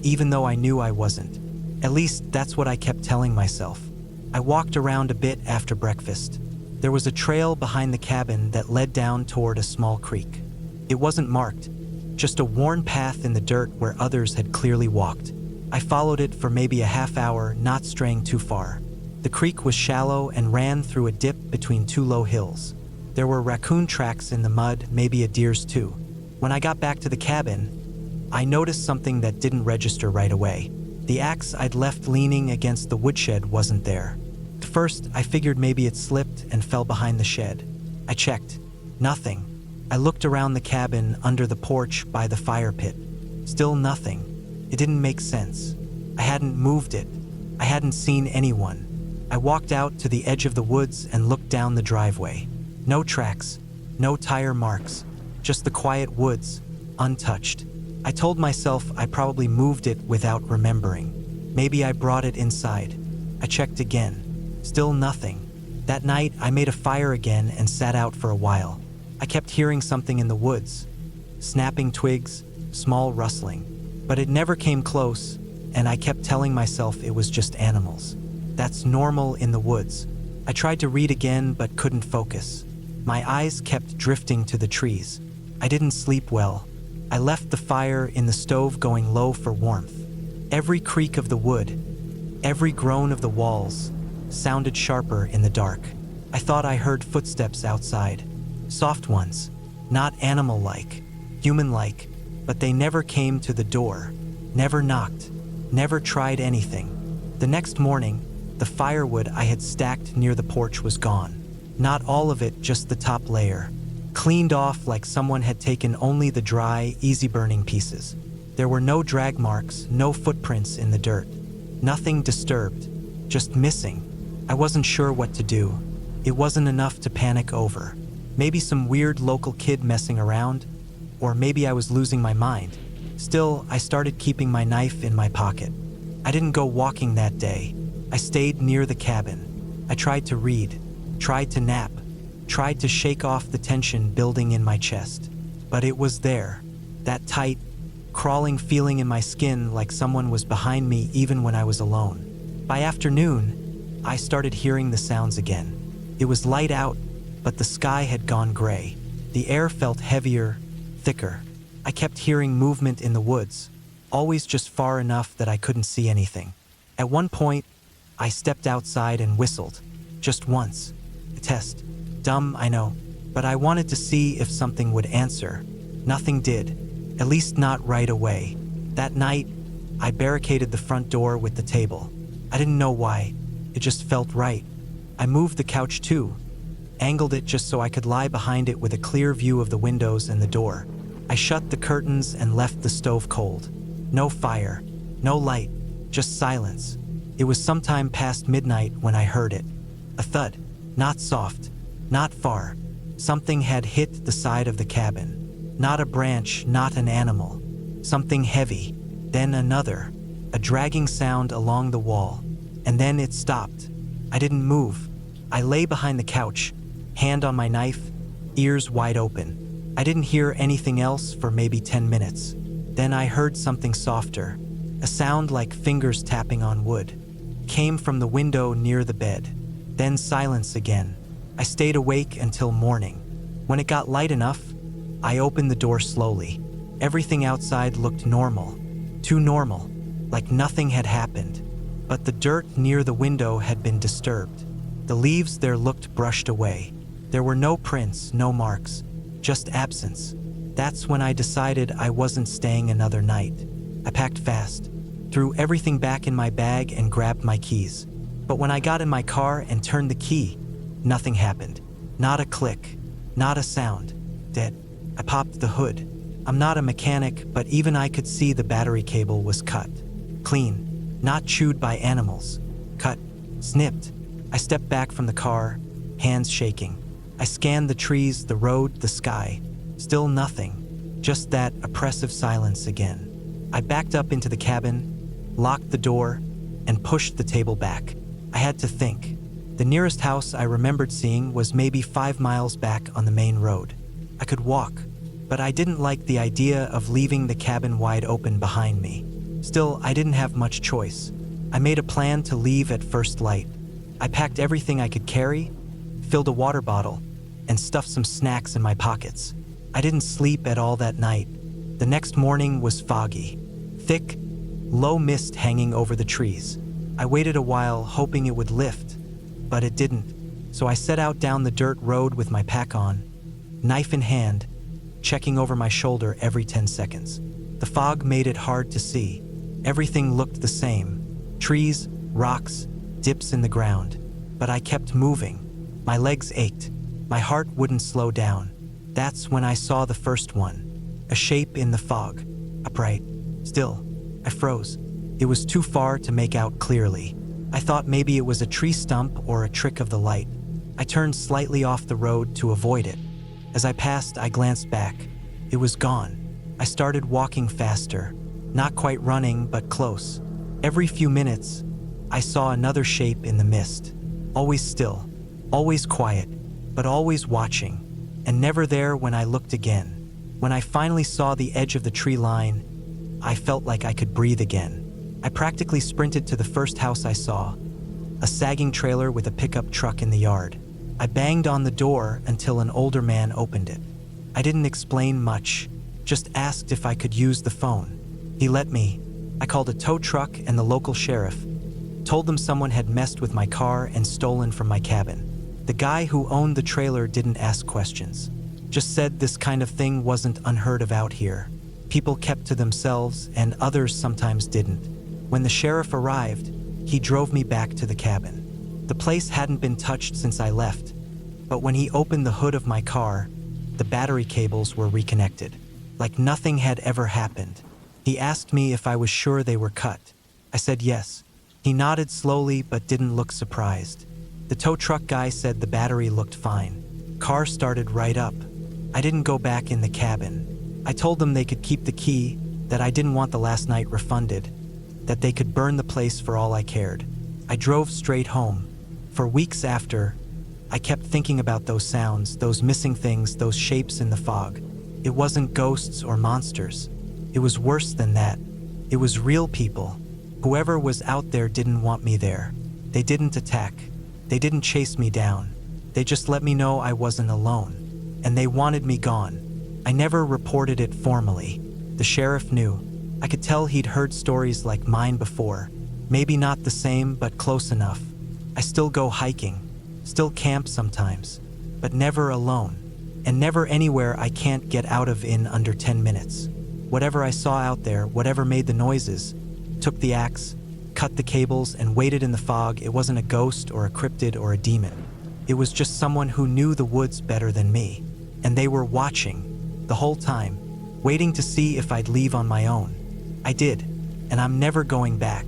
even though I knew I wasn't. At least that's what I kept telling myself. I walked around a bit after breakfast. There was a trail behind the cabin that led down toward a small creek. It wasn't marked, just a worn path in the dirt where others had clearly walked. I followed it for maybe a half hour, not straying too far. The creek was shallow and ran through a dip between 2 low hills. There were raccoon tracks in the mud, maybe a deer's too. When I got back to the cabin, I noticed something that didn't register right away. The axe I'd left leaning against the woodshed wasn't there. At first, I figured maybe it slipped and fell behind the shed. I checked. Nothing. I looked around the cabin, under the porch, by the fire pit. Still nothing. It didn't make sense. I hadn't moved it. I hadn't seen anyone. I walked out to the edge of the woods and looked down the driveway. No tracks, no tire marks, just the quiet woods, untouched. I told myself I probably moved it without remembering. Maybe I brought it inside. I checked again. Still nothing. That night, I made a fire again and sat out for a while. I kept hearing something in the woods, snapping twigs, small rustling, but it never came close, and I kept telling myself it was just animals. That's normal in the woods. I tried to read again, but couldn't focus. My eyes kept drifting to the trees. I didn't sleep well. I left the fire in the stove going low for warmth. Every creak of the wood, every groan of the walls, sounded sharper in the dark. I thought I heard footsteps outside. Soft ones, Not animal-like, human-like, but they never came to the door, never knocked, never tried anything. The next morning, the firewood I had stacked near the porch was gone. Not all of it, just the top layer. Cleaned off like someone had taken only the dry, easy-burning pieces. There were no drag marks, no footprints in the dirt. Nothing disturbed, just missing. I wasn't sure what to do. It wasn't enough to panic over. Maybe some weird local kid messing around, or maybe I was losing my mind. Still, I started keeping my knife in my pocket. I didn't go walking that day. I stayed near the cabin. I tried to read, tried to nap, tried to shake off the tension building in my chest. But it was there, that tight, crawling feeling in my skin like someone was behind me even when I was alone. By afternoon, I started hearing the sounds again. It was light out, but the sky had gone gray. The air felt heavier, thicker. I kept hearing movement in the woods, always just far enough that I couldn't see anything. At one point, I stepped outside and whistled, just once. A test. Dumb, I know, but I wanted to see if something would answer. Nothing did, at least not right away. That night, I barricaded the front door with the table. I didn't know why, it just felt right. I moved the couch too, angled it just so I could lie behind it with a clear view of the windows and the door. I shut the curtains and left the stove cold. No fire, no light, just silence. It was sometime past midnight when I heard it. A thud, not soft, not far. Something had hit the side of the cabin. Not a branch, not an animal. Something heavy, then another. A dragging sound along the wall, and then it stopped. I didn't move. I lay behind the couch, hand on my knife, ears wide open. I didn't hear anything else for maybe 10 minutes. Then I heard something softer, a sound like fingers tapping on wood. Came from the window near the bed. Then silence again. I stayed awake until morning. When it got light enough, I opened the door slowly. Everything outside looked normal. Too normal, like nothing had happened. But the dirt near the window had been disturbed. The leaves there looked brushed away. There were no prints, no marks, just absence. That's when I decided I wasn't staying another night. I packed fast, threw everything back in my bag and grabbed my keys. But when I got in my car and turned the key, nothing happened. Not a click, not a sound. Dead. I popped the hood. I'm not a mechanic, but even I could see the battery cable was cut. Clean, not chewed by animals. Cut, snipped. I stepped back from the car, hands shaking. I scanned the trees, the road, the sky. Still nothing, just that oppressive silence again. I backed up into the cabin, locked the door, and pushed the table back. I had to think. The nearest house I remembered seeing was maybe 5 miles back on the main road. I could walk, but I didn't like the idea of leaving the cabin wide open behind me. Still, I didn't have much choice. I made a plan to leave at first light. I packed everything I could carry, filled a water bottle, and stuffed some snacks in my pockets. I didn't sleep at all that night. The next morning was foggy. Thick, low mist hanging over the trees. I waited a while, hoping it would lift, but it didn't. So I set out down the dirt road with my pack on, knife in hand, checking over my shoulder every 10 seconds. The fog made it hard to see. Everything looked the same. Trees, rocks, dips in the ground. But I kept moving. My legs ached. My heart wouldn't slow down. That's when I saw the first one. A shape in the fog. Upright. Still. I froze. It was too far to make out clearly. I thought maybe it was a tree stump or a trick of the light. I turned slightly off the road to avoid it. As I passed, I glanced back. It was gone. I started walking faster. Not quite running, but close. Every few minutes, I saw another shape in the mist. Always still, always quiet, but always watching. And never there when I looked again. When I finally saw the edge of the tree line, I felt like I could breathe again. I practically sprinted to the first house I saw, a sagging trailer with a pickup truck in the yard. I banged on the door until an older man opened it. I didn't explain much, just asked if I could use the phone. He let me. I called a tow truck and the local sheriff, told them someone had messed with my car and stolen from my cabin. The guy who owned the trailer didn't ask questions, Just said this kind of thing wasn't unheard of out here. People kept to themselves, and others sometimes didn't. When the sheriff arrived, he drove me back to the cabin. The place hadn't been touched since I left, but when he opened the hood of my car, the battery cables were reconnected, like nothing had ever happened. He asked me if I was sure they were cut. I said yes. He nodded slowly but didn't look surprised. The tow truck guy said the battery looked fine. Car started right up. I didn't go back in the cabin. I told them they could keep the key, that I didn't want the last night refunded, that they could burn the place for all I cared. I drove straight home. For weeks after, I kept thinking about those sounds, those missing things, those shapes in the fog. It wasn't ghosts or monsters. It was worse than that. It was real people. Whoever was out there didn't want me there. They didn't attack. They didn't chase me down. They just let me know I wasn't alone. And they wanted me gone. I never reported it formally. The sheriff knew. I could tell he'd heard stories like mine before. Maybe not the same, but close enough. I still go hiking. Still camp sometimes. But never alone. And never anywhere I can't get out of in under 10 minutes. Whatever I saw out there, whatever made the noises, took the axe, cut the cables, and waited in the fog. It wasn't a ghost or a cryptid or a demon. It was just someone who knew the woods better than me. And they were watching, the whole time, waiting to see if I'd leave on my own. I did, and I'm never going back.